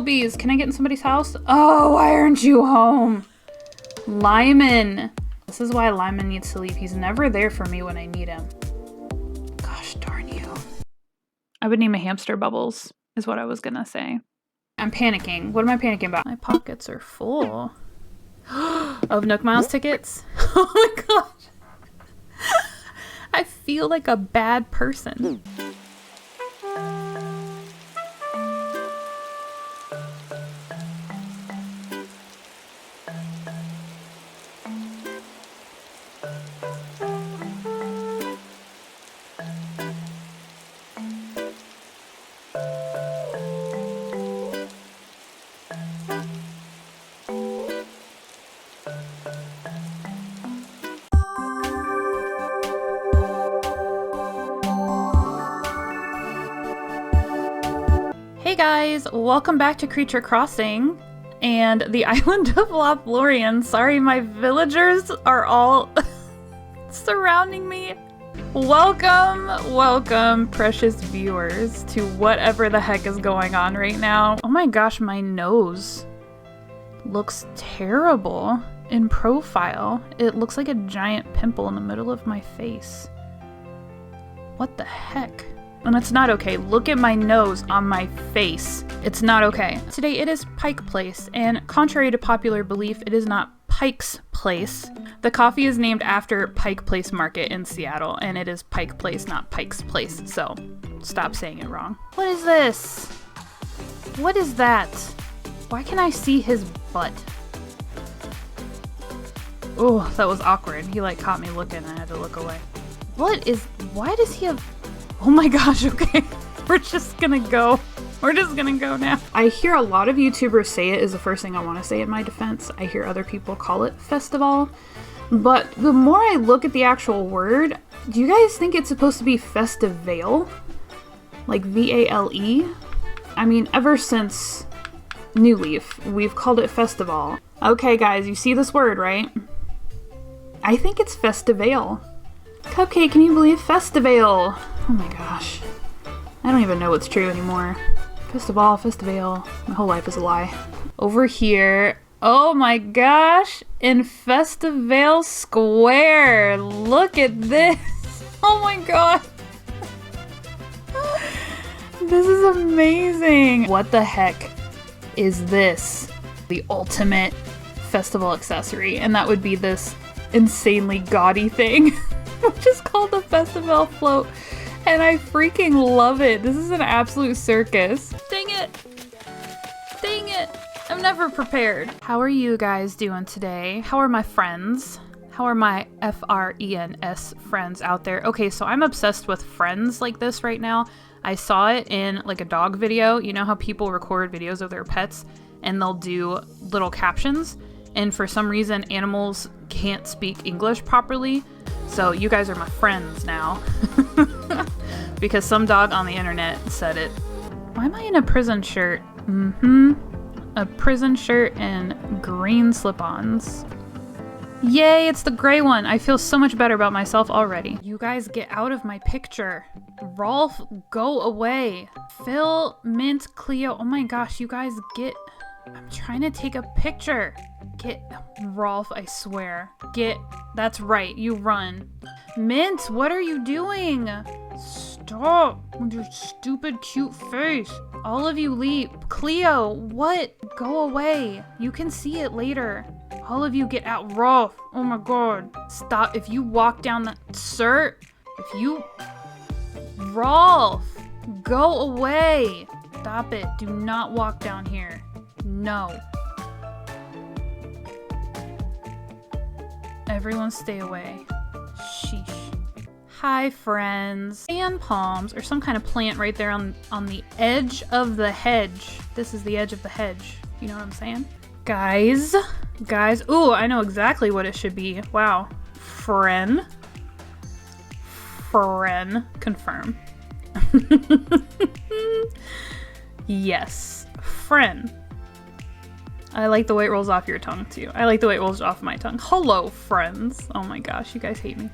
bees. Can I get in somebody's house? Oh, why aren't you home? Lyman. This is why Lyman needs to leave. He's never there for me when I need him. Gosh darn you. I would name a hamster Bubbles, is what I was gonna say. I'm panicking. What am I panicking about? My pockets are full of Nook Miles tickets. Oh my gosh. I feel like a bad person. Hey guys, welcome back to Creature Crossing and the island of Lothlorien. Sorry, my villagers are all surrounding me. Welcome, precious viewers, to whatever the heck is going on right now. Oh my gosh, my nose looks terrible in profile. It looks like a giant pimple in the middle of my face. What the heck? And it's not okay. Look at my nose on my face. It's not okay. Today it is Pike Place, and contrary to popular belief, it is not Pike's Place. The coffee is named after Pike Place Market in Seattle, and it is Pike Place, not Pike's Place, so stop saying it wrong. What is this? What is that? Why can I see his butt? Oh, that was awkward. He like caught me looking and I had to look away. Why does he have... Oh my gosh, okay. We're just gonna go. We're just gonna go now. I hear a lot of YouTubers say it is the first thing I want to say in my defense. I hear other people call it festival. But the more I look at the actual word, do you guys think it's supposed to be festivale? Like V-A-L-E? I mean, ever since New Leaf, we've called it festival. Okay guys, you see this word, right? I think it's festivale. Cupcake, can you believe festival? Oh my gosh. I don't even know what's true anymore. Festival. My whole life is a lie. Over here. Oh my gosh. In Festival Square. Look at this. Oh my god. This is amazing. What the heck is this? The ultimate festival accessory. And that would be this insanely gaudy thing, which is called the Festival Float. And I freaking love it. This is an absolute circus. Dang it. Dang it. I'm never prepared. How are you guys doing today? How are my friends? How are my F-R-E-N-S friends out there? Okay, so I'm obsessed with friends like this right now. I saw it in like a dog video. You know how people record videos of their pets and they'll do little captions? And for some reason, animals can't speak English properly. So you guys are my friends now. Because some dog on the internet said it. Why am I in a prison shirt? A prison shirt and green slip-ons. Yay, it's the gray one. I feel so much better about myself already. You guys get out of my picture. Rolf, go away. Phil, Mint, Cleo. Oh my gosh, you guys get... I'm trying to take a picture. Get... Rolf, I swear. Get... That's right, you run. Mint, what are you doing? Stop with your stupid cute face. All of you leave. Cleo, what? Go away. You can see it later. All of you get out. Rolf, oh my god. Stop. If you walk down the... Sir, if you... Rolf, go away. Stop it. Do not walk down here. No. Everyone stay away. Sheesh. Hi, friends. Fan palms, or some kind of plant right there on the edge of the hedge. This is the edge of the hedge. You know what I'm saying? Guys. Ooh, I know exactly what it should be. Wow. Friend. Confirm. Yes. Friend. I like the way it rolls off your tongue, too. I like the way it rolls off my tongue. Hello, friends. Oh my gosh, you guys hate me.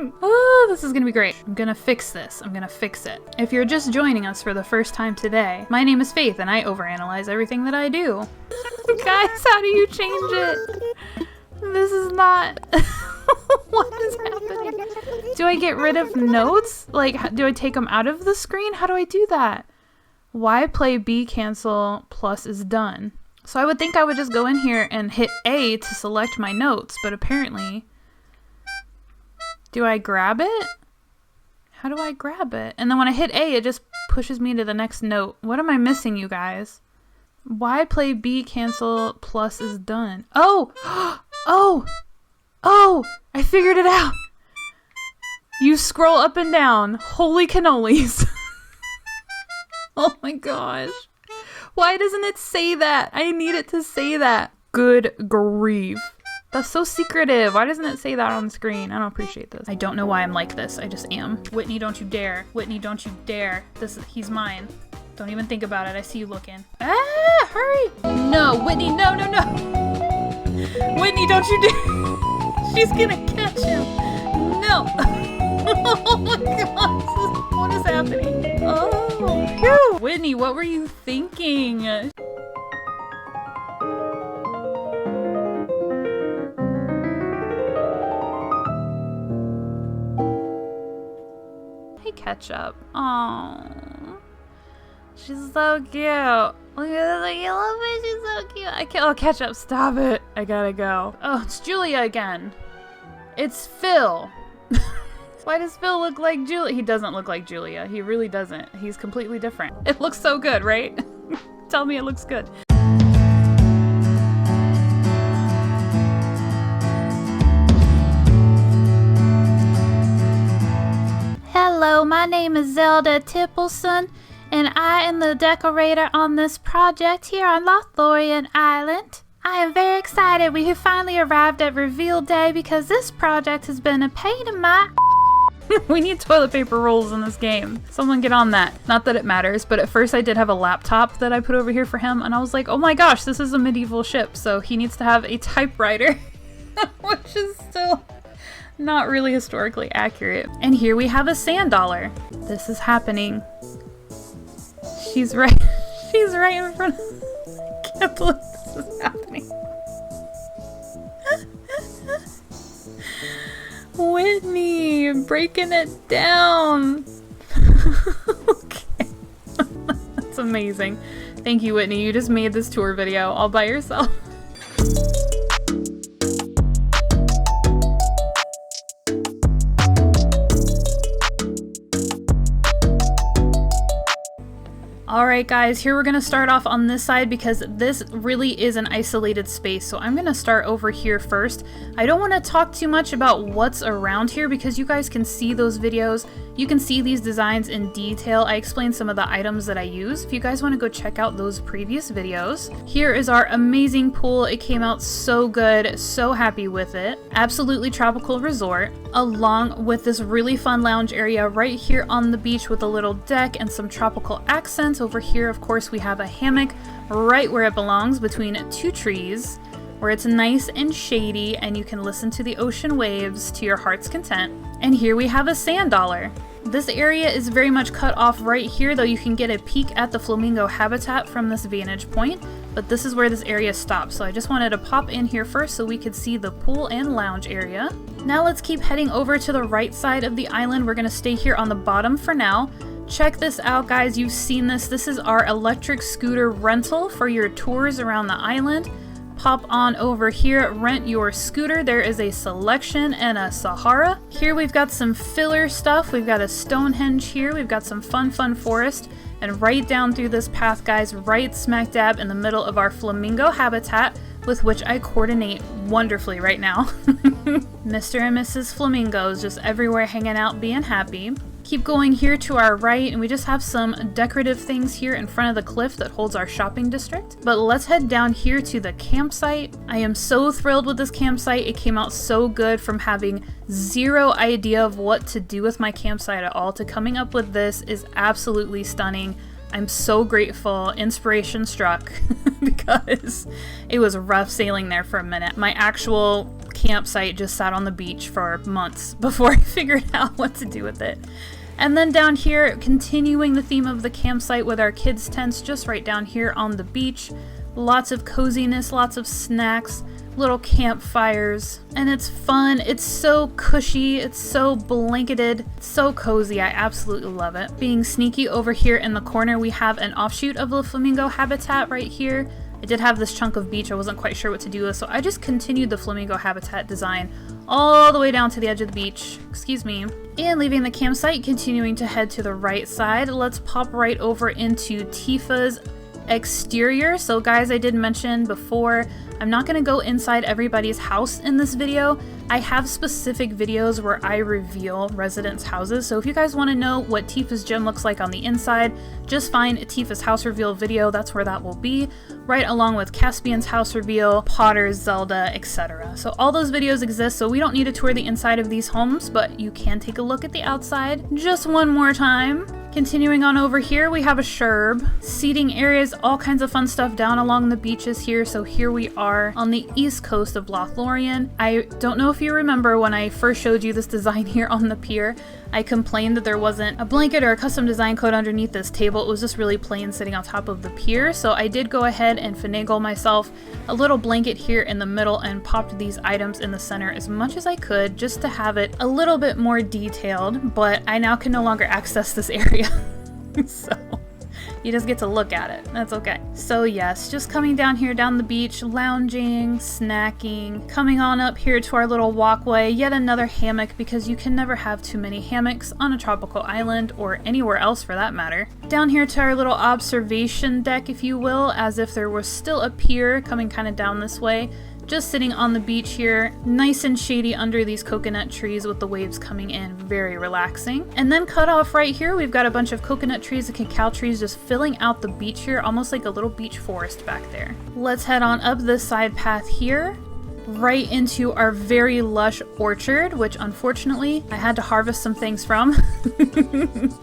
Oh, this is gonna be great. I'm gonna fix this. I'm gonna fix it. If you're just joining us for the first time today, my name is Faith and I overanalyze everything that I do. Guys, how do you change it? This is not... What is happening? Do I get rid of notes? Like, do I take them out of the screen? How do I do that? Y play B cancel plus is done. So I would think I would just go in here and hit A to select my notes, but apparently... Do I grab it? How do I grab it? And then when I hit A, it just pushes me to the next note. What am I missing, you guys? Y play B cancel plus is done. Oh! Oh! Oh! I figured it out! You scroll up and down. Holy cannolis. Oh my gosh. Why doesn't it say that? I need it to say that. Good grief. That's so secretive. Why doesn't it say that on the screen? I don't appreciate this. I don't know why I'm like this. I just am. Whitney, don't you dare. Whitney, don't you dare. He's mine. Don't even think about it. I see you looking. Ah, hurry. No, Whitney, no, no, no. Whitney, don't you dare. She's gonna catch him. No. Oh my God. What is happening? Oh, phew. Whitney, what were you thinking? Ketchup. Oh, she's so cute. Look at this yellow fish. She's so cute. I can't. Oh, Ketchup, stop it. I gotta go. Oh, it's Julia again. It's Phil. Why does Phil look like Julia? He doesn't look like Julia. He really doesn't. He's completely different. It looks so good, right? Tell me it looks good. Hello, my name is Zelda Tippleson, and I am the decorator on this project here on Lothlorien Island. I am very excited. We have finally arrived at reveal day because this project has been a pain in my... We need toilet paper rolls in this game. Someone get on that. Not that it matters, but at first I did have a laptop that I put over here for him, and I was like, oh my gosh, this is a medieval ship, so he needs to have a typewriter, which is still... not really historically accurate. And here we have a sand dollar. This is happening. She's right in front of... I can't believe this is happening. Whitney, breaking it down. Okay. That's amazing. Thank you, Whitney. You just made this tour video all by yourself. Alright guys, here we're going to start off on this side because this really is an isolated space, so I'm going to start over here first. I don't want to talk too much about what's around here because you guys can see those videos. You can see these designs in detail. I explained some of the items that I use. If you guys want to go check out those previous videos. Here is our amazing pool. It came out so good, so happy with it. Absolutely tropical resort, along with this really fun lounge area right here on the beach with a little deck and some tropical accents. Over here, of course, we have a hammock right where it belongs between two trees, where it's nice and shady and you can listen to the ocean waves to your heart's content. And here we have a sand dollar. This area is very much cut off right here, though you can get a peek at the flamingo habitat from this vantage point, but this is where this area stops, so I just wanted to pop in here first so we could see the pool and lounge area. Now let's keep heading over to the right side of the island. We're going to stay here on the bottom for now. Check this out, guys. You've seen this. This is our electric scooter rental for your tours around the island. Pop on over here, rent your scooter. There is a Selection and a Sahara. Here we've got some filler stuff. We've got a Stonehenge here. We've got some fun forest. And right down through this path, guys, right smack dab in the middle of our flamingo habitat, with which I coordinate wonderfully right now. Mr. and Mrs. Flamingos just everywhere hanging out, being happy. Keep going here to our right, and we just have some decorative things here in front of the cliff that holds our shopping district. But let's head down here to the campsite. I am so thrilled with this campsite. It came out so good from having zero idea of what to do with my campsite at all to coming up with this is absolutely stunning. I'm so grateful. Inspiration struck because it was rough sailing there for a minute. My actual campsite just sat on the beach for months before I figured out what to do with it. And then down here, continuing the theme of the campsite with our kids' tents just right down here on the beach. Lots of coziness, lots of snacks, little campfires, and it's fun. It's so cushy, it's so blanketed, it's so cozy. I absolutely love it. Being sneaky over here in the corner, we have an offshoot of the flamingo habitat right here. I did have this chunk of beach I wasn't quite sure what to do with, so I just continued the flamingo habitat design all the way down to the edge of the beach. Excuse me. And leaving the campsite, continuing to head to the right side, let's pop right over into Tifa's exterior. So guys, I did mention before, I'm not going to go inside everybody's house in this video. I have specific videos where I reveal residents' houses, so if you guys want to know what Tifa's gym looks like on the inside, just find Tifa's house reveal video. That's where that will be, right along with Caspian's house reveal, Potter's, Zelda, etc. So all those videos exist, so we don't need to tour the inside of these homes, but you can take a look at the outside just one more time. Continuing on over here, we have a sherb, seating areas, all kinds of fun stuff down along the beaches here. So here we are on the east coast of Lothlorien. I don't know if you remember when I first showed you this design here on the pier, I complained that there wasn't a blanket or a custom design code underneath this table. It was just really plain sitting on top of the pier. So I did go ahead and finagle myself a little blanket here in the middle and popped these items in the center as much as I could just to have it a little bit more detailed, but I now can no longer access this area. So you just get to look at it. That's okay. So yes, just coming down here down the beach, lounging, snacking, coming on up here to our little walkway, yet another hammock because you can never have too many hammocks on a tropical island or anywhere else for that matter. Down here to our little observation deck, if you will, as if there was still a pier coming kind of down this way. Just sitting on the beach here, nice and shady under these coconut trees with the waves coming in, very relaxing. And then cut off right here, we've got a bunch of coconut trees and cacao trees just filling out the beach here, almost like a little beach forest back there. Let's head on up this side path here, right into our very lush orchard, which unfortunately I had to harvest some things from.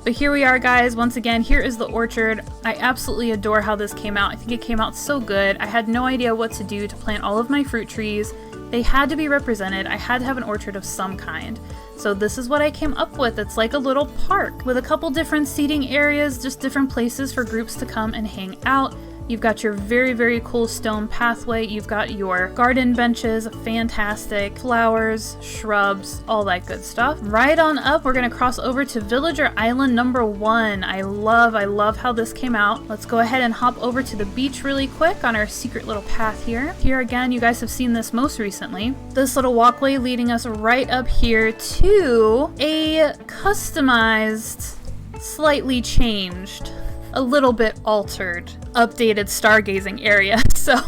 But here we are, guys. Once again, here is the orchard. I absolutely adore how this came out. I think it came out so good. I had no idea what to do to plant all of my fruit trees. They had to be represented. I had to have an orchard of some kind. So this is what I came up with. It's like a little park with a couple different seating areas, just different places for groups to come and hang out. You've got your very, very cool stone pathway. You've got your garden benches, fantastic, flowers, shrubs, all that good stuff. Right on up, we're gonna cross over to Villager Island number 1. I love how this came out. Let's go ahead and hop over to the beach really quick on our secret little path here. Here again, you guys have seen this most recently. This little walkway leading us right up here to a customized, slightly changed, a little bit altered, updated stargazing area. So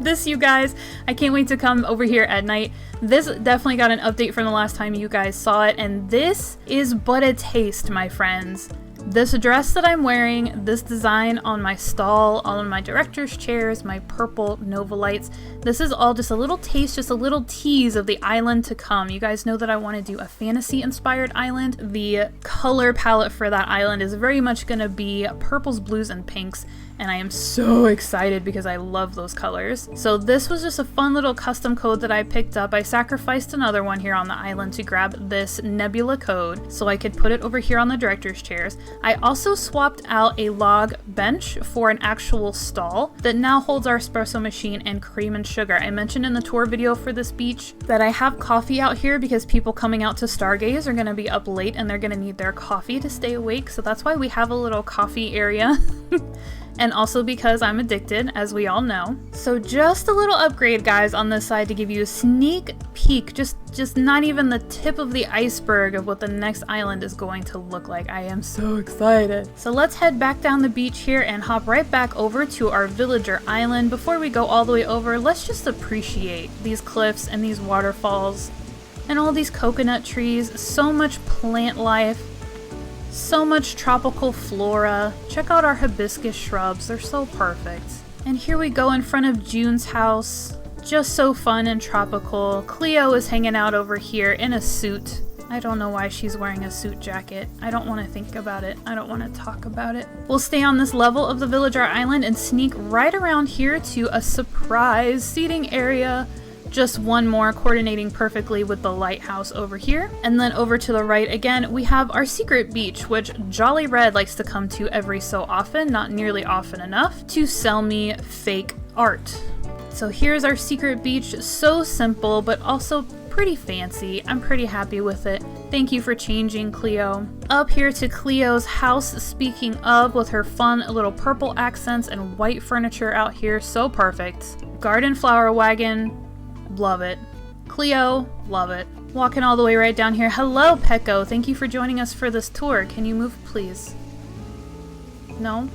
this, you guys, I can't wait to come over here at night. This definitely got an update from the last time you guys saw it, and this is but a taste, my friends. This dress that I'm wearing, this design on my stall, on my director's chairs, my purple Nova lights, this is all just a little taste, just a little tease of the island to come. You guys know that I want to do a fantasy-inspired island. The color palette for that island is very much going to be purples, blues, and pinks, and I am so excited because I love those colors. So this was just a fun little custom code that I picked up. I sacrificed another one here on the island to grab this Nebula code so I could put it over here on the director's chairs. I also swapped out a log bench for an actual stall that now holds our espresso machine and cream and sugar. I mentioned in the tour video for this beach that I have coffee out here because people coming out to stargaze are going to be up late and they're going to need their coffee to stay awake. So that's why we have a little coffee area. And also because I'm addicted, as we all know. So just a little upgrade, guys, on this side to give you a sneak peek, just not even the tip of the iceberg of what the next island is going to look like. I am so excited. So let's head back down the beach here and hop right back over to our Villager Island. Before we go all the way over, let's just appreciate these cliffs and these waterfalls and all these coconut trees. So much plant life. So much tropical flora. Check out our hibiscus shrubs, they're so perfect. And here we go in front of June's house. Just so fun and tropical. Cleo is hanging out over here in a suit. I don't know why she's wearing a suit jacket. I don't want to think about it. I don't want to talk about it. We'll stay on this level of the Villager Island and sneak right around here to a surprise seating area. Just one more, coordinating perfectly with the lighthouse over here. And then over to the right again, we have our secret beach, which Jolly Red likes to come to every so often, not nearly often enough, to sell me fake art. So here's our secret beach, so simple, but also pretty fancy. I'm pretty happy with it. Thank you for changing, Cleo. Up here to Cleo's house, speaking of, with her fun little purple accents and white furniture out here, so perfect. Garden flower wagon, love it. Cleo, love it. Walking all the way right down here. Hello, Pecco. Thank you for joining us for this tour. Can you move, please? No?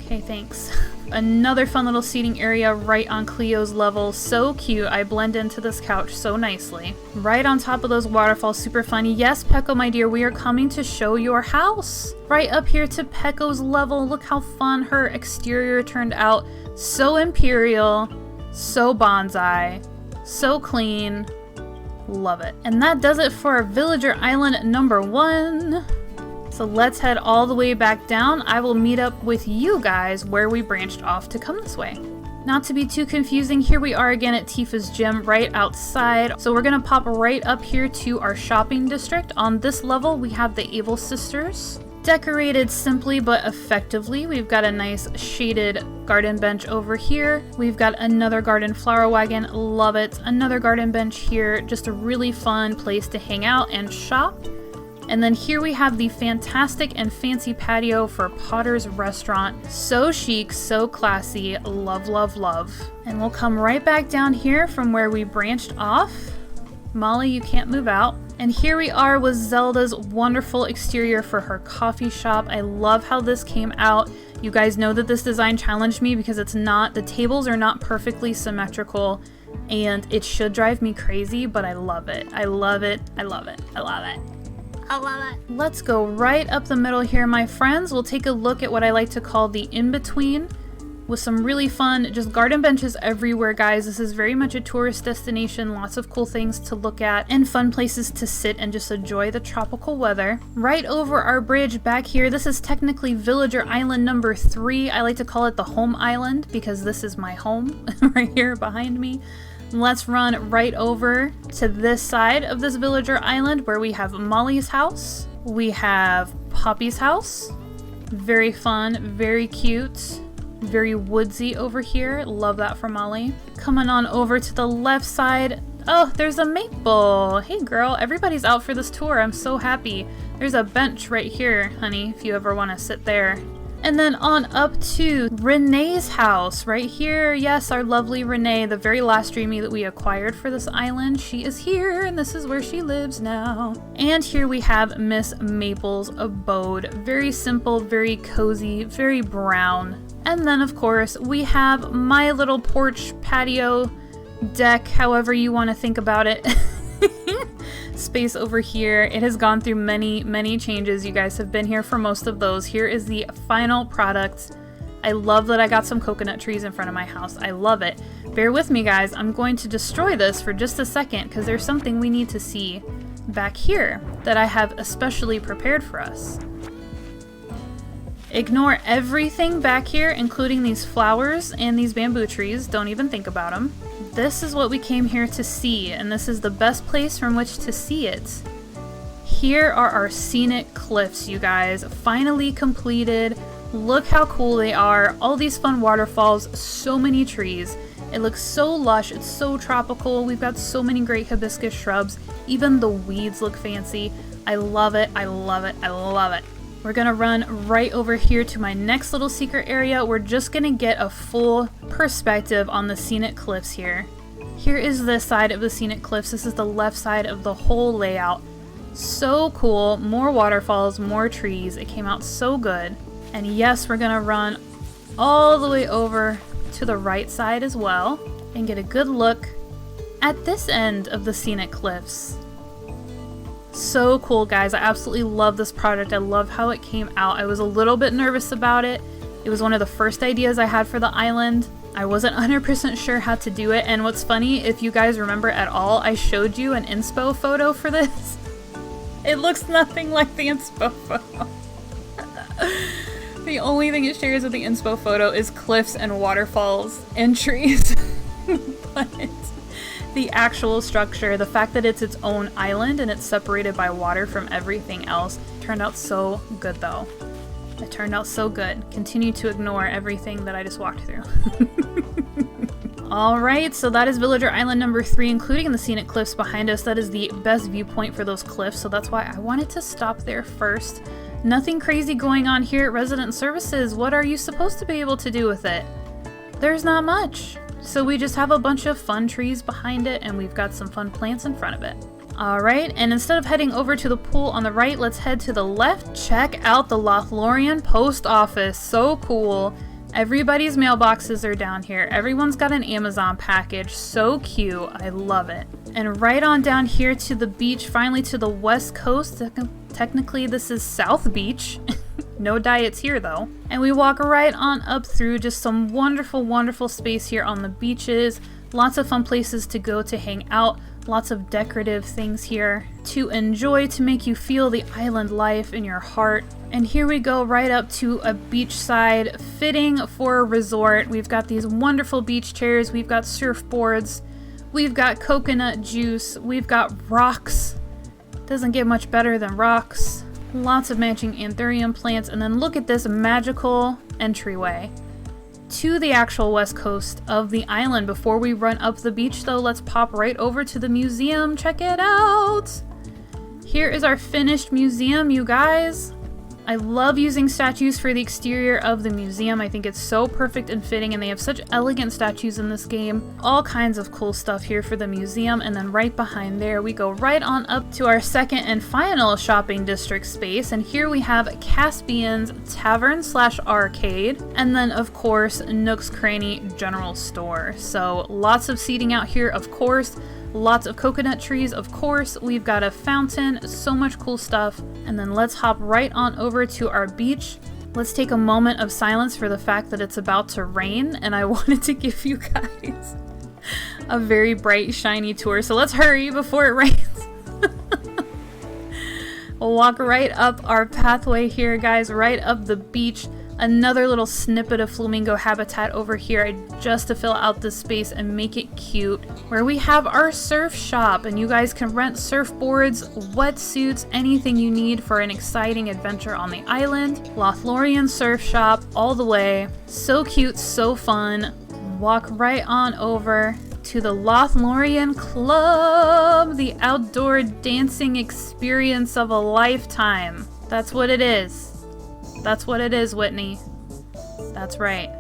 Okay, thanks. Another fun little seating area right on Cleo's level. So cute. I blend into this couch so nicely. Right on top of those waterfalls. Super fun. Yes, Pecco, my dear, we are coming to show your house. Right up here to Pecco's level. Look how fun her exterior turned out. So imperial. So bonsai. So clean. Love it. And that does it for our Villager Island number 1. So let's head all the way back down. I will meet up with you guys where we branched off to come this way. Not to be too confusing, here we are again at Tifa's gym right outside. So we're gonna pop right up here to our shopping district. On this level, we have the Able Sisters. Decorated simply but effectively. We've got a nice shaded garden bench over here. We've got another garden flower wagon, love it. Another garden bench here, just a really fun place to hang out and shop. And then here we have the fantastic and fancy patio for Potter's Restaurant. So chic, so classy, love, love, love. And we'll come right back down here from where we branched off. Molly, you can't move out. And here we are with Zelda's wonderful exterior for her coffee shop. I love how this came out. You guys know that this design challenged me because the tables are not perfectly symmetrical, and it should drive me crazy, but I love it. I love it. I love it. I love it. I love it. Let's go right up the middle here, my friends. We'll take a look at what I like to call the in-between with some really fun, just garden benches everywhere, guys. This is very much a tourist destination. Lots of cool things to look at and fun places to sit and just enjoy the tropical weather. Right over our bridge back here, this is technically Villager Island number 3. I like to call it the home island because this is my home right here behind me. Let's run right over to this side of this Villager Island where we have Molly's house. We have Poppy's house. Very fun, very cute, very woodsy over here. Love that for Molly. Coming on over to the left side. Oh, there's a Maple. Hey girl, everybody's out for this tour. I'm so happy. There's a bench right here, honey, if you ever want to sit there. And then on up to Renee's house right here. Yes, our lovely Renee, the very last Dreamy that we acquired for this island. She is here and this is where she lives now. And here we have Miss Maple's abode. Very simple, very cozy, very brown. And then of course we have my little porch patio deck, however you want to think about it. Space over here. It has gone through many changes. You guys have been here for most of those. Here is the final product. I love that I got some coconut trees in front of my house. I love it. Bear with me, guys. I'm going to destroy this for just a second because there's something we need to see back here that I have especially prepared for us. Ignore everything back here, including these flowers and these bamboo trees. Don't even think about them. This is what we came here to see, and this is the best place from which to see it. Here are our scenic cliffs, you guys. Finally completed. Look how cool they are. All these fun waterfalls, so many trees. It looks so lush, it's so tropical. We've got so many great hibiscus shrubs. Even the weeds look fancy. I love it, I love it, I love it. We're gonna run right over here to my next little secret area. We're just gonna get a full perspective on the scenic cliffs here. Here is this side of the scenic cliffs. This is the left side of the whole layout. So cool. More waterfalls, more trees. It came out so good. And yes, we're gonna run all the way over to the right side as well and get a good look at this end of the scenic cliffs. So cool, guys. I absolutely love this product. I love how it came out. I was a little bit nervous about it. It was one of the first ideas I had for the island, I wasn't 100% sure how to do it, and what's funny, if you guys remember at all, I showed you an inspo photo for this. It looks nothing like the inspo photo. The only thing it shares with the inspo photo is cliffs and waterfalls and trees. But the actual structure, the fact that it's its own island and it's separated by water from everything else, turned out so good though. It turned out so good. Continue to ignore everything that I just walked through. Alright, so that is Villager Island number 3, including the scenic cliffs behind us. That is the best viewpoint for those cliffs, so that's why I wanted to stop there first. Nothing crazy going on here at Resident Services. What are you supposed to be able to do with it? There's not much. So we just have a bunch of fun trees behind it, and we've got some fun plants in front of it. Alright, and instead of heading over to the pool on the right, let's head to the left. Check out the Lothlorien post office. So cool. Everybody's mailboxes are down here. Everyone's got an Amazon package. So cute. I love it. And right on down here to the beach, finally to the west coast. Technically, this is South Beach. No diets here though. And we walk right on up through just some wonderful, wonderful space here on the beaches. Lots of fun places to go to hang out. Lots of decorative things here to enjoy, to make you feel the island life in your heart. And here we go right up to a beachside, fitting for a resort. We've got these wonderful beach chairs. We've got surfboards. We've got coconut juice. We've got rocks. Doesn't get much better than rocks. Lots of matching anthurium plants. And then look at this magical entryway to the actual west coast of the island. Before we run up the beach though, let's pop right over to the museum. Check it out. Here is our finished museum, you guys. I love using statues for the exterior of the museum. I think it's so perfect and fitting, and they have such elegant statues in this game. All kinds of cool stuff here for the museum, and then right behind there we go right on up to our second and final shopping district space, and here we have Caspian's Tavern / Arcade, and then of course Nook's Cranny General Store. So lots of seating out here, of course. Lots of coconut trees, of course. We've got a fountain, so much cool stuff. And then let's hop right on over to our beach. Let's take a moment of silence for the fact that it's about to rain, and I wanted to give you guys a very bright, shiny tour. So let's hurry before it rains. We'll walk right up our pathway here, guys, right up the beach. Another little snippet of flamingo habitat over here just to fill out the space and make it cute, where we have our surf shop, and you guys can rent surfboards, wetsuits, anything you need for an exciting adventure on the island. Lothlorien surf shop all the way. So cute, so fun. Walk right on over to the Lothlorien Club, the outdoor dancing experience of a lifetime. That's what it is. That's what it is, Whitney. That's right.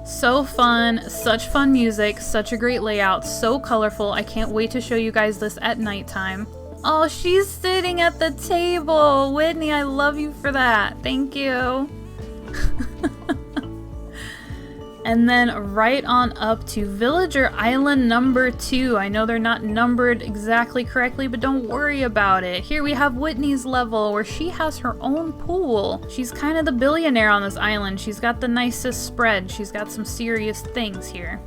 So fun, such fun music, such a great layout, so colorful. I can't wait to show you guys this at nighttime. Oh, she's sitting at the table. Whitney, I love you for that. Thank you. And then right on up to Villager Island number 2. I know they're not numbered exactly correctly, but don't worry about it. Here we have Whitney's level, where she has her own pool. She's kind of the billionaire on this island. She's got the nicest spread. She's got some serious things here.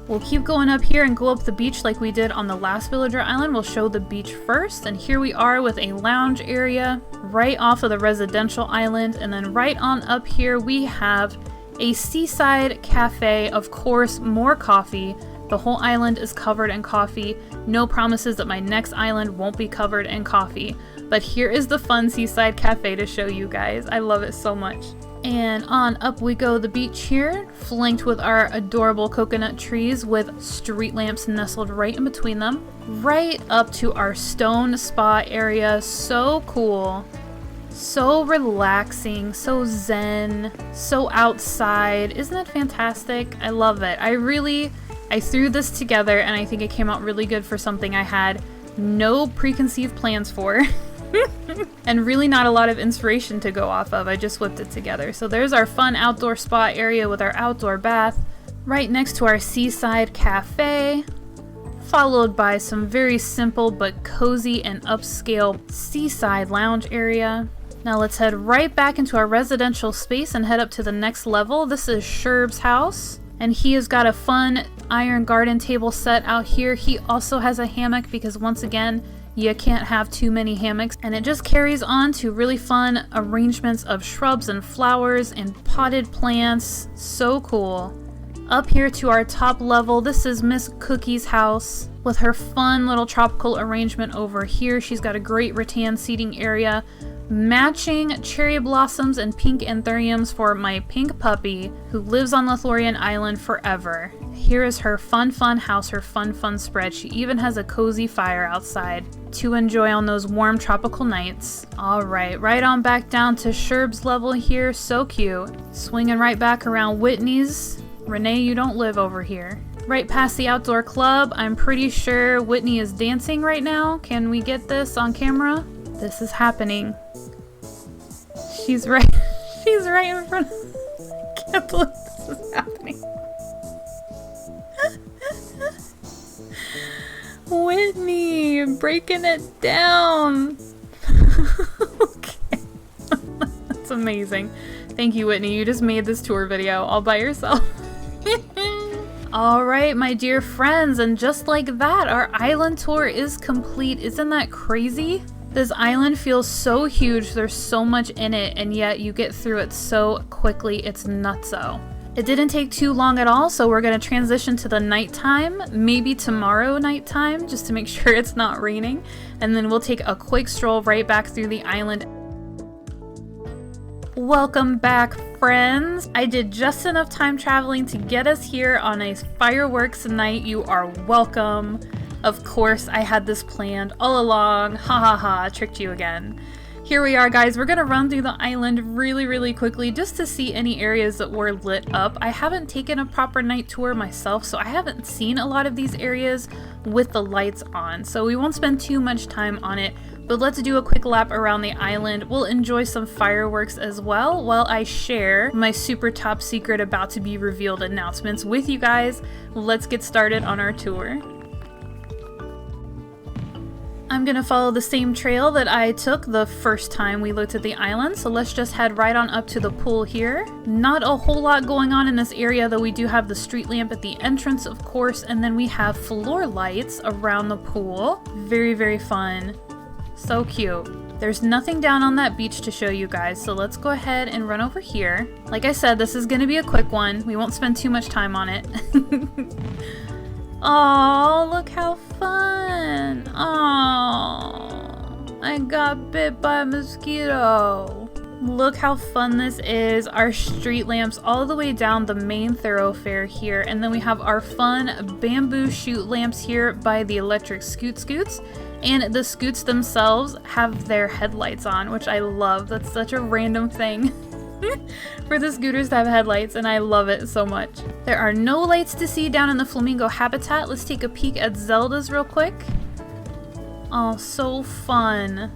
We'll keep going up here and go up the beach like we did on the last Villager Island. We'll show the beach first, and here we are with a lounge area right off of the residential island. And then right on up here we have a seaside cafe, of course, more coffee. The whole island is covered in coffee. No promises that my next island won't be covered in coffee. But here is the fun seaside cafe to show you guys. I love it so much. And on up we go the beach here, flanked with our adorable coconut trees with street lamps nestled right in between them. Right up to our stone spa area. So cool. So relaxing, so zen, so outside. Isn't it fantastic? I love it. I threw this together, and I think it came out really good for something I had no preconceived plans for. And really not a lot of inspiration to go off of. I just whipped it together. So there's our fun outdoor spa area with our outdoor bath right next to our seaside cafe, followed by some very simple but cozy and upscale seaside lounge area. Now let's head right back into our residential space and head up to the next level. This is Sherb's house. And he has got a fun iron garden table set out here. He also has a hammock because once again, you can't have too many hammocks. And it just carries on to really fun arrangements of shrubs and flowers and potted plants. So cool. Up here to our top level, this is Miss Cookie's house with her fun little tropical arrangement over here. She's got a great rattan seating area, matching cherry blossoms and pink anthuriums for my pink puppy who lives on Lothlorien Island forever. Here is her fun house, her fun spread. She even has a cozy fire outside to enjoy on those warm tropical nights. Alright, right on back down to Sherb's level here. So cute. Swinging right back around Whitney's. Renee, you don't live over here. Right past the outdoor club. I'm pretty sure Whitney is dancing right now. Can we get this on camera? This is happening. She's right in front of I can't believe this is happening. Whitney, breaking it down. Okay. That's amazing. Thank you, Whitney. You just made this tour video all by yourself. Alright, my dear friends, and just like that, our island tour is complete. Isn't that crazy? This island feels so huge, there's so much in it, and yet you get through it so quickly, it's nutso. It didn't take too long at all, so we're going to transition to the nighttime, maybe tomorrow nighttime, just to make sure it's not raining, and then we'll take a quick stroll right back through the island. Welcome back, friends! I did just enough time traveling to get us here on a fireworks night. You are welcome. Of course, I had this planned all along. Ha ha ha, tricked you again. Here we are, guys. We're gonna run through the island really quickly just to see any areas that were lit up. I haven't taken a proper night tour myself, so I haven't seen a lot of these areas with the lights on. So we won't spend too much time on it, but let's do a quick lap around the island. We'll enjoy some fireworks as well while I share my super top secret about to be revealed announcements with you guys. Let's get started on our tour. I'm gonna follow the same trail that I took the first time we looked at the island, so let's just head right on up to the pool here. Not a whole lot going on in this area, though we do have the street lamp at the entrance, of course, and then we have floor lights around the pool. Very fun. So cute. There's nothing down on that beach to show you guys, so let's go ahead and run over here. Like I said, this is gonna be a quick one. We won't spend too much time on it. Oh, look how fun! Oh, I got bit by a mosquito. Look how fun this is. Our street lamps all the way down the main thoroughfare here, and then we have our fun bamboo chute lamps here by the electric scoots. And the scoots themselves have their headlights on, which I love. That's such a random thing. For the scooters to have headlights, and I love it so much. There are no lights to see down in the flamingo habitat. Let's take a peek at Zelda's real quick. Oh, so fun.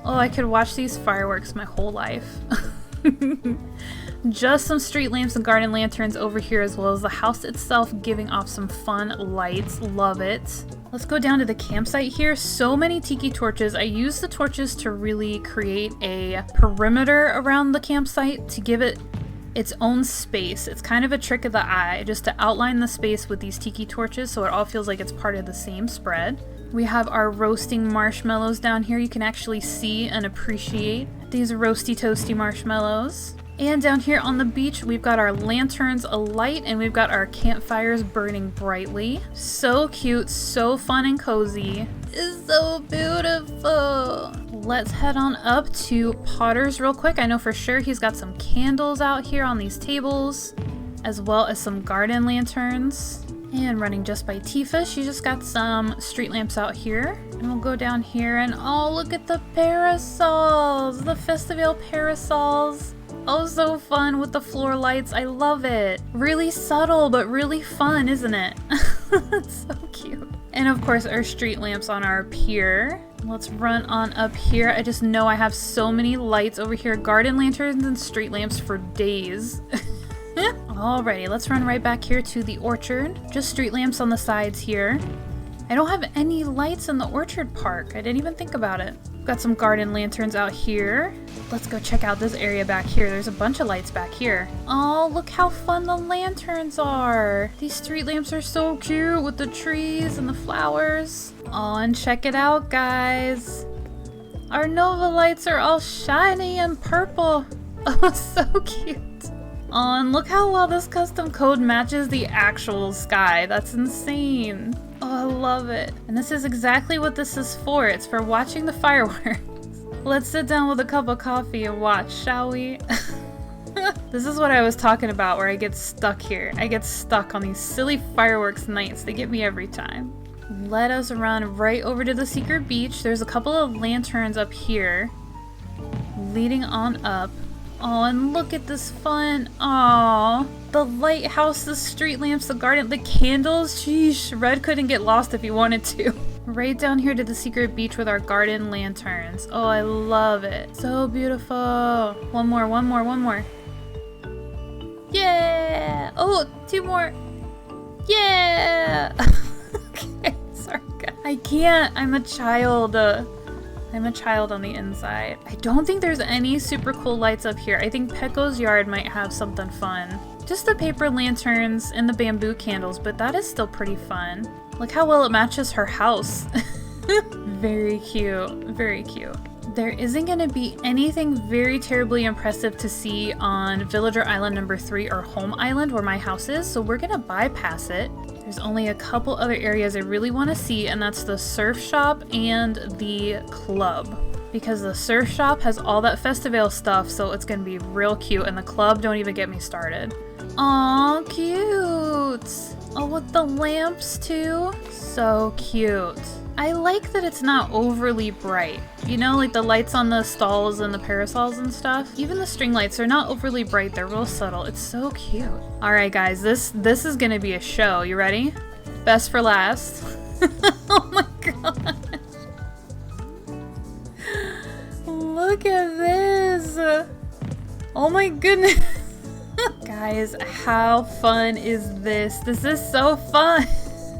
Oh, I could watch these fireworks my whole life. Just some street lamps and garden lanterns over here, as well as the house itself giving off some fun lights. Love it. Let's go down to the campsite here. So many tiki torches. I use the torches to really create a perimeter around the campsite to give it its own space. It's kind of a trick of the eye, just to outline the space with these tiki torches so it all feels like it's part of the same spread. We have our roasting marshmallows down here. You can actually see and appreciate these roasty toasty marshmallows. And down here on the beach, we've got our lanterns alight and we've got our campfires burning brightly. So cute, so fun and cozy. It's so beautiful. Let's head on up to Potter's real quick. I know for sure he's got some candles out here on these tables, as well as some garden lanterns. And running just by Tifa, she just got some street lamps out here. And we'll go down here and oh, look at the parasols, the Festivale parasols. Oh, so fun with the floor lights. I love it. Really subtle, but really fun, isn't it? That's so cute. And of course, our street lamps on our pier. Let's run on up here. I just know I have so many lights over here. Garden lanterns and street lamps for days. Alrighty, let's run right back here to the orchard. Just street lamps on the sides here. I don't have any lights in the orchard park. I didn't even think about it. Got some garden lanterns out here. Let's go check out this area back here. There's a bunch of lights back here. Oh, look how fun the lanterns are. These street lamps are so cute with the trees and the flowers. Oh, and check it out, guys. Our Nova lights are all shiny and purple. Oh, so cute. Oh, and look how well this custom code matches the actual sky. That's insane. Oh, I love it. And this is exactly what this is for. It's for watching the fireworks. Let's sit down with a cup of coffee and watch, shall we? This is what I was talking about, where I get stuck here. I get stuck on these silly fireworks nights. They get me every time. Let us run right over to the secret beach. There's a couple of lanterns up here, leading on up. Oh, and look at this fun. Aw, the lighthouse, the street lamps, the garden, the candles. Sheesh, Red couldn't get lost if he wanted to. Right down here to the secret beach with our garden lanterns. Oh, I love it. So beautiful. One more, one more, one more. Yeah! Oh, two more. Yeah! Okay, sorry guys. I can't. I'm a child. I'm a child on the inside. I don't think there's any super cool lights up here. I think Pecco's yard might have something fun. Just the paper lanterns and the bamboo candles, but that is still pretty fun. Look how well it matches her house. Very cute, very cute. There isn't gonna be anything very terribly impressive to see on Villager Island number 3 or Home Island where my house is, so we're gonna bypass it. There's only a couple other areas I really want to see, and that's the surf shop and the club. Because the surf shop has all that Festival stuff, so it's gonna be real cute, and the club, don't even get me started. Aw, cute! Oh, with the lamps too? So cute. I like that it's not overly bright. You know, like the lights on the stalls and the parasols and stuff? Even the string lights are not overly bright, they're real subtle. It's so cute. Alright guys, this is gonna be a show. You ready? Best for last. Oh my gosh. Look at this. Oh my goodness. Guys, how fun is this? This is so fun.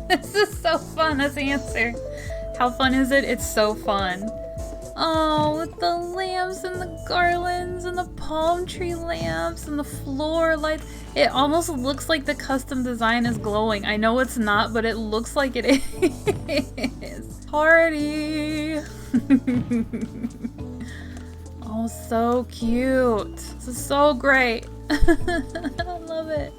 This is so fun. That's the answer. How fun is it? It's so fun. Oh, with the lamps and the garlands and the palm tree lamps and the floor lights. It almost looks like the custom design is glowing. I know it's not, but it looks like it is. Party! Oh, so cute. This is so great. I love it.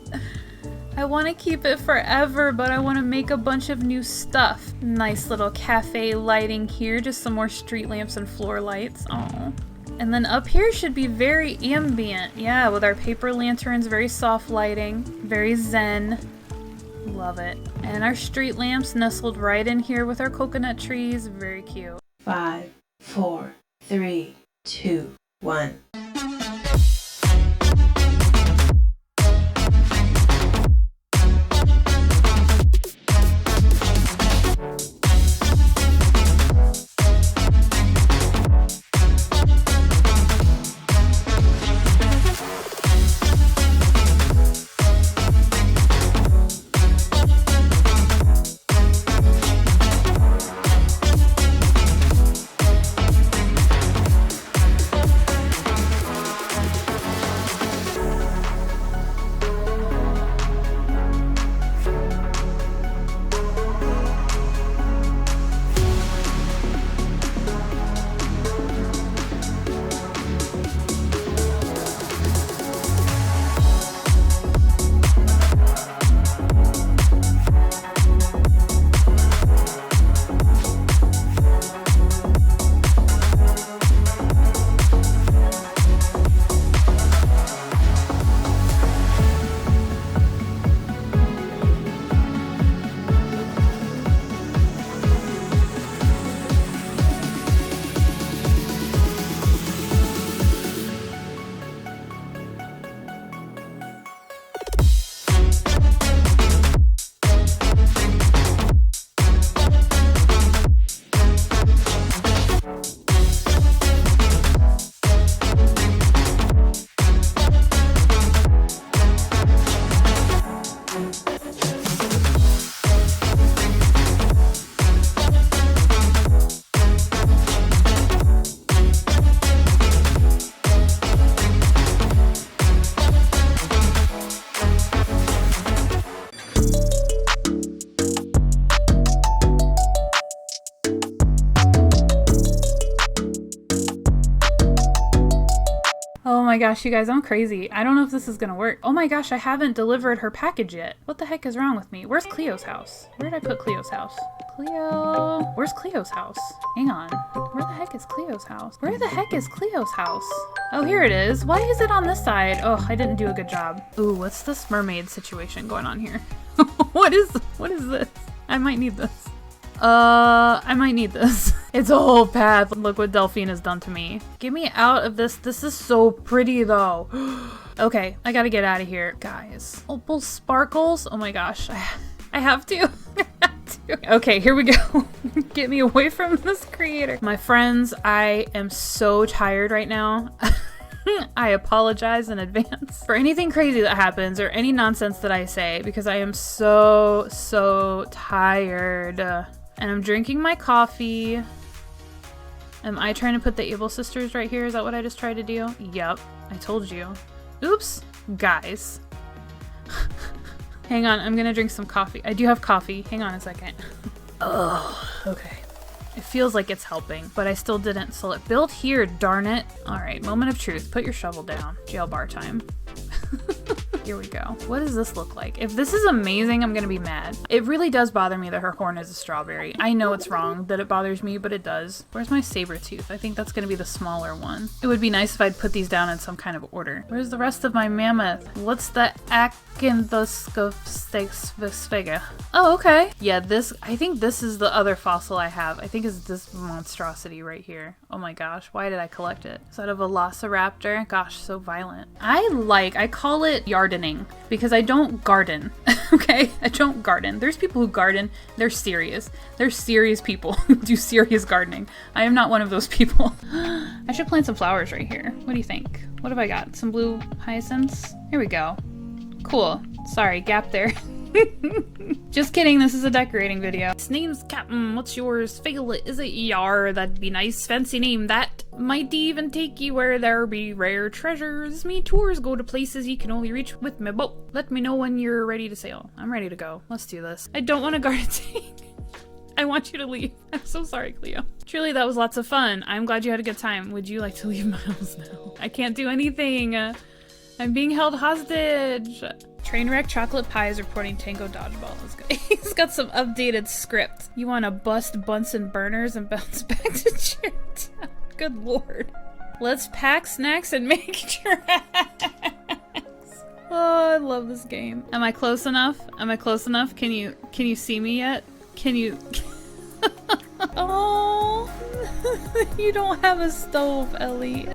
I want to keep it forever, but I want to make a bunch of new stuff. Nice little cafe lighting here, just some more street lamps and floor lights. Aww. And then up here should be very ambient. Yeah, with our paper lanterns, very soft lighting, very zen. Love it. And our street lamps nestled right in here with our coconut trees. Very cute. 5, 4, 3, 2, 1. my gosh, you guys, I'm crazy. I don't know if this is gonna work. Oh my gosh, I haven't delivered her package yet. What the heck is wrong with me? Where's Cleo's house? Where did I put Cleo's house? Cleo. Where's Cleo's house? Hang on. Where the heck is Cleo's house? Where the heck is Cleo's house? Oh, here it is. Why is it on this side? Oh, I didn't do a good job. Ooh, what's this mermaid situation going on here? What is this? I might need this. I might need this. It's a whole path. Look what Delphine has done to me. Get me out of this. This is so pretty though. Okay, I gotta get out of here. Guys, opal sparkles. Oh my gosh, I have to. Okay, here we go. Get me away from this creator. My friends, I am so tired right now. I apologize in advance for anything crazy that happens or any nonsense that I say because I am so tired. And I'm drinking my coffee. Am I trying to put the Able sisters right here? Is that what I just tried to do? Yep, I told you. Oops, guys. Hang on, I'm gonna drink some coffee. I do have coffee. Hang on a second. Oh, okay. It feels like it's helping, but I still didn't select. Build here, darn it. All right, moment of truth. Put your shovel down. Jail bar time. Here we go. What does this look like? If this is amazing, I'm gonna be mad. It really does bother me that her horn is a strawberry. I know it's wrong that it bothers me, but it does. Where's my saber tooth? I think that's gonna be the smaller one. It would be nice if I'd put these down in some kind of order. Where's the rest of my mammoth? What's the Akinthoscopsphega? Oh, okay. Yeah, I think this is the other fossil I have. I think it's this monstrosity right here. Oh my gosh, why did I collect it? Is that a velociraptor? Gosh, so violent. I call it gardening because I don't garden. Okay, I don't garden. There's people who garden. They're serious. They're serious people who do serious gardening. I am not one of those people. I should plant some flowers right here. What do you think? What have I got? Some blue hyacinths? Here we go. Cool. Sorry, gap there. Just kidding, this is a decorating video. His name's Captain, what's yours? Figlet, is it Yar? That'd be nice, fancy name. That might even take you where there be rare treasures. Me tours go to places you can only reach with my boat. Let me know when you're ready to sail. I'm ready to go. Let's do this. I don't want to garden. I want you to leave. I'm so sorry, Cleo. Truly, that was lots of fun. I'm glad you had a good time. Would you like to leave my house now? I can't do anything. I'm being held hostage. Trainwreck Chocolate Pie is reporting Tango Dodgeball is good. He's got some updated script. You want to bust Bunsen burners and bounce back to Cherrytown. Good lord. Let's pack snacks and make tracks. Oh, I love this game. Am I close enough? Am I close enough? Can you see me yet? Can you? Oh, you don't have a stove, Ellie.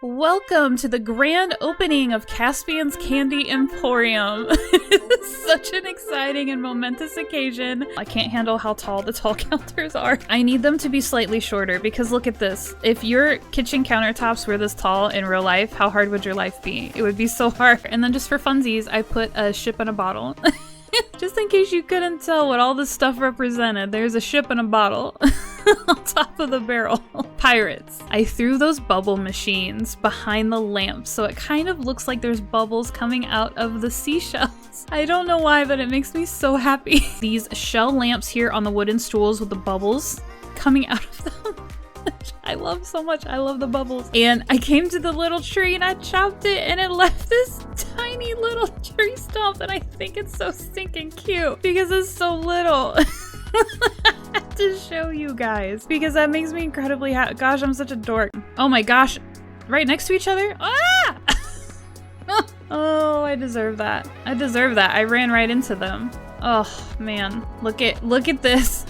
Welcome to the grand opening of Caspian's Candy Emporium. It's such an exciting and momentous occasion. I can't handle how tall the tall counters are. I need them to be slightly shorter because look at this. If your kitchen countertops were this tall in real life, how hard would your life be? It would be so hard. And then just for funsies, I put a ship in a bottle. Just in case you couldn't tell what all this stuff represented, there's a ship in a bottle on top of the barrel. Pirates. I threw those bubble machines behind the lamp so it kind of looks like there's bubbles coming out of the seashells. I don't know why, but it makes me so happy. These shell lamps here on the wooden stools with the bubbles coming out of them. I love so much. I love the bubbles. And I came to the little tree and I chopped it and it left this tiny little tree stump and I think it's so stinking cute because it's so little. I have to show you guys because that makes me incredibly happy. Gosh, I'm such a dork. Oh my gosh. Right next to each other? Ah! Oh, I deserve that. I deserve that. I ran right into them. Oh man. Look at this.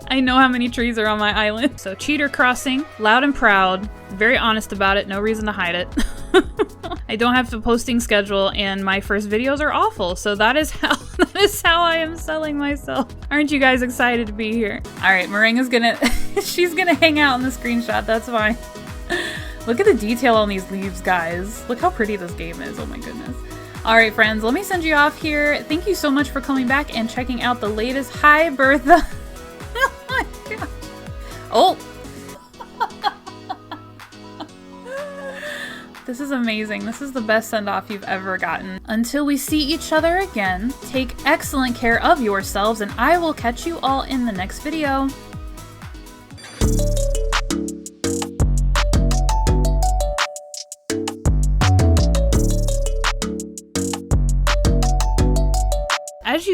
I know how many trees are on my island. So cheater crossing, loud and proud, very honest about it, no reason to hide it. I don't have a posting schedule and my first videos are awful. So that is how I am selling myself. Aren't you guys excited to be here? All right, Meringue's gonna, she's gonna hang out in the screenshot, that's fine. Look at the detail on these leaves, guys. Look how pretty this game is, oh my goodness. All right, friends, let me send you off here. Thank you so much for coming back and checking out the latest. Hi, Bertha. Oh my god. Oh! This is amazing. This is the best send-off you've ever gotten. Until we see each other again, take excellent care of yourselves, and I will catch you all in the next video.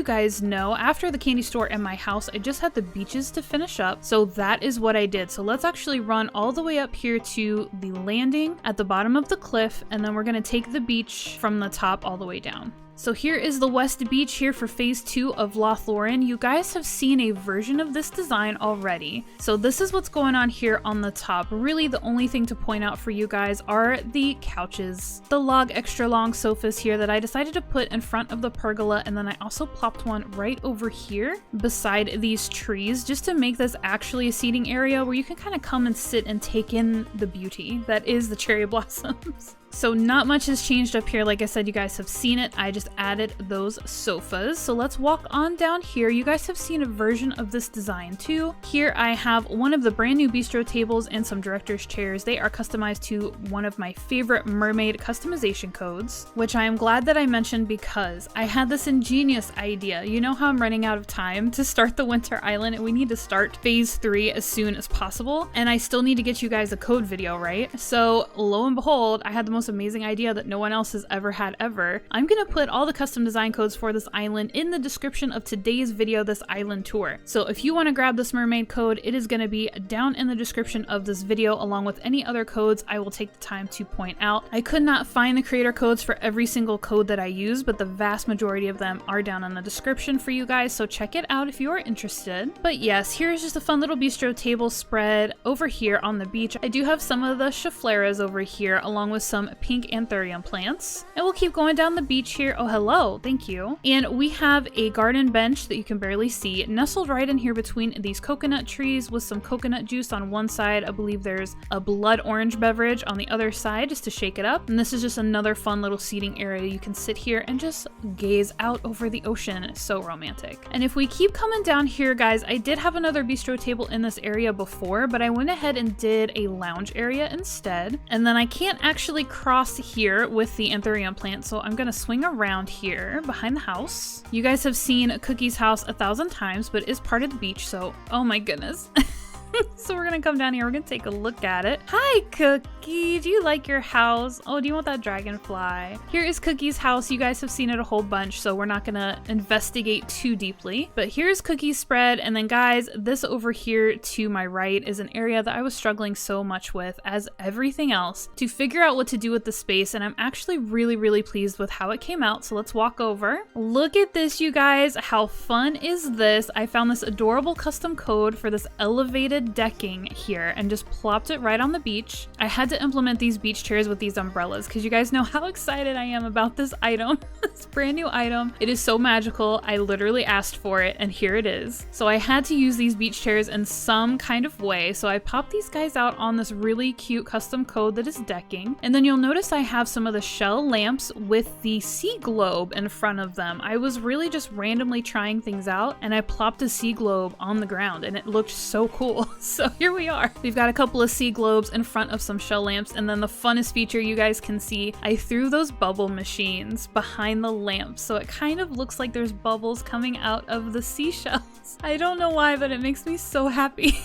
you guys know, after the candy store and my house, I just had the beaches to finish up. So that is what I did. So let's actually run all the way up here to the landing at the bottom of the cliff, and then we're gonna take the beach from the top all the way down. So here is the West Beach here for phase 2 of Lothlorien. You guys have seen a version of this design already. So this is what's going on here on the top. Really the only thing to point out for you guys are the couches. The log extra long sofas here that I decided to put in front of the pergola, and then I also plopped one right over here beside these trees just to make this actually a seating area where you can kind of come and sit and take in the beauty that is the cherry blossoms. So not much has changed up here. Like I said, you guys have seen it. I just added those sofas. So let's walk on down here. You guys have seen a version of this design too. Here I have one of the brand new bistro tables and some director's chairs. They are customized to one of my favorite mermaid customization codes, which I am glad that I mentioned because I had this ingenious idea. You know how I'm running out of time to start the Winter Island and we need to start phase 3 as soon as possible. And I still need to get you guys a code video, right? So lo and behold, I had the most amazing idea that no one else has ever had ever. I'm gonna put all the custom design codes for this island in the description of today's video, this island tour. So if you want to grab this mermaid code, it is gonna be down in the description of this video along with any other codes I will take the time to point out. I could not find the creator codes for every single code that I use, but the vast majority of them are down in the description for you guys, so check it out if you are interested. But yes, here's just a fun little bistro table spread over here on the beach. I do have some of the Scheffleras over here along with some pink anthurium plants. And we'll keep going down the beach here. Oh, hello. Thank you. And we have a garden bench that you can barely see nestled right in here between these coconut trees with some coconut juice on one side. I believe there's a blood orange beverage on the other side just to shake it up. And this is just another fun little seating area. You can sit here and just gaze out over the ocean. It's so romantic. And if we keep coming down here, guys, I did have another bistro table in this area before, but I went ahead and did a lounge area instead. And then I can't actually cross here with the anthurium plant, so I'm gonna swing around here behind the house. You guys have seen Cookie's house 1,000 times, but it is part of the beach, so oh my goodness. So we're gonna come down here, we're gonna take a look at it. Hi Cookie, do you like your house? Oh, do you want that dragonfly? Here is Cookie's house. You guys have seen it a whole bunch, so we're not gonna investigate too deeply. But here's Cookie's spread, and then guys, this over here to my right is an area that I was struggling so much with, as everything else, to figure out what to do with the space, and I'm actually really pleased with how it came out, so let's walk over. Look at this, you guys. How fun is this? I found this adorable custom code for this elevated decking here and just plopped it right on the beach. I had to implement these beach chairs with these umbrellas because you guys know how excited I am about this item. This brand new item. It is so magical. I literally asked for it and here it is. So I had to use these beach chairs in some kind of way. So I popped these guys out on this really cute custom code that is decking. And then you'll notice I have some of the shell lamps with the sea globe in front of them. I was really just randomly trying things out and I plopped a sea globe on the ground and it looked so cool. So here we are. We've got a couple of sea globes in front of some shell lamps, and then the funnest feature you guys can see, I threw those bubble machines behind the lamps, so it kind of looks like there's bubbles coming out of the seashells. I don't know why, but it makes me so happy.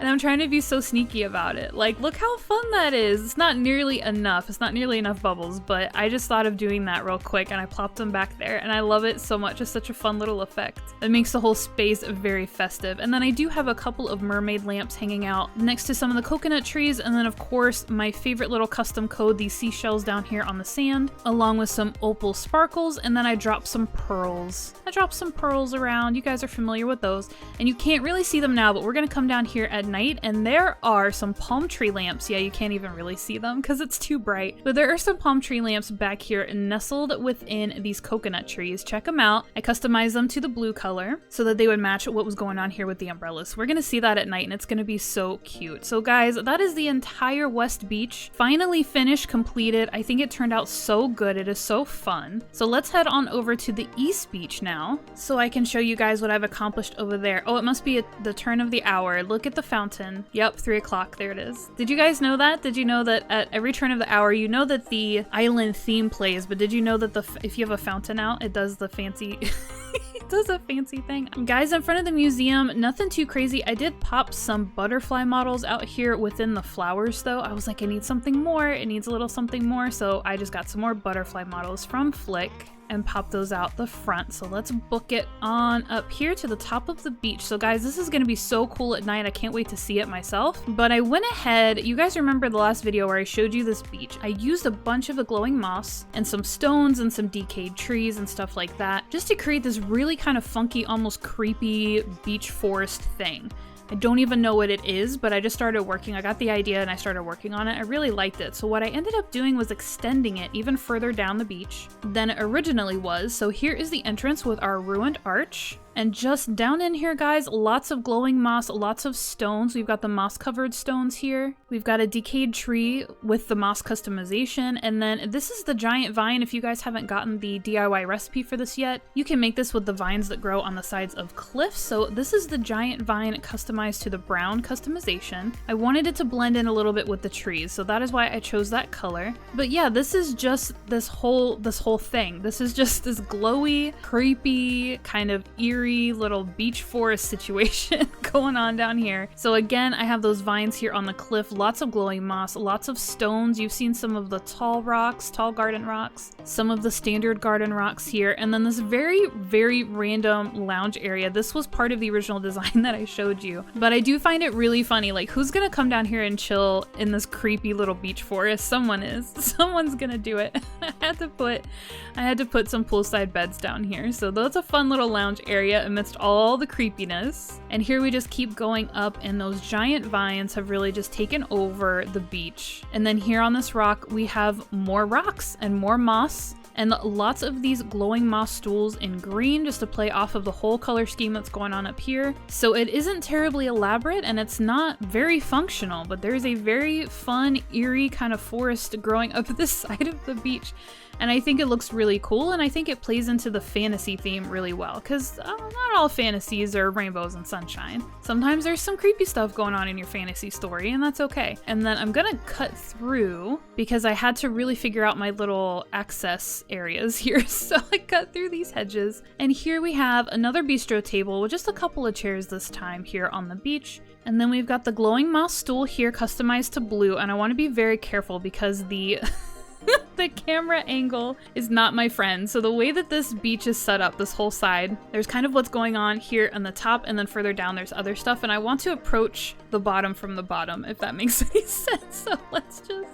And I'm trying to be so sneaky about it. Like, look how fun that is. It's not nearly enough. It's not nearly enough bubbles, but I just thought of doing that real quick and I plopped them back there and I love it so much. It's such a fun little effect. It makes the whole space very festive. And then I do have a couple of mermaid lamps hanging out next to some of the coconut trees. And then of course, my favorite little custom code, these seashells down here on the sand, along with some opal sparkles. And then I dropped some pearls. I dropped some pearls around. You guys are familiar with those. And you can't really see them now, but we're gonna come down here at night and there are some palm tree lamps. Yeah, you can't even really see them because it's too bright, but there are some palm tree lamps back here nestled within these coconut trees. Check them out. I customized them to the blue color so that they would match what was going on here with the umbrellas. We're gonna see that at night and it's gonna be so cute. So guys, that is the entire West Beach. Finally finished, completed. I think it turned out so good. It is so fun. So let's head on over to the East Beach now so I can show you guys what I've accomplished over there. Oh, it must be at the turn of the hour. Look at the fountain. Yep, 3 o'clock. There it is. Did you guys know that? Did you know that at every turn of the hour, you know that the island theme plays, but did you know that if you have a fountain out, it does the fancy... It does a fancy thing. Guys, in front of the museum, nothing too crazy. I did pop some butterfly models out here within the flowers though. I was like, I need something more. It needs a little something more. So I just got some more butterfly models from Flick. and pop those out the front. So let's book it on up here to the top of the beach. So guys, this is gonna be so cool at night. I can't wait to see it myself. But I went ahead, you guys remember the last video where I showed you this beach. I used a bunch of the glowing moss and some stones and some decayed trees and stuff like that, just to create this really kind of funky, almost creepy beach forest thing. I don't even know what it is, but I just started working. I got the idea and I started working on it. I really liked it. So what I ended up doing was extending it even further down the beach than it originally was. So here is the entrance with our ruined arch. And just down in here, guys, lots of glowing moss, lots of stones. We've got the moss-covered stones here. We've got a decayed tree with the moss customization. And then this is the giant vine. If you guys haven't gotten the DIY recipe for this yet, you can make this with the vines that grow on the sides of cliffs. So this is the giant vine customized to the brown customization. I wanted it to blend in a little bit with the trees, so that is why I chose that color. But yeah, this is just this whole thing. This is just this glowy, creepy, kind of eerie little beach forest situation going on down here. So again, I have those vines here on the cliff, lots of glowing moss, lots of stones. You've seen some of the tall garden rocks, some of the standard garden rocks here, and then this very, very random lounge area. This was part of the original design that I showed you, but I do find it really funny. Like, who's gonna come down here and chill in this creepy little beach forest? Someone is. Someone's gonna do it. I had to put some poolside beds down here. So that's a fun little lounge area amidst all the creepiness. And here we just keep going up, and those giant vines have really just taken over the beach. And then here on this rock, we have more rocks and more moss, and lots of these glowing moss stools in green just to play off of the whole color scheme that's going on up here. So it isn't terribly elaborate and it's not very functional, but there's a very fun, eerie kind of forest growing up this side of the beach. And I think it looks really cool, and I think it plays into the fantasy theme really well, because not all fantasies are rainbows and sunshine. Sometimes there's some creepy stuff going on in your fantasy story, and that's okay. And then I'm gonna cut through, because I had to really figure out my little access areas here, so I cut through these hedges. And here we have another bistro table with just a couple of chairs this time here on the beach. And then we've got the glowing moss stool here customized to blue, and I want to be very careful because the the camera angle is not my friend. So the way that this beach is set up, this whole side, there's kind of what's going on here on the top, and then further down there's other stuff, and I want to approach the bottom from the bottom, if that makes any sense. So let's just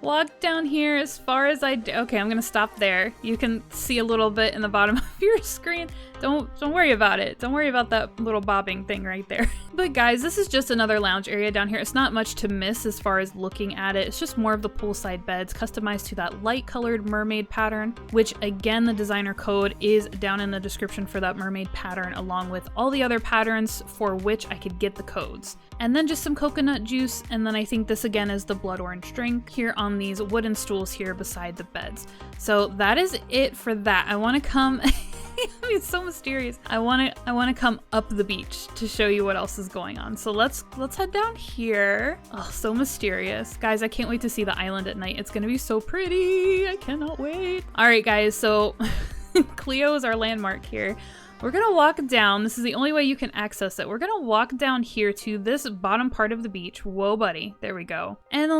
walk down here as far as okay, I'm gonna stop there. You can see a little bit in the bottom of your screen. Don't worry about it. Don't worry about that little bobbing thing right there. But guys, this is just another lounge area down here. It's not much to miss as far as looking at it. It's just more of the poolside beds customized to that light colored mermaid pattern, which again, the designer code is down in the description for that mermaid pattern, along with all the other patterns for which I could get the codes. And then just some coconut juice, and then I think this again is the blood orange drink here on these wooden stools here beside the beds. So that is it for that. I want to come it's so mysterious. I want to come up the beach to show you what else is going on. So let's head down here. Oh, so mysterious. Guys, I can't wait to see the island at night. It's going to be so pretty. I cannot wait. All right, guys. So Cleo is our landmark here. We're gonna walk down. This is the only way you can access it. We're gonna walk down here to this bottom part of the beach. Whoa, buddy. There we go. And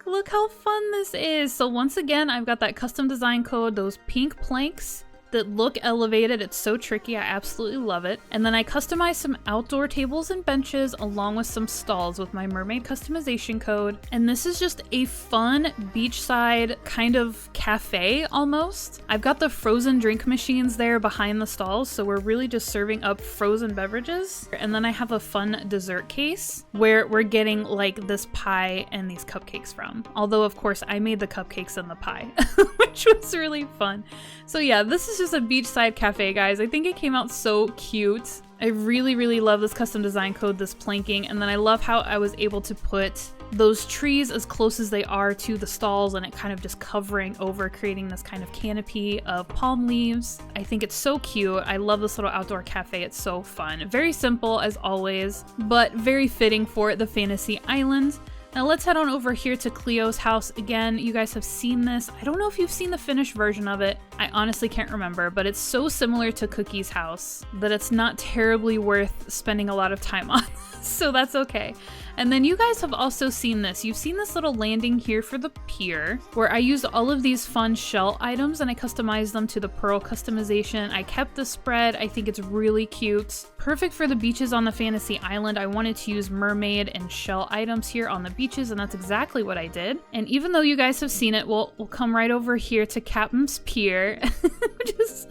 look how fun this is. So once again, I've got that custom design code, those pink planks that look elevated. It's so tricky. I absolutely love it. And then I customized some outdoor tables and benches along with some stalls with my mermaid customization code. And this is just a fun beachside kind of cafe almost. I've got the frozen drink machines there behind the stalls, so we're really just serving up frozen beverages. And then I have a fun dessert case where we're getting like this pie and these cupcakes from. Although of course I made the cupcakes and the pie, which was really fun. So yeah, this is just a beachside cafe, guys. I think it came out so cute. I really, really love this custom design code, this planking, and then I love how I was able to put those trees as close as they are to the stalls and it kind of just covering over, creating this kind of canopy of palm leaves. I think it's so cute. I love this little outdoor cafe. It's so fun. Very simple as always, but very fitting for the fantasy island. Now let's head on over here to Cleo's house. Again, you guys have seen this. I don't know if you've seen the finished version of it. I honestly can't remember, but it's so similar to Cookie's house that it's not terribly worth spending a lot of time on. So that's okay. And then you guys have also seen this. You've seen this little landing here for the pier where I used all of these fun shell items and I customized them to the pearl customization. I kept the spread. I think it's really cute. Perfect for the beaches on the fantasy island. I wanted to use mermaid and shell items here on the beaches, and that's exactly what I did. And even though you guys have seen it, we'll come right over here to Captain's Pier, which is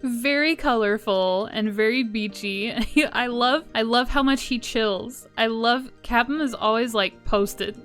very colorful and very beachy. I love how much he chills. Captain is always like posted.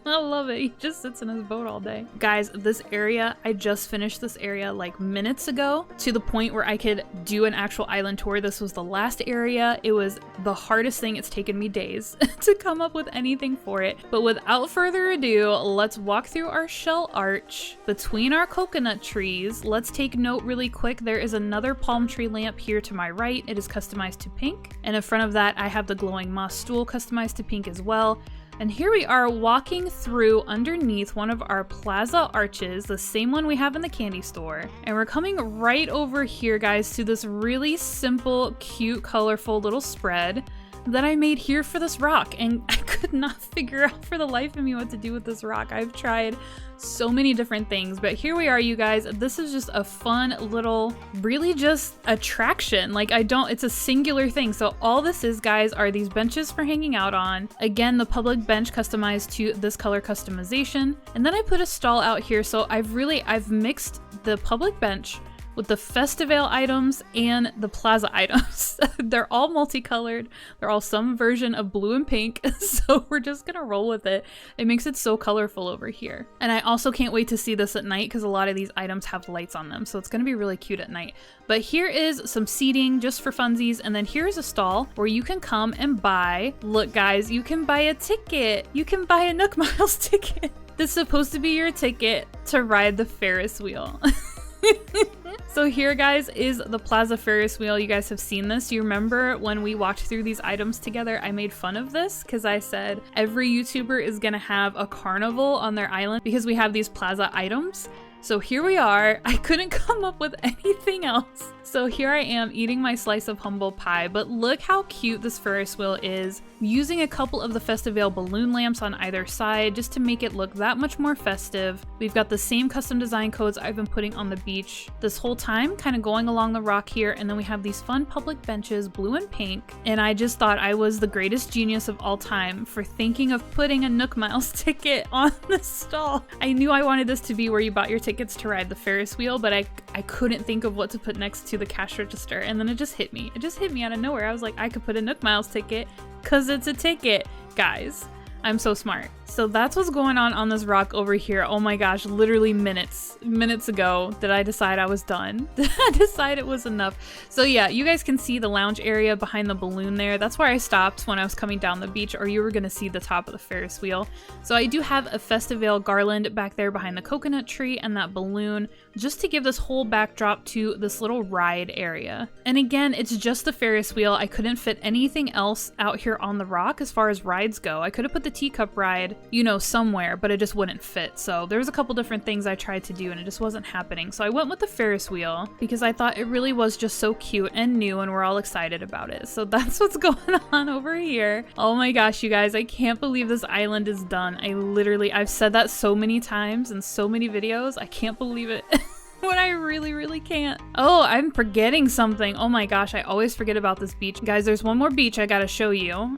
I love it. He just sits in his boat all day. Guys, this area, I just finished this area like minutes ago to the point where I could do an actual island tour. This was the last area. It was the hardest thing. It's taken me days to come up with anything for it. But without further ado, let's walk through our shell arch between our coconut trees. Let's take note really quick. There is another palm tree lamp here to my right. It is customized to pink. And in front of that, I have the glowing moss stool customized to pink as well. And here we are walking through underneath one of our plaza arches, the same one we have in the candy store. And we're coming right over here, guys, to this really simple, cute, colorful little spread that I made here for this rock. And I could not figure out for the life of me what to do with this rock. I've tried so many different things, but here we are, you guys. This is just a fun little, really just attraction. Like it's a singular thing. So all this is, guys, are these benches for hanging out on. Again, the public bench customized to this color customization. And then I put a stall out here. So I've mixed the public bench with the festival items and the plaza items. They're all multicolored. They're all some version of blue and pink. So we're just gonna roll with it. It makes it so colorful over here. And I also can't wait to see this at night because a lot of these items have lights on them. So it's gonna be really cute at night. But here is some seating just for funsies. And then here's a stall where you can come and buy, look guys, you can buy a ticket. You can buy a Nook Miles ticket. This is supposed to be your ticket to ride the Ferris wheel. So here, guys, is the Plaza Ferris wheel. You guys have seen this. You remember when we walked through these items together, I made fun of this because I said every YouTuber is gonna have a carnival on their island because we have these plaza items. So here we are. I couldn't come up with anything else. So here I am eating my slice of humble pie, but look how cute this Ferris wheel is. Using a couple of the Festivale balloon lamps on either side just to make it look that much more festive. We've got the same custom design codes I've been putting on the beach this whole time, kind of going along the rock here. And then we have these fun public benches, blue and pink. And I just thought I was the greatest genius of all time for thinking of putting a Nook Miles ticket on the stall. I knew I wanted this to be where you bought your tickets to ride the Ferris wheel, but I couldn't think of what to put next to the cash register. And then it just hit me. It just hit me out of nowhere. I was like, I could put a Nook Miles ticket because it's a ticket, guys. I'm so smart. So that's what's going on this rock over here. Oh my gosh, literally minutes ago did I decide I was done. Did I decide it was enough? So yeah, you guys can see the lounge area behind the balloon there. That's where I stopped when I was coming down the beach, or you were gonna see the top of the Ferris wheel. So I do have a Festivale garland back there behind the coconut tree and that balloon, just to give this whole backdrop to this little ride area. And again, it's just the Ferris wheel. I couldn't fit anything else out here on the rock as far as rides go. I could have put the teacup ride, you know, somewhere, but it just wouldn't fit. So there's a couple different things I tried to do and it just wasn't happening. So I went with the Ferris wheel because I thought it really was just so cute and new and we're all excited about it. So that's what's going on over here. Oh my gosh, you guys, I can't believe this island is done. I've said that so many times in so many videos. I can't believe it. When I really can't. Oh, I'm forgetting something. Oh my gosh, I always forget about this beach. Guys, there's one more beach I gotta show you.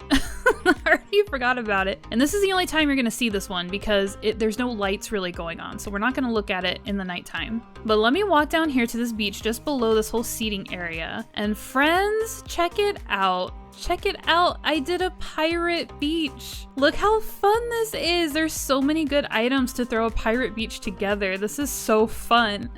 I already forgot about it. And this is the only time you're gonna see this one because there's no lights really going on. So we're not gonna look at it in the nighttime. But let me walk down here to this beach just below this whole seating area. And friends, check it out. Check it out. I did a pirate beach. Look how fun this is. There's so many good items to throw a pirate beach together. This is so fun.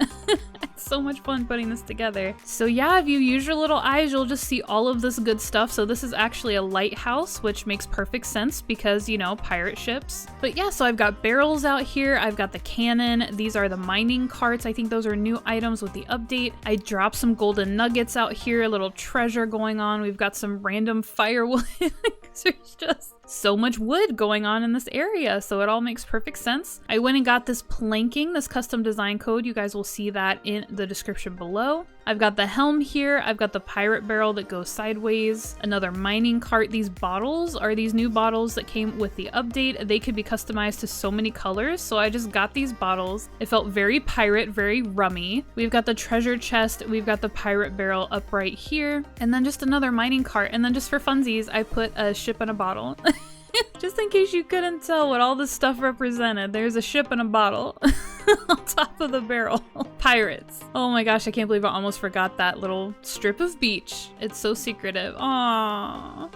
It's so much fun putting this together. So yeah, if you use your little eyes, you'll just see all of this good stuff. So this is actually a lighthouse, which makes perfect sense because, you know, pirate ships. But yeah, so I've got barrels out here. I've got the cannon. These are the mining carts. I think those are new items with the update. I dropped some golden nuggets out here, a little treasure going on. We've got some random firewood. There's just so much wood going on in this area, so it all makes perfect sense. I went and got this planking, this custom design code. You guys will see that in the description below. I've got the helm here. I've got the pirate barrel that goes sideways, another mining cart. These bottles are these new bottles that came with the update. They could be customized to so many colors, so I just got these bottles. It felt very pirate, very rummy. We've got the treasure chest. We've got the pirate barrel up right here, and then just another mining cart. And then just for funsies, I put a ship in a bottle. Just in case you couldn't tell what all this stuff represented, there's a ship in a bottle on top of the barrel. Pirates. Oh my gosh, I can't believe I almost forgot that little strip of beach. It's so secretive. Aww.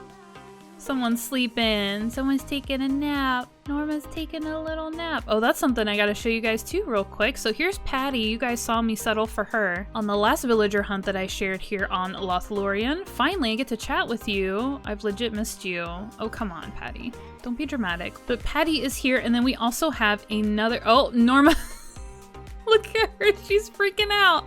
Someone's sleeping. Someone's taking a nap. Norma's taking a little nap. Oh, that's something I gotta show you guys too real quick. So here's Patty. You guys saw me settle for her on the last villager hunt that I shared here on Lothlorien. Finally, I get to chat with you. I've legit missed you. Oh, come on, Patty. Don't be dramatic. But Patty is here, and then we also have another... Oh, Norma. Look at her. She's freaking out.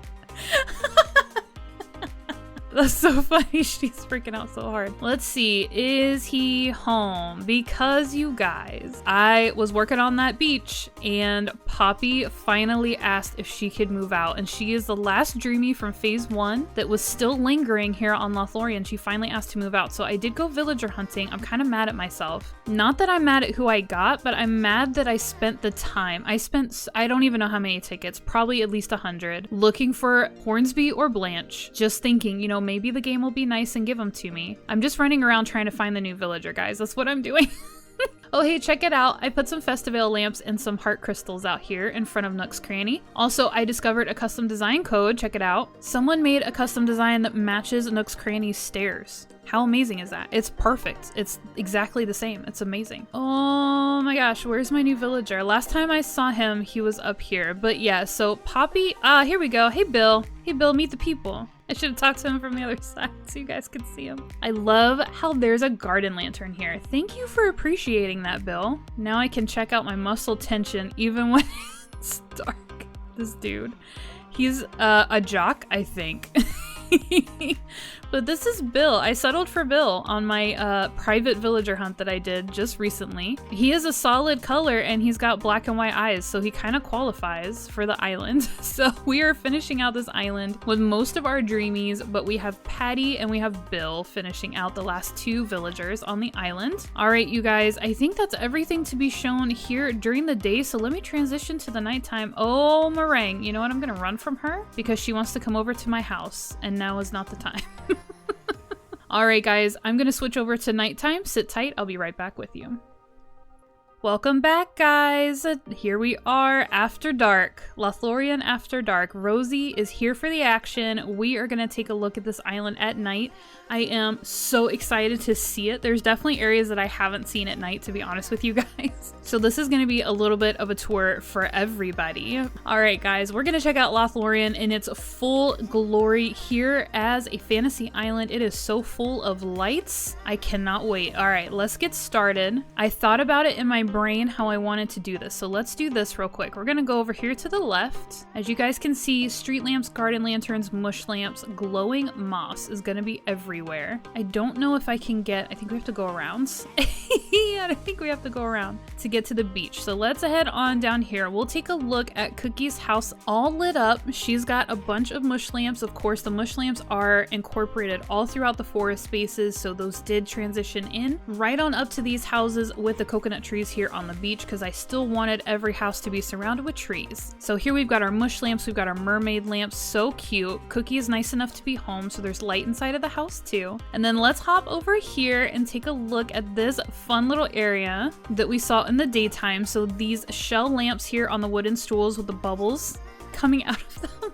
That's so funny. She's freaking out so hard. Let's see. Is he home? Because you guys, I was working on that beach and Poppy finally asked if she could move out. And she is the last Dreamy from phase 1 that was still lingering here on Lothlorien. She finally asked to move out. So I did go villager hunting. I'm kind of mad at myself. Not that I'm mad at who I got, but I'm mad that I spent the time. I don't even know how many tickets, probably at least 100, looking for Hornsby or Blanche, just thinking, you know, maybe the game will be nice and give them to me. I'm just running around trying to find the new villager, guys. That's what I'm doing. Oh, hey, check it out. I put some Festival lamps and some heart crystals out here in front of Nook's Cranny. Also, I discovered a custom design code. Check it out. Someone made a custom design that matches Nook's Cranny's stairs. How amazing is that? It's perfect. It's exactly the same. It's amazing. Oh my gosh, where's my new villager? Last time I saw him, he was up here. But yeah, so Poppy, here we go. Hey, Bill. Hey, Bill, meet the people. I should have talked to him from the other side so you guys could see him. I love how there's a garden lantern here. Thank you for appreciating that, Bill. Now I can check out my muscle tension even when it's dark. This dude. He's a jock, I think. But this is Bill. I settled for Bill on my private villager hunt that I did just recently. He is a solid color and he's got black and white eyes, so he kind of qualifies for the island. So we are finishing out this island with most of our dreamies, but we have Patty and we have Bill finishing out the last 2 villagers on the island. All right, you guys, I think that's everything to be shown here during the day, so let me transition to the nighttime. Oh, Meringue, you know what? I'm gonna run from her because she wants to come over to my house, and now is not the time. All right, guys, I'm gonna switch over to nighttime. Sit tight, I'll be right back with you. Welcome back, guys. Here we are after dark. Lothlorien after dark. Rosie is here for the action. We are gonna take a look at this island at night. I am so excited to see it. There's definitely areas that I haven't seen at night, to be honest with you guys. So this is gonna be a little bit of a tour for everybody. All right, guys, we're gonna check out Lothlorien in its full glory here as a fantasy island. It is so full of lights. I cannot wait. All right, let's get started. I thought about it in my brain how I wanted to do this. So let's do this real quick. We're gonna go over here to the left. As you guys can see, street lamps, garden lanterns, mush lamps, glowing moss is gonna be everywhere. I don't know if I can get, I think we have to go around. Yeah, I think we have to go around to get to the beach. So let's head on down here. We'll take a look at Cookie's house all lit up. She's got a bunch of mush lamps. Of course, the mush lamps are incorporated all throughout the forest spaces, so those did transition in right on up to these houses with the coconut trees here on the beach, because I still wanted every house to be surrounded with trees. So here we've got our mush lamps, we've got our mermaid lamps, so cute. Cookie is nice enough to be home, so there's light inside of the house too. And then let's hop over here and take a look at this fun little area that we saw in the daytime. So these shell lamps here on the wooden stools with the bubbles coming out of them.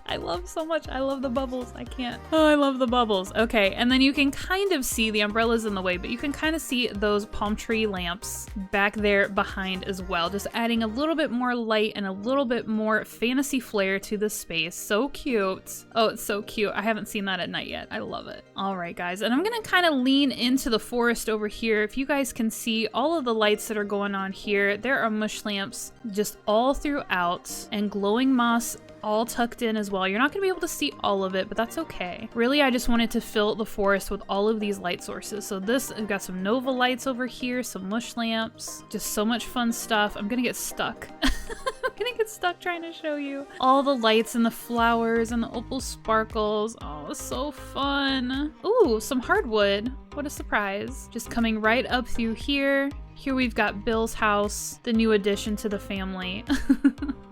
I love so much. I love the bubbles. I can't. Oh, I love the bubbles. Okay, and then you can kind of see the umbrellas in the way, but you can kind of see those palm tree lamps back there behind as well, just adding a little bit more light and a little bit more fantasy flair to the space. So cute. Oh, it's so cute. I haven't seen that at night yet. I love it. All right, guys, and I'm gonna kind of lean into the forest over here. If you guys can see all of the lights that are going on here, there are mush lamps just all throughout and glowing moss all tucked in as well. You're not gonna be able to see all of it, but that's okay. Really, I just wanted to fill the forest with all of these light sources. So this, I've got some Nova lights over here, some mush lamps, just so much fun stuff. I'm gonna get stuck. I'm gonna get stuck trying to show you. All the lights and the flowers and the opal sparkles. Oh, it's so fun. Ooh, some hardwood. What a surprise. Just coming right up through here. Here we've got Bill's house, the new addition to the family.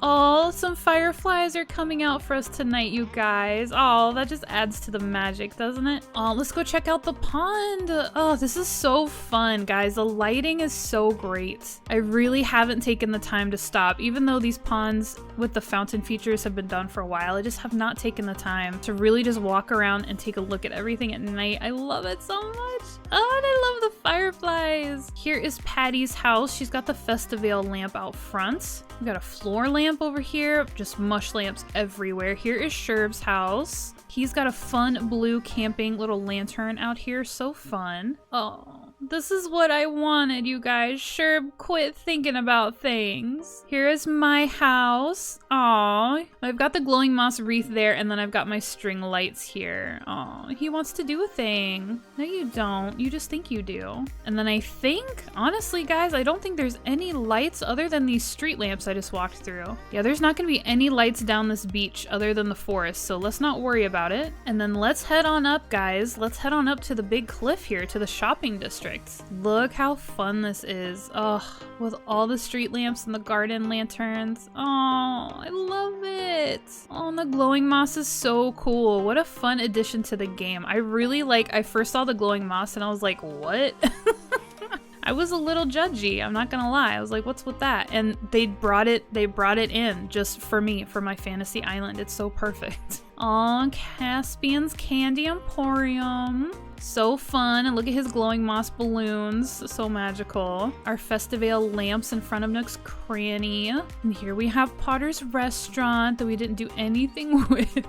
Oh, some fireflies are coming out for us tonight, you guys. Oh, that just adds to the magic, doesn't it? Oh, let's go check out the pond. Oh, this is so fun, guys. The lighting is so great. I really haven't taken the time to stop. Even though these ponds with the fountain features have been done for a while, I just have not taken the time to really just walk around and take a look at everything at night. I love it so much. Oh, and I love the fireflies. Here is Patty's house. She's got the Festivale lamp out front. We've got a floor lamp over here, just mush lamps everywhere. Here is Sherb's house. He's got a fun blue camping little lantern out here. So fun. Oh, this is what I wanted, you guys. Sherb, quit thinking about things. Here is my house. Aw, I've got the glowing moss wreath there, and then I've got my string lights here. Aw, he wants to do a thing. No, you don't. You just think you do. And then I think, honestly, guys, I don't think there's any lights other than these street lamps I just walked through. Yeah, there's not gonna be any lights down this beach other than the forest, so let's not worry about it. And then let's head on up, guys. Let's head on up to the big cliff here, to the shopping district. Look how fun this is. Oh, with all the street lamps and the garden lanterns. Oh, I love it. Oh, and the glowing moss is so cool. What a fun addition to the game. I really I first saw the glowing moss and I was like, what? I was a little judgy, I'm not gonna lie. I was like, what's with that? And they brought it in just for me, for my fantasy island. It's so perfect. Aw, Caspian's Candy Emporium. So fun, and look at his glowing moss balloons, so magical. Our Festivale lamps in front of Nook's Cranny. And here we have Potter's Restaurant that we didn't do anything with.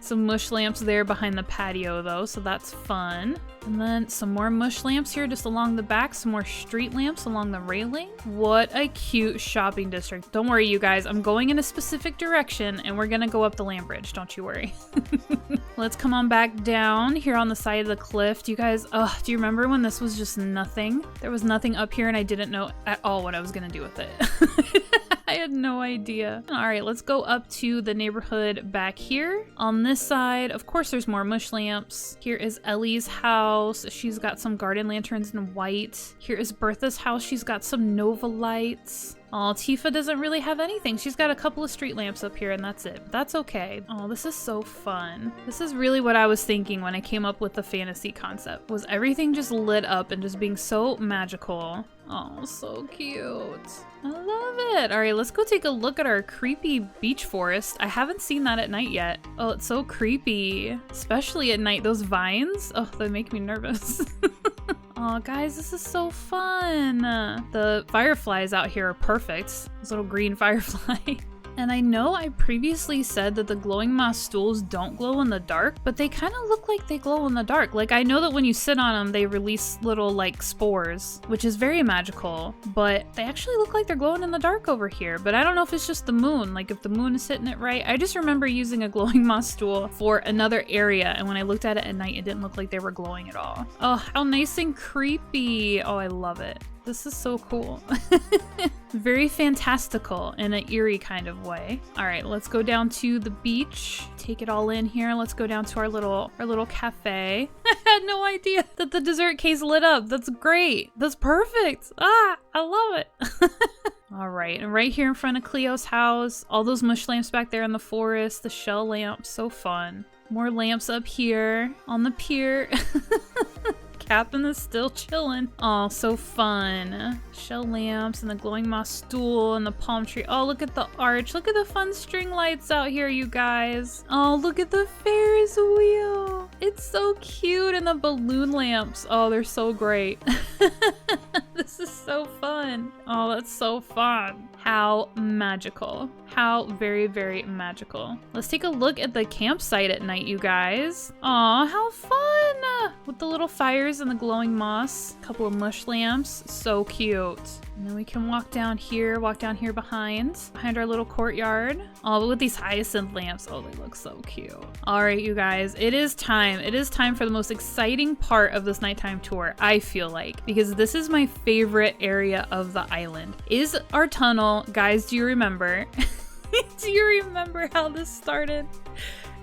Some mush lamps there behind the patio though, so that's fun. And then some more mush lamps here just along the back, some more street lamps along the railing. What a cute shopping district. Don't worry, you guys, I'm going in a specific direction and we're gonna go up the land bridge, don't you worry. Let's come on back down here on the side of the cliff. Do you guys, do you remember when this was just nothing? There was nothing up here and I didn't know at all what I was gonna do with it. I had no idea. All right, let's go up to the neighborhood back here. On this side, of course, there's more mush lamps. Here is Ellie's house. She's got some garden lanterns in white. Here is Bertha's house. She's got some Nova lights. Oh, Tifa doesn't really have anything. She's got a couple of street lamps up here and that's it. That's okay. Oh, this is so fun. This is really what I was thinking when I came up with the fantasy concept, was everything just lit up and just being so magical. Oh, so cute. I love it. All right, let's go take a look at our creepy beach forest. I haven't seen that at night yet. Oh, it's so creepy, especially at night. Those vines, oh, they make me nervous. Oh, guys, this is so fun. The fireflies out here are perfect. This little green firefly. And I know I previously said that the glowing moss stools don't glow in the dark, but they kind of look like they glow in the dark. Like, I know that when you sit on them, they release little, spores, which is very magical, but they actually look like they're glowing in the dark over here. But I don't know if it's just the moon, if the moon is hitting it right. I just remember using a glowing moss stool for another area, and when I looked at it at night, it didn't look like they were glowing at all. Oh, how nice and creepy. Oh, I love it. This is so cool. Very fantastical in an eerie kind of way. All right, let's go down to the beach. Take it all in here. Let's go down to our little cafe. I had no idea that the dessert case lit up. That's great. That's perfect. Ah, I love it. All right, and right here in front of Cleo's house, all those mush lamps back there in the forest, the shell lamps, so fun. More lamps up here on the pier. Captain is still chilling. Oh, so fun. Shell lamps and the glowing moss stool and the palm tree. Oh, look at the arch. Look at the fun string lights out here, you guys. Oh, look at the Ferris wheel. It's so cute. And the balloon lamps. Oh, they're so great. This is so fun. Oh, that's so fun. How magical. How very, very magical. Let's take a look at the campsite at night, you guys. Aw, how fun! With the little fires and the glowing moss. A couple of mush lamps. So cute. And then we can walk down here behind our little courtyard. Oh, but with these hyacinth lamps. Oh, they look so cute. All right, you guys, it is time. It is time for the most exciting part of this nighttime tour, I feel like, because this is my favorite area of the island. Is our tunnel. Guys, do you remember? Do you remember how this started?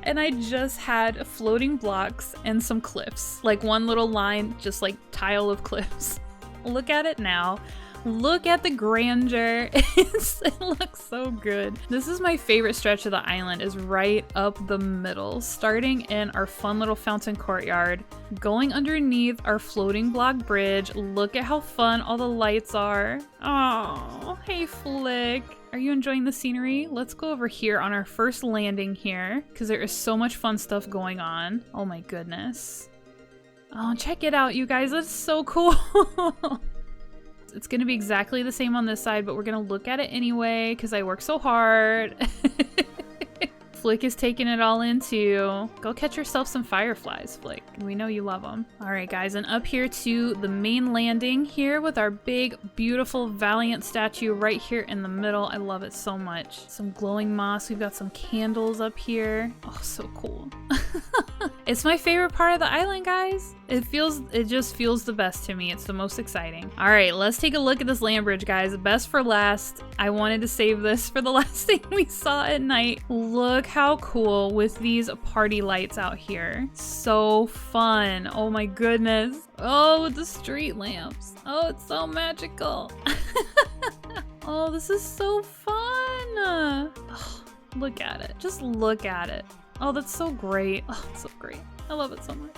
And I just had floating blocks and some cliffs. Like one little line, just like tile of cliffs. Look at it now. Look at the grandeur. It looks so good. This is my favorite stretch of the island, is right up the middle, starting in our fun little fountain courtyard, going underneath our floating block bridge. Look at how fun all the lights are. Oh, hey Flick. Are you enjoying the scenery? Let's go over here on our first landing here, because there is so much fun stuff going on. Oh my goodness. Oh, check it out, you guys. That's so cool. It's gonna be exactly the same on this side, but we're gonna look at it anyway because I work so hard. Flick is taking it all in too. Go catch yourself some fireflies, Flick. We know you love them. All right, guys, and up here to the main landing here with our big, beautiful Valiant statue right here in the middle. I love it so much. Some glowing moss. We've got some candles up here. Oh, so cool. It's my favorite part of the island, guys. It just feels the best to me. It's the most exciting. All right, let's take a look at this land bridge, guys. Best for last. I wanted to save this for the last thing we saw at night. Look how cool with these party lights out here. So fun. Oh my goodness. Oh, with the street lamps. Oh, it's so magical. Oh, this is so fun. Oh, look at it. Just look at it. Oh, that's so great. Oh, it's so great. I love it so much.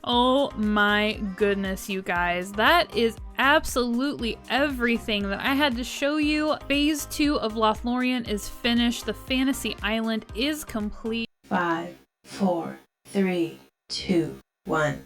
Oh my goodness, you guys. That is absolutely everything that I had to show you. Phase 2 of Lothlorien is finished. The fantasy island is complete. 5, 4, 3, 2, 1.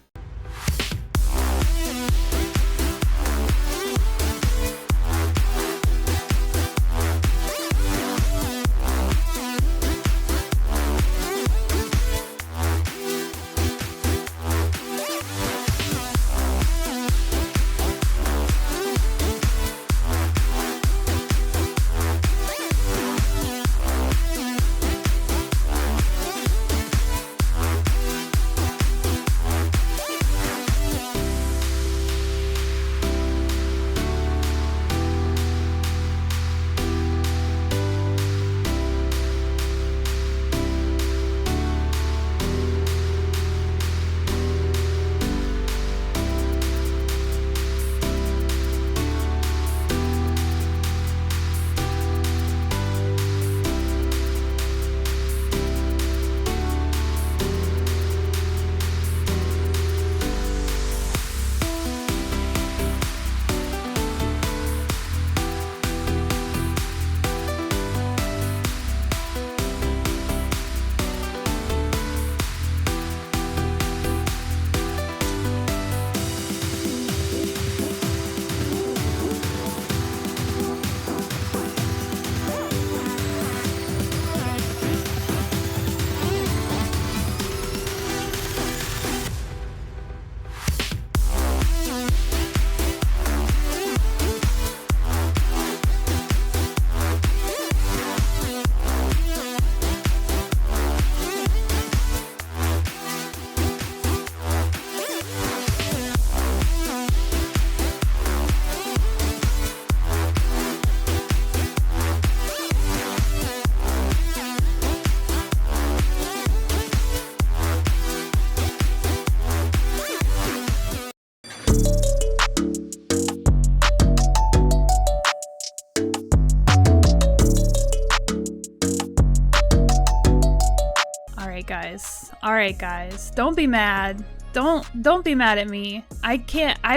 All right, guys. Don't be mad. Don't be mad at me. I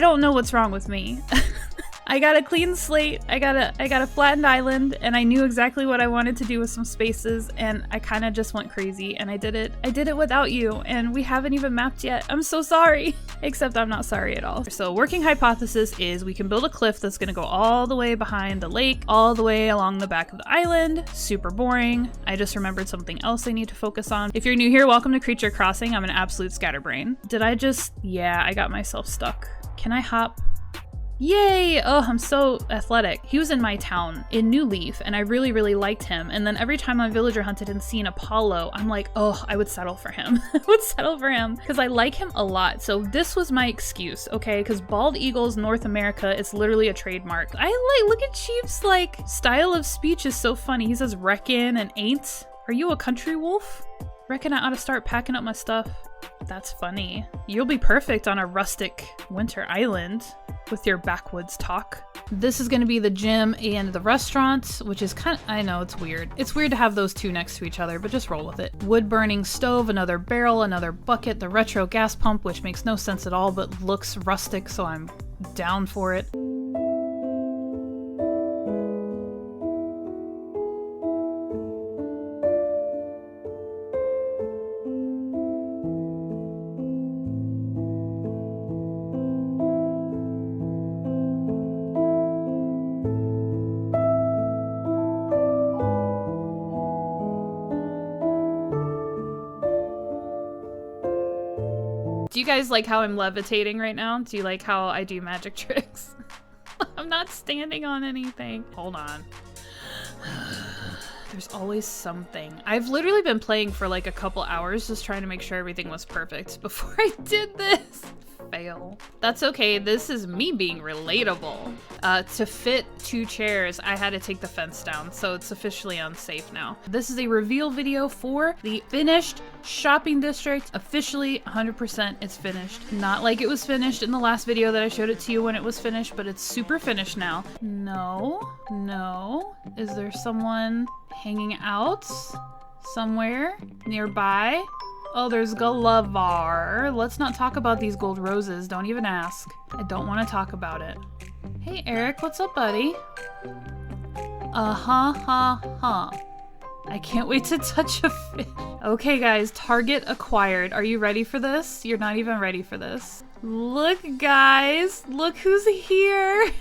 don't know what's wrong with me. I got a clean slate. I got a flattened island, and I knew exactly what I wanted to do with some spaces, and I kind of just went crazy, and I did it without you, and we haven't even mapped yet. I'm so sorry. Except I'm not sorry at all. So working hypothesis is we can build a cliff that's gonna go all the way behind the lake, all the way along the back of the island. Super boring. I just remembered something else I need to focus on. If you're new here, welcome to Creature Crossing. I'm an absolute scatterbrain. Did I just, yeah, I got myself stuck. Can I hop? Yay! Oh, I'm so athletic. He was in my town in New Leaf, and I really, really liked him. And then every time I villager hunted and seen Apollo, I'm like, oh, I would settle for him. I would settle for him because I like him a lot. So this was my excuse, okay? Because Bald Eagles North America is literally a trademark. Look at Chief's style of speech is so funny. He says reckin and ain't. Are you a country wolf? Reckon I ought to start packing up my stuff. That's funny. You'll be perfect on a rustic winter island with your backwoods talk. This is going to be the gym and the restaurant, which is I know it's weird. It's weird to have those two next to each other, but just roll with it. Wood burning stove, another barrel, another bucket, the retro gas pump, which makes no sense at all, but looks rustic, so I'm down for it. Do you guys like how I'm levitating right now? Do you like how I do magic tricks? I'm not standing on anything. Hold on. There's always something. I've literally been playing for like a couple hours just trying to make sure everything was perfect before I did this. Fail. That's okay. This is me being relatable. To fit 2 chairs, I had to take the fence down, so it's officially unsafe now. This is a reveal video for the finished shopping district. Officially 100% it's finished. Not like it was finished in the last video that I showed it to you when it was finished, but it's super finished now. No. Is there someone hanging out somewhere nearby? Oh, there's Gullivar. Let's not talk about these gold roses. Don't even ask. I don't want to talk about it. Hey, Eric, what's up, buddy? I can't wait to touch a fish. Okay, guys, target acquired. Are you ready for this? You're not even ready for this. Look, guys. Look who's here.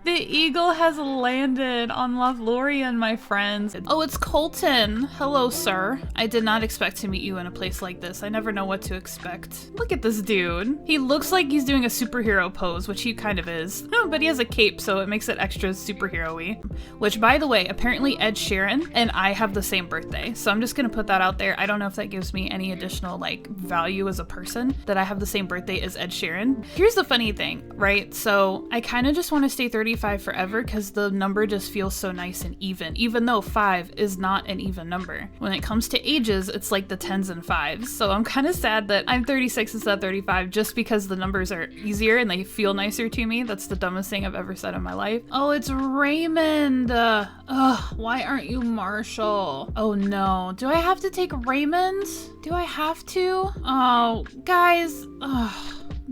The eagle has landed on Lothlorien, my friends. Oh, it's Colton. Hello, sir. I did not expect to meet you in a place like this. I never know what to expect. Look at this dude. He looks like he's doing a superhero pose, which he kind of is. But he has a cape, so it makes it extra superhero-y. Which, by the way, apparently Ed Sheeran and I have the same birthday. So I'm just gonna put that out there. I don't know if that gives me any additional, value as a person, that I have the same birthday as Ed Sheeran. Here's the funny thing, right? So I kind of just want to stay 35 forever because the number just feels so nice and even though 5 is not an even number. When it comes to ages, it's like the 10s and 5s. So I'm kind of sad that I'm 36 instead of 35 just because the numbers are easier and they feel nicer to me. That's the dumbest thing I've ever said in my life. Oh, it's Raymond. Why aren't you Marshall? Oh no. Do I have to take Raymond? Do I have to? Oh, guys.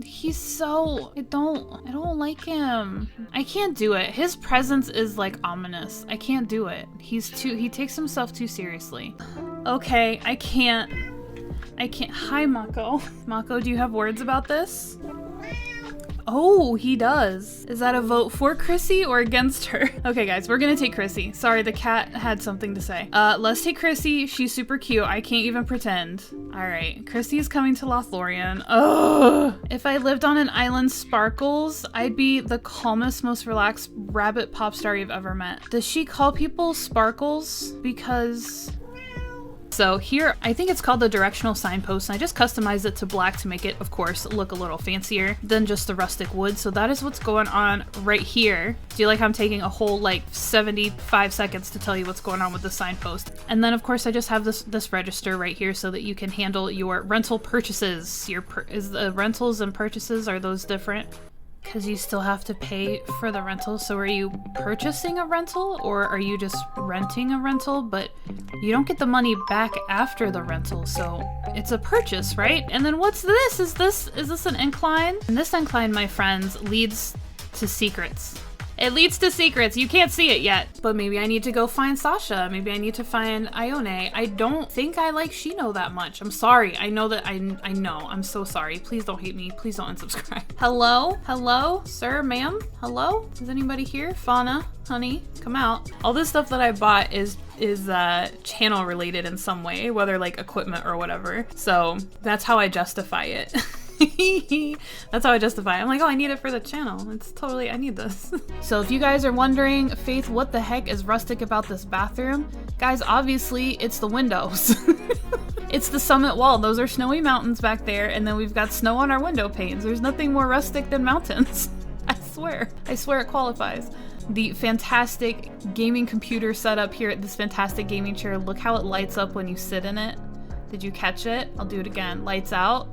He's so, I don't like him. I can't do it. His presence is ominous. I can't do it. He takes himself too seriously. Okay, I can't. Hi, Mako. Mako, do you have words about this? Oh, he does. Is that a vote for Chrissy or against her? Okay, guys, we're gonna take Chrissy. Sorry, the cat had something to say. Let's take Chrissy. She's super cute. I can't even pretend. All right, Chrissy is coming to Lothlorien. Ugh. If I lived on an island, Sparkles, I'd be the calmest, most relaxed rabbit pop star you've ever met. Does she call people Sparkles because... So here, I think it's called the directional signpost, and I just customized it to black to make it, of course, look a little fancier than just the rustic wood. So that is what's going on right here. Do you like how I'm taking a whole 75 seconds to tell you what's going on with the signpost? And then of course I just have this register right here so that you can handle your rental purchases. Is the rentals and purchases, are those different? Because you still have to pay for the rental. So are you purchasing a rental or are you just renting a rental? But you don't get the money back after the rental, so it's a purchase, right? And then what's this? Is this an incline? And this incline, my friends, leads to secrets. It leads to secrets. You can't see it yet. But maybe I need to go find Sasha. Maybe I need to find Ione. I don't think I like Shino that much. I'm sorry. I know that I know. I'm so sorry. Please don't hate me. Please don't unsubscribe. Hello? Hello? Sir, ma'am? Hello? Is anybody here? Fauna? Honey? Come out. All this stuff that I bought is channel related in some way, whether like equipment or whatever. So that's how I justify it. That's how I justify it. I'm like, oh, I need it for the channel. It's totally, I need this. So if you guys are wondering, Faith, what the heck is rustic about this bathroom? Guys, obviously it's the windows. It's the summit wall. Those are snowy mountains back there. And then we've got snow on our window panes. There's nothing more rustic than mountains. I swear it qualifies. The fantastic gaming computer setup here at this fantastic gaming chair. Look how it lights up when you sit in it. Did you catch it? I'll do it again. Lights out.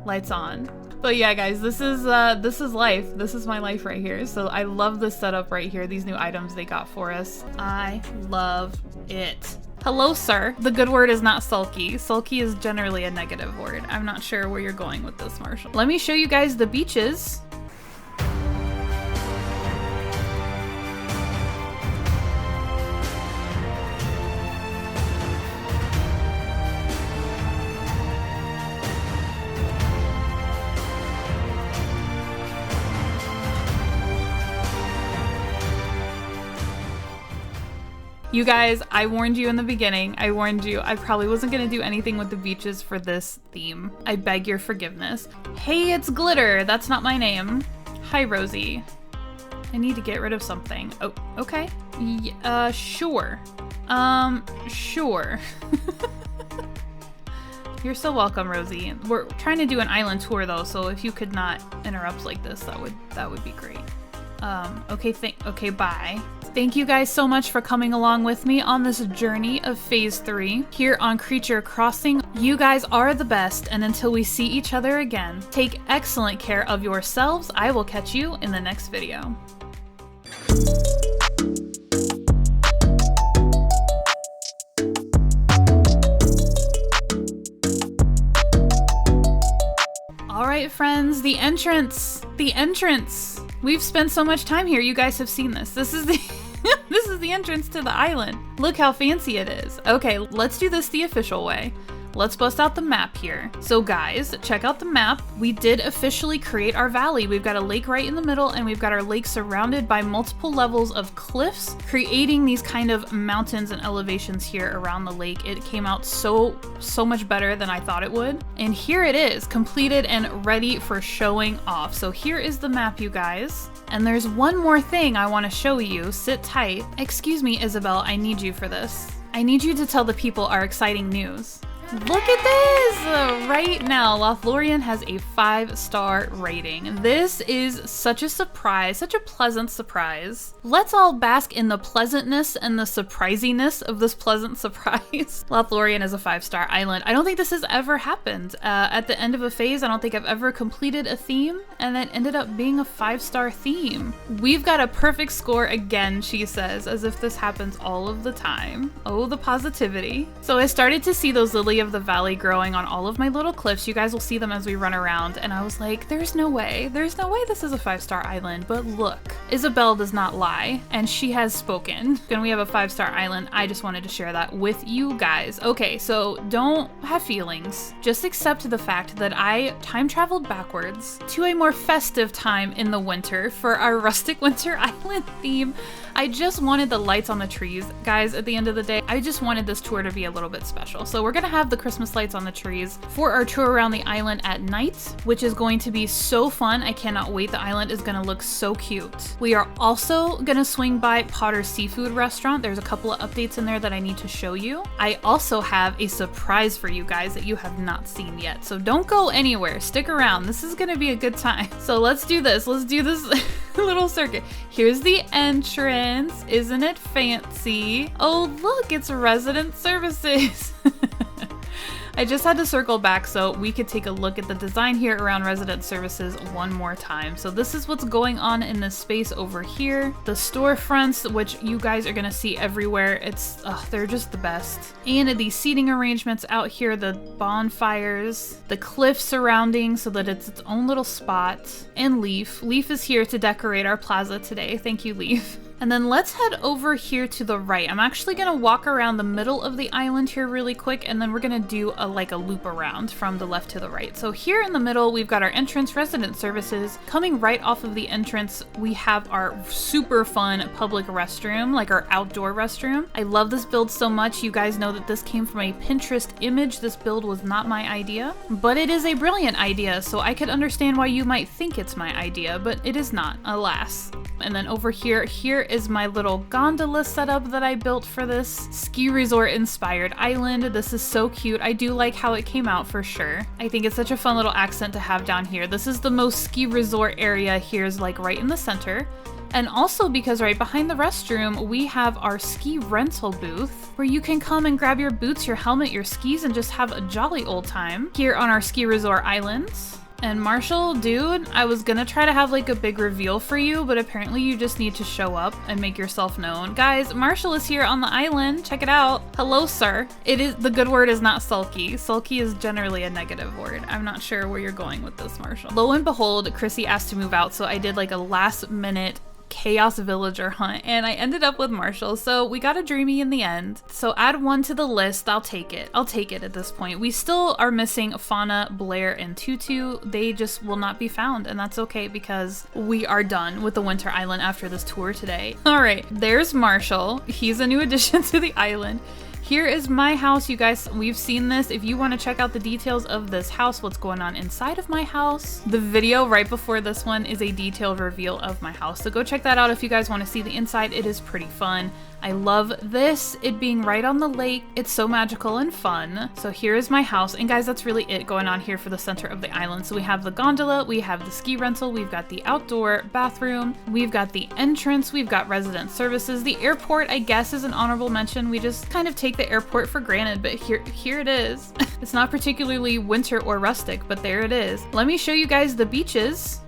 Lights on. But yeah, guys, this is life. This is my life right here. So I love this setup right here. These new items they got for us. I love it. Hello, sir. The good word is not sulky. Sulky is generally a negative word. I'm not sure where you're going with this, Marshall. Let me show you guys the beaches. You guys, I warned you in the beginning. I warned you. I probably wasn't gonna do anything with the beaches for this theme. I beg your forgiveness. Hey, it's Glitter. That's not my name. Hi, Rosie. I need to get rid of something. Oh, okay. Sure. Sure. You're so welcome, Rosie. We're trying to do an island tour though, so if you could not interrupt like this, that would be great. Okay, bye. Thank you guys so much for coming along with me on this journey of Phase 3 here on Creature Crossing. You guys are the best, and until we see each other again, take excellent care of yourselves. I will catch you in the next video. All right, friends, the entrance. The entrance. We've spent so much time here. You guys have seen this. This is the this is the entrance to the island. Look how fancy it is. Okay, let's do this the official way. Let's bust out the map here. So guys, check out the map. We did officially create our valley. We've got a lake right in the middle, and we've got our lake surrounded by multiple levels of cliffs, creating these kind of mountains and elevations here around the lake. It came out so much better than I thought it would. And here it is, completed and ready for showing off. So here is the map, you guys. And there's one more thing I want to show you. Sit tight. Excuse me, Isabel, I need you for this. I need you to tell the people our exciting news. Look at this! Right now, Lothlorien has a 5-star rating. This is such a surprise, such a pleasant surprise. Let's all bask in the pleasantness and the surprisiness of this pleasant surprise. Lothlorien is a 5-star island. I don't think this has ever happened. At the end of a phase, I don't think I've ever completed a theme and then ended up being a 5-star theme. We've got a perfect score again, she says, as if this happens all of the time. Oh, the positivity. So I started to see those lily of the valley growing on all of my little cliffs. You guys will see them as we run around, and I was like, there's no way this is a 5-star island. But look, Isabel does not lie, and she has spoken. And we have a 5-star island. I just wanted to share that with you guys. Okay, so don't have feelings. Just accept the fact that I time traveled backwards to a more festive time in the winter for our rustic winter island theme. I just wanted the lights on the trees. Guys, at the end of the day, I just wanted this tour to be a little bit special. So we're gonna have the Christmas lights on the trees for our tour around the island at night, which is going to be so fun. I cannot wait. The island is gonna look so cute. We are also gonna swing by Potter's Seafood Restaurant. There's a couple of updates in there that I need to show you. I also have a surprise for you guys that you have not seen yet. So don't go anywhere. Stick around. This is gonna be a good time. So let's do this. Let's do this little circuit. Here's the entrance. Isn't it fancy? Oh, look, it's resident services. I just had to circle back so we could take a look at the design here around resident services one more time. So this is what's going on in this space over here. The storefronts, which you guys are gonna see everywhere. They're just the best. And these seating arrangements out here, the bonfires, the cliff surrounding so that it's its own little spot. And Leaf. Leaf is here to decorate our plaza today. Thank you, Leaf. And then let's head over here to the right. I'm actually gonna walk around the middle of the island here really quick, and then we're gonna do a loop around from the left to the right. So here in the middle, we've got our entrance resident services. Coming right off of the entrance, we have our super fun public restroom, like our outdoor restroom. I love this build so much. You guys know that this came from a Pinterest image. This build was not my idea, but it is a brilliant idea, so I could understand why you might think it's my idea, but it is not, alas. And then over here is my little gondola setup that I built for this ski resort inspired island. This is so cute. I do like how it came out for sure. I think it's such a fun little accent to have down here. This is the most ski resort area here, is like right in the center. And also because right behind the restroom, we have our ski rental booth where you can come and grab your boots, your helmet, your skis, and just have a jolly old time here on our ski resort islands. And Marshall, dude, I was gonna try to have like a big reveal for you, but apparently you just need to show up and make yourself known. Guys, Marshall is here on the island. Check it out. Hello, sir. The good word is not sulky. Sulky is generally a negative word. I'm not sure where you're going with this, Marshall. Lo and behold, Chrissy asked to move out, so I did like a last minute chaos villager hunt, and I ended up with Marshall, so we got a dreamy in the end. So add one to the list. I'll take it at this point. We still are missing Fauna, Blair, and Tutu. They just will not be found, and that's okay because we are done with the Winter Island after this tour today. All right, there's Marshall. He's a new addition to the island. Here is my house, you guys. We've seen this. If you want to check out the details of this house, what's going on inside of my house, the video right before this one is a detailed reveal of my house. So go check that out if you guys want to see the inside. It is pretty fun. I love this, it being right on the lake. It's so magical and fun. So here is my house. And guys, that's really it going on here for the center of the island. So we have the gondola, we have the ski rental, we've got the outdoor bathroom, we've got the entrance, we've got resident services. The airport, I guess, is an honorable mention. We just kind of take the airport for granted, but here it is. It's not particularly winter or rustic, but there it is. Let me show you guys the beaches.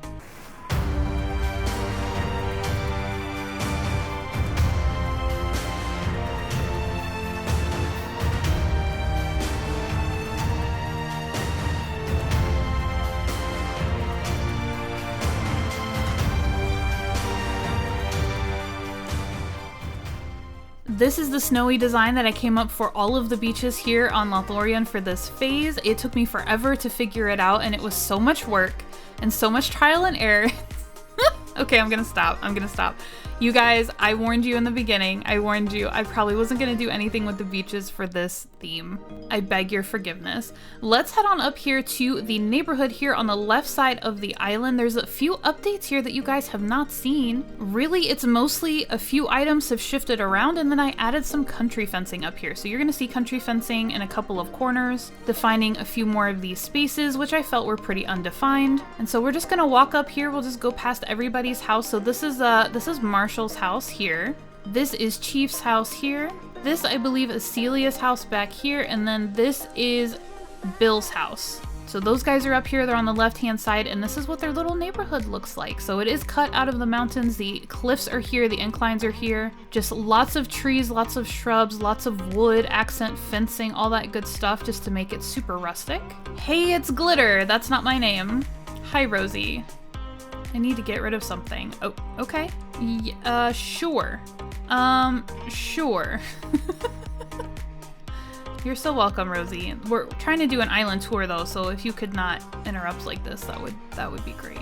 This is the snowy design that I came up for all of the beaches here on Lothlorien for this phase. It took me forever to figure it out, and it was so much work and so much trial and error. Okay, I'm gonna stop. You guys, I warned you in the beginning. I warned you. I probably wasn't gonna do anything with the beaches for this theme. I beg your forgiveness. Let's head on up here to the neighborhood here on the left side of the island. There's a few updates here that you guys have not seen. Really, it's mostly a few items have shifted around, and then I added some country fencing up here. So you're gonna see country fencing in a couple of corners, defining a few more of these spaces, which I felt were pretty undefined. And so we're just gonna walk up here. We'll just go past everybody's house. So this is Marshall's house here. This is Chief's house here. This, I believe, is Celia's house back here, and then this is Bill's house. So those guys are up here, they're on the left-hand side, and this is what their little neighborhood looks like. So it is cut out of the mountains, the cliffs are here, the inclines are here. Just lots of trees, lots of shrubs, lots of wood, accent fencing, all that good stuff just to make it super rustic. Hey, it's Glitter, that's not my name. Hi, Rosie. I need to get rid of something. Oh, okay. Sure. Sure. You're so welcome, Rosie. We're trying to do an island tour though, so if you could not interrupt like this, that would be great.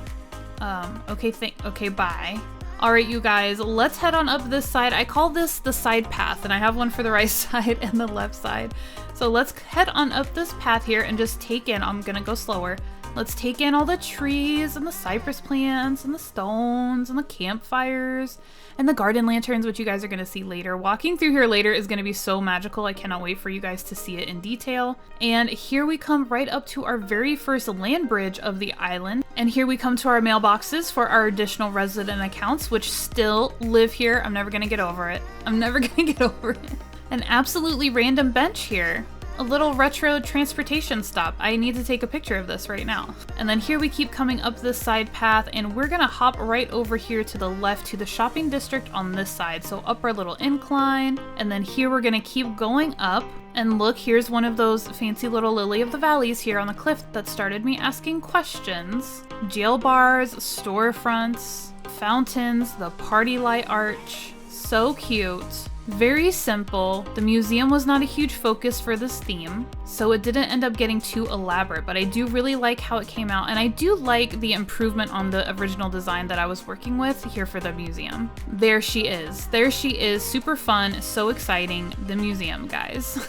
Okay, bye. All right, you guys, let's head on up this side. I call this the side path, and I have one for the right side and the left side. So let's head on up this path here and just take in, I'm gonna go slower. Let's take in all the trees and the cypress plants and the stones and the campfires and the garden lanterns, which you guys are going to see later. Walking through here later is going to be so magical. I cannot wait for you guys to see it in detail. And here we come right up to our very first land bridge of the island. And here we come to our mailboxes for our additional resident accounts, which still live here. I'm never going to get over it. An absolutely random bench here. a little retro transportation stop. I need to take a picture of this right now. And then here we keep coming up this side path, and we're gonna hop right over here to the left to the shopping district on this side. So up our little incline, and then here we're gonna keep going up. And look, here's one of those fancy little lily of the valleys here on the cliff that started me asking questions. Jail bars, storefronts, fountains, the party light arch. So cute. Very simple. The museum was not a huge focus for this theme, so it didn't end up getting too elaborate, but I do really like how it came out, and I do like the improvement on the original design that I was working with here for the museum. There she is. There she is. Super fun, so exciting. The museum, guys.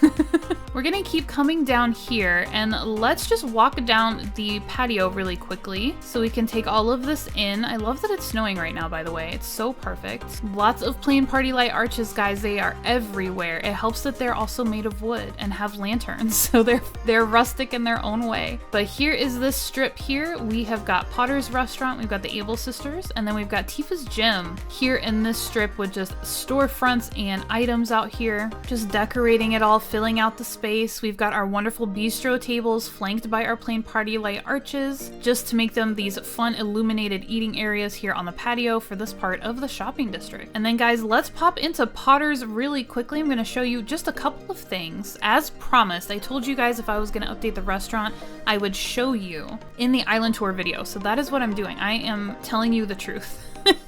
We're gonna keep coming down here, and let's just walk down the patio really quickly so we can take all of this in. I love that it's snowing right now, by the way. It's so perfect. Lots of plain party light arches, guys. They are everywhere. It helps that they're also made of wood and have lanterns, so they're rustic in their own way. But here is this strip here. We have got Potter's Restaurant, we've got the Able Sisters, and then we've got Tifa's Gym here in this strip with just storefronts and items out here, just decorating it all, filling out the space. We've got our wonderful bistro tables flanked by our plain party light arches, just to make them these fun illuminated eating areas here on the patio for this part of the shopping district. And then guys, let's pop into Potter's really quickly. I'm going to show you just a couple of things. As promised, I told you guys if I was going to update the restaurant, I would show you in the island tour video. So that is what I'm doing. I am telling you the truth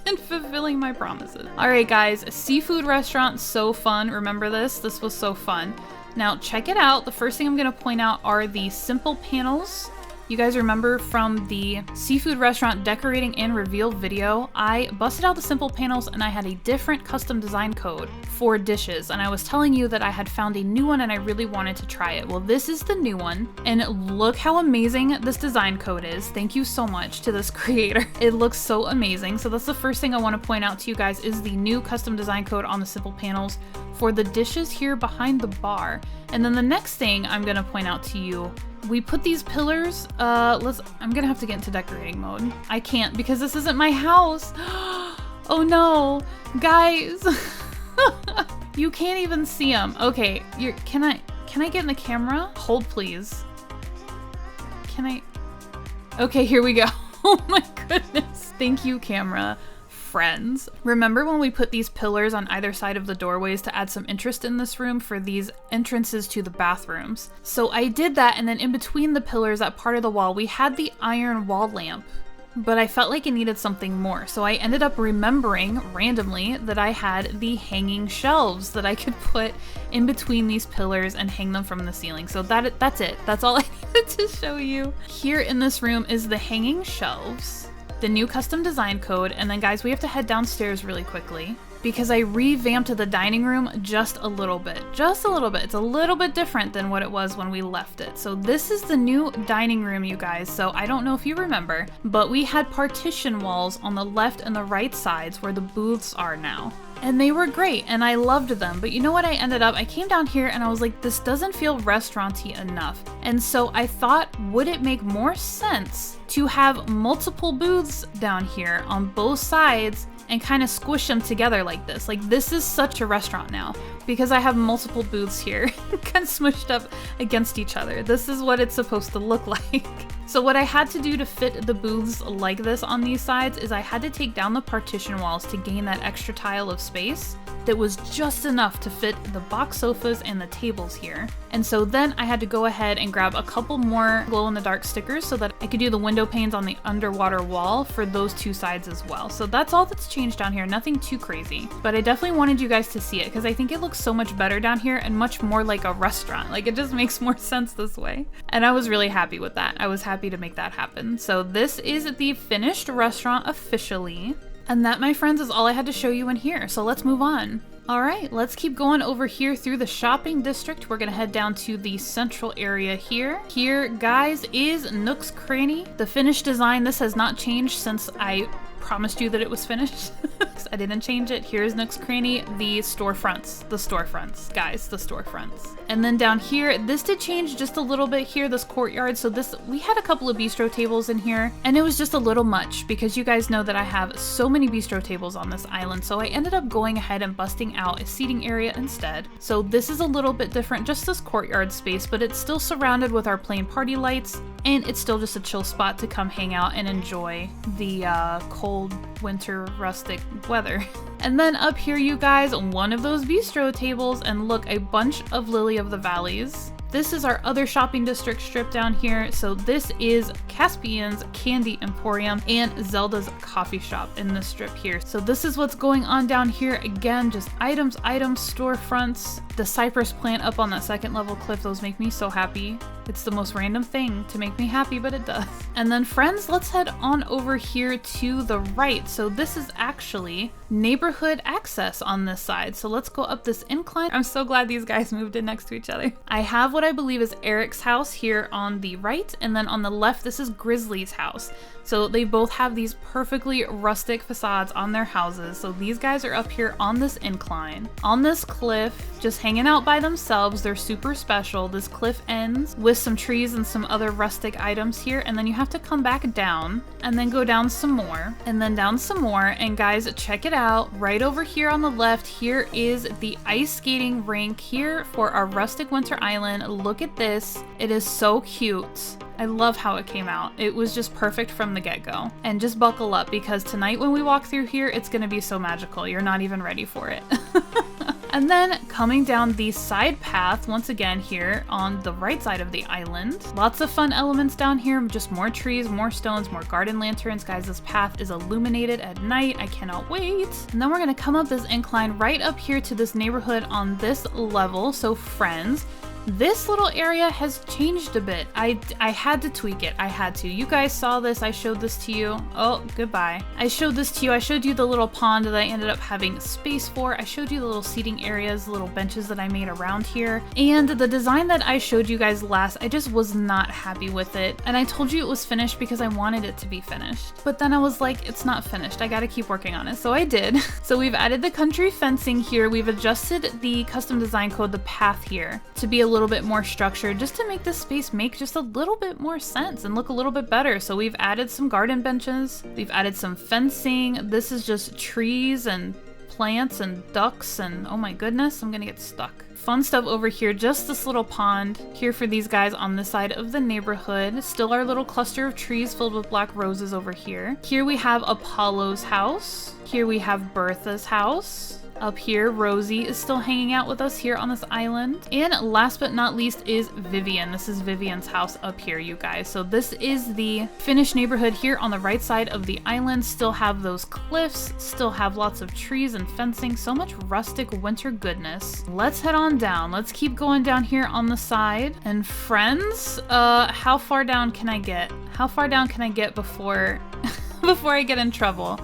and fulfilling my promises. All right, guys, seafood restaurant, so fun. Remember this? This was so fun. Now check it out. The first thing I'm going to point out are the simple panels. You guys remember from the seafood restaurant decorating and reveal video, I busted out the simple panels and I had a different custom design code for dishes. And I was telling you that I had found a new one and I really wanted to try it. Well, this is the new one. And look how amazing this design code is. Thank you so much to this creator. It looks so amazing. So that's the first thing I want to point out to you guys is the new custom design code on the simple panels for the dishes here behind the bar. And then the next thing I'm going to point out to you, we put these pillars, I'm gonna have to get into decorating mode. I can't because this isn't my house. Oh no, guys. You can't even see them. Okay, can I get in the camera? Hold please. Okay, here we go. Oh my goodness. Thank you, camera friends. Remember when we put these pillars on either side of the doorways to add some interest in this room for these entrances to the bathrooms? So I did that, and then in between the pillars, that part of the wall, we had the iron wall lamp, but I felt like it needed something more. So I ended up remembering randomly that I had the hanging shelves that I could put in between these pillars and hang them from the ceiling. So that's it. That's all I needed to show you. Here in this room is the hanging shelves, the new custom design code, and then guys, we have to head downstairs really quickly because I revamped the dining room just a little bit. Just a little bit. It's a little bit different than what it was when we left it. So this is the new dining room, you guys. So I don't know if you remember, but we had partition walls on the left and the right sides where the booths are now. And they were great, and I loved them. But you know what I ended up? I came down here and I was like, this doesn't feel restaurant-y enough. And so I thought, would it make more sense to have multiple booths down here on both sides and kind of squish them together like this? Like, this is such a restaurant now because I have multiple booths here kind of smushed up against each other. This is what it's supposed to look like. So what I had to do to fit the booths like this on these sides is I had to take down the partition walls to gain that extra tile of space that was just enough to fit the box sofas and the tables here. And so then I had to go ahead and grab a couple more glow-in-the-dark stickers so that I could do the window panes on the underwater wall for those two sides as well. So that's all that's changed down here, nothing too crazy. But I definitely wanted you guys to see it because I think it looks so much better down here and much more like a restaurant. Like, it just makes more sense this way. And I was really happy with that. I was happy to make that happen. So this is the finished restaurant officially. And that, my friends, is all I had to show you in here. So let's move on. All right, let's keep going over here through the shopping district. We're gonna head down to the central area here. Here, guys, is Nook's Cranny. The finished design, this has not changed since I promised you that it was finished. I didn't change it. Here's Nook's Cranny, the storefronts, guys, the storefronts. And then down here, this did change just a little bit here, this courtyard. So we had a couple of bistro tables in here, and it was just a little much because you guys know that I have so many bistro tables on this island. So I ended up going ahead and busting out a seating area instead. So this is a little bit different, just this courtyard space, but it's still surrounded with our plain party lights, and it's still just a chill spot to come hang out and enjoy the cold winter rustic weather. And then up here, you guys, one of those bistro tables, and look, a bunch of Lily of the Valleys. This is our other shopping district strip down here. So this is Caspian's Candy Emporium and Zelda's coffee shop in this strip here. So this is what's going on down here. Again, just items, storefronts. The cypress plant up on that second level cliff, those make me so happy. It's the most random thing to make me happy, but it does. And then friends, let's head on over here to the right. So this is actually neighborhood access on this side. So let's go up this incline. I'm so glad these guys moved in next to each other. I have what I believe is Eric's house here on the right, and then on the left, this is Grizzly's house. So they both have these perfectly rustic facades on their houses. So these guys are up here on this incline, on this cliff, just hanging out by themselves. They're super special. This cliff ends with some trees and some other rustic items here, and then you have to come back down and then go down some more and then down some more. And guys, check it out. Right over here on the left, here is the ice skating rink here for our rustic winter island. Look at this. It is so cute. I love how it came out. It was just perfect from the get-go. And just buckle up, because tonight when we walk through here, it's gonna be so magical. You're not even ready for it. And then coming down the side path, once again here on the right side of the island, lots of fun elements down here, just more trees, more stones, more garden lanterns. Guys, this path is illuminated at night. I cannot wait. And then we're gonna come up this incline right up here to this neighborhood on this level. So friends, this little area has changed a bit. I had to tweak it. I had to. You guys saw this. I showed this to you. Oh, goodbye. I showed this to you. I showed you the little pond that I ended up having space for. I showed you the little seating areas, the little benches that I made around here. And the design that I showed you guys last, I just was not happy with it. And I told you it was finished because I wanted it to be finished. But then I was like, it's not finished. I gotta keep working on it. So I did. So we've added the country fencing here. We've adjusted the custom design code, the path here, to be a little bit more structured, just to make this space make just a little bit more sense and look a little bit better. So we've added some garden benches, we've added some fencing. This is just trees and plants and ducks, and oh my goodness, I'm gonna get stuck. Fun stuff over here, just this little pond here for these guys on this side of the neighborhood. Still our little cluster of trees filled with black roses over here. Here we have Apollo's house. Here we have Bertha's house. Up here, Rosie is still hanging out with us here on this island. And last but not least is Vivian. This is Vivian's house up here, you guys. So this is the finished neighborhood here on the right side of the island. Still have those cliffs, still have lots of trees and fencing, so much rustic winter goodness. Let's head on down. Let's keep going down here on the side. And friends, how far down can I get? How far down can I get before, before I get in trouble?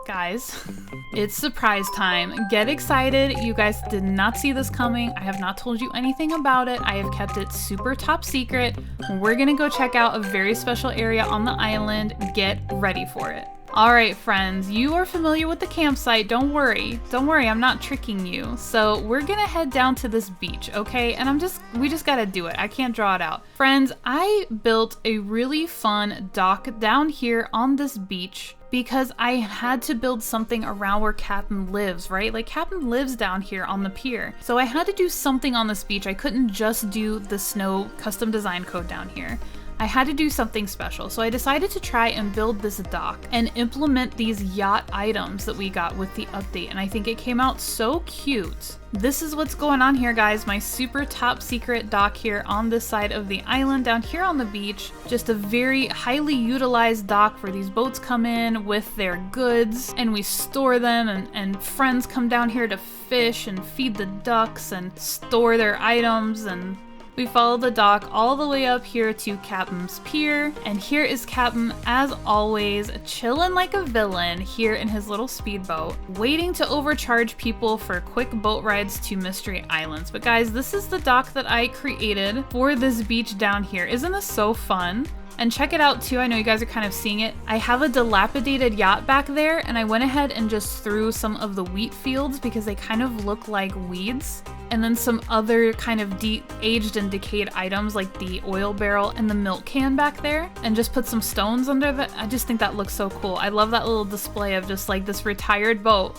Guys, it's surprise time. Get excited. You guys did not see this coming. I have not told you anything about it. I have kept it super top secret. We're gonna go check out a very special area on the island. Get ready for it. All right, friends, you are familiar with the campsite. Don't worry. Don't worry, I'm not tricking you. So we're gonna head down to this beach, okay? And we just gotta do it. I can't draw it out. Friends, I built a really fun dock down here on this beach because I had to build something around where Captain lives, right? Like, Captain lives down here on the pier. So I had to do something on this beach. I couldn't just do the snow custom design code down here. I had to do something special, so I decided to try and build this dock and implement these yacht items that we got with the update, and I think it came out so cute. This is what's going on here, guys. My super top secret dock here on this side of the island down here on the beach. Just a very highly utilized dock where these boats come in with their goods and we store them, and friends come down here to fish and feed the ducks and store their items, and we follow the dock all the way up here to Captain's Pier, and here is Captain, as always, chilling like a villain here in his little speedboat, waiting to overcharge people for quick boat rides to Mystery Islands. But guys, this is the dock that I created for this beach down here. Isn't this so fun? And check it out too, I know you guys are kind of seeing it. I have a dilapidated yacht back there, and I went ahead and just threw some of the wheat fields because they kind of look like weeds. And then some other kind of aged and decayed items like the oil barrel and the milk can back there, and just put some stones under that. I just think that looks so cool. I love that little display of just like this retired boat.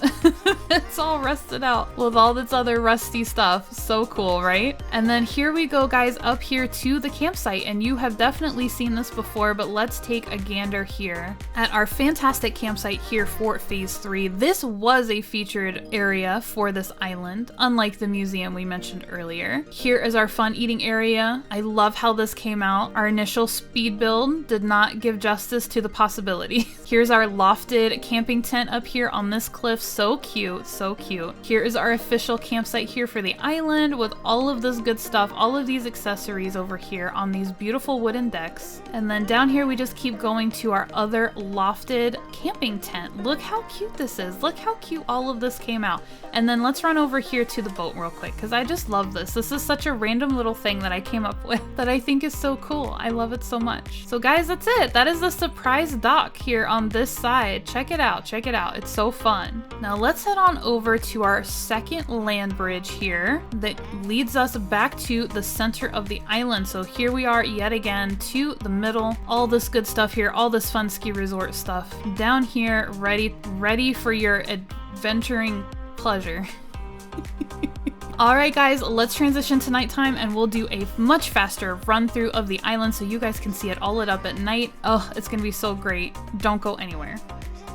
It's all rusted out with all this other rusty stuff. So cool, right? And then here we go, guys, up here to the campsite, and you have definitely seen this before, but let's take a gander here at our fantastic campsite here for phase 3. This was a featured area for this island, unlike the museum we mentioned earlier. Here is our fun eating area. I love how this came out. Our initial speed build did not give justice to the possibility. Here's our lofted camping tent up here on this cliff. So cute, so cute. Here is our official campsite here for the island with all of this good stuff, all of these accessories over here on these beautiful wooden decks. And then down here we just keep going to our other lofted camping tent. Look how cute this is. Look how cute all of this came out. And then let's run over here to the boat real quick, because I just love this. This is such a random little thing that I came up with that I think is so cool. I love it so much. So guys, that's it. That is the surprise dock here on this side. Check it out. Check it out. It's so fun. Now let's head on over to our second land bridge here that leads us back to the center of the island. So here we are yet again to the middle. All this good stuff here, all this fun ski resort stuff down here, ready for your adventuring pleasure. Alright guys, let's transition to nighttime and we'll do a much faster run through of the island so you guys can see it all lit up at night. Oh, it's gonna be so great. Don't go anywhere.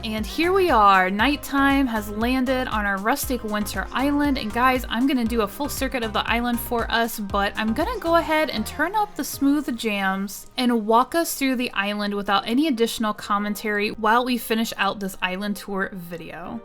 And here we are, nighttime has landed on our rustic winter island, and guys, I'm gonna do a full circuit of the island for us, but I'm gonna go ahead and turn up the smooth jams and walk us through the island without any additional commentary while we finish out this island tour video.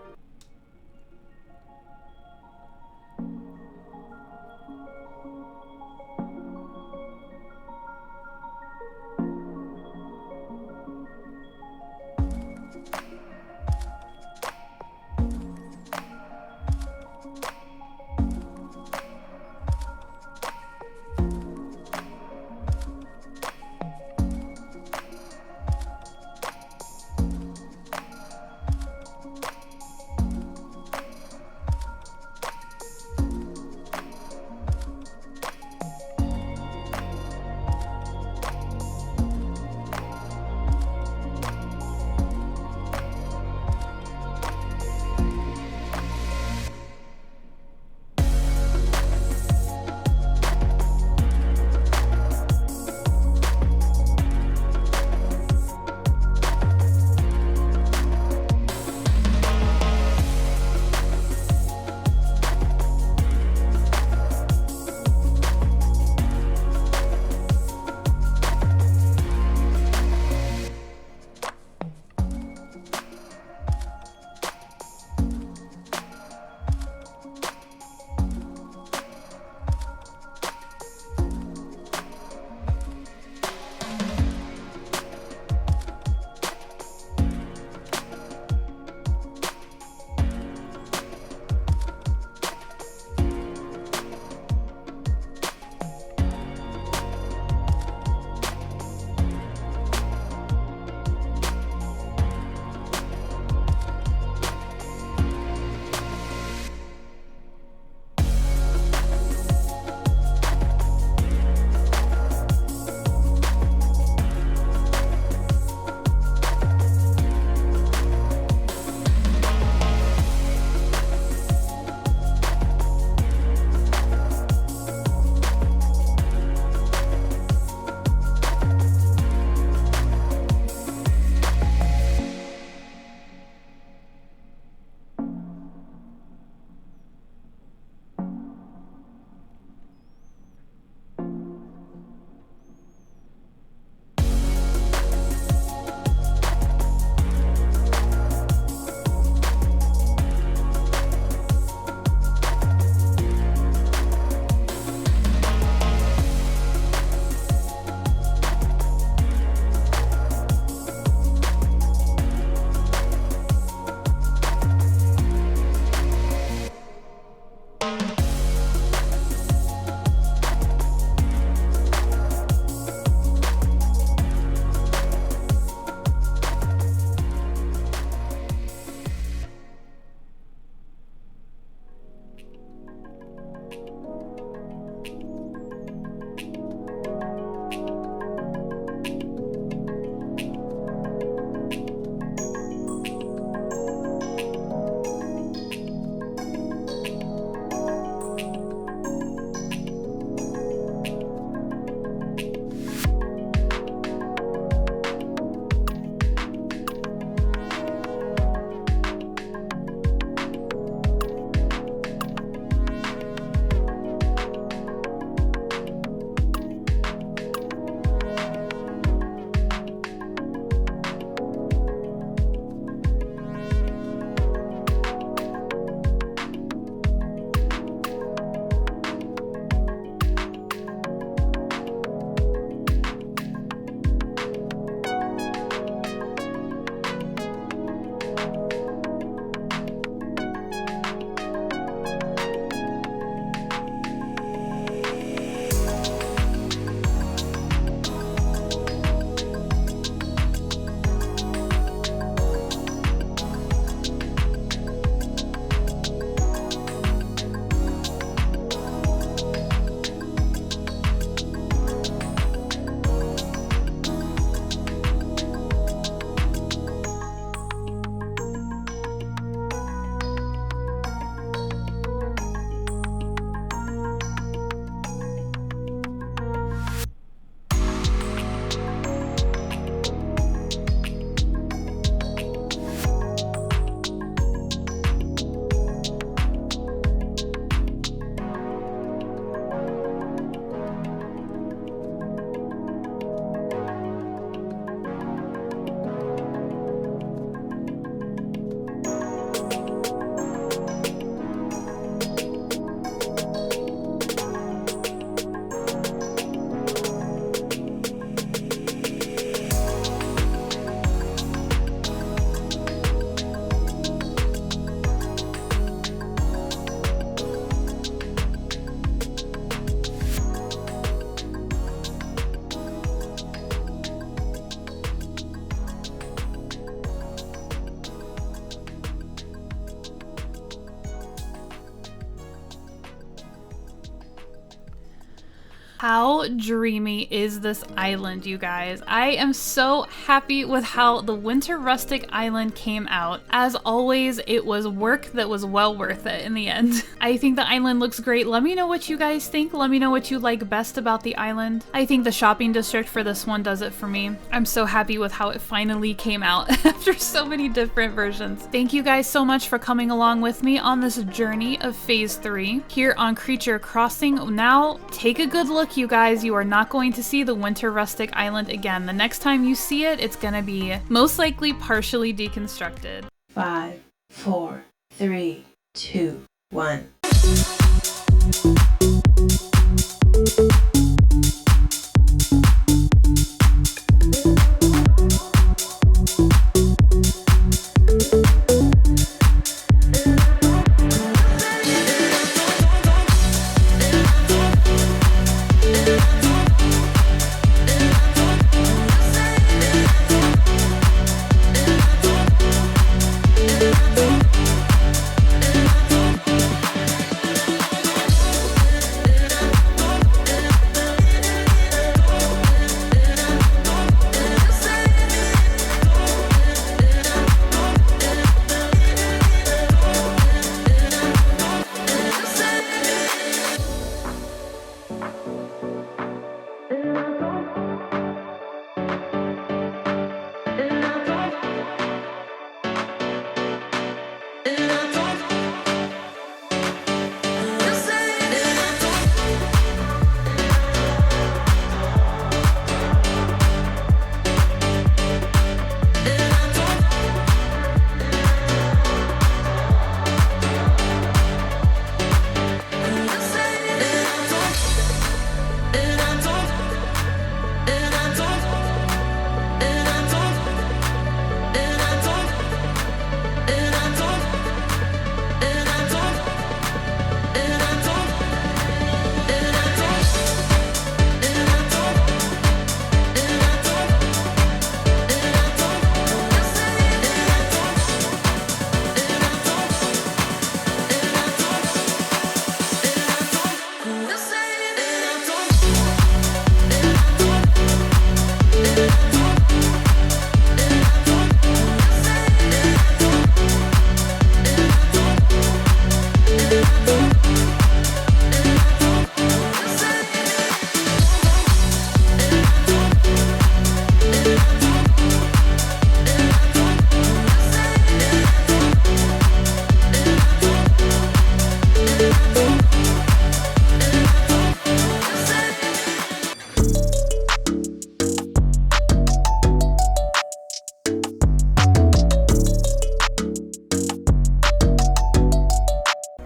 How dreamy is this island, you guys? I am so happy with how the Winter Rustic Island came out. As always, it was work that was well worth it in the end. I think the island looks great. Let me know what you guys think. Let me know what you like best about the island. I think the shopping district for this one does it for me. I'm so happy with how it finally came out after so many different versions. Thank you guys so much for coming along with me on this journey of Phase 3 here on Creature Crossing. Now, take a good look, you guys. You are not going to see the Winter Rustic Island again. The next time you see it, it's gonna be most likely partially deconstructed. 5, 4, 3, 2, 1.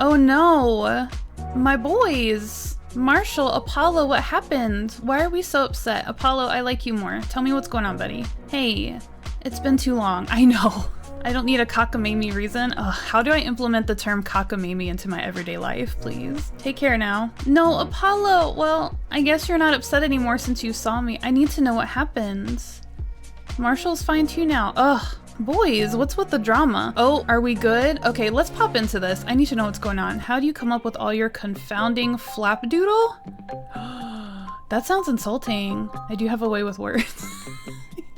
Oh no! My boys! Marshall, Apollo, what happened? Why are we so upset? Apollo, I like you more. Tell me what's going on, buddy. Hey, it's been too long. I know. I don't need a cockamamie reason. Ugh, how do I implement the term cockamamie into my everyday life, please? Take care now. No, Apollo! Well, I guess you're not upset anymore since you saw me. I need to know what happened. Marshall's fine too now. Ugh. Boys, what's with the drama? Oh, are we good? Okay, let's pop into this. I need to know what's going on. How do you come up with all your confounding flapdoodle? That sounds insulting. I do have a way with words.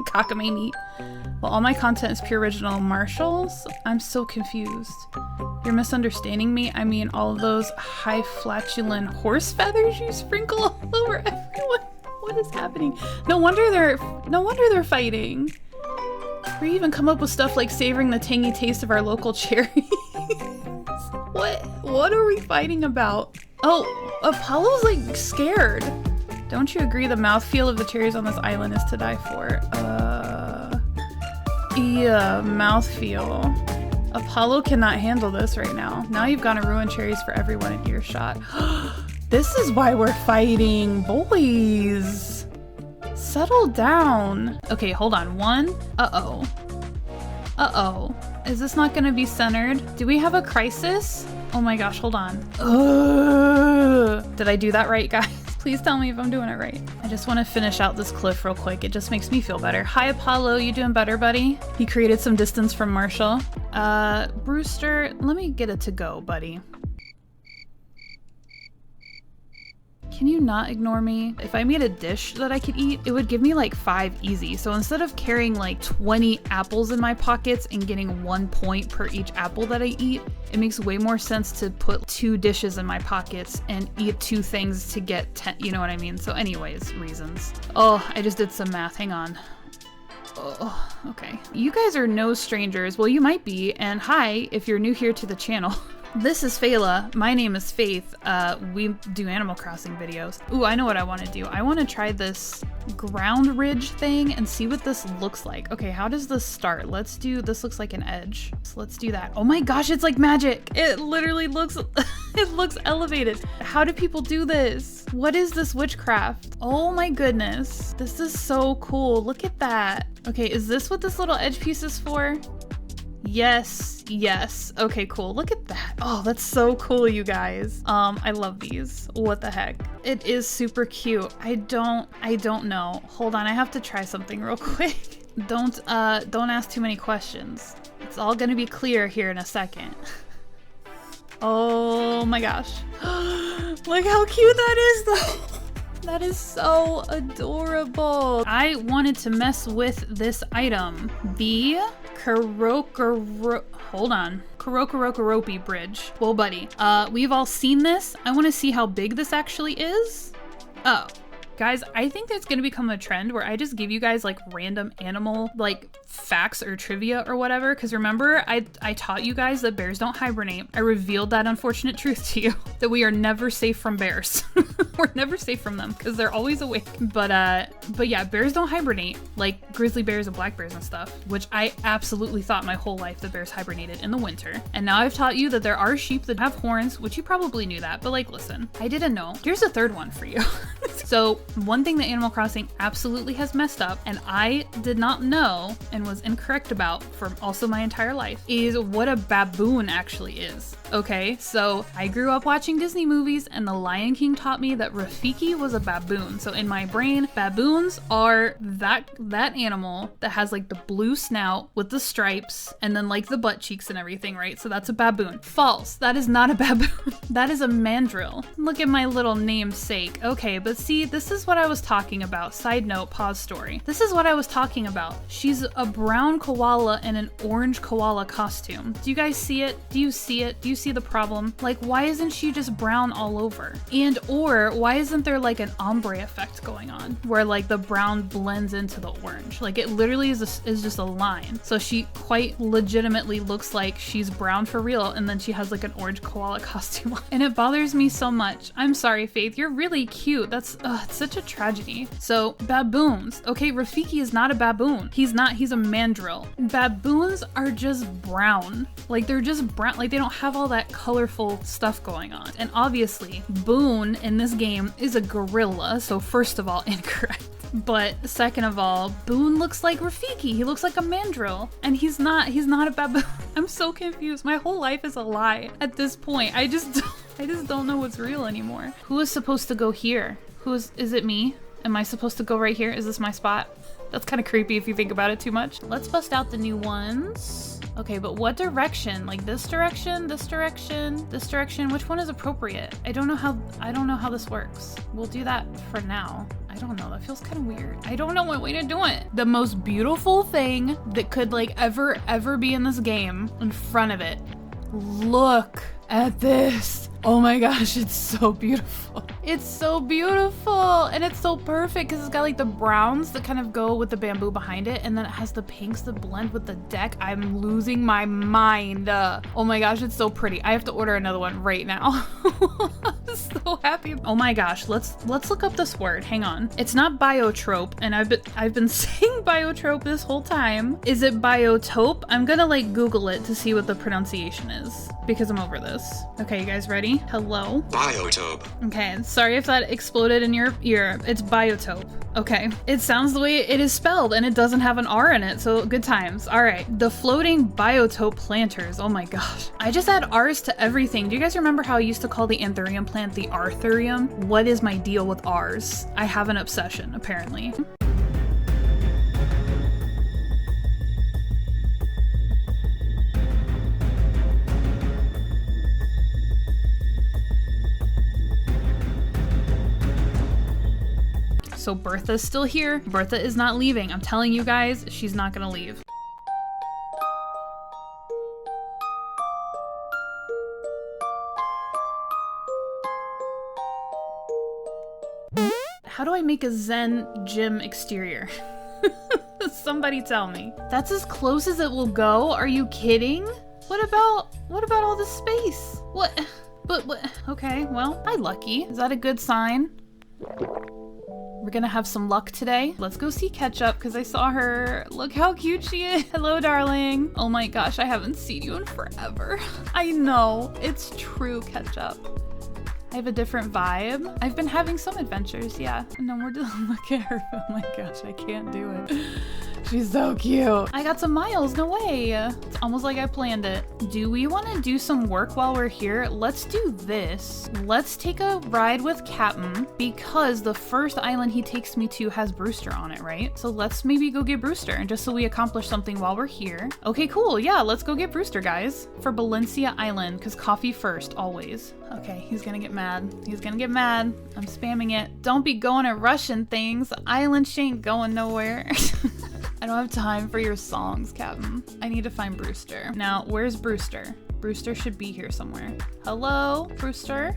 Cockamamie. Well, all my content is pure original. Marshalls? I'm so confused. You're misunderstanding me? I mean, all of those high flatulent horse feathers you sprinkle all over everyone. What is happening? No wonder they're fighting. We even come up with stuff like savoring the tangy taste of our local cherries. What are we fighting about? Oh, Apollo's like scared. Don't you agree the mouthfeel of the cherries on this island is to die for? Yeah, mouthfeel. Apollo cannot handle this right now. Now you've gonna ruin cherries for everyone in earshot. This is why we're fighting, boys. Settle down. Okay, hold on. One. Uh-oh. Uh-oh. Is this not gonna be centered? Do we have a crisis? Oh my gosh, hold on. Did I do that right, guys? Please tell me if I'm doing it right. I just want to finish out this cliff real quick. It just makes me feel better. Hi, Apollo. You doing better, buddy? He created some distance from Marshall. Brewster, let me get it to go, buddy. Can you not ignore me? If I made a dish that I could eat, it would give me like 5 easy. So instead of carrying like 20 apples in my pockets and getting 1 point per each apple that I eat, it makes way more sense to put 2 dishes in my pockets and eat 2 things to get 10, you know what I mean? So anyways, reasons. Oh, I just did some math, hang on. Oh, okay. You guys are no strangers. Well, you might be, and hi if you're new here to the channel. This is Fayla. My name is Faith. We do Animal Crossing videos. Ooh, I know what I want to do. I want to try this ground ridge thing and see what this looks like. Okay, how does this start? Let's do, this looks like an edge. So let's do that. Oh my gosh, it's like magic. It literally looks, it looks elevated. How do people do this? What is this witchcraft? Oh my goodness. This is so cool. Look at that. Okay, is this what this little edge piece is for? Yes, yes. Okay, cool. Look at that. Oh, that's so cool, you guys. I love these. What the heck? It is super cute. I don't know. Hold on, I have to try something real quick. Don't ask too many questions. It's all gonna be clear here in a second. Oh my gosh. Look how cute that is though. That is so adorable. I wanted to mess with this item. The Korokoropi Bridge. Whoa, buddy. We've all seen this. I want to see how big this actually is. Oh. Guys, I think there's gonna become a trend where I just give you guys like random animal like facts or trivia or whatever. Because remember, I taught you guys that bears don't hibernate. I revealed that unfortunate truth to you, that we are never safe from bears. We're never safe from them because they're always awake. But yeah, bears don't hibernate like grizzly bears and black bears and stuff, which I absolutely thought my whole life that bears hibernated in the winter. And now I've taught you that there are sheep that have horns, which you probably knew that, but like, listen, I didn't know. Here's a third one for you. So one thing that Animal Crossing absolutely has messed up, and I did not know and was incorrect about for also my entire life, is what a baboon actually is. Okay, so I grew up watching Disney movies and The Lion King taught me that Rafiki was a baboon. So in my brain, baboons are that animal that has like the blue snout with the stripes and then like the butt cheeks and everything, right? So that's a baboon. False, that is not a baboon. That is a mandrill. Look at my little namesake. Okay, but see, this is what I was talking about. Side note, pause story. This is what I was talking about. She's a brown koala in an orange koala costume. Do you guys see it? Do you see it? Do you see the problem? Like, why isn't she just brown all over? And or why isn't there like an ombre effect going on where like the brown blends into the orange? Like it literally is just a line. So she quite legitimately looks like she's brown for real and then she has like an orange koala costume on. And it bothers me so much. I'm sorry, Faith, you're really cute. That's it's such a tragedy. So baboons. Okay, Rafiki is not a baboon. He's a mandrill. Baboons are just brown. Like they're just brown. Like they don't have all that colorful stuff going on. And obviously, Boone in this game is a gorilla. So first of all, incorrect. But second of all, Boone looks like Rafiki. He looks like a mandrill. And he's not a baboon. I'm so confused. My whole life is a lie at this point. I just don't know what's real anymore. Who is supposed to go here? Is it me? Am I supposed to go right here? Is this my spot? That's kind of creepy if you think about it too much. Let's bust out the new ones. Okay, but what direction? Like this direction, this direction, this direction? Which one is appropriate? I don't know how this works. We'll do that for now. I don't know, that feels kind of weird. I don't know what way to do it. The most beautiful thing that could like ever be in this game in front of it. Look at this. Oh my gosh, it's so beautiful. It's so beautiful and it's so perfect because it's got like the browns that kind of go with the bamboo behind it and then it has the pinks that blend with the deck. I'm losing my mind. Oh my gosh, it's so pretty. I have to order another one right now. I'm so happy. Oh my gosh, let's look up this word. Hang on. It's not biotrope and I've been saying biotrope this whole time. Is it biotope? I'm gonna like Google it to see what the pronunciation is because I'm over this. Okay, you guys ready? Hello? Biotope. Okay, sorry if that exploded in your ear. It's biotope. Okay. It sounds the way it is spelled and it doesn't have an R in it, so good times. All right, the floating biotope planters. Oh my gosh. I just add R's to everything. Do you guys remember how I used to call the anthurium plant the Arthurium? What is my deal with R's? I have an obsession, apparently. So Bertha's still here. Bertha is not leaving. I'm telling you guys, she's not gonna leave. How do I make a Zen gym exterior? Somebody tell me. That's as close as it will go? Are you kidding? What about all this space? What? But okay, well, I'm lucky. Is that a good sign? We're gonna have some luck today. Let's go see Ketchup because I saw her. Look how cute she is. Hello, darling. Oh my gosh, I haven't seen you in forever. I know, it's true, Ketchup. I have a different vibe. I've been having some adventures, yeah. No more. Look at her. Oh my gosh, I can't do it. She's so cute. I got some miles, no way. It's almost like I planned it. Do we want to do some work while we're here? Let's do this. Let's take a ride with Captain because the first island he takes me to has Brewster on it, right? So let's maybe go get Brewster and just so we accomplish something while we're here. Okay, cool. Yeah, let's go get Brewster, guys. For Valencia Island, because coffee first, always. Okay, he's gonna get mad. He's gonna get mad. I'm spamming it. Don't be going and rushing things. The island she ain't going nowhere. I don't have time for your songs, Captain. I need to find Brewster. Now, where's Brewster? Brewster should be here somewhere. Hello, Brewster?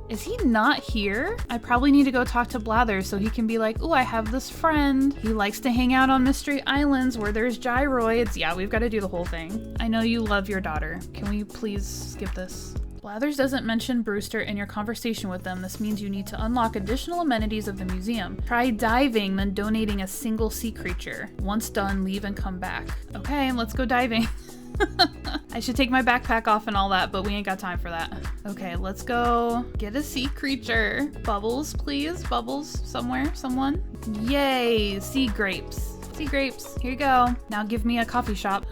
Is he not here? I probably need to go talk to Blathers so he can be like, oh, I have this friend. He likes to hang out on mystery islands where there's gyroids. Yeah, we've got to do the whole thing. I know you love your daughter. Can we please skip this? Blathers doesn't mention Brewster in your conversation with them. This means you need to unlock additional amenities of the museum. Try diving, then donating a single sea creature. Once done, leave and come back. Okay, let's go diving. I should take my backpack off and all that, but we ain't got time for that. Okay, let's go get a sea creature. Bubbles, please. Bubbles, somewhere, someone. Yay, sea grapes. Sea grapes, here you go. Now give me a coffee shop.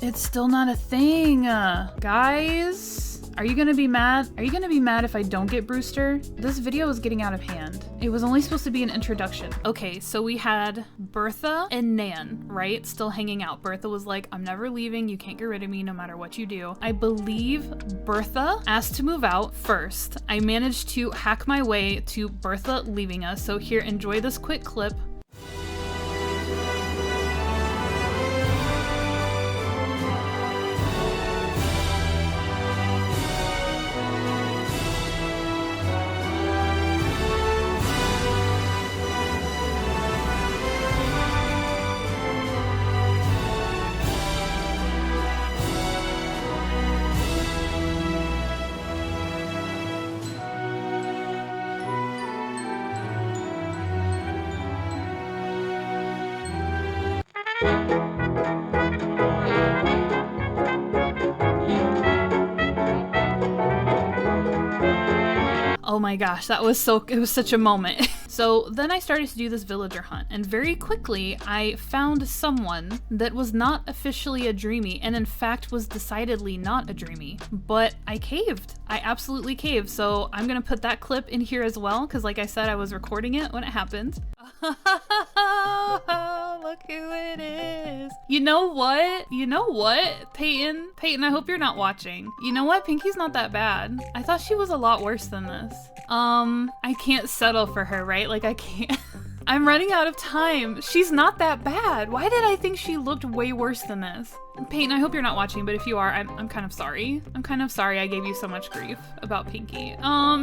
It's still not a thing. Guys, are you gonna be mad? Are you gonna be mad if I don't get Brewster? This video is getting out of hand. It was only supposed to be an introduction. Okay, so we had Bertha and Nan, right? Still hanging out. Bertha was like, I'm never leaving. You can't get rid of me no matter what you do. I believe Bertha asked to move out first. I managed to hack my way to Bertha leaving us. So here, enjoy this quick clip. Oh my gosh, it was such a moment. So then I started to do this villager hunt, and very quickly I found someone that was not officially a dreamy, and in fact was decidedly not a dreamy, but I caved. I absolutely caved. So I'm gonna put that clip in here as well, because like I said, I was recording it when it happened. Look who it is. You know what? Peyton, I hope you're not watching. You know what? Pinky's not that bad. I thought she was a lot worse than this. I can't settle for her, right? Like I can't. I'm running out of time. She's not that bad. Why did I think she looked way worse than this? Peyton, I hope you're not watching, but if you are, I'm kind of sorry. I'm kind of sorry I gave you so much grief about Pinky.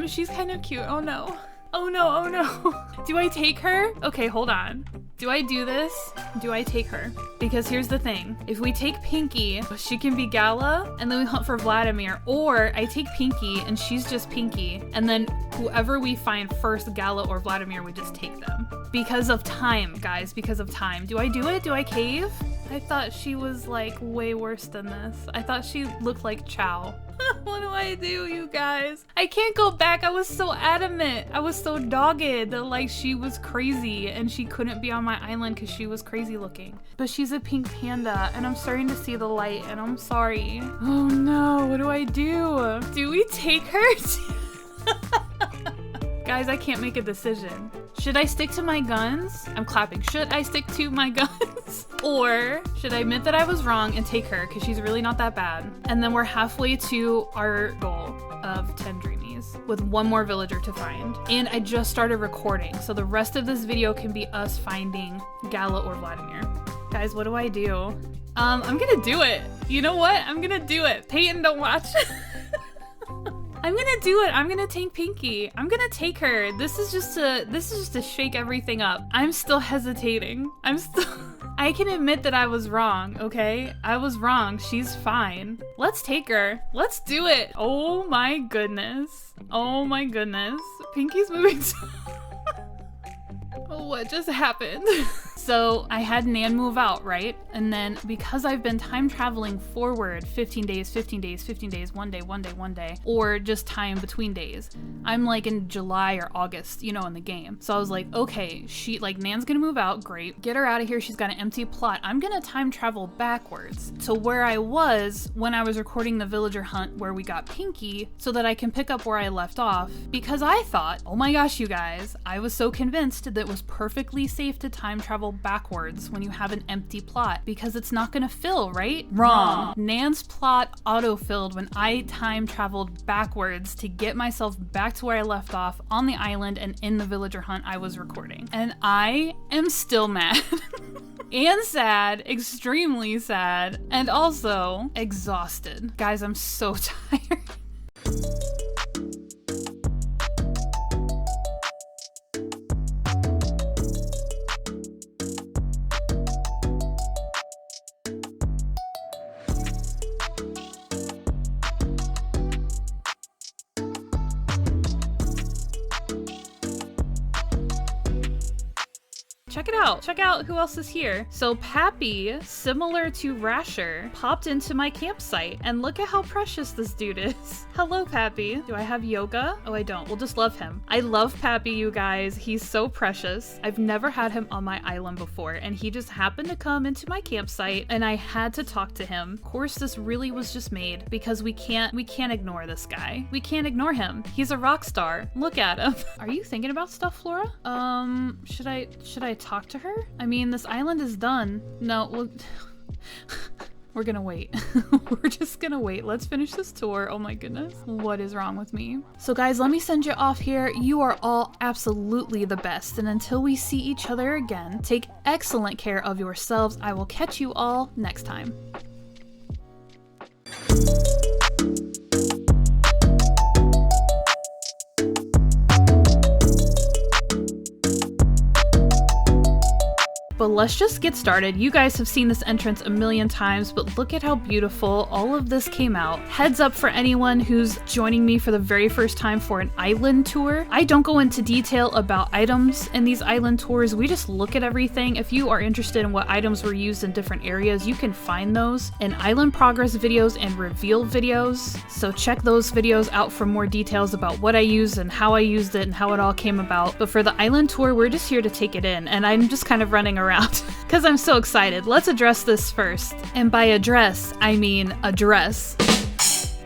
She's kind of cute. Oh no. Oh no, oh no. Do I take her? Okay, hold on. Do I do this? Do I take her? Because here's the thing. If we take Pinky, she can be Gala, and then we hunt for Vladimir. Or I take Pinky, and she's just Pinky. And then whoever we find first, Gala or Vladimir, we just take them. Because of time, guys, because of time. Do I do it? Do I cave? I thought she was like way worse than this. I thought she looked like Chow. What do I do, you guys? I can't go back. I was so adamant. I was so dogged that like she was crazy and she couldn't be on my island because she was crazy looking. But she's a pink panda and I'm starting to see the light and I'm sorry. Oh no, what do I do? Do we take her? Guys, I can't make a decision. Should I stick to my guns? I'm clapping. Should I stick to my guns? Or should I admit that I was wrong and take her because she's really not that bad? And then we're halfway to our goal of 10 dreamies with one more villager to find. And I just started recording, so the rest of this video can be us finding Gala or Vladimir. Guys, what do I do? I'm gonna do it. You know what? I'm gonna do it. Peyton, don't watch. I'm gonna do it. I'm gonna tank Pinky. I'm gonna take her. This is just to shake everything up. I'm still hesitating. I can admit that I was wrong, okay? I was wrong. She's fine. Let's take her. Let's do it. Oh my goodness. Oh my goodness. Pinky's moving. What just happened? So I had Nan move out, right? And then because I've been time traveling forward 15 days, 15 days, 15 days, one day, or just time between days, I'm like in July or August, you know, in the game. So I was like, okay, Nan's gonna move out, great. Get her out of here, she's got an empty plot. I'm gonna time travel backwards to where I was when I was recording the villager hunt where we got Pinky so that I can pick up where I left off, because I thought, oh my gosh, you guys, I was so convinced that it was perfectly safe to time travel backwards when you have an empty plot because it's not gonna fill, right? Wrong. Nan's plot auto-filled when I time traveled backwards to get myself back to where I left off on the island and in the villager hunt I was recording. And I am still mad. And sad, extremely sad, and also exhausted. Guys, I'm so tired. Check it out. Check out who else is here. So Pappy, similar to Rasher, popped into my campsite, and look at how precious this dude is. Hello, Pappy. Do I have yoga? Oh, I don't. We'll just love him. I love Pappy, you guys. He's so precious. I've never had him on my island before, and he just happened to come into my campsite, and I had to talk to him. Of course, this really was just made because we can't ignore this guy. We can't ignore him. He's a rock star. Look at him. Are you thinking about stuff, Flora? Should I talk to her? I mean, this island is done. No, well, we're gonna wait. We're just gonna wait. Let's finish this tour. Oh my goodness. What is wrong with me? So guys, let me send you off here. You are all absolutely the best. And until we see each other again, take excellent care of yourselves. I will catch you all next time. But let's just get started. You guys have seen this entrance a million times, but look at how beautiful all of this came out. Heads up for anyone who's joining me for the very first time for an island tour. I don't go into detail about items in these island tours. We just look at everything. If you are interested in what items were used in different areas, you can find those in island progress videos and reveal videos. So check those videos out for more details about what I used and how I used it and how it all came about. But for the island tour, we're just here to take it in, and I'm just kind of running around because I'm so excited. Let's address this first. And by address, I mean address.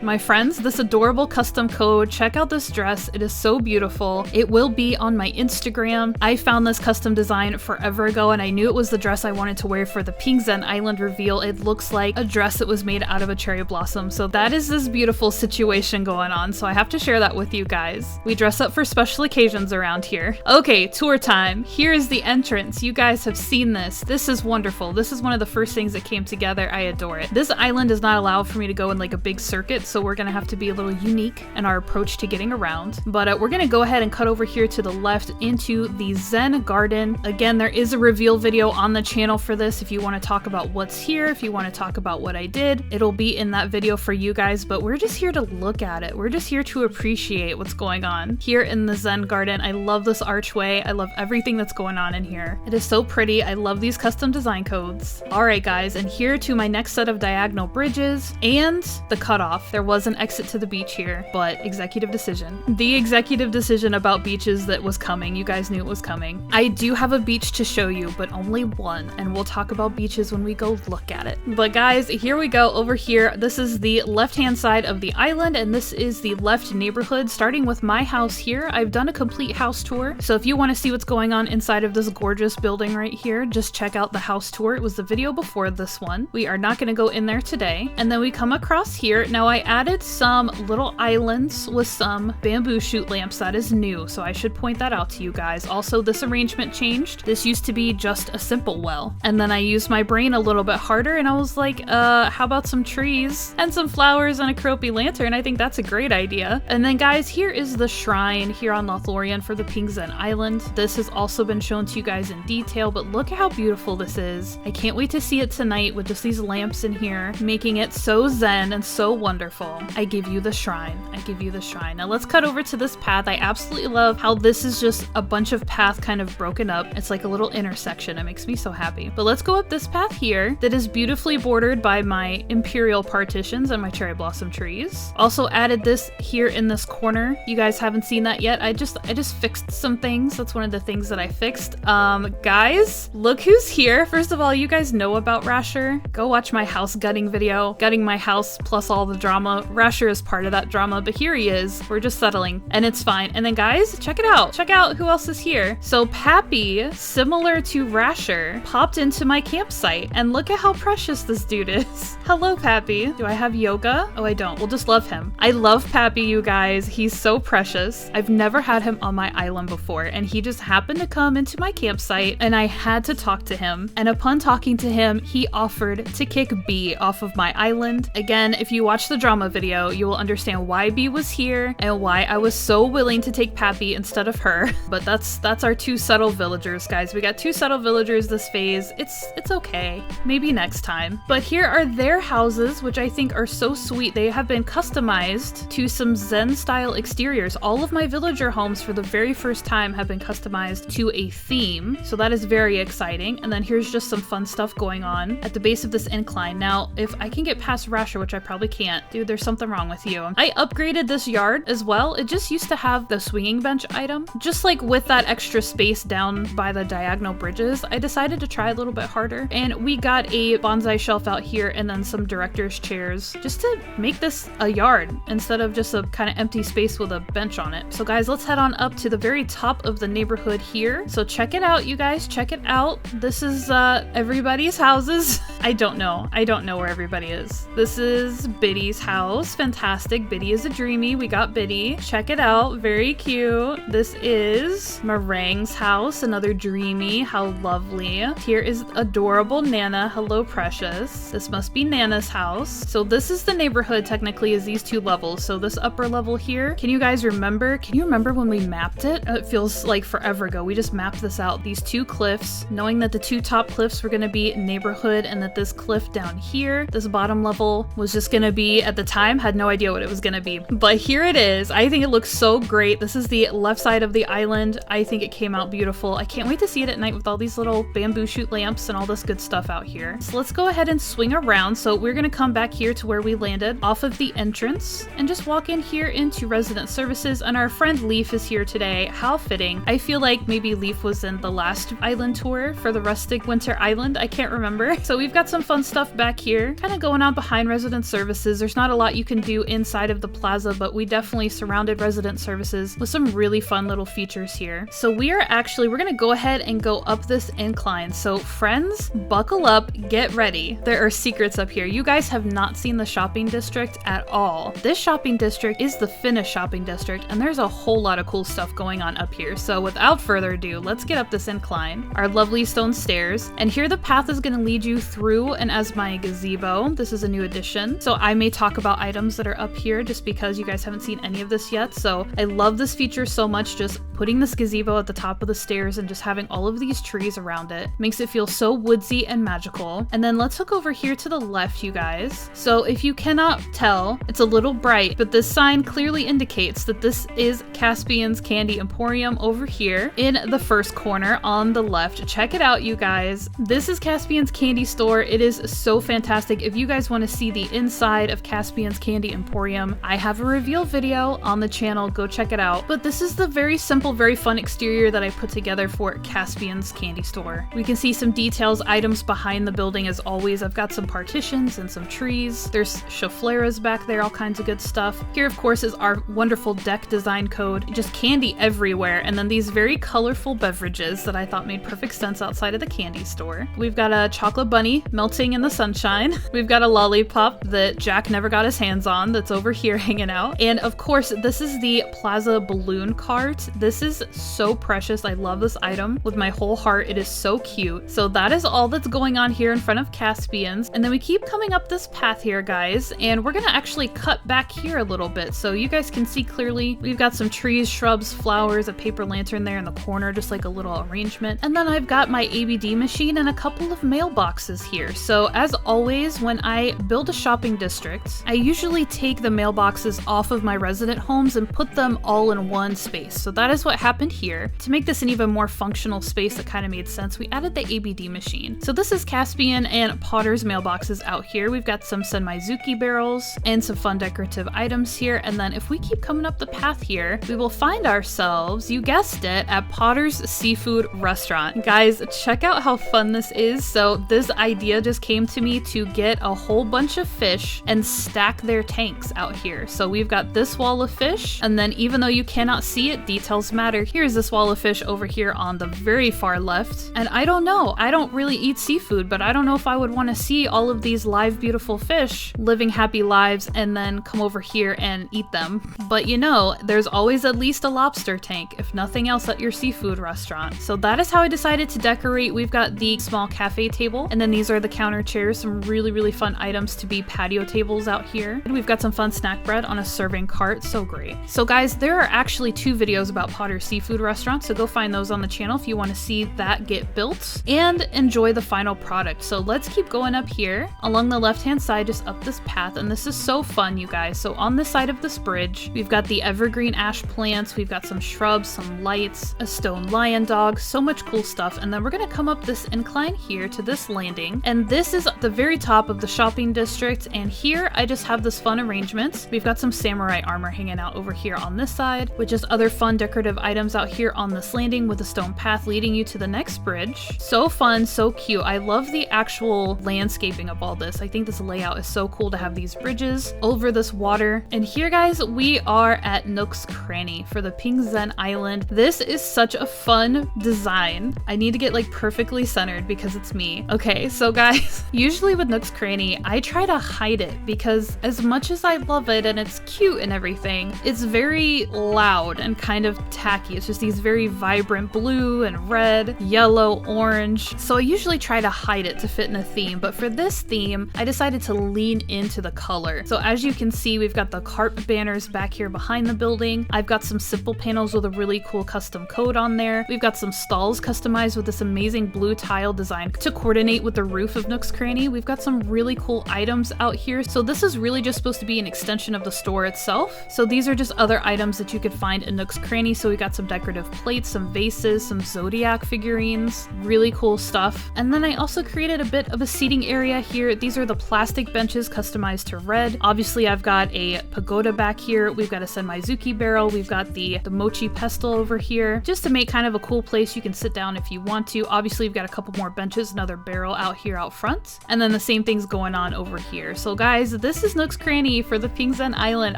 My friends, this adorable custom code, check out this dress. It is so beautiful. It will be on my Instagram. I found this custom design forever ago, and I knew it was the dress I wanted to wear for the Pink Zen Island reveal. It looks like a dress that was made out of a cherry blossom. So that is this beautiful situation going on. So I have to share that with you guys. We dress up for special occasions around here. Okay, tour time. Here is the entrance. You guys have seen this. This is wonderful. This is one of the first things that came together. I adore it. This island is not allowed for me to go in like a big circuit, so we're gonna have to be a little unique in our approach to getting around. But we're gonna go ahead and cut over here to the left into the Zen Garden. Again, there is a reveal video on the channel for this if you want to talk about what's here, if you want to talk about what I did. It'll be in that video for you guys, but we're just here to look at it. We're just here to appreciate what's going on here in the Zen Garden. I love this archway. I love everything that's going on in here. It is so pretty. I love these custom design codes. All right, guys, and here to my next set of diagonal bridges and the cutoff. There there was an exit to the beach here, but executive decision. The executive decision about beaches that was coming. You guys knew it was coming. I do have a beach to show you, but only one, and we'll talk about beaches when we go look at it. But guys, here we go over here. This is the left-hand side of the island, and this is the left neighborhood, starting with my house here. I've done a complete house tour, so if you want to see what's going on inside of this gorgeous building right here, just check out the house tour. It was the video before this one. We are not going to go in there today. And then we come across here. Now I added some little islands with some bamboo shoot lamps. That is new, so I should point that out to you guys. Also, this arrangement changed. This used to be just a simple well, and then I used my brain a little bit harder, and I was like, how about some trees and some flowers and a croppy lantern? I think that's a great idea. And then guys, here is the shrine here on Lothlorien for the Pingzen Island. This has also been shown to you guys in detail, but look at how beautiful this is. I can't wait to see it tonight with just these lamps in here, making it so zen and so wonderful. I give you the shrine. I give you the shrine. Now let's cut over to this path. I absolutely love how this is just a bunch of path kind of broken up. It's like a little intersection. It makes me so happy. But let's go up this path here that is beautifully bordered by my imperial partitions and my cherry blossom trees. Also added this here in this corner. You guys haven't seen that yet. I just fixed some things. That's one of the things that I fixed. Guys, look who's here. First of all, you guys know about Rasher. Go watch my house gutting video. Gutting my house plus all the drama. Rasher is part of that drama, but here he is. We're just settling and it's fine. And then guys, check it out. Check out who else is here. So Pappy, similar to Rasher, popped into my campsite and look at how precious this dude is. Hello, Pappy. Do I have yoga? Oh, I don't. We'll just love him. I love Pappy, you guys. He's so precious. I've never had him on my island before, and he just happened to come into my campsite, and I had to talk to him. And upon talking to him, he offered to kick B off of my island. Again, if you watch the drama video, you will understand why B was here and why I was so willing to take Pappy instead of her. But that's our two subtle villagers, guys. We got two subtle villagers this phase. It's okay. Maybe next time. But here are their houses, which I think are so sweet. They have been customized to some Zen style exteriors. All of my villager homes for the very first time have been customized to a theme. So that is very exciting. And then here's just some fun stuff going on at the base of this incline. Now, if I can get past Rasher, which I probably can't, dude, there's something wrong with you. I upgraded this yard as well. It just used to have the swinging bench item. Just like with that extra space down by the diagonal bridges, I decided to try a little bit harder. And we got a bonsai shelf out here and then some director's chairs just to make this a yard instead of just a kind of empty space with a bench on it. So guys, let's head on up to the very top of the neighborhood here. So check it out, you guys. Check it out. This is everybody's houses. I don't know where everybody is. This is Biddy's house. Fantastic. Biddy is a dreamy. We got Biddy. Check it out. Very cute. This is Meringue's house. Another dreamy. How lovely. Here is adorable Nana. Hello, precious. This must be Nana's house. So this is the neighborhood technically is these two levels. So this upper level here, can you guys remember? Can you remember when we mapped it? It feels like forever ago. We just mapped this out. These two cliffs, knowing that the two top cliffs were going to be neighborhood and that this cliff down here, this bottom level was just going to be, at the time, had no idea what it was going to be. But here it is. I think it looks so great. This is the left side of the island. I think it came out beautiful. I can't wait to see it at night with all these little bamboo shoot lamps and all this good stuff out here. So let's go ahead and swing around. So we're going to come back here to where we landed off of the entrance and just walk in here into resident services. And our friend Leaf is here today. How fitting. I feel like maybe Leaf was in the last island tour for the rustic winter island. I can't remember. So we've got some fun stuff back here kind of going on behind resident services. There's not a lot you can do inside of the plaza, but we definitely surrounded resident services with some really fun little features here. So we're going to go ahead and go up this incline. So friends, buckle up, get ready. There are secrets up here. You guys have not seen the shopping district at all. This shopping district is the Finnish shopping district, and there's a whole lot of cool stuff going on up here. So without further ado, let's get up this incline, our lovely stone stairs, and here the path is going to lead you through and as my gazebo. This is a new addition. So I may talk about items that are up here just because you guys haven't seen any of this yet. So I love this feature so much. Just putting this gazebo at the top of the stairs and just having all of these trees around it makes it feel so woodsy and magical. And then let's hook over here to the left, you guys. So if you cannot tell, it's a little bright, but this sign clearly indicates that this is Caspian's Candy Emporium over here in the first corner on the left. Check it out, you guys. This is Caspian's candy store. It is so fantastic. If you guys want to see the inside of Caspian Caspian's Candy Emporium. I have a reveal video on the channel, go check it out. But this is the very simple, very fun exterior that I put together for Caspian's Candy Store. We can see some details, items behind the building as always. I've got some partitions and some trees. There's chauffleuras back there, all kinds of good stuff. Here, of course, is our wonderful deck design code. Just candy everywhere, and then these very colorful beverages that I thought made perfect sense outside of the candy store. We've got a chocolate bunny melting in the sunshine. We've got a lollipop that Jack never got his hands on that's over here hanging out. And of course, this is the Plaza balloon cart. This is so precious. I love this item with my whole heart. It is so cute. So that is all that's going on here in front of Caspian's. And then we keep coming up this path here, guys, and we're gonna actually cut back here a little bit so you guys can see clearly. We've got some trees, shrubs, flowers, a paper lantern there in the corner, just like a little arrangement. And then I've got my ABD machine and a couple of mailboxes here. So as always, when I build a shopping district, I usually take the mailboxes off of my resident homes and put them all in one space. So that is what happened here. To make this an even more functional space that kind of made sense, we added the ABD machine. So this is Caspian and Potter's mailboxes out here. We've got some Senmaizuki barrels and some fun decorative items here. And then if we keep coming up the path here, we will find ourselves, you guessed it, at Potter's Seafood Restaurant. Guys, check out how fun this is. So this idea just came to me to get a whole bunch of fish and stack their tanks out here. So we've got this wall of fish, and then even though you cannot see it, details matter. Here's this wall of fish over here on the very far left. And I don't know, I don't really eat seafood, but I don't know if I would want to see all of these live, beautiful fish living happy lives and then come over here and eat them. But you know, there's always at least a lobster tank, if nothing else, at your seafood restaurant. So that is how I decided to decorate. We've got the small cafe table, and then these are the counter chairs, some really fun items to be patio tables out here. And we've got some fun snack bread on a serving cart, so great. So guys, there are actually 2 videos about Potter's Seafood Restaurant, so go find those on the channel if you want to see that get built and enjoy the final product. So let's keep going up here along the left hand side, just up this path, and this is so fun, you guys. So on this side of this bridge, we've got the evergreen ash plants, we've got some shrubs, some lights, a stone lion dog, so much cool stuff. And then we're gonna come up this incline here to this landing, and this is the very top of the shopping district. And here I just have this fun arrangement. We've got some samurai armor hanging out over here on this side, with just other fun decorative items out here on this landing with a stone path leading you to the next bridge. So fun, so cute. I love the actual landscaping of all this. I think this layout is so cool to have these bridges over this water. And here, guys, we are at Nook's Cranny for the Pink Zen Island. This is such a fun design. I need to get like perfectly centered because it's me. Okay, so guys, usually with Nook's Cranny, I try to hide it because as much as I love it and it's cute and everything, it's very loud and kind of tacky. It's just these very vibrant blue and red, yellow, orange. So I usually try to hide it to fit in a theme, but for this theme, I decided to lean into the color. So as you can see, we've got the cart banners back here behind the building. I've got some simple panels with a really cool custom code on there. We've got some stalls customized with this amazing blue tile design to coordinate with the roof of Nook's Cranny. We've got some really cool items out here. So this is really just supposed to be an extension of the store itself. So these are just other items that you could find in Nook's Cranny. So we got some decorative plates, some vases, some Zodiac figurines, really cool stuff. And then I also created a bit of a seating area here. These are the plastic benches customized to red. Obviously, I've got a pagoda back here. We've got a Senmaizuki barrel. We've got the mochi pestle over here, just to make kind of a cool place you can sit down if you want to. Obviously, we've got a couple more benches, another barrel out here out front, and then the same thing's going on over here. So guys, this is Nook's Cranny for the Pink Zen Island.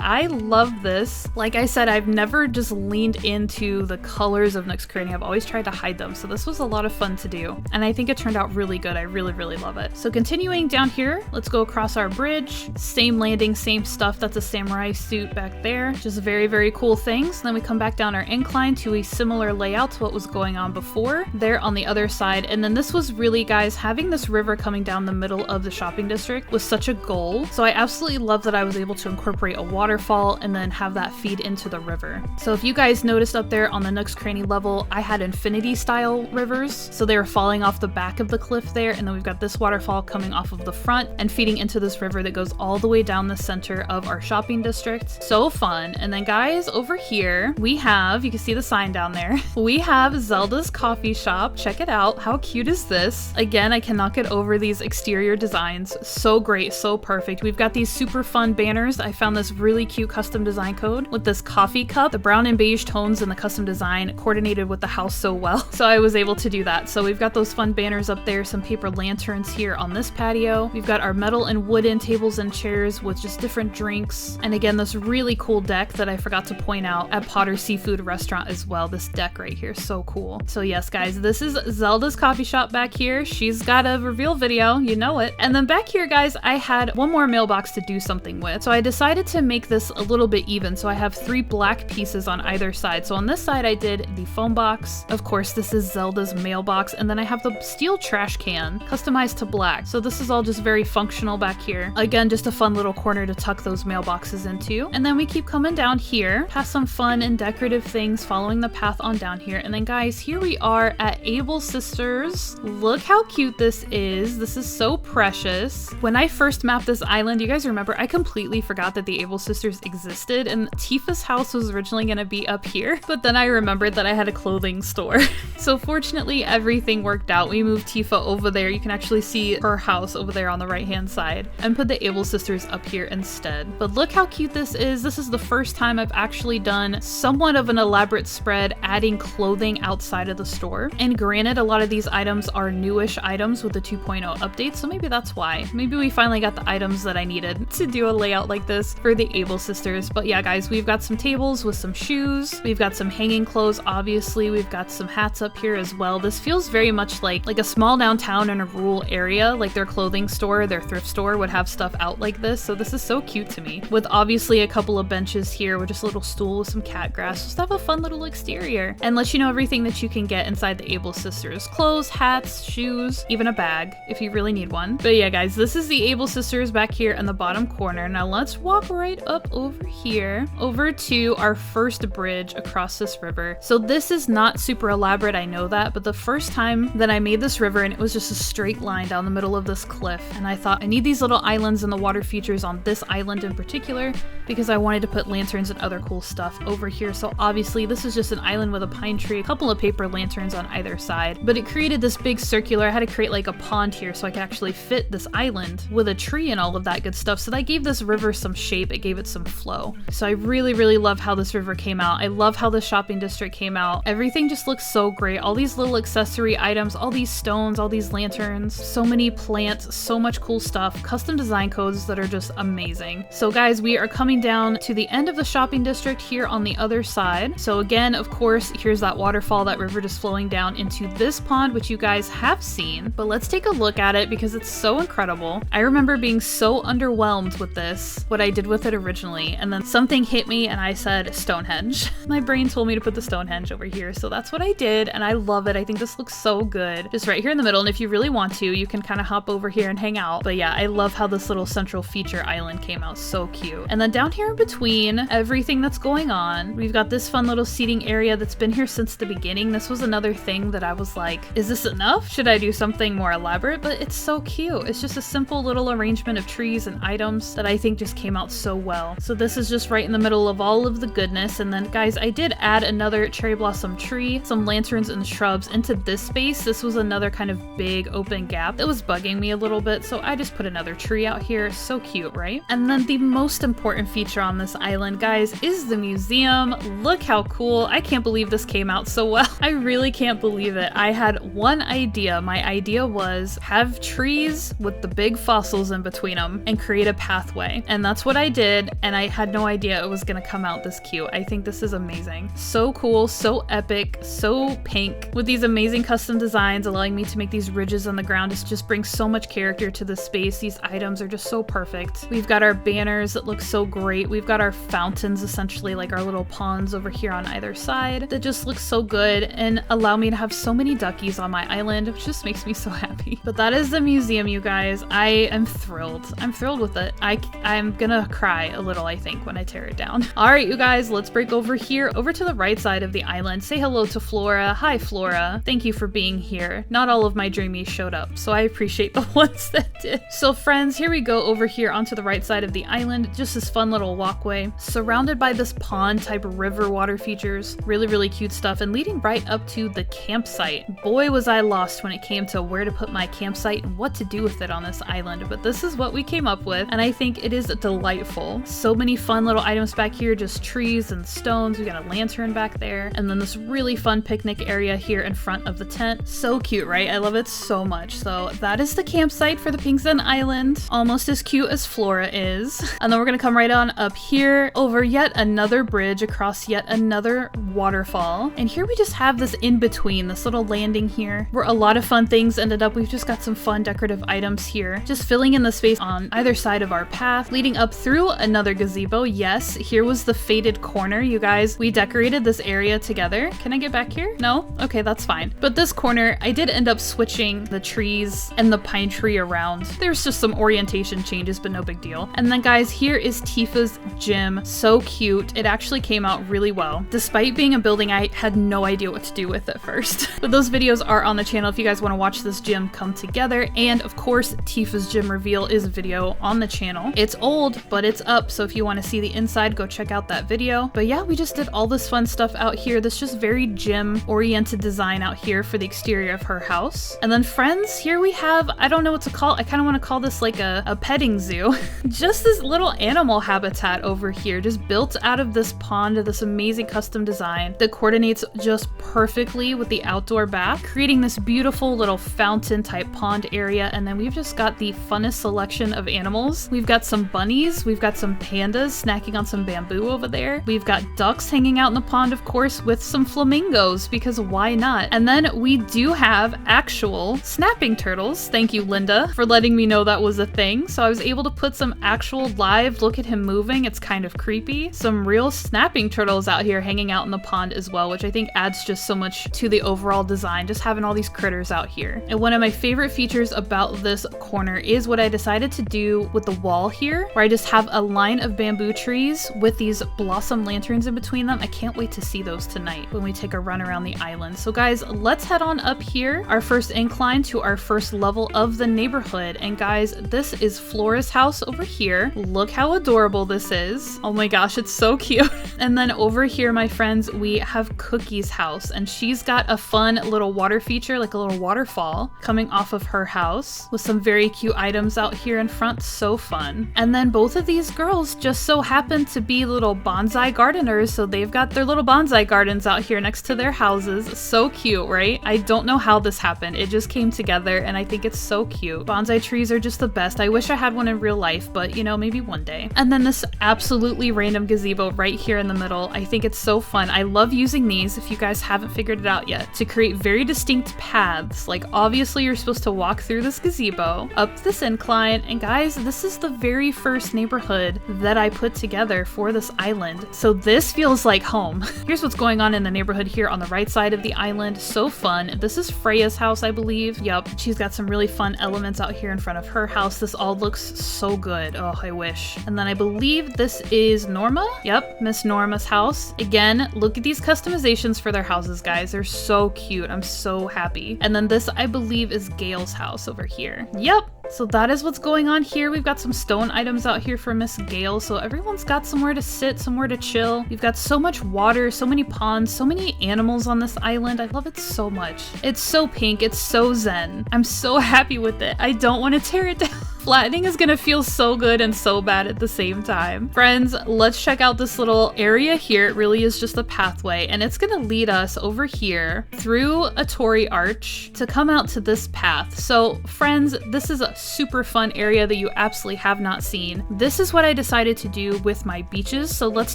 I love this. Like I said, I've never just leaned into the colors of Nook's Cranny. I've always tried to hide them. So this was a lot of fun to do, and I think it turned out really good. I really love it. So continuing down here, let's go across our bridge. Same landing, same stuff. That's a samurai suit back there. Just very cool things. And then we come back down our incline to a similar layout to what was going on before there on the other side. And then this was really, guys, having this river coming down the middle of the shopping district was such a goal. So I absolutely love that I was able to incorporate a waterfall and then have that feed into the river. So if you guys noticed up there on the Nook's Cranny level, I had infinity style rivers. So they were falling off the back of the cliff there. And then we've got this waterfall coming off of the front and feeding into this river that goes all the way down the center of our shopping district. So fun. And then guys, over here, we have, you can see the sign down there, we have Zelda's Coffee Shop. Check it out. How cute is this? Again, I cannot get over these exterior designs. So great, so perfect. We've got these these super fun banners. I found this really cute custom design code with this coffee cup. The brown and beige tones in the custom design coordinated with the house so well, so I was able to do that. So we've got those fun banners up there, some paper lanterns here on this patio. We've got our metal and wooden tables and chairs with just different drinks. And again, this really cool deck that I forgot to point out at Potter Seafood Restaurant as well. This deck right here, so cool. So yes, guys, this is Zelda's coffee shop back here. She's got a reveal video, you know it. And then back here, guys, I had one more mailbox to do something with. So I decided to make this a little bit even. So I have 3 black pieces on either side. So on this side, I did the foam box. Of course, this is Zelda's mailbox. And then I have the steel trash can customized to black. So this is all just very functional back here. Again, just a fun little corner to tuck those mailboxes into. And then we keep coming down here, past some fun and decorative things, following the path on down here. And then guys, here we are at Able Sisters. Look how cute this is. This is so precious. When I first mapped this island, you guys remember, I completely forgot that the Able Sisters existed, and Tifa's house was originally going to be up here, but then I remembered that I had a clothing store. So fortunately, everything worked out. We moved Tifa over there. You can actually see her house over there on the right hand side, and put the Able Sisters up here instead. But look how cute this is. This is the first time I've actually done somewhat of an elaborate spread adding clothing outside of the store. And granted, a lot of these items are newish items with the 2.0 update, so maybe that's why. Maybe we finally got the items that I needed to do a layout like this for the Able Sisters. But yeah, guys, we've got some tables with some shoes. We've got some hanging clothes, obviously. We've got some hats up here as well. This feels very much like a small downtown in a rural area, like their clothing store, their thrift store would have stuff out like this. So this is so cute to me, with obviously a couple of benches here with just a little stool with some cat grass. Just have a fun little exterior and let you know everything that you can get inside the Able Sisters. Clothes, hats, shoes, even a bag if you really need one. But yeah, guys, this is the Able Sisters back here in the bottom corner. Now let's walk right up over here, over to our first bridge across this river. So this is not super elaborate, I know that, but the first time that I made this river, and it was just a straight line down the middle of this cliff, and I thought I need these little islands and the water features on this island in particular because I wanted to put lanterns and other cool stuff over here. So obviously this is just an island with a pine tree, a couple of paper lanterns on either side, but it created this big circular. I had to create like a pond here so I could actually fit this island with a tree and all of that good stuff. So that gave this river some shape, it gave it some flow. So I really love how this river came out. I love how the shopping district came out. Everything just looks so great. All these little accessory items, all these stones, all these lanterns, so many plants, so much cool stuff, custom design codes that are just amazing. So guys, we are coming down to the end of the shopping district here on the other side. So again, of course, here's that waterfall, that river just flowing down into this pond, which you guys have seen, but let's take a look at it because it's so incredible. I remember being so underwhelmed with this, what I did with it originally, and then something hit me and I said Stonehenge. My brain told me to put the Stonehenge over here, so that's what I did, and I love it. I think this looks so good, just right here in the middle, and if you really want to, you can kind of hop over here and hang out. But yeah, I love how this little central feature island came out, so cute. And then down here in between everything that's going on, we've got this fun little seating area that's been here since the beginning. This was another thing that I was like, is this enough? Should I do something more elaborate? But it's so cute. It's just a simple little arrangement of trees and items that I think just came out so well. So this is just right in the middle of all of the goodness. And then guys, I did add another cherry blossom tree, some lanterns and shrubs into this space. This was another kind of big open gap that was bugging me a little bit, so I just put another tree out here. So cute, right? And then the most important feature on this island, guys, is the museum. Look how cool. I can't believe this came out so well. I really can't believe it. I had one idea. My idea was have trees with the big fossils in between them and create a pathway. And that's what I did, and I had no idea it was gonna come out this cute. I think this is amazing. So cool, so epic, so pink, with these amazing custom designs allowing me to make these ridges on the ground. It just brings so much character to the space. These items are just so perfect. We've got our banners that look so great. We've got our fountains, essentially like our little ponds over here on either side that just look so good and allow me to have so many duckies on my island, which just makes me so happy. But that is the museum, you guys. I am thrilled. I'm thrilled with it. I'm gonna cry a little, I think, when I tear it down. All right, you guys, let's break over here, over to the right side of the island. Say hello to Flora. Hi, Flora. Thank you for being here. Not all of my dreamies showed up, so I appreciate the ones that did. So friends, here we go over here onto the right side of the island. Just this fun little walkway surrounded by this pond type river water features. Really cute stuff, and leading right up to the campsite. Boy, was I lost when it came to where to put my campsite and what to do with it on this island, but this is what we came up up with, and I think it is delightful. So many fun little items back here, just trees and stones. We got a lantern back there, and then this really fun picnic area here in front of the tent. So cute, right? I love it so much. So that is the campsite for the Pink Zen Island. Almost as cute as Flora is. And then we're gonna come right on up here over yet another bridge across yet another waterfall. And here we just have this in between, this little landing here, where a lot of fun things ended up. We've just got some fun decorative items here, just filling in the space on either side of our path, leading up through another gazebo. Yes, here was the faded corner, you guys. We decorated this area together. Can I get back here? No? Okay, that's fine. But this corner, I did end up switching the trees and the pine tree around. There's just some orientation changes, but no big deal. And then guys, here is Tifa's gym. So cute. It actually came out really well. Despite being a building I had no idea what to do with at first. But those videos are on the channel if you guys want to watch this gym come together. And of course, Tifa's gym reveal is a video on the channel. It's old, but it's up, so if you want to see the inside, go check out that video. But yeah, we just did all this fun stuff out here. This just very gym-oriented design out here for the exterior of her house. And then friends, here we have, I don't know what to call, I kind of want to call this like a petting zoo. Just this little animal habitat over here, just built out of this pond, this amazing custom design that coordinates just perfectly with the outdoor bath, creating this beautiful little fountain type pond area. And then we've just got the funnest selection of animals. We've got some bunnies, we've got some pandas snacking on some bamboo over there. We've got ducks hanging out in the pond, of course, with some flamingos, because why not? And then we do have actual snapping turtles. Thank you, Linda, for letting me know that was a thing. So I was able to put some actual live, look at him moving, it's kind of creepy, some real snapping turtles out here hanging out in the pond as well, which I think adds just so much to the overall design, just having all these critters out here. And one of my favorite features about this corner is what I decided to do with the wall here, where I just have a line of bamboo trees with these blossom lanterns in between them. I can't wait to see those tonight when we take a run around the island. So guys, let's head on up here, our first incline to our first level of the neighborhood. And guys, this is Flora's house over here. Look how adorable this is. Oh my gosh, it's so cute. And then over here, my friends, we have Cookie's house, and she's got a fun little water feature, like a little waterfall coming off of her house with some very cute items out here in front. So fun. And then both of these girls just so happen to be little bonsai gardeners, so they've got their little bonsai gardens out here next to their houses. So cute, right? I don't know how this happened. It just came together, and I think it's so cute. Bonsai trees are just the best. I wish I had one in real life, but you know, maybe one day. And then this absolutely random gazebo right here in the middle. I think it's so fun. I love using these, if you guys haven't figured it out yet, to create very distinct paths. Like obviously you're supposed to walk through this gazebo, up this incline, and guys, this is the very first neighborhood that I put together for this island. So this feels like home. Here's what's going on in the neighborhood here on the right side of the island. So fun. This is Freya's house, I believe. Yup, she's got some really fun elements out here in front of her house. This all looks so good. Oh, I wish. And then I believe this is Norma. Yep, Miss Norma's house. Again, look at these customizations for their houses, guys. They're so cute. I'm so happy. And then this, I believe, is Gail's house over here. Yep. So that is what's going on here. We've got some stone items out here for Miss Gail, so everyone's got somewhere to sit, somewhere to chill. We've got so much water, so many ponds, so many animals on this island. I love it so much. It's so pink, it's so zen. I'm so happy with it. I don't want to tear it down. Flattening is gonna feel so good and so bad at the same time. Friends, let's check out this little area here. It really is just a pathway, and it's gonna lead us over here through a torii arch to come out to this path. So friends, this is a super fun area that you absolutely have not seen. This is what I decided to do with my beaches, so let's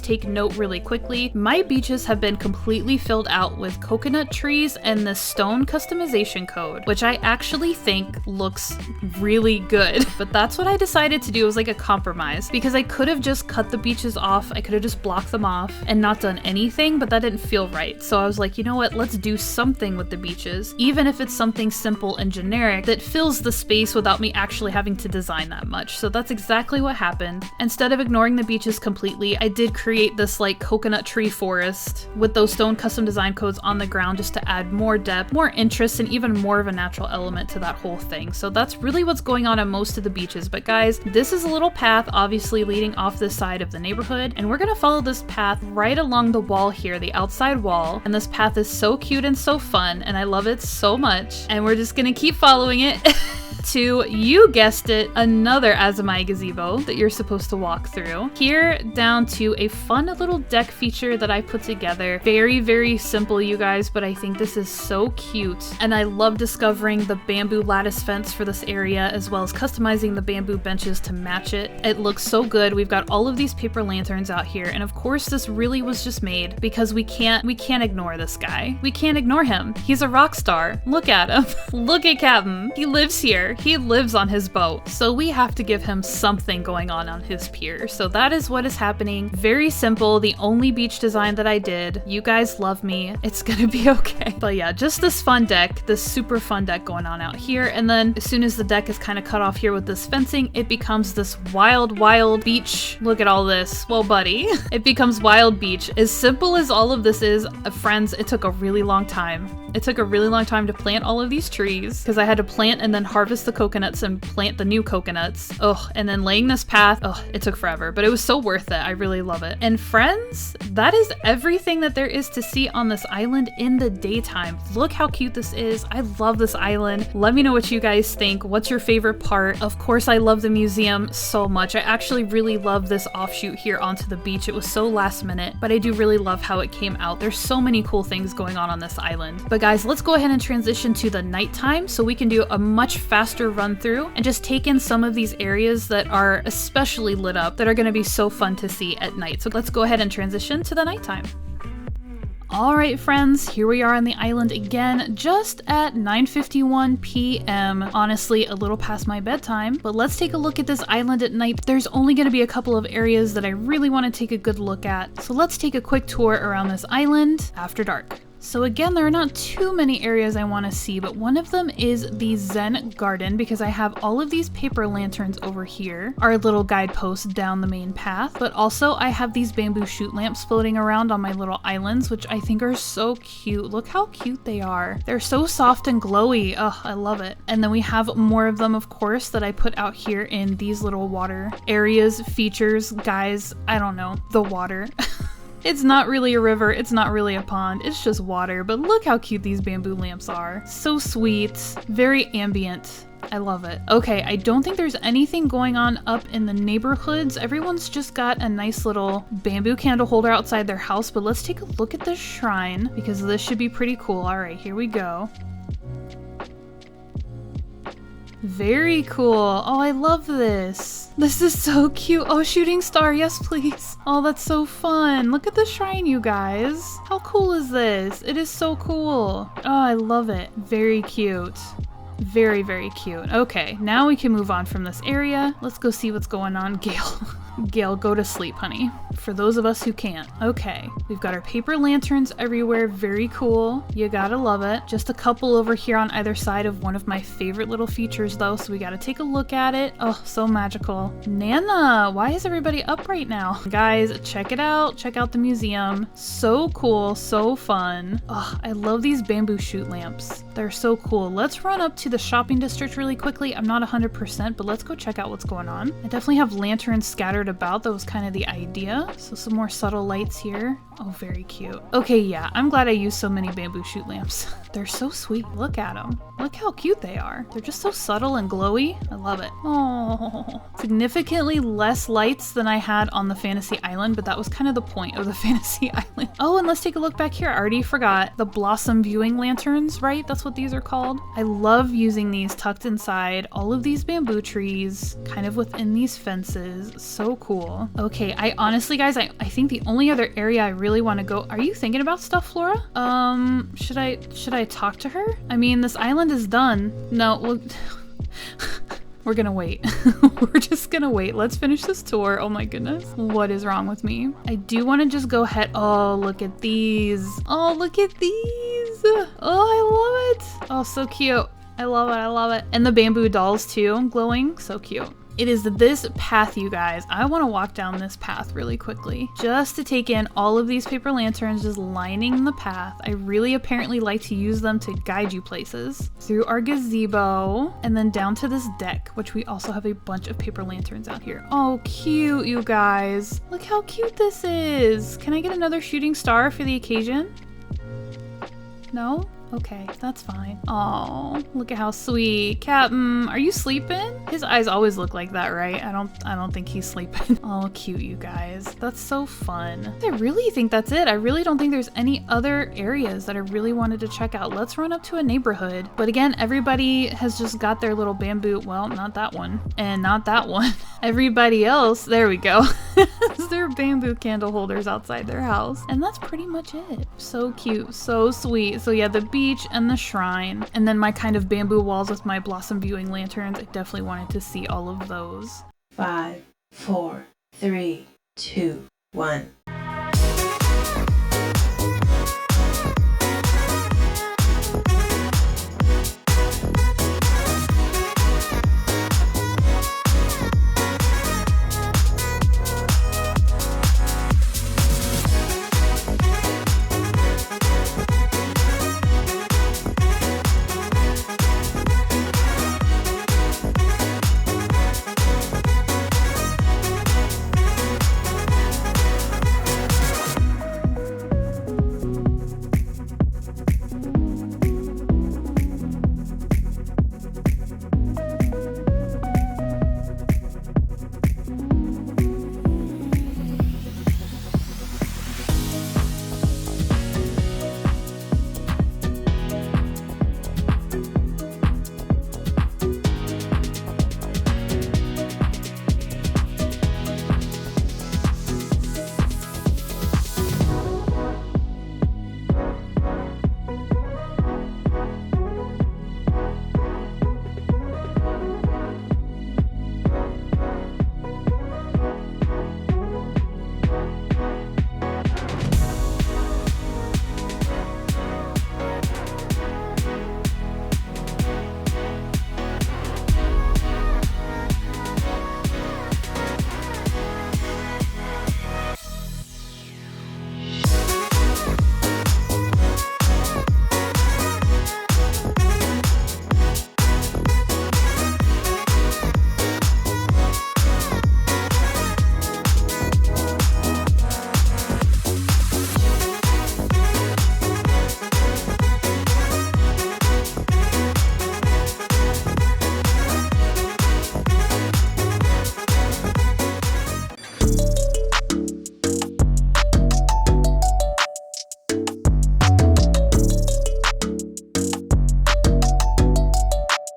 take note really quickly. My beaches have been completely filled out with coconut trees and this stone customization code, which I actually think looks really good. But that's what I decided to do. It was like a compromise, because I could have just cut the beaches off. I could have just blocked them off and not done anything, but that didn't feel right. So I was like, you know what? Let's do something with the beaches, even if it's something simple and generic that fills the space without me actually having to design that much. So that's exactly what happened. Instead of ignoring the beaches completely, I did create this like coconut tree forest with those stone custom design codes on the ground, just to add more depth, more interest, and even more of a natural element to that whole thing. So that's really what's going on most of the beaches. But guys, this is a little path obviously leading off this side of the neighborhood, and we're gonna follow this path right along the wall here, the outside wall. And this path is so cute and so fun, and I love it so much, and we're just gonna keep following it. to, you guessed it, another Azumai gazebo that you're supposed to walk through. Here down to a fun little deck feature that I put together. Very, very simple, you guys, but I think this is so cute. And I love discovering the bamboo lattice fence for this area, as well as customizing the bamboo benches to match it. It looks so good. We've got all of these paper lanterns out here, and of course this really was just made because we can't ignore this guy. We can't ignore him. He's a rock star. Look at him. Look at Captain. He lives here. He lives on his boat. So we have to give him something going on his pier. So that is what is happening. Very simple. The only beach design that I did. You guys love me. It's gonna be okay. But yeah, just this fun deck, this super fun deck going on out here. And then as soon as the deck is kind of cut off here with this fencing, it becomes this wild beach. Look at all this. Well, buddy, it becomes wild beach. As simple as all of this is, friends, it took a really long time. It took a really long time to plant all of these trees because I had to plant and then harvest the coconuts and plant the new coconuts. Ugh, and then laying this path. Ugh, it took forever, but it was so worth it. I really love it. And friends, that is everything that there is to see on this island in the daytime. Look how cute this is. I love this island. Let me know what you guys think. What's your favorite part? Of course, I love the museum so much. I actually really love this offshoot here onto the beach. It was so last minute, but I do really love how it came out. There's so many cool things going on this island. But guys, let's go ahead and transition to the nighttime so we can do a much faster run through and just take in some of these areas that are especially lit up that are going to be so fun to see at night. So let's go ahead and transition to the nighttime. Alright friends, here we are on the island again, just at 9:51 p.m. Honestly, a little past my bedtime, but let's take a look at this island at night. There's only going to be a couple of areas that I really want to take a good look at, so let's take a quick tour around this island after dark. So again, there are not too many areas I want to see, but one of them is the Zen Garden because I have all of these paper lanterns over here, our little guideposts down the main path, but also I have these bamboo shoot lamps floating around on my little islands, which I think are so cute. Look how cute they are. They're so soft and glowy. Oh, I love it. And then we have more of them, of course, that I put out here in these little water areas, features, guys, I don't know, the water. It's not really a river, it's not really a pond, it's just water, but look how cute these bamboo lamps are. So sweet, very ambient. I love it. Okay, I don't think there's anything going on up in the neighborhoods. Everyone's just got a nice little bamboo candle holder outside their house, but let's take a look at this shrine because this should be pretty cool. All right, here we go. Very cool. Oh, I love this. This is so cute. Oh, shooting star. Yes, please. Oh, that's so fun. Look at the shrine, you guys. How cool is this? It is so cool. Oh, I love it. Very cute. Very, very cute. Okay, now we can move on from this area. Let's go see what's going on. Gale. Gale, go to sleep, honey. For those of us who can't. Okay, we've got our paper lanterns everywhere. Very cool. You gotta love it. Just a couple over here on either side of one of my favorite little features though, so we gotta take a look at it. Oh, so magical. Nana, why is everybody up right now? Guys, check it out. Check out the museum. So cool, so fun. Oh, I love these bamboo shoot lamps. They're so cool. Let's run up to the shopping district really quickly. I'm not 100%, but let's go check out what's going on. I definitely have lanterns scattered about. That was kind of the idea. So some more subtle lights here. Oh, very cute. Okay, yeah, I'm glad I used so many bamboo shoot lamps. They're so sweet. Look at them. Look how cute they are. They're just so subtle and glowy. I love it. Oh, significantly less lights than I had on the Fantasy Island, but that was kind of the point of the Fantasy Island. Oh, and let's take a look back here. I already forgot the blossom viewing lanterns, right? That's what these are called. I love using these tucked inside all of these bamboo trees, kind of within these fences. So cool. Okay, I honestly, guys, I think the only other area I really want to go. Are you thinking about stuff, Flora? Should I talk to her? I mean, this island is done. No, well, we're gonna wait. We're just gonna wait. Let's finish this tour. Oh my goodness. What is wrong with me? I do want to just go ahead. Oh, look at these. Oh, look at these. Oh, I love it. Oh, so cute. I love it. I love it. And the bamboo dolls too, glowing. So cute. It is this path, you guys. I want to walk down this path really quickly just to take in all of these paper lanterns just lining the path. I really apparently like to use them to guide you places through our gazebo and then down to this deck, which we also have a bunch of paper lanterns out here. Oh, cute, you guys. Look how cute this is. Can I get another shooting star for the occasion? No? Okay, that's fine. Oh, look at how sweet. Captain, are you sleeping? His eyes always look like that, right? I don't think he's sleeping. Oh, cute, you guys. That's so fun. I really think that's it. I really don't think there's any other areas that I really wanted to check out. Let's run up to a neighborhood. But again, everybody has just got their little bamboo. Well, not that one. And not that one. Everybody else, there we go. Their bamboo candle holders outside their house. And that's pretty much it. So cute, so sweet. So yeah, the beach and the shrine. And then my kind of bamboo walls with my blossom viewing lanterns. I definitely wanted to see all of those. 5, 4, 3, 2, 1.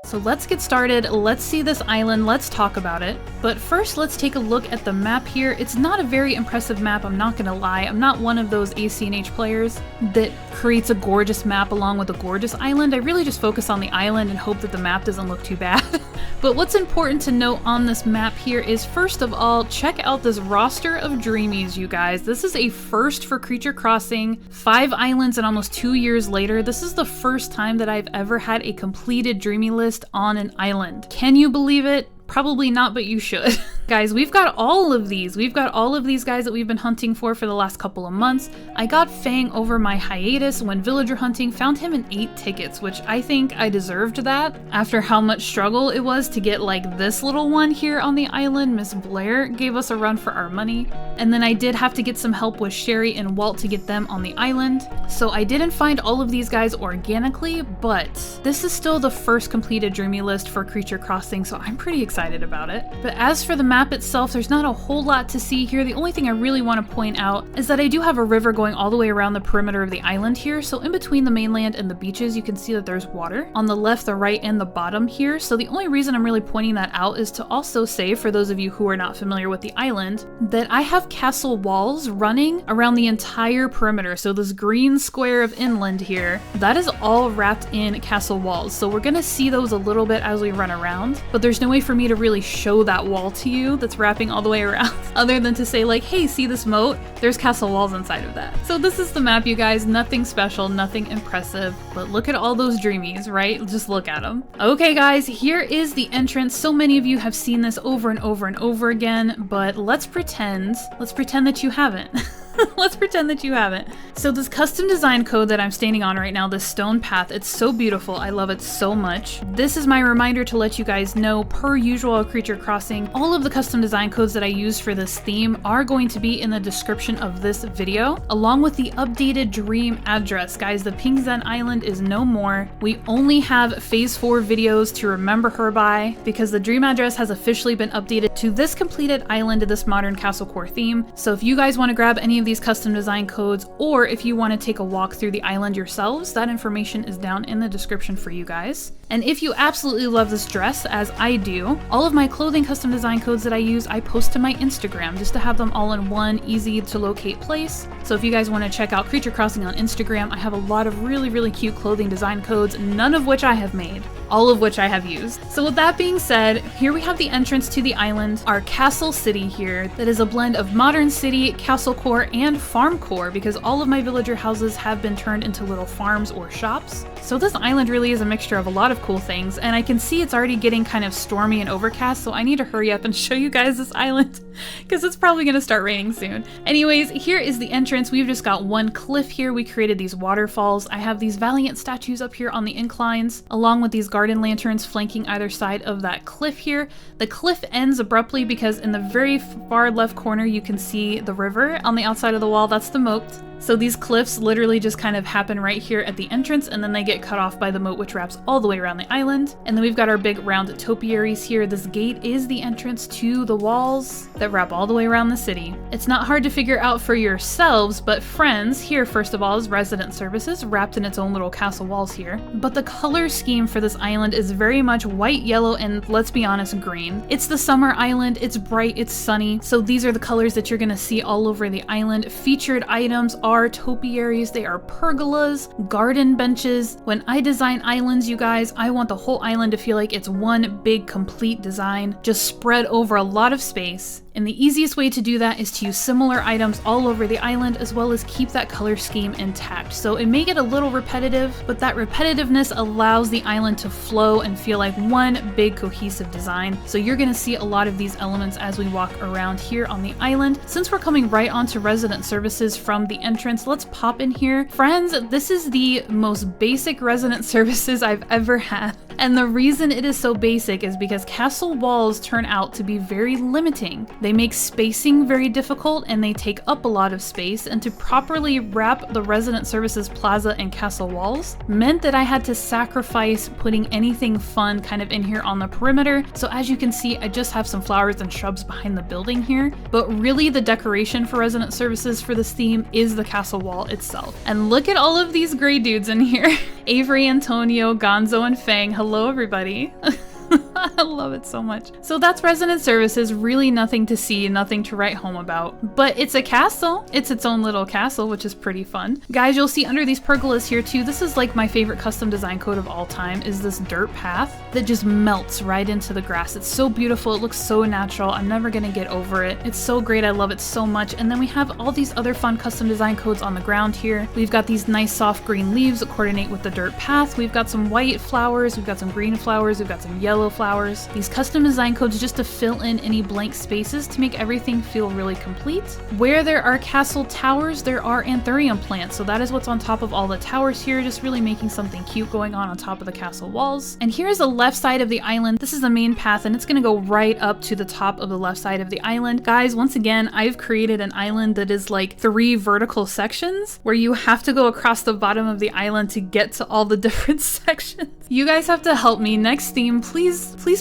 So let's get started, let's see this island, let's talk about it. But first let's take a look at the map here. It's not a very impressive map, I'm not gonna lie. I'm not one of those ACNH players that creates a gorgeous map along with a gorgeous island. I really just focus on the island and hope that the map doesn't look too bad. But what's important to note on this map here is, first of all, check out this roster of dreamies, you guys. This is a first for Creature Crossing. 5 islands and almost 2 years later, this is the first time that I've ever had a completed dreamy list on an island. Can you believe it? Probably not, but you should. Guys, we've got all of these. We've got all of these guys that we've been hunting for the last couple of months. I got Fang over my hiatus when villager hunting, found him in 8 tickets, which I think I deserved that after how much struggle it was to get like this little one here on the island. Miss Blair gave us a run for our money. And then I did have to get some help with Sherry and Walt to get them on the island. So I didn't find all of these guys organically, but this is still the first completed dreamy list for Creature Crossing, so I'm pretty excited about it. But as for the map itself, there's not a whole lot to see here. The only thing I really want to point out is that I do have a river going all the way around the perimeter of the island here. So in between the mainland and the beaches, you can see that there's water on the left, the right, and the bottom here. So the only reason I'm really pointing that out is to also say, for those of you who are not familiar with the island, that I have castle walls running around the entire perimeter. So this green square of inland here, that is all wrapped in castle walls. So we're gonna see those a little bit as we run around, but there's no way for me to really show that wall to you that's wrapping all the way around other than to say like, hey, see this moat? There's castle walls inside of that. So this is the map, you guys. Nothing special, nothing impressive, but look at all those dreamies, right? Just look at them. Okay guys, here is the entrance. So many of you have seen this over and over and over again, but let's pretend that you haven't. Let's pretend that you haven't. So this custom design code that I'm standing on right now, this stone path, it's so beautiful. I love it so much. This is my reminder to let you guys know, per usual at Creature Crossing, all of the custom design codes that I use for this theme are going to be in the description of this video, along with the updated dream address. Guys, the Pink Zen Island is no more. We only have phase 4 videos to remember her by, because the dream address has officially been updated to this completed island of this modern castle core theme. So if you guys want to grab any of these custom design codes, or if you want to take a walk through the island yourselves, that information is down in the description for you guys. And if you absolutely love this dress, as I do, all of my clothing custom design codes that I use, I post to my Instagram just to have them all in one easy to locate place. So if you guys want to check out Creature Crossing on Instagram, I have a lot of really cute clothing design codes, none of which I have made, all of which I have used. So with that being said, here we have the entrance to the island, our castle city here, that is a blend of modern city, castle core, and farm core, because all of my villager houses have been turned into little farms or shops. So this island really is a mixture of a lot of cool things, and I can see it's already getting kind of stormy and overcast, so I need to hurry up and show you guys this island, because it's probably going to start raining soon. Anyways, here is the entrance. We've just got one cliff here. We created these waterfalls. I have these valiant statues up here on the inclines, along with these garden lanterns flanking either side of that cliff here. The cliff ends abruptly because in the very far left corner you can see the river on the outside of the wall. That's the moat. So these cliffs literally just kind of happen right here at the entrance, and then they get cut off by the moat, which wraps all the way around the island. And then we've got our big round topiaries here. This gate is the entrance to the walls that wrap all the way around the city. It's not hard to figure out for yourselves, but friends, here first of all is resident services wrapped in its own little castle walls here. But the color scheme for this island is very much white, yellow, and let's be honest, green. It's the summer island, it's bright, it's sunny, so these are the colors that you're gonna see all over the island. Featured items are topiaries, they are pergolas, garden benches. When I design islands, you guys, I want the whole island to feel like it's one big complete design, just spread over a lot of space. And the easiest way to do that is to use similar items all over the island, as well as keep that color scheme intact. So it may get a little repetitive, but that repetitiveness allows the island to flow and feel like one big cohesive design. So you're gonna see a lot of these elements as we walk around here on the island. Since we're coming right onto resident services from the entrance, let's pop in here. Friends, this is the most basic resident services I've ever had. And the reason it is so basic is because castle walls turn out to be very limiting. They make spacing very difficult and they take up a lot of space, and to properly wrap the resident services plaza and castle walls meant that I had to sacrifice putting anything fun kind of in here on the perimeter. So as you can see, I just have some flowers and shrubs behind the building here, but really the decoration for resident services for this theme is the castle wall itself. And look at all of these gray dudes in here. Avery, Antonio, Gonzo, and Fang. Hello everybody. I love it so much. So that's resident services, really nothing to see, nothing to write home about. But it's a castle. It's its own little castle, which is pretty fun. Guys, you'll see under these pergolas here too, this is like my favorite custom design code of all time, is this dirt path that just melts right into the grass. It's so beautiful. It looks so natural. I'm never gonna get over it. It's so great. I love it so much. And then we have all these other fun custom design codes on the ground here. We've got these nice soft green leaves that coordinate with the dirt path. We've got some white flowers. We've got some green flowers. We've got some yellow flowers. These custom design codes just to fill in any blank spaces to make everything feel really complete. Where there are castle towers, there are anthurium plants. So that is what's on top of all the towers here, just really making something cute going on top of the castle walls. And here's the left side of the island. This is the main path and it's gonna go right up to the top of the left side of the island. Guys, once again, I've created an island that is like 3 vertical sections where you have to go across the bottom of the island to get to all the different sections. You guys have to help me. Next theme, please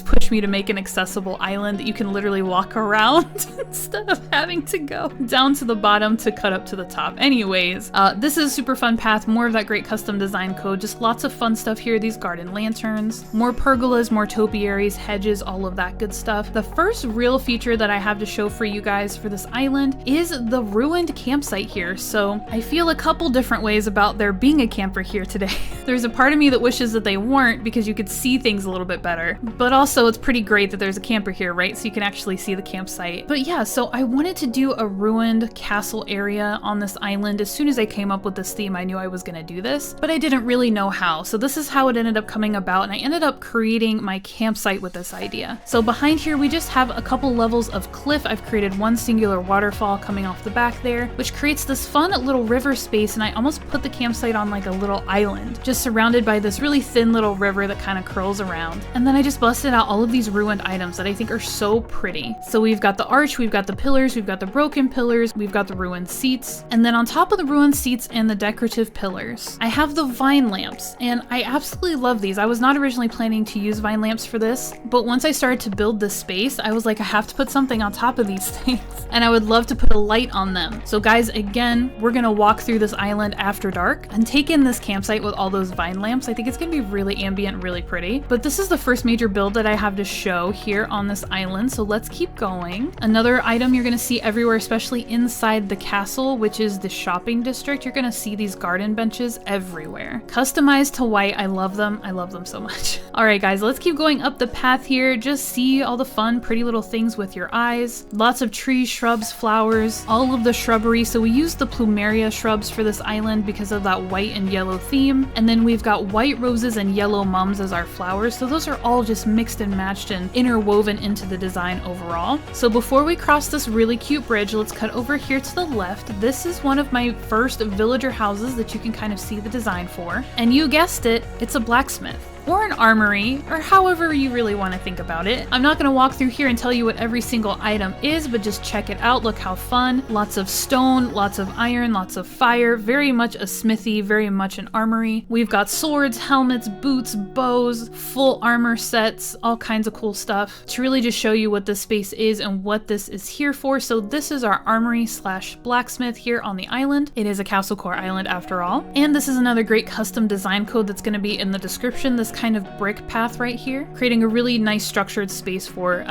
push me to make an accessible island that you can literally walk around instead of having to go down to the bottom to cut up to the top. Anyways, this is a super fun path, more of that great custom design code, just lots of fun stuff here. These garden lanterns, more pergolas, more topiaries, hedges, all of that good stuff. The first real feature that I have to show for you guys for this island is the ruined campsite here. So I feel a couple different ways about there being a camper here today. There's a part of me that wishes that they weren't because you could see things a little bit better, but also it's pretty great that there's a camper here, right? So you can actually see the campsite. But yeah, so I wanted to do a ruined castle area on this island. As soon as I came up with this theme, I knew I was gonna do this, but I didn't really know how. So this is how it ended up coming about, and I ended up creating my campsite with this idea. So behind here, we just have a couple levels of cliff. I've created one singular waterfall coming off the back there, which creates this fun little river space, and I almost put the campsite on like a little island, just surrounded by this really thin little river that kind of curls around. And then I just busted out all of these ruined items that I think are so pretty. So we've got the arch, we've got the pillars, we've got the broken pillars, we've got the ruined seats, and then on top of the ruined seats and the decorative pillars, I have the vine lamps, and I absolutely love these. I was not originally planning to use vine lamps for this, but once I started to build this space, I was like, I have to put something on top of these things, and I would love to put a light on them. So guys, again, we're gonna walk through this island after dark and take in this campsite with all those vine lamps. I think it's gonna be really ambient, really pretty. But this is the first major build that I have to show here on this island, so let's keep going. Another item you're gonna see everywhere, especially inside the castle, which is the shopping district, you're gonna see these garden benches everywhere. Customized to white, I love them. I love them so much. All right, guys, let's keep going up the path here. Just see all the fun, pretty little things with your eyes. Lots of trees, shrubs, flowers, all of the shrubbery. So we use the plumeria shrubs for this island because of that white and yellow theme. And then we've got white roses and yellow mums as our flowers. So those are all just mixed and matched and interwoven into the design overall. So before we cross this really cute bridge, let's cut over here to the left. This is one of my first villager houses that you can kind of see the design for. And you guessed it, it's a blacksmith. Or an armory, or however you really want to think about it. I'm not going to walk through here and tell you what every single item is, but just check it out. Look how fun. Lots of stone, lots of iron, lots of fire. Very much a smithy, very much an armory. We've got swords, helmets, boots, bows, full armor sets, all kinds of cool stuff to really just show you what this space is and what this is here for. So this is our armory slash blacksmith here on the island. It is a castle core island after all. And this is another great custom design code that's going to be in the description. This kind of brick path right here, creating a really nice structured space for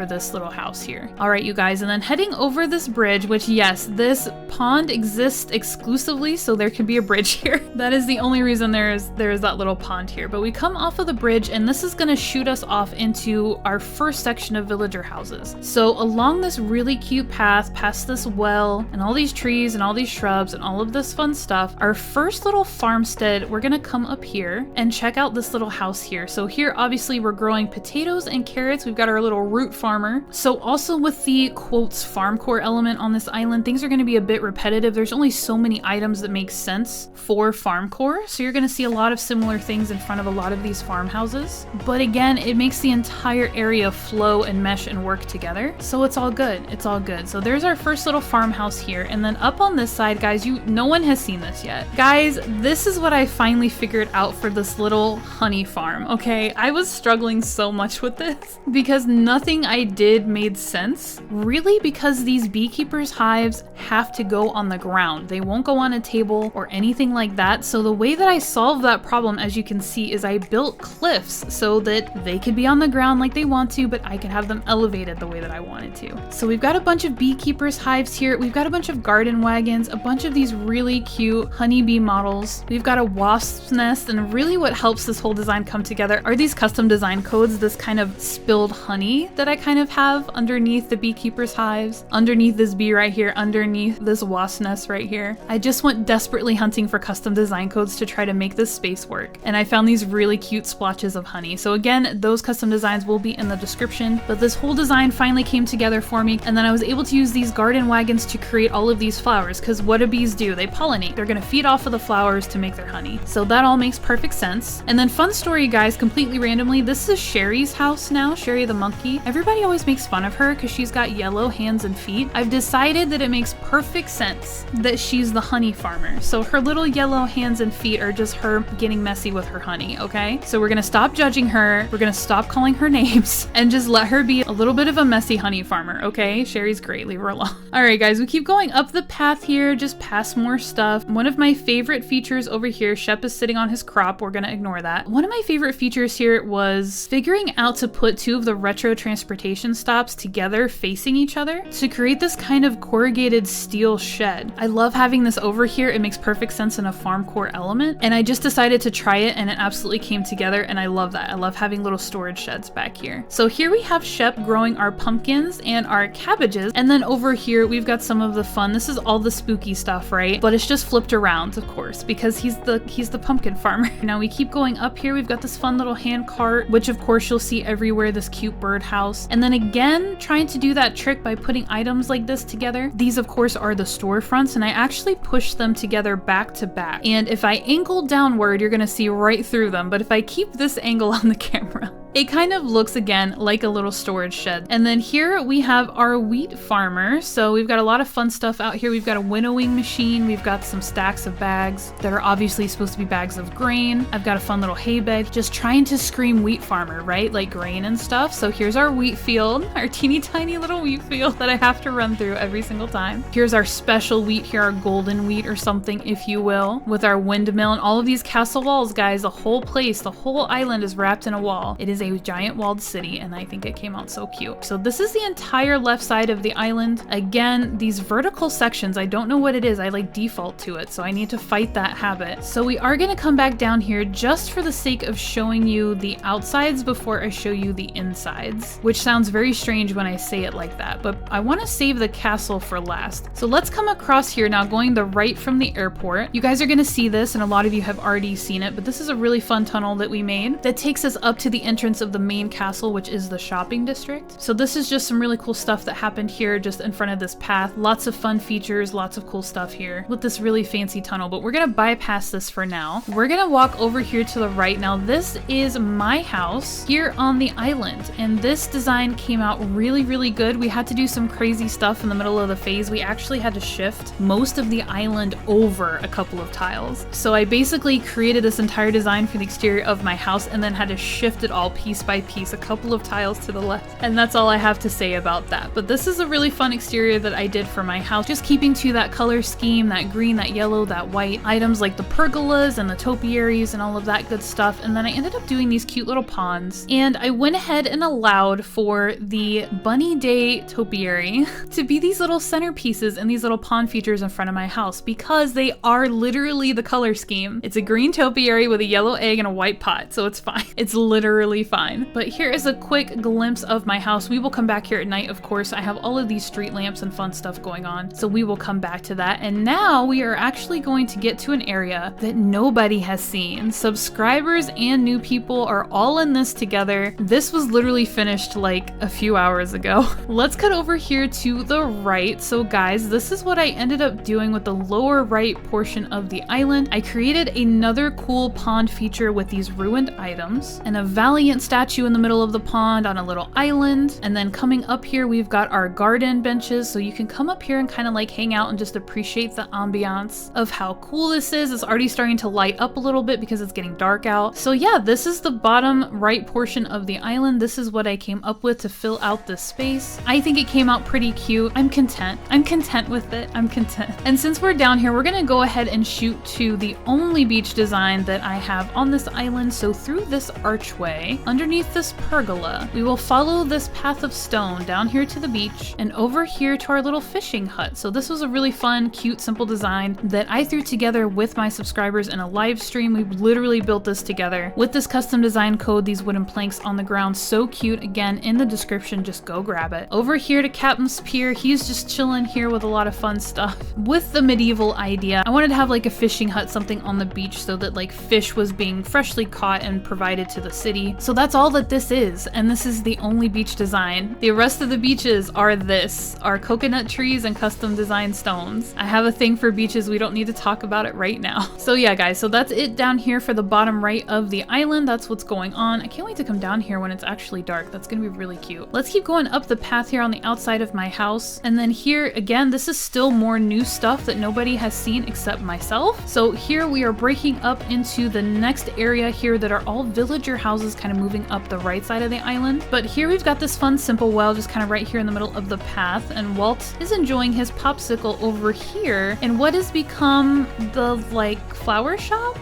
this little house here. All right, you guys, and then heading over this bridge, which yes, this pond exists exclusively, so there can be a bridge here. That is the only reason there is that little pond here. But we come off of the bridge, and this is going to shoot us off into our first section of villager houses. So along this really cute path, past this well, and all these trees and all these shrubs and all of this fun stuff, our first little farmstead, we're going to come up here and check out this little house here. So here obviously we're growing potatoes and carrots. We've got our little root farmer. So also with the quotes farm core element on this island, things are going to be a bit repetitive. There's only so many items that make sense for farm core. So you're going to see a lot of similar things in front of a lot of these farmhouses. But again, it makes the entire area flow and mesh and work together. So it's all good. It's all good. So there's our first little farmhouse here. And then up on this side, guys, no one has seen this yet. Guys, this is what I finally figured out for this little honey farm. Okay, I was struggling so much with this because nothing I did made sense, really, because these beekeepers' hives have to go on the ground. They won't go on a table or anything like that. So the way that I solved that problem, as you can see, is I built cliffs so that they could be on the ground like they want to, but I could have them elevated the way that I wanted to. So we've got a bunch of beekeepers' hives here. We've got a bunch of garden wagons, a bunch of these really cute honeybee models. We've got a wasp's nest, and really what helps this whole design come together are these custom design codes, this kind of spilled honey that I kind of have underneath the beekeepers' hives, underneath this bee right here, underneath this wasp nest right here. I just went desperately hunting for custom design codes to try to make this space work, and I found these really cute splotches of honey. So again, those custom designs will be in the description, but this whole design finally came together for me, and then I was able to use these garden wagons to create all of these flowers, because what do bees do? They pollinate. They're gonna feed off of the flowers to make their honey. So that all makes perfect sense. And then fun story, guys, completely randomly, this is Sherry's house now, Sherry the monkey. Everybody always makes fun of her because she's got yellow hands and feet. I've decided that it makes perfect sense that she's the honey farmer. So her little yellow hands and feet are just her getting messy with her honey, okay? So we're gonna stop judging her, we're gonna stop calling her names, and just let her be a little bit of a messy honey farmer, okay? Sherry's great, leave her alone. All right, guys, we keep going up the path here, just past more stuff. One of my favorite features over here, Shep is sitting on his crop, we're gonna ignore that. One of my favorite features here was figuring out to put two of the retro transportation stops together facing each other to create this kind of corrugated steel shed. I love having this over here. It makes perfect sense in a farm core element, and I just decided to try it and it absolutely came together, and I love that. I love having little storage sheds back here. So here we have Shep growing our pumpkins and our cabbages, and then over here we've got some of the fun. This is all the spooky stuff, right? But it's just flipped around, of course, because he's the pumpkin farmer. Now we keep going up here. We've got this fun little hand cart, which of course you'll see everywhere, this cute birdhouse. And then again, trying to do that trick by putting items like this together. These of course are the storefronts, and I actually push them together back to back. And if I angle downward, you're gonna see right through them. But if I keep this angle on the camera, it kind of looks again like a little storage shed. And then here we have our wheat farmer. So we've got a lot of fun stuff out here. We've got a winnowing machine. We've got some stacks of bags that are obviously supposed to be bags of grain. I've got a fun little hay bag, just trying to scream wheat farmer, right? Like grain and stuff. So here's our wheat field, our teeny tiny little wheat field that I have to run through every single time. Here's our special wheat here, our golden wheat or something, if you will, with our windmill and all of these castle walls, guys. The whole place, the whole island is wrapped in a wall. It is a giant walled city, and I think it came out so cute. So this is the entire left side of the island. Again, these vertical sections, I don't know what it is. I like default to it, so I need to fight that habit. So we are gonna come back down here just for the sake of showing you the outsides before I show you the insides, which sounds very strange when I say it like that, but I want to save the castle for last. So let's come across here now, going the right from the airport. You guys are gonna see this, and a lot of you have already seen it, but this is a really fun tunnel that we made that takes us up to the entrance of the main castle, which is the shopping district. So this is just some really cool stuff that happened here just in front of this path. Lots of fun features, lots of cool stuff here with this really fancy tunnel, but we're gonna bypass this for now. We're gonna walk over here to the right. Now this is my house here on the island, and this design came out really, really good. We had to do some crazy stuff in the middle of the phase. We actually had to shift most of the island over a couple of tiles. So I basically created this entire design for the exterior of my house and then had to shift it all piece by piece, a couple of tiles to the left, and that's all I have to say about that. But this is a really fun exterior that I did for my house, just keeping to that color scheme, that green, that yellow, that white, items like the pergolas and the topiaries and all of that good stuff. And then I ended up doing these cute little ponds, and I went ahead and allowed for the Bunny Day topiary to be these little centerpieces and these little pond features in front of my house, because they are literally the color scheme. It's a green topiary with a yellow egg and a white pot, so it's fine. It's literally fine. But here is a quick glimpse of my house. We will come back here at night, of course. I have all of these street lamps and fun stuff going on, so we will come back to that. And now we are actually going to get to an area that nobody has seen. Subscribers and new people are all in this together. This was literally finished like a few hours ago. Let's cut over here to the right. So guys, this is what I ended up doing with the lower right portion of the island. I created another cool pond feature with these ruined items and a Valiant statue in the middle of the pond on a little island. And then coming up here, we've got our garden benches, so you can come up here and kind of like hang out and just appreciate the ambiance of how cool this is. It's already starting to light up a little bit because it's getting dark out. So yeah, this is the bottom right portion of the island. This is what I came up with to fill out this space. I think it came out pretty cute. I'm content. I'm content with it. I'm content. And since we're down here, we're gonna go ahead and shoot to the only beach design that I have on this island. So through this archway, underneath this pergola, we will follow this path of stone down here to the beach and over here to our little fishing hut. So this was a really fun, cute, simple design that I threw together with my subscribers in a live stream. We literally built this together with this custom design code, these wooden planks on the ground. So cute. Again, in the description, just go grab it. Over here to Captain's Pier, he's just chilling here with a lot of fun stuff. With the medieval idea, I wanted to have like a fishing hut, something on the beach, so that like fish was being freshly caught and provided to the city. So that's all that this is, and this is the only beach design. The rest of the beaches are coconut trees and custom designed stones. I have a thing for beaches. We don't need to talk about it right now. So yeah, guys, so that's it down here for the bottom right of the island. That's what's going on. I can't wait to come down here when it's actually dark. That's gonna be really cute. Let's keep going up the path here on the outside of my house. And then here, again, this is still more new stuff that nobody has seen except myself. So here we are breaking up into the next area here that are all villager houses kind of moving up the right side of the island. But here we've got this fun, simple well just kind of right here in the middle of the path. And Walt is enjoying his popsicle over here in what has become the like flower shop.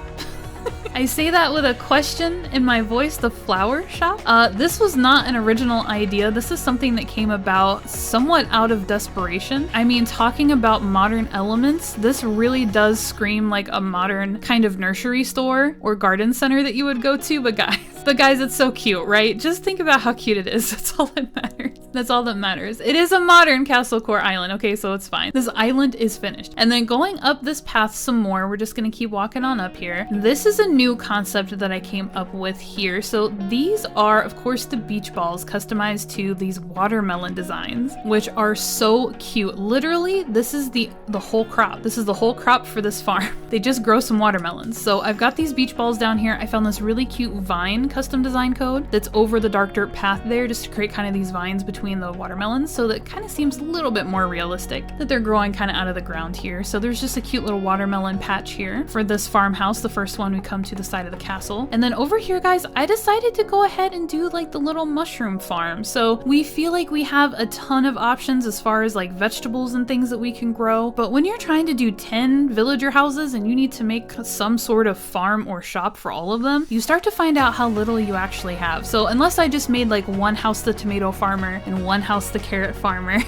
I say that with a question in my voice, the flower shop. This was not an original idea. This is something that came about somewhat out of desperation. I mean, talking about modern elements, this really does scream like a modern kind of nursery store or garden center that you would go to, but guys, it's so cute, right? Just think about how cute it is. That's all that matters. That's all that matters. It is a modern Castle Core island, okay, so it's fine. This island is finished. And then going up this path some more, we're just gonna keep walking on up here. This is a new concept that I came up with here. So these are, of course, the beach balls customized to these watermelon designs, which are so cute. Literally, this is the whole crop. This is the whole crop for this farm. They just grow some watermelons. So I've got these beach balls down here. I found this really cute vine custom design code that's over the dark dirt path there, just to create kind of these vines between the watermelons, so that kind of seems a little bit more realistic that they're growing kind of out of the ground here. So there's just a cute little watermelon patch here for this farmhouse, the first one we come to the side of the castle. And then over here, guys, I decided to go ahead and do like the little mushroom farm. So we feel like we have a ton of options as far as like vegetables and things that we can grow. But when you're trying to do 10 villager houses and you need to make some sort of farm or shop for all of them, you start to find out how little you actually have. So unless I just made like one house the tomato farmer and one house the carrot farmer,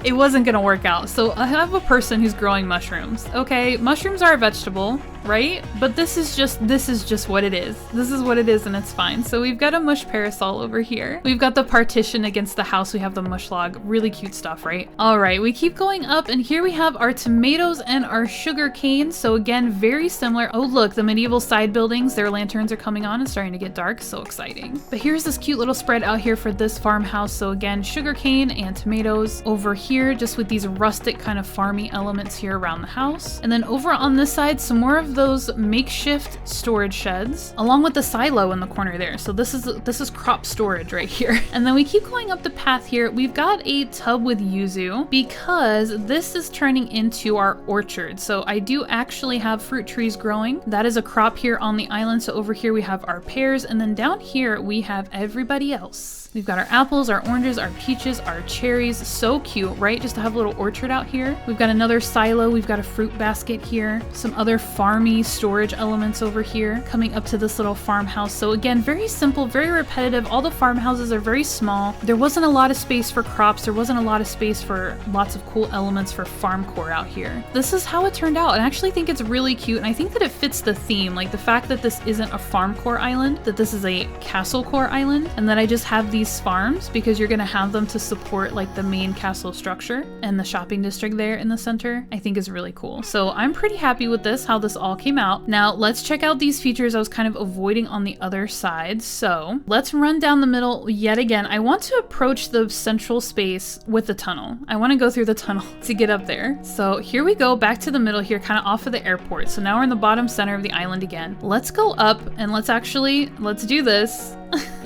it wasn't gonna work out. So I have a person who's growing mushrooms. Okay, mushrooms are a vegetable, right? But this is just what it is. This is what it is, and it's fine. So we've got a mush parasol over here. We've got the partition against the house. We have the mush log. Really cute stuff, right? All right, we keep going up, and here we have our tomatoes and our sugar cane. So again, very similar. Oh look, the medieval side buildings, their lanterns are coming on and starting to get dark. So exciting. But here's this cute little spread out here for this farmhouse. So again, sugar cane and tomatoes over here, just with these rustic kind of farmy elements here around the house. And then over on this side, some more of those makeshift storage sheds, along with the silo in the corner there. So this is crop storage right here. And then we keep going up the path here. We've got a tub with yuzu because this is turning into our orchard. So I do actually have fruit trees growing. That is a crop here on the island. So over here we have our pears, and then down here we have everybody else. We've got our apples, our oranges, our peaches, our cherries. So cute, right? Just to have a little orchard out here. We've got another silo. We've got a fruit basket here. Some other farmy storage elements over here coming up to this little farmhouse. So again, very simple, very repetitive. All the farmhouses are very small. There wasn't a lot of space for crops. There wasn't a lot of space for lots of cool elements for farm core out here. This is how it turned out. And I actually think it's really cute. And I think that it fits the theme. Like the fact that this isn't a farm core island, that this is a castle core island, and that I just have these farms because you're going to have them to support like the main castle structure and the shopping district there in the center, I think is really cool. So I'm pretty happy with this, how this all came out. Now let's check out these features I was kind of avoiding on the other side. So let's run down the middle yet again. I want to approach the central space with the tunnel. I want to go through the tunnel to get up there. So here we go, back to the middle here, kind of off of the airport. So now we're in the bottom center of the island again. Let's go up and let's do this.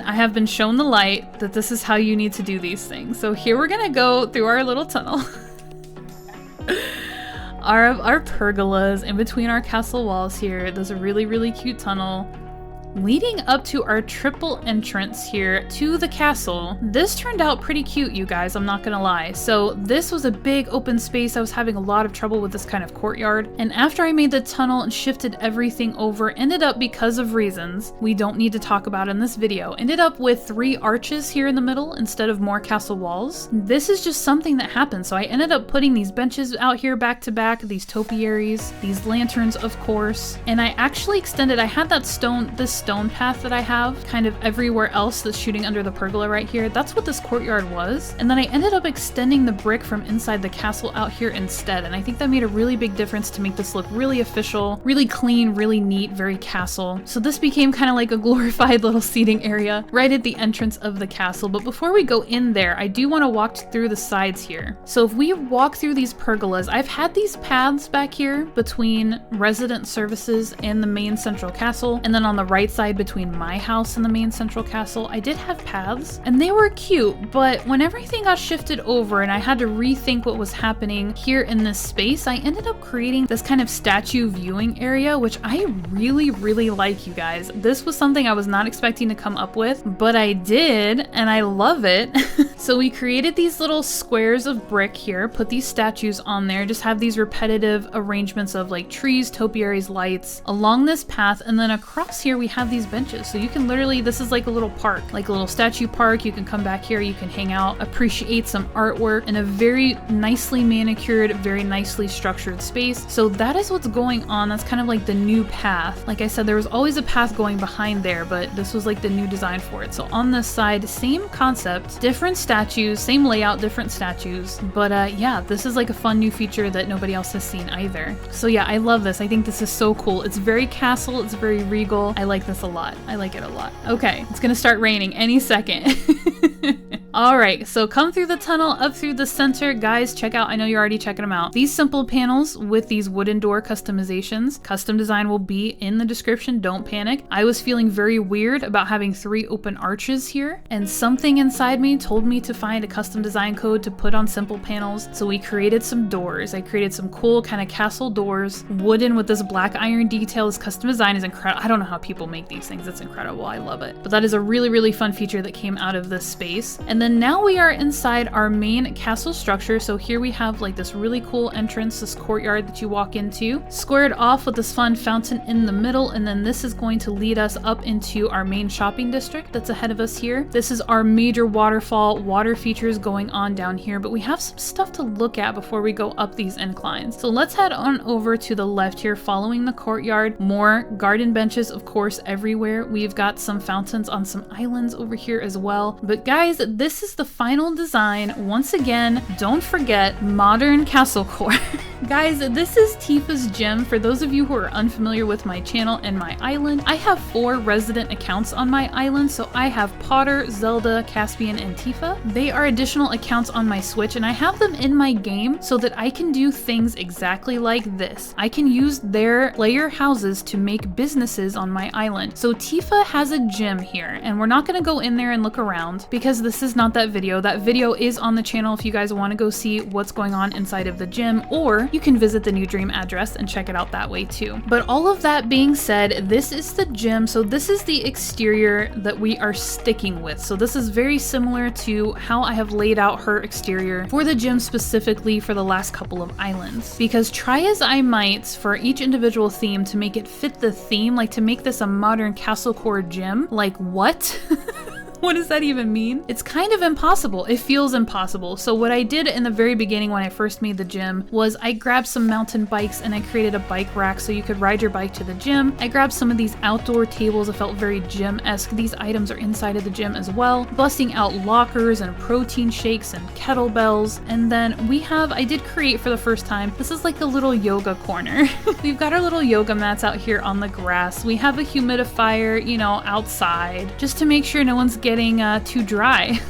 I have been shown the light that this is how you need to do these things. So here we're gonna go through our little tunnel. Our pergolas in between our castle walls here. There's a really, really cute tunnel leading up to our triple entrance here to the castle. This turned out pretty cute, you guys, I'm not gonna lie. So this was a big open space. I was having a lot of trouble with this kind of courtyard. And after I made the tunnel and shifted everything over, ended up, because of reasons we don't need to talk about in this video, ended up with 3 arches here in the middle instead of more castle walls. This is just something that happened. So I ended up putting these benches out here back to back, these topiaries, these lanterns, of course. And I actually extended, I had that this stone path that I have kind of everywhere else that's shooting under the pergola right here. That's what this courtyard was. And then I ended up extending the brick from inside the castle out here instead. And I think that made a really big difference to make this look really official, really clean, really neat, very castle. So this became kind of like a glorified little seating area right at the entrance of the castle. But before we go in there, I do want to walk through the sides here. So if we walk through these pergolas, I've had these paths back here between resident services and the main central castle. And then on the right side between my house and the main central castle, I did have paths and they were cute, but when everything got shifted over and I had to rethink what was happening here in this space, I ended up creating this kind of statue viewing area, which I really, really like, you guys. This was something I was not expecting to come up with, but I did, and I love it. So we created these little squares of brick here, put these statues on there, just have these repetitive arrangements of like trees, topiaries, lights along this path, and then across here we have these benches. So you can literally, this is like a little park, like a little statue park. You can come back here, you can hang out, appreciate some artwork in a very nicely manicured, very nicely structured space. So that is what's going on. That's kind of like the new path. Like I said, there was always a path going behind there, but this was like the new design for it. So on this side, same concept, different statues, same layout, different statues. But yeah, this is like a fun new feature that nobody else has seen either. So yeah, I love this. I think this is so cool. It's very castle, it's very regal. I like this a lot. I like it a lot. Okay, it's gonna start raining any second. Alright, so come through the tunnel, up through the center. Guys, check out, I know you're already checking them out, these simple panels with these wooden door customizations. Custom design will be in the description, don't panic. I was feeling very weird about having 3 open arches here, and something inside me told me to find a custom design code to put on simple panels, so we created some doors. I created some cool kind of castle doors, wooden with this black iron detail. This custom design is incredible. I don't know how people make these things, it's incredible, I love it. But that is a really, really fun feature that came out of this space. And then now we are inside our main castle structure. So here we have like this really cool entrance, this courtyard that you walk into, squared off with this fun fountain in the middle, and then this is going to lead us up into our main shopping district that's ahead of us here. This is our major waterfall, water features going on down here, but we have some stuff to look at before we go up these inclines. So let's head on over to the left here, following the courtyard. More garden benches, of course, everywhere. We've got some fountains on some islands over here as well. But guys, this is the final design. Once again, don't forget modern castle core. Guys, this is Tifa's gym. For those of you who are unfamiliar with my channel and my island, I have 4 resident accounts on my island. So I have Potter, Zelda, Caspian, and Tifa. They are additional accounts on my Switch, and I have them in my game so that I can do things exactly like this. I can use their player houses to make businesses on my island. So Tifa has a gym here, and we're not going to go in there and look around because this is not that video. That video is on the channel if you guys want to go see what's going on inside of the gym, or you can visit the new dream address and check it out that way too. But all of that being said, this is the gym. So this is the exterior that we are sticking with. So this is very similar to how I have laid out her exterior for the gym specifically for the last couple of islands. Because try as I might for each individual theme to make it fit the theme, like to make this a modern castle core gym, like what? What does that even mean? It's kind of impossible. It feels impossible. So what I did in the very beginning when I first made the gym was I grabbed some mountain bikes and I created a bike rack so you could ride your bike to the gym. I grabbed some of these outdoor tables. It felt very gym-esque. These items are inside of the gym as well. Busting out lockers and protein shakes and kettlebells. And then I did create for the first time, this is like a little yoga corner. We've got our little yoga mats out here on the grass. We have a humidifier, you know, outside just to make sure no one's getting too dry.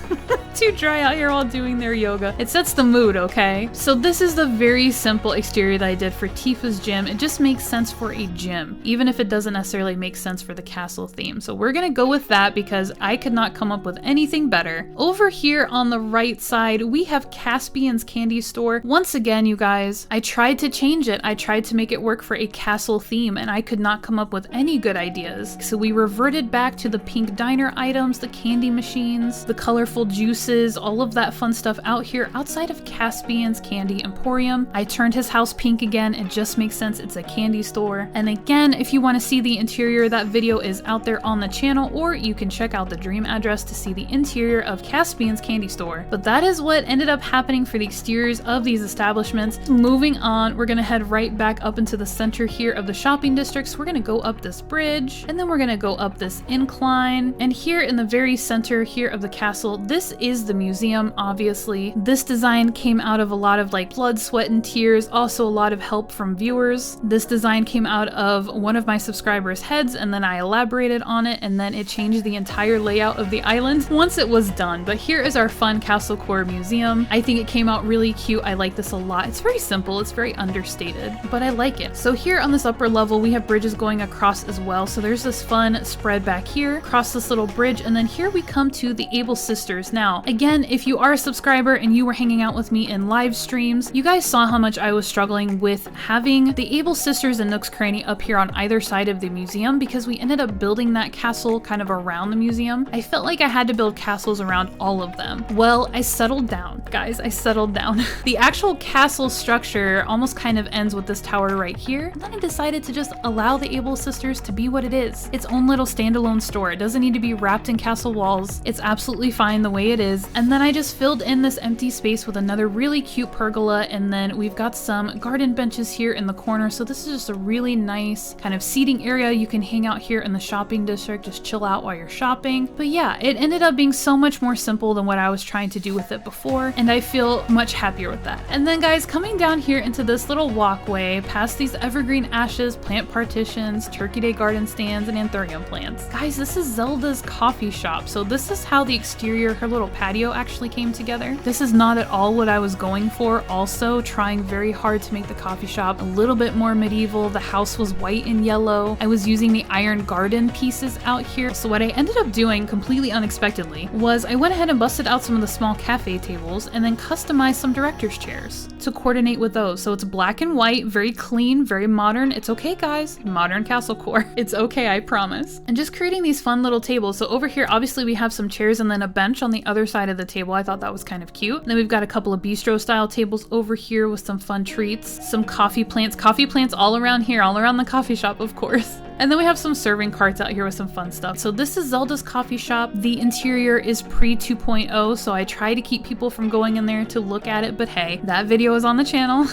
Too dry out here while doing their yoga. It sets the mood, okay? So this is the very simple exterior that I did for Tifa's gym. It just makes sense for a gym, even if it doesn't necessarily make sense for the castle theme. So we're gonna go with that because I could not come up with anything better. Over here on the right side, we have Caspian's candy store. Once again, you guys, I tried to change it. I tried to make it work for a castle theme and I could not come up with any good ideas. So we reverted back to the pink diner items, the candy machines, the colorful juices, all of that fun stuff out here outside of Caspian's Candy Emporium. I turned his house pink again. It just makes sense. It's a candy store. And again, if you want to see the interior, that video is out there on the channel, or you can check out the dream address to see the interior of Caspian's Candy Store. But that is what ended up happening for the exteriors of these establishments. Moving on, we're going to head right back up into the center here of the shopping districts. We're going to go up this bridge, and then we're going to go up this incline. And here in the very center here of the castle, this is the museum, obviously. This design came out of a lot of like blood, sweat, and tears, also a lot of help from viewers. This design came out of one of my subscribers' heads, and then I elaborated on it, and then it changed the entire layout of the island once it was done. But here is our fun castle core museum. I think it came out really cute. I like this a lot. It's very simple, it's very understated, but I like it. So here on this upper level, we have bridges going across as well. So there's this fun spread back here, across this little bridge, and then here we come to the Able Sisters. Now, again, if you are a subscriber and you were hanging out with me in live streams, you guys saw how much I was struggling with having the Able Sisters and Nook's Cranny up here on either side of the museum because we ended up building that castle kind of around the museum. I felt like I had to build castles around all of them. Well, I settled down, guys, I settled down. The actual castle structure almost kind of ends with this tower right here. And then I decided to just allow the Able Sisters to be what it is. Its own little standalone store. It doesn't need to be wrapped in castle walls. It's absolutely fine the way it is. And then I just filled in this empty space with another really cute pergola, and then we've got some garden benches here in the corner. So this is just a really nice kind of seating area. You can hang out here in the shopping district, just chill out while you're shopping. But yeah, it ended up being so much more simple than what I was trying to do with it before, and I feel much happier with that. And then guys, coming down here into this little walkway, past these evergreen ashes, plant partitions, Turkey Day garden stands, and anthurium plants. Guys, this is Zelda's coffee shop. So this is how the exterior, her little patio actually came together. This is not at all what I was going for. Also trying very hard to make the coffee shop a little bit more medieval. The house was white and yellow. I was using the iron garden pieces out here. So what I ended up doing completely unexpectedly was I went ahead and busted out some of the small cafe tables and then customized some director's chairs to coordinate with those. So it's black and white, very clean, very modern. It's okay, guys. Modern castle core. It's okay, I promise. And just creating these fun little tables. So over here, obviously we have some chairs and then a bench on the other side of the table. I thought that was kind of cute. And then we've got a couple of bistro style tables over here with some fun treats, some coffee plants all around here, all around the coffee shop, of course. And then we have some serving carts out here with some fun stuff. So this is Zelda's coffee shop. The interior is pre 2.0, so I try to keep people from going in there to look at it, but hey, that video is on the channel.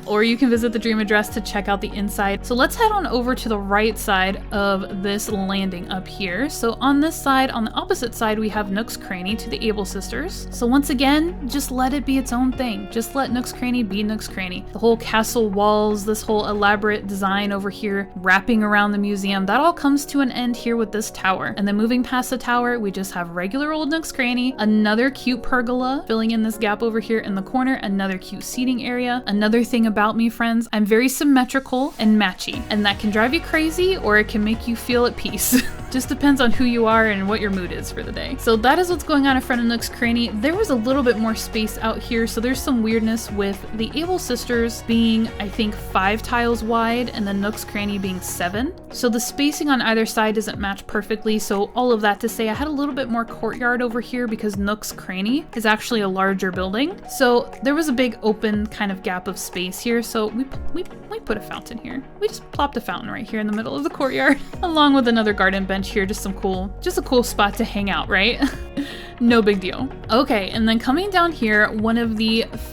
Or you can visit the Dream Address to check out the inside. So let's head on over to the right side of this landing up here. So on this side, on the opposite side, we have Nook's Cranny to the Able Sisters. So once again, just let it be its own thing. Just let Nook's Cranny be Nook's Cranny. The whole castle walls, this whole elaborate design over here, wrapping around the museum, that all comes to an end here with this tower. And then moving past the tower, we just have regular old Nook's Cranny, another cute pergola filling in this gap over here in the corner, another cute seating area. Another thing about me, friends, I'm very symmetrical and matchy, and that can drive you crazy or it can make you feel at peace. Just depends on who you are and what your mood is for the day. So that is what's going on in front of Nook's Cranny. There was a little bit more space out here, so there's some weirdness with the Able Sisters being, I think, 5 tiles wide and the Nook's Cranny being 7. So the spacing on either side doesn't match perfectly. So all of that to say, I had a little bit more courtyard over here because Nook's Cranny is actually a larger building. So there was a big open kind of gap of space here. So we put a fountain here. We just plopped a fountain right here in the middle of the courtyard, along with another garden bench here. Just a cool spot to hang out, right? No big deal. Okay, and then coming down here, one of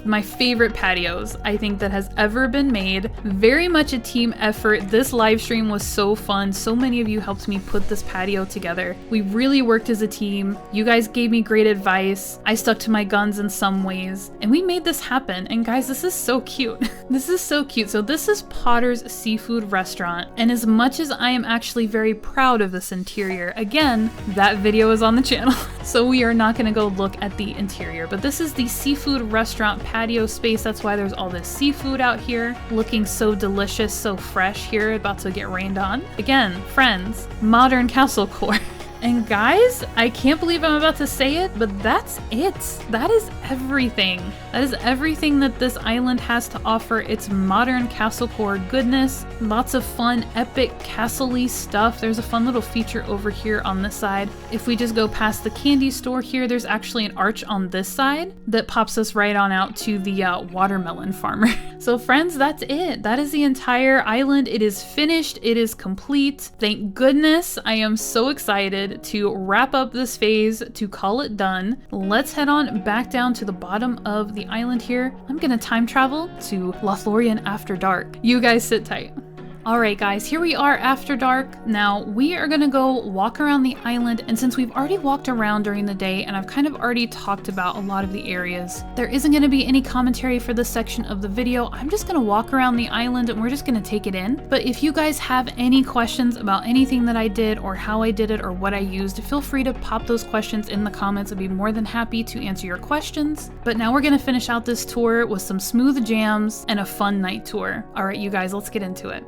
my favorite patios I think that has ever been made. Very much a team effort. This live stream was so fun. So many of you helped me put this patio together. We really worked as a team. You guys gave me great advice. I stuck to my guns in some ways, and we made this happen. And guys, this is so cute. This is so cute. So this is Potter's Seafood Restaurant, and as much as I am actually very proud of this interior, again, that video is on the channel. So we are not going to go look at the interior, but this is the seafood restaurant patio space. That's why there's all this seafood out here looking so delicious, so fresh here, about to get rained on. Again, friends, modern castle core. And guys, I can't believe I'm about to say it, but that's it. That is everything. That is everything that this island has to offer. It's modern castle core goodness. Lots of fun, epic castle-y stuff. There's a fun little feature over here on this side. If we just go past the candy store here, there's actually an arch on this side that pops us right on out to the watermelon farmer. So friends, that's it. That is the entire island. It is finished. It is complete. Thank goodness. I am so excited to wrap up this phase, to call it done. Let's head on back down to the bottom of the island here. I'm gonna time travel to Lothlorien after dark. You guys sit tight. Alright guys, here we are after dark. Now we are gonna go walk around the island, and since we've already walked around during the day and I've kind of already talked about a lot of the areas, there isn't gonna be any commentary for this section of the video. I'm just gonna walk around the island and we're just gonna take it in. But if you guys have any questions about anything that I did or how I did it or what I used, feel free to pop those questions in the comments. I'd be more than happy to answer your questions. But now we're gonna finish out this tour with some smooth jams and a fun night tour. Alright you guys, let's get into it.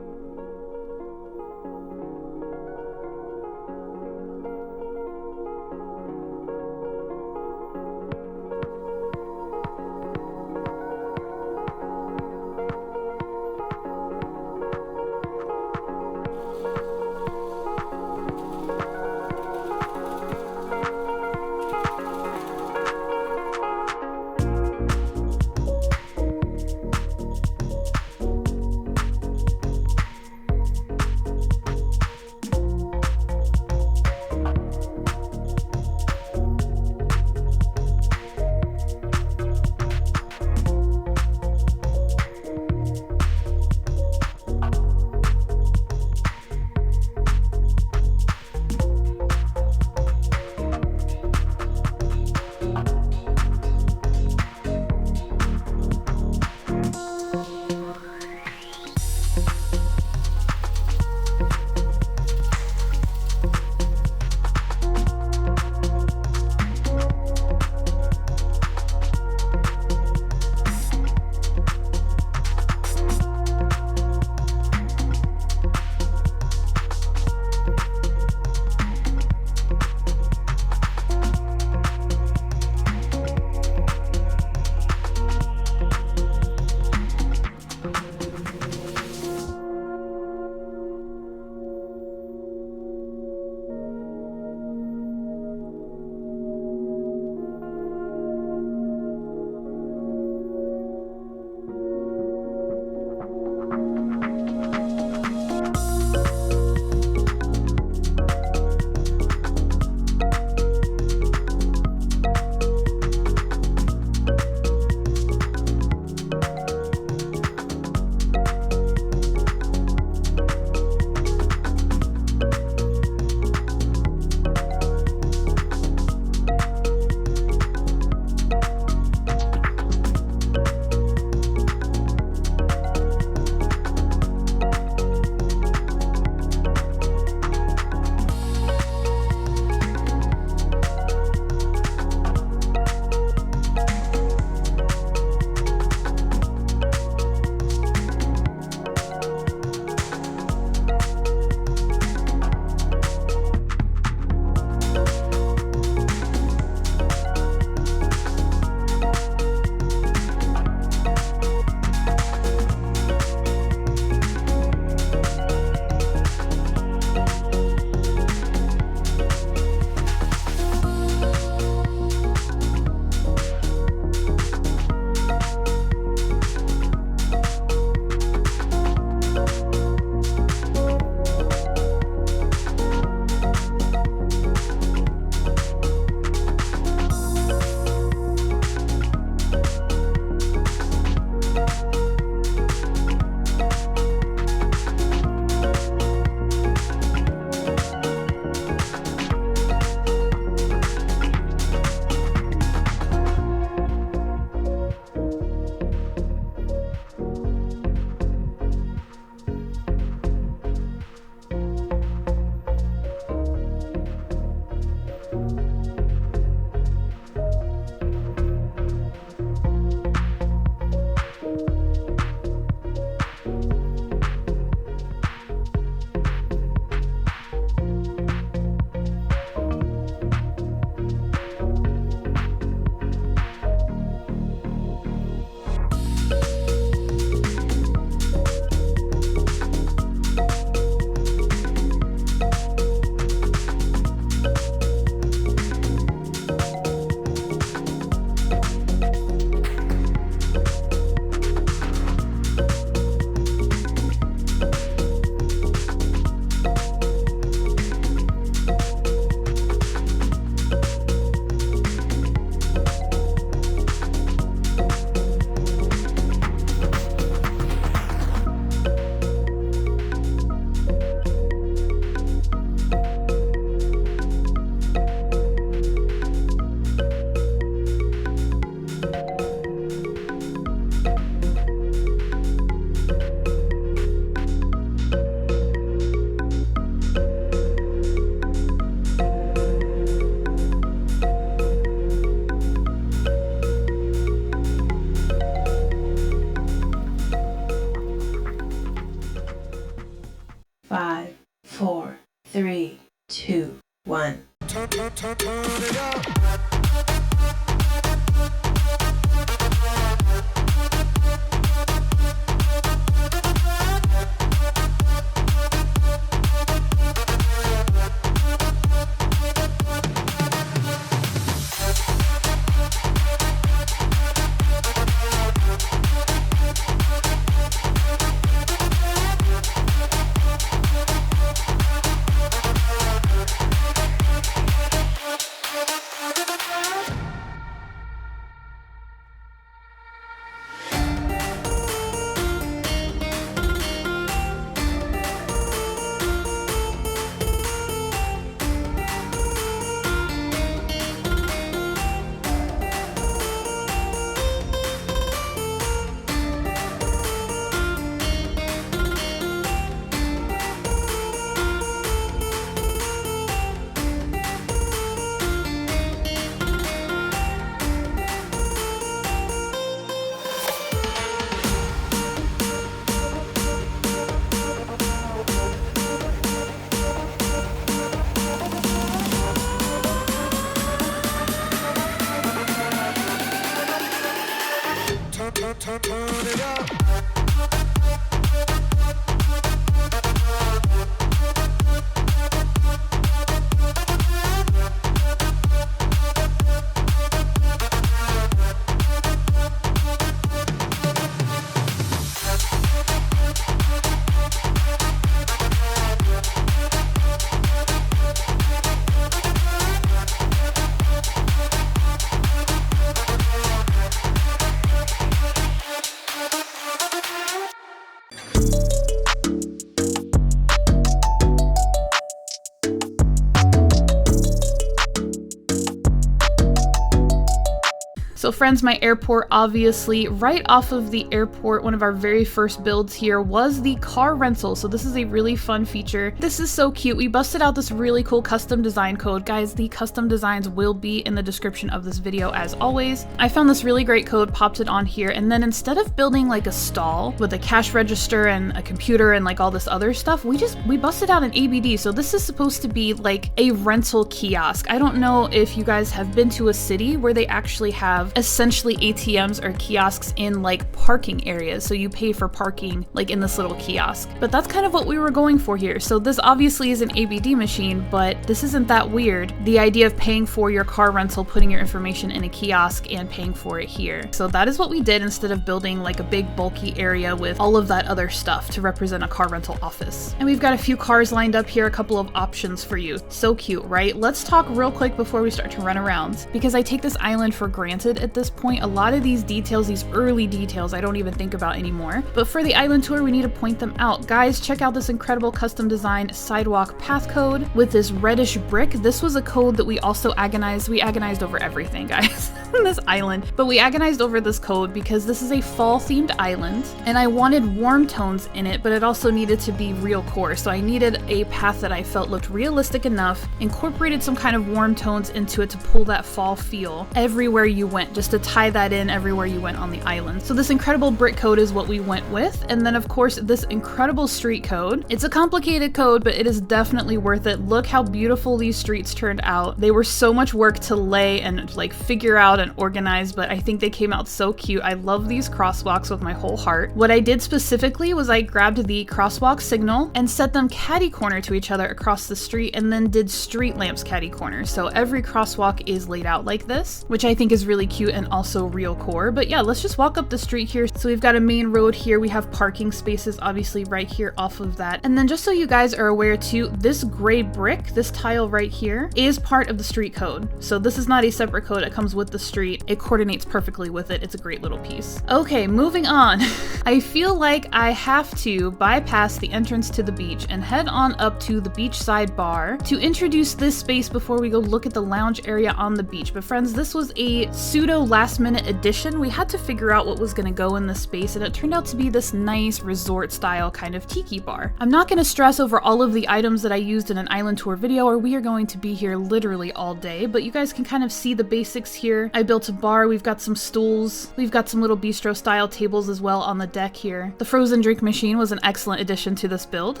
But friends, my airport, obviously, right off of the airport, one of our very first builds here was the car rental. So this is a really fun feature. This is so cute. We busted out this really cool custom design code. Guys, the custom designs will be in the description of this video as always. I found this really great code, popped it on here, and then instead of building like a stall with a cash register and a computer and like all this other stuff, we busted out an ABD. So this is supposed to be like a rental kiosk. I don't know if you guys have been to a city where they actually have essentially ATMs or kiosks in like parking areas. So you pay for parking like in this little kiosk. But that's kind of what we were going for here. So this obviously is an ABD machine, but this isn't that weird. The idea of paying for your car rental, putting your information in a kiosk and paying for it here. So that is what we did instead of building like a big bulky area with all of that other stuff to represent a car rental office. And we've got a few cars lined up here, a couple of options for you. So cute, right? Let's talk real quick before we start to run around, because I take this island for granted at this point. A lot of these details, these early details, I don't even think about anymore. But for the island tour, we need to point them out. Guys, check out this incredible custom design sidewalk path code with this reddish brick. This was a code that we also agonized. We agonized over everything, guys, in this island. But we agonized over this code because this is a fall themed island and I wanted warm tones in it, but it also needed to be real core. So I needed a path that I felt looked realistic enough, incorporated some kind of warm tones into it to pull that fall feel everywhere you went, just to tie that in everywhere you went on the island. So this incredible brick code is what we went with. And then of course, this incredible street code. It's a complicated code, but it is definitely worth it. Look how beautiful these streets turned out. They were so much work to lay and like figure out and organize, but I think they came out so cute. I love these crosswalks with my whole heart. What I did specifically was I grabbed the crosswalk signal and set them catty corner to each other across the street and then did street lamps catty corner. So every crosswalk is laid out like this, which I think is really cute and also real core. But yeah, let's just walk up the street here. So we've got a main road here. We have parking spaces obviously right here off of that. And then just so you guys are aware too, this gray brick, this tile right here, is part of the street code. So this is not a separate code. It comes with the street. It coordinates perfectly with it. It's a great little piece. Okay, moving on. I feel like I have to bypass the entrance to the beach and head on up to the beachside bar to introduce this space before we go look at the lounge area on the beach. But friends, this was a pseudo last minute addition. We had to figure out what was going to go in this space, and it turned out to be this nice resort style kind of tiki bar. I'm not going to stress over all of the items that I used in an island tour video, or we are going to be here literally all day, but you guys can kind of see the basics here. I built a bar. We've got some stools. We've got some little bistro style tables as well on the deck here. The frozen drink machine was an excellent addition to this build.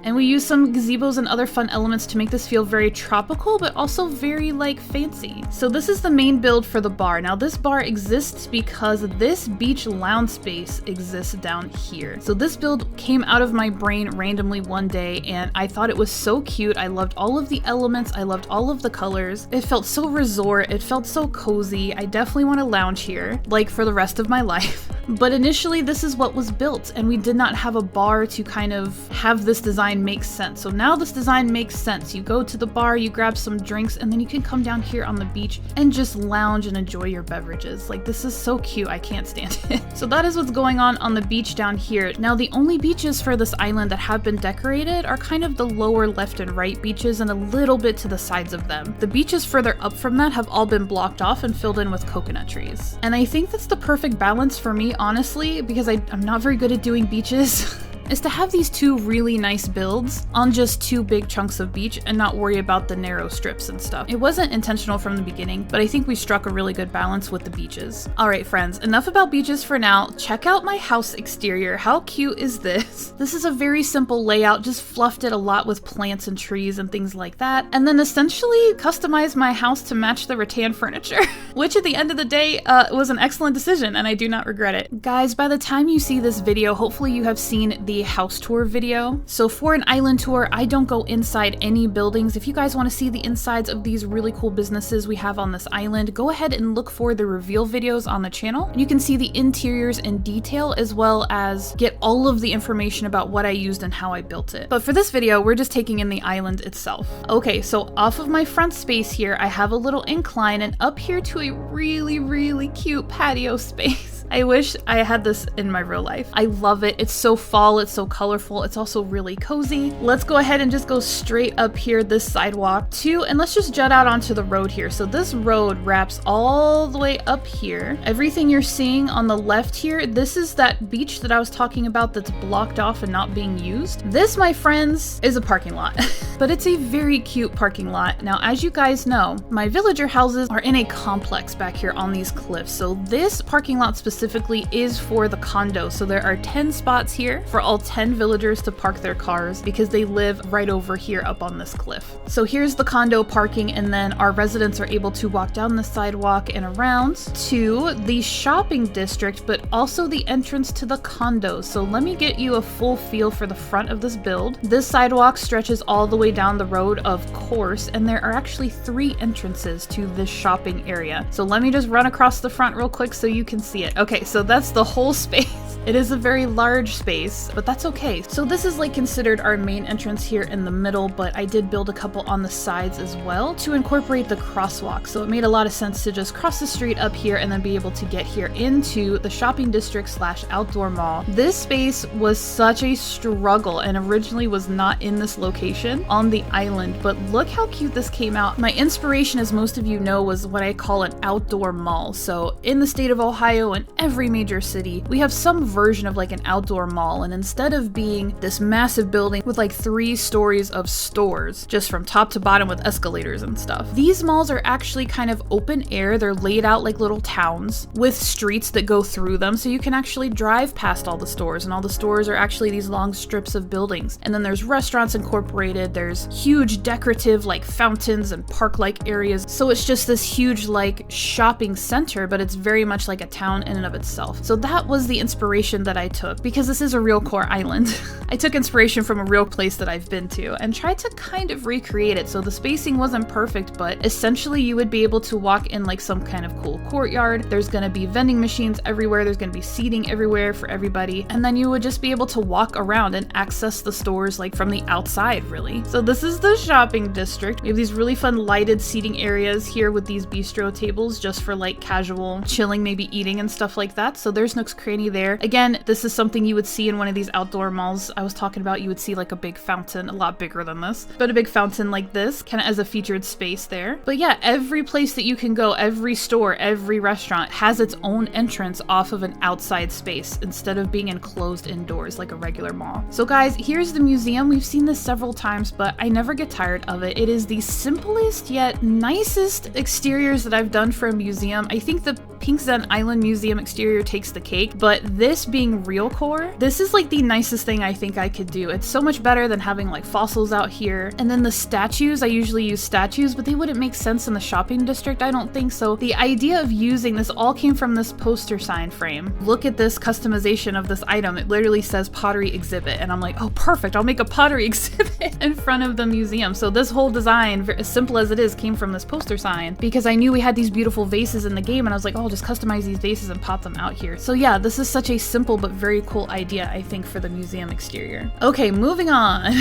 And we used some gazebos and other fun elements to make this feel very tropical, but also very like fancy. So this is the main build for the bar. Now this bar exists because this beach lounge space exists down here. So this build came out of my brain randomly one day and I thought it was so cute. I loved all of the elements. I loved all of the colors. It felt so resort. It felt so cozy. I definitely want to lounge here, like for the rest of my life. But initially this is what was built and we did not have a bar to kind of have this design makes sense. So now this design makes sense. You go to the bar, you grab some drinks, and then you can come down here on the beach and just lounge and enjoy your beverages. Like, this is so cute. I can't stand it. So that is what's going on the beach down here. Now, the only beaches for this island that have been decorated are kind of the lower left and right beaches and a little bit to the sides of them. The beaches further up from that have all been blocked off and filled in with coconut trees. And I think that's the perfect balance for me, honestly, because I'm not very good at doing beaches. Is to have these two really nice builds on just two big chunks of beach and not worry about the narrow strips and stuff. It wasn't intentional from the beginning, but I think we struck a really good balance with the beaches. All right, friends, enough about beaches for now. Check out my house exterior. How cute is this? This is a very simple layout, just fluffed it a lot with plants and trees and things like that. And then essentially customized my house to match the rattan furniture, which at the end of the day was an excellent decision and I do not regret it. Guys, by the time you see this video, hopefully you have seen the house tour video. So for an island tour, I don't go inside any buildings. If you guys want to see the insides of these really cool businesses we have on this island, go ahead and look for the reveal videos on the channel. You can see the interiors in detail as well as get all of the information about what I used and how I built it. But for this video, we're just taking in the island itself. Okay, so off of my front space here, I have a little incline and up here to a really, really cute patio space. I wish I had this in my real life. I love it. It's so fall, it's so colorful. It's also really cozy. Let's go ahead and just go straight up here this sidewalk too, and let's just jet out onto the road here. So this road wraps all the way up here. Everything you're seeing on the left here, this is that beach that I was talking about that's blocked off and not being used. This, my friends, is a parking lot. But it's a very cute parking lot. Now, as you guys know, my villager houses are in a complex back here on these cliffs. So this parking lot specifically is for the condo. So there are 10 spots here for all 10 villagers to park their cars because they live right over here up on this cliff. So here's the condo parking, and then our residents are able to walk down the sidewalk and around to the shopping district, but also the entrance to the condos. So let me get you a full feel for the front of this build. This sidewalk stretches all the way down the road, of course, and there are actually 3 entrances to this shopping area. So let me just run across the front real quick so you can see it. Okay, so that's the whole space. It is a very large space, but that's okay. So this is like considered our main entrance here in the middle, but I did build a couple on the sides as well to incorporate the crosswalk. So it made a lot of sense to just cross the street up here and then be able to get here into the shopping district slash outdoor mall. This space was such a struggle and originally was not in this location on the island, but look how cute this came out. My inspiration, as most of you know, was what I call an outdoor mall. So in the state of Ohio and every major city, we have some version of like an outdoor mall, and instead of being this massive building with like 3 stories of stores just from top to bottom with escalators and stuff, these malls are actually kind of open air. They're laid out like little towns with streets that go through them, so you can actually drive past all the stores, and all the stores are actually these long strips of buildings. And then there's restaurants incorporated, there's huge decorative like fountains and park-like areas, so it's just this huge like shopping center, but it's very much like a town in and of itself. So that was the inspiration that I took, because this is a real core island. I took inspiration from a real place that I've been to and tried to kind of recreate it. So the spacing wasn't perfect, but essentially you would be able to walk in like some kind of cool courtyard. There's going to be vending machines everywhere. There's going to be seating everywhere for everybody. And then you would just be able to walk around and access the stores like from the outside, really. So this is the shopping district. We have these really fun lighted seating areas here with these bistro tables just for like casual chilling, maybe eating and stuff like that. So there's Nook's Cranny there. Again, this is something you would see in one of these outdoor malls I was talking about. You would see like a big fountain, a lot bigger than this, but a big fountain like this, kind of as a featured space there. But yeah, every place that you can go, every store, every restaurant has its own entrance off of an outside space instead of being enclosed indoors like a regular mall. So guys, here's the museum. We've seen this several times, but I never get tired of it. It is the simplest yet nicest exteriors that I've done for a museum. I think the Pink Zen Island Museum exterior takes the cake, but this being real core, this is like the nicest thing I think I could do. It's so much better than having like fossils out here. And then the statues, I usually use statues, but they wouldn't make sense in the shopping district, I don't think. So the idea of using this all came from this poster sign frame. Look at this customization of this item. It literally says pottery exhibit, and I'm like, oh perfect, I'll make a pottery exhibit in front of the museum. So this whole design, as simple as it is, came from this poster sign because I knew we had these beautiful vases in the game, and I was like, oh, I'll just customize these vases and pop them out here. So yeah, this is such a simple but very cool idea, I think, for the museum exterior. Okay, moving on.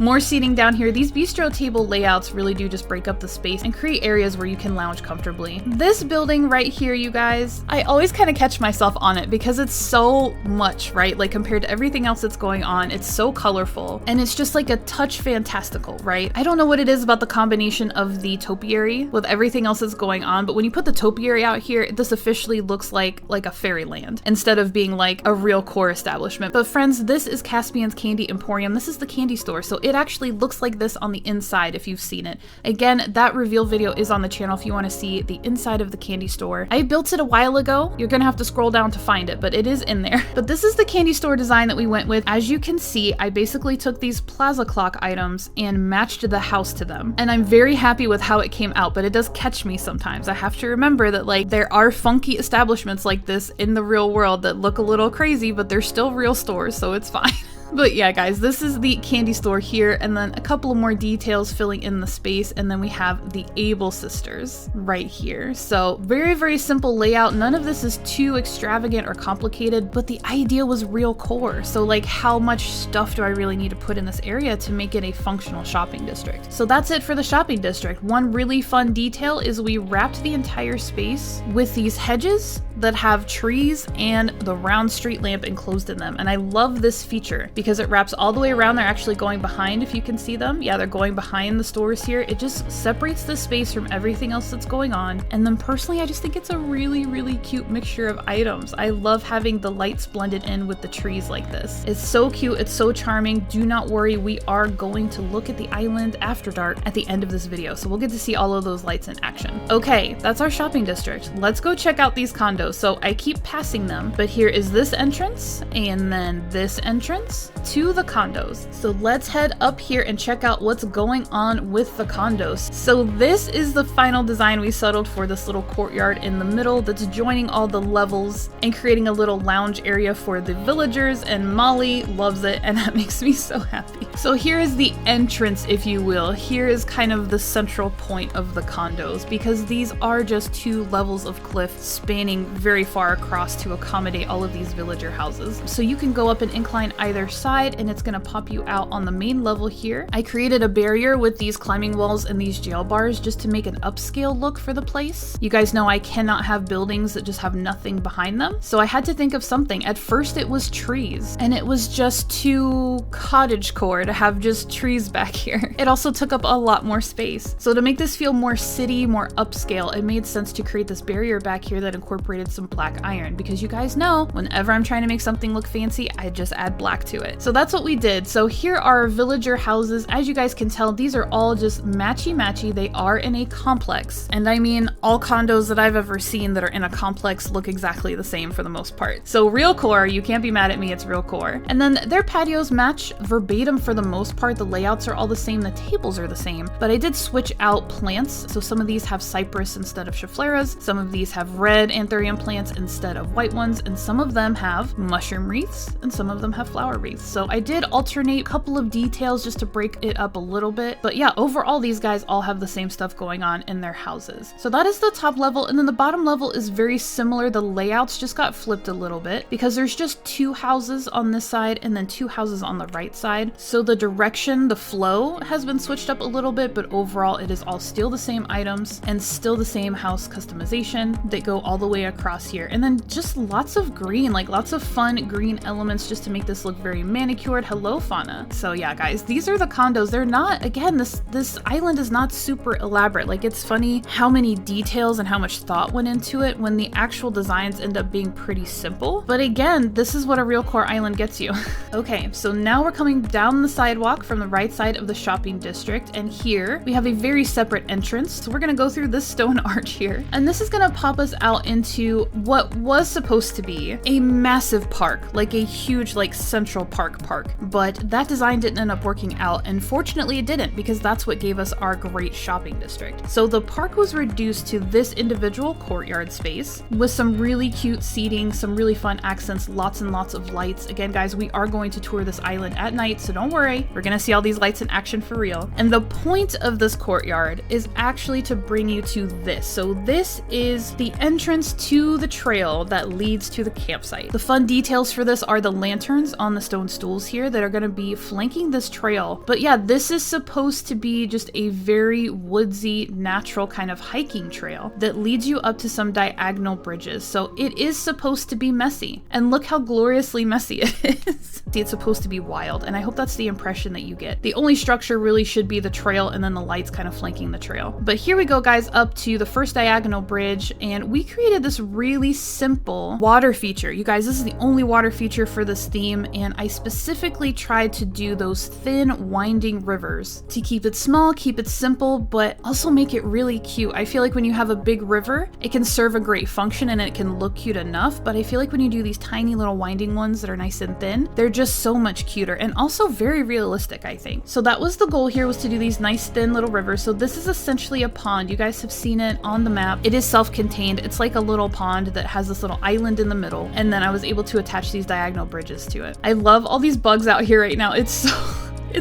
More seating down here. These bistro table layouts really do just break up the space and create areas where you can lounge comfortably. This building right here, you guys, I always kind of catch myself on it because it's so much, right? Like compared to everything else that's going on, it's so colorful and it's just like a touch fantastical, right? I don't know what it is about the combination of the topiary with everything else that's going on, but when you put the topiary out here, this officially looks like a fairyland instead of being like a real core establishment. But friends, this is Caspian's Candy Emporium. This is the candy store, so it actually looks like this on the inside if you've seen it. Again, that reveal video is on the channel if you want to see the inside of the candy store. I built it a while ago. You're gonna have to scroll down to find it, but it is in there. But this is the candy store design that we went with. As you can see, I basically took these plaza clock items and matched the house to them. And I'm very happy with how it came out, but it does catch me sometimes. I have to remember that like there are funky establishments like this in the real world that look a little crazy, but they're still real stores, so it's fine. But yeah, guys, this is the candy store here, and then a couple of more details filling in the space, and then we have the Able sisters right here. So very, very simple layout. None of this is too extravagant or complicated, but the idea was real core. So like, how much stuff do I really need to put in this area to make it a functional shopping district? So that's it for the shopping district. One really fun detail is we wrapped the entire space with these hedges that have trees and the round street lamp enclosed in them. And I love this feature because it wraps all the way around. They're actually going behind, if you can see them. Yeah, they're going behind the stores here. It just separates the space from everything else that's going on. And then personally, I just think it's a really, really cute mixture of items. I love having the lights blended in with the trees like this. It's so cute. It's so charming. Do not worry. We are going to look at the island after dark at the end of this video. So we'll get to see all of those lights in action. Okay, that's our shopping district. Let's go check out these condos. So I keep passing them, but here is this entrance and then this entrance to the condos. So let's head up here and check out what's going on with the condos. So this is the final design we settled for this little courtyard in the middle that's joining all the levels and creating a little lounge area for the villagers, and Molly loves it, and that makes me so happy. So here is the entrance, if you will. Here is kind of the central point of the condos, because these are just two levels of cliff spanning very far across to accommodate all of these villager houses. So you can go up an incline either side and it's going to pop you out on the main level here. I created a barrier with these climbing walls and these jail bars just to make an upscale look for the place. You guys know I cannot have buildings that just have nothing behind them, so I had to think of something. At first it was trees, and it was just too cottagecore to have just trees back here. It also took up a lot more space. So to make this feel more city, more upscale, it made sense to create this barrier back here that incorporated some black iron, because you guys know whenever I'm trying to make something look fancy, I just add black to it. So that's what we did. So here are villager houses. As you guys can tell, these are all just matchy-matchy. They are in a complex. And I mean, all condos that I've ever seen that are in a complex look exactly the same for the most part. So real core, you can't be mad at me, it's real core. And then their patios match verbatim for the most part. The layouts are all the same, the tables are the same, but I did switch out plants. So some of these have cypress instead of scheffleras, some of these have red anthurium plants instead of white ones, and some of them have mushroom wreaths and some of them have flower wreaths. So I did alternate a couple of details just to break it up a little bit, but yeah, overall these guys all have the same stuff going on in their houses. So that is the top level, and then the bottom level is very similar. The layouts just got flipped a little bit because there's just two houses on this side and then two houses on the right side. So the direction, the flow has been switched up a little bit, but overall it is all still the same items and still the same house customization that go all the way across here. And then just lots of green, like lots of fun green elements just to make this look very manicured. Hello, fauna. So yeah, guys, these are the condos. They're not, again, this island is not super elaborate. Like, it's funny how many details and how much thought went into it when the actual designs end up being pretty simple. But again, this is what a real core island gets you. Okay, so now we're coming down the sidewalk from the right side of the shopping district, and here we have a very separate entrance. So we're gonna go through this stone arch here, and this is gonna pop us out into what was supposed to be a massive park, like a huge, like Central Park, but that design didn't end up working out, and fortunately it didn't, because that's what gave us our great shopping district. So the park was reduced to this individual courtyard space with some really cute seating, some really fun accents, lots and lots of lights. Again, guys, we are going to tour this island at night, so don't worry, we're gonna see all these lights in action for real. And the point of this courtyard is actually to bring you to this. So this is the entrance to the trail that leads to the campsite. The fun details for this are the lanterns on the stone stools here that are going to be flanking this trail. But yeah, this is supposed to be just a very woodsy, natural kind of hiking trail that leads you up to some diagonal bridges. So it is supposed to be messy, and look how gloriously messy it is. See, it's supposed to be wild, and I hope that's the impression that you get. The only structure really should be the trail and then the lights kind of flanking the trail. But here we go, guys, up to the first diagonal bridge, and we created this really simple water feature. You guys, this is the only water feature for this theme, and I specifically tried to do those thin winding rivers to keep it small, keep it simple, but also make it really cute. I feel like when you have a big river, it can serve a great function and it can look cute enough, but I feel like when you do these tiny little winding ones that are nice and thin, they're just so much cuter and also very very realistic, I think. So that was the goal here, was to do these nice thin little rivers. So this is essentially a pond. You guys have seen it on the map. It is self-contained. It's like a little pond that has this little island in the middle. And then I was able to attach these diagonal bridges to it. I love all these bugs out here right now. It's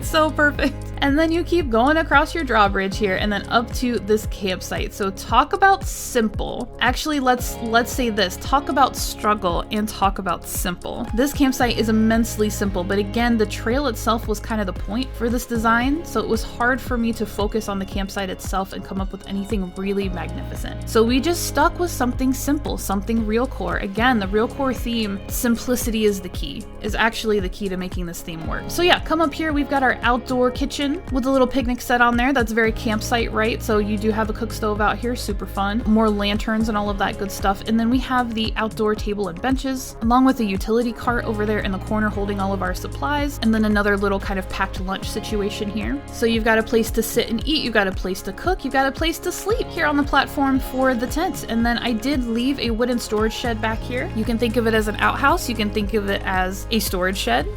so perfect. And then you keep going across your drawbridge here and then up to this campsite. So talk about simple. Actually, let's say this. Talk about struggle and talk about simple. This campsite is immensely simple, but again, the trail itself was kind of the point for this design. So it was hard for me to focus on the campsite itself and come up with anything really magnificent. So we just stuck with something simple, something real core. Again, the real core theme, simplicity is the key, is actually the key to making this theme work. So yeah, come up here. We've got our outdoor kitchen with a little picnic set on there. That's very campsite, right? So you do have a cook stove out here, super fun. More lanterns and all of that good stuff. And then we have the outdoor table and benches, along with a utility cart over there in the corner holding all of our supplies. And then another little kind of packed lunch situation here. So you've got a place to sit and eat, you've got a place to cook, you've got a place to sleep here on the platform for the tent. And then I did leave a wooden storage shed back here. You can think of it as an outhouse, you can think of it as a storage shed.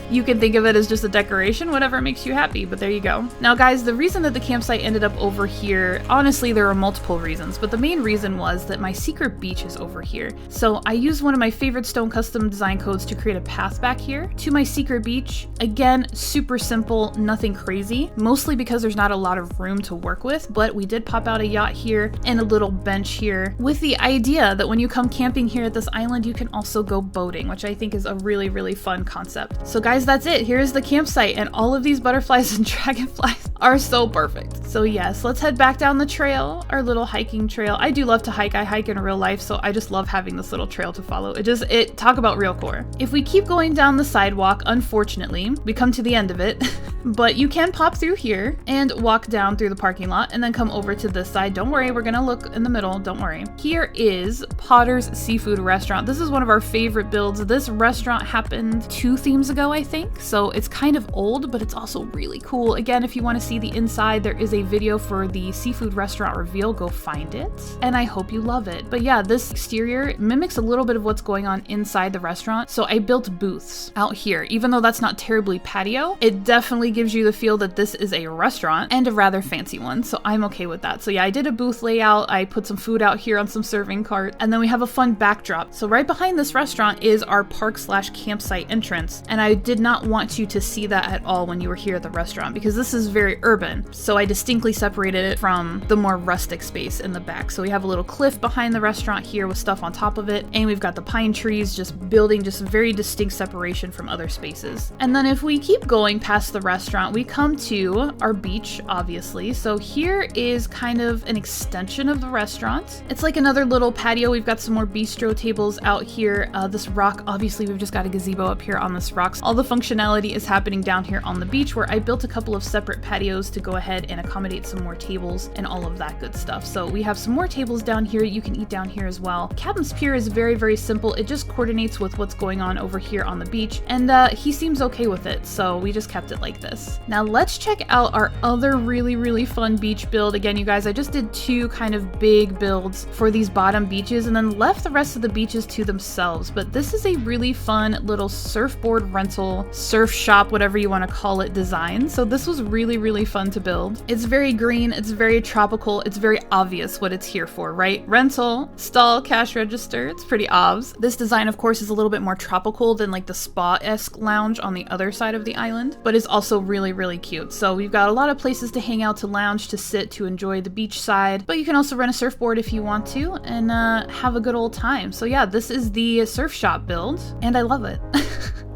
You can think of it as just a decoration, whatever makes you happy, but there you go. Now guys, the reason that the campsite ended up over here, honestly there are multiple reasons, but the main reason was that my secret beach is over here. So I used one of my favorite stone custom design codes to create a path back here to my secret beach. Again, super simple, nothing crazy, mostly because there's not a lot of room to work with, but we did pop out a yacht here and a little bench here with the idea that when you come camping here at this island, you can also go boating, which I think is a really, really fun concept. So guys, that's it. Here's the campsite, and all of these butterflies and dragonflies are so perfect. So yes, let's head back down the trail, our little hiking trail. I do love to hike. I hike in real life, so I just love having this little trail to follow. Talk about real core. If we keep going down the sidewalk, unfortunately, we come to the end of it, but you can pop through here and walk down through the parking lot and then come over to this side. Don't worry, we're gonna look in the middle, don't worry. Here is Potter's Seafood Restaurant. This is one of our favorite builds. This restaurant happened 2 themes ago, I think. So it's kind of old, but it's also really cool. Again, if you want to see the inside, there is a video for the seafood restaurant reveal. Go find it. And I hope you love it. But yeah, this exterior mimics a little bit of what's going on inside the restaurant. So I built booths out here. Even though that's not terribly patio, it definitely gives you the feel that this is a restaurant and a rather fancy one. So I'm okay with that. So yeah, I did a booth layout. I put some food out here on some serving cart. And then we have a fun backdrop. So right behind this restaurant is our park/campsite entrance. And I did not want you to see that at all when you were here at the restaurant because this is very urban. So I distinctly separated it from the more rustic space in the back. So we have a little cliff behind the restaurant here with stuff on top of it. And we've got the pine trees just building just very distinct separation from other spaces. And then if we keep going past the restaurant, we come to our beach, obviously. So here is kind of an extension of the restaurant. It's like another little patio. We've got some more bistro tables out here. This rock, obviously we've just got a gazebo up here on this rocks. All the functionality is happening down here on the beach where I built a couple of separate patios to go ahead and accommodate some more tables and all of that good stuff. So we have some more tables down here. You can eat down here as well. Captain's Pier is very, very simple. It just coordinates with what's going on over here on the beach, and he seems okay with it, so we just kept it like this. Now let's check out our other really, really fun beach build. Again, you guys, I just did 2 kind of big builds for these bottom beaches and then left the rest of the beaches to themselves, but this is a really fun little surfboard rental, surf shop, whatever you want to call it, design. So this was really, really fun to build. It's very green, it's very tropical, it's very obvious what it's here for, right? Rental, stall, cash register, it's pretty obvious. This design, of course, is a little bit more tropical than like the spa-esque lounge on the other side of the island, but is also really, really cute. So we've got a lot of places to hang out, to lounge, to sit, to enjoy the beach side, but you can also rent a surfboard if you want to and have a good old time. So yeah, this is the surf shop build, and I love it.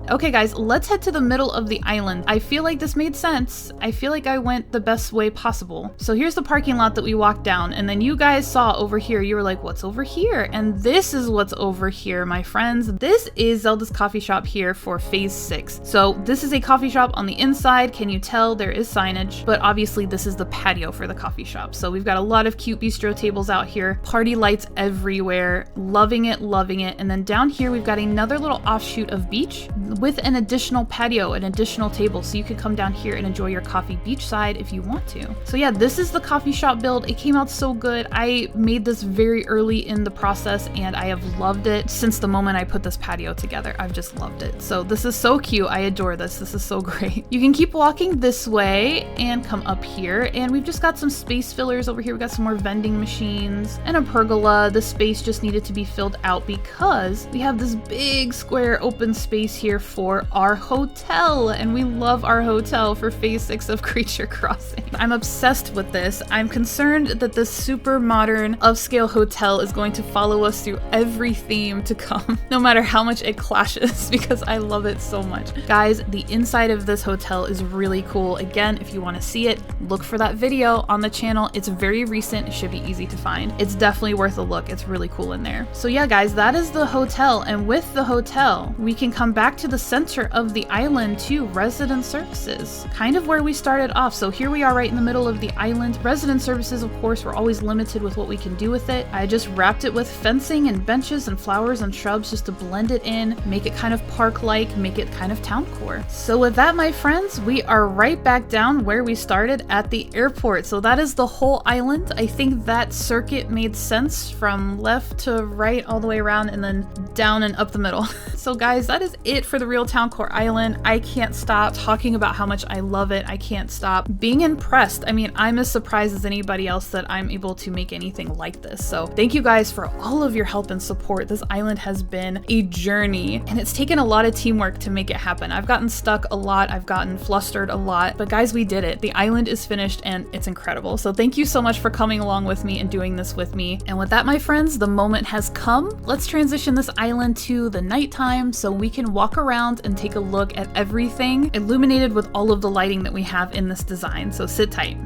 Okay guys, let's head to the middle of the island. I feel like this made sense. I feel like I went the best way possible. So here's the parking lot that we walked down, and then you guys saw over here, you were like, what's over here? And this is what's over here, my friends. This is Zelda's coffee shop here for phase 6. So this is a coffee shop on the inside. Can you tell there is signage? But obviously this is the patio for the coffee shop. So we've got a lot of cute bistro tables out here, party lights everywhere, loving it, loving it. And then down here, we've got another little offshoot of beach. with an additional patio, an additional table, so you could come down here and enjoy your coffee beachside if you want to. So yeah, this is the coffee shop build. It came out so good. I made this very early in the process and I have loved it since the moment I put this patio together. I've just loved it. So this is so cute. I adore this. This is so great. You can keep walking this way and come up here, and we've just got some space fillers over here. We've got some more vending machines and a pergola. The space just needed to be filled out because we have this big square open space here for our hotel, and we love our hotel for phase 6 of Creature Crossing. I'm obsessed with this. I'm concerned that this super modern upscale hotel is going to follow us through every theme to come, no matter how much it clashes, because I love it so much. Guys, the inside of this hotel is really cool. Again, if you want to see it, look for that video on the channel. It's very recent. It should be easy to find. It's definitely worth a look. It's really cool in there. So yeah, guys, that is the hotel. And with the hotel, we can come back to the center of the island to resident services, kind of where we started off. So here we are right in the middle of the island. Resident services, of course, we're always limited with what we can do with it. I just wrapped it with fencing and benches and flowers and shrubs just to blend it in, make it kind of park-like, make it kind of town core. So with that, my friends, we are right back down where we started at the airport. So that is the whole island. I think that circuit made sense from left to right all the way around and then down and up the middle. So guys, that is it for the Real Town Core Island. I can't stop talking about how much I love it. I can't stop being impressed. I mean, I'm as surprised as anybody else that I'm able to make anything like this. So thank you guys for all of your help and support. This island has been a journey and it's taken a lot of teamwork to make it happen. I've gotten stuck a lot. I've gotten flustered a lot, but guys, we did it. The island is finished and it's incredible. So thank you so much for coming along with me and doing this with me. And with that, my friends, the moment has come. Let's transition this island to the nighttime so we can walk around and take a look at everything illuminated with all of the lighting that we have in this design. So sit tight.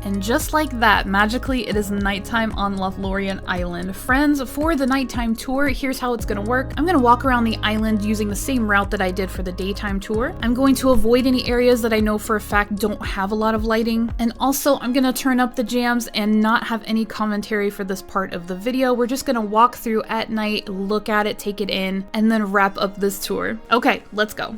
And just like that, magically, it is nighttime on Lothlorien Island. Friends, for the nighttime tour, here's how it's gonna work. I'm gonna walk around the island using the same route that I did for the daytime tour. I'm going to avoid any areas that I know for a fact don't have a lot of lighting. And also, I'm gonna turn up the jams and not have any commentary for this part of the video. We're just gonna walk through at night, look at it, take it in, and then wrap up this tour. Okay, let's go.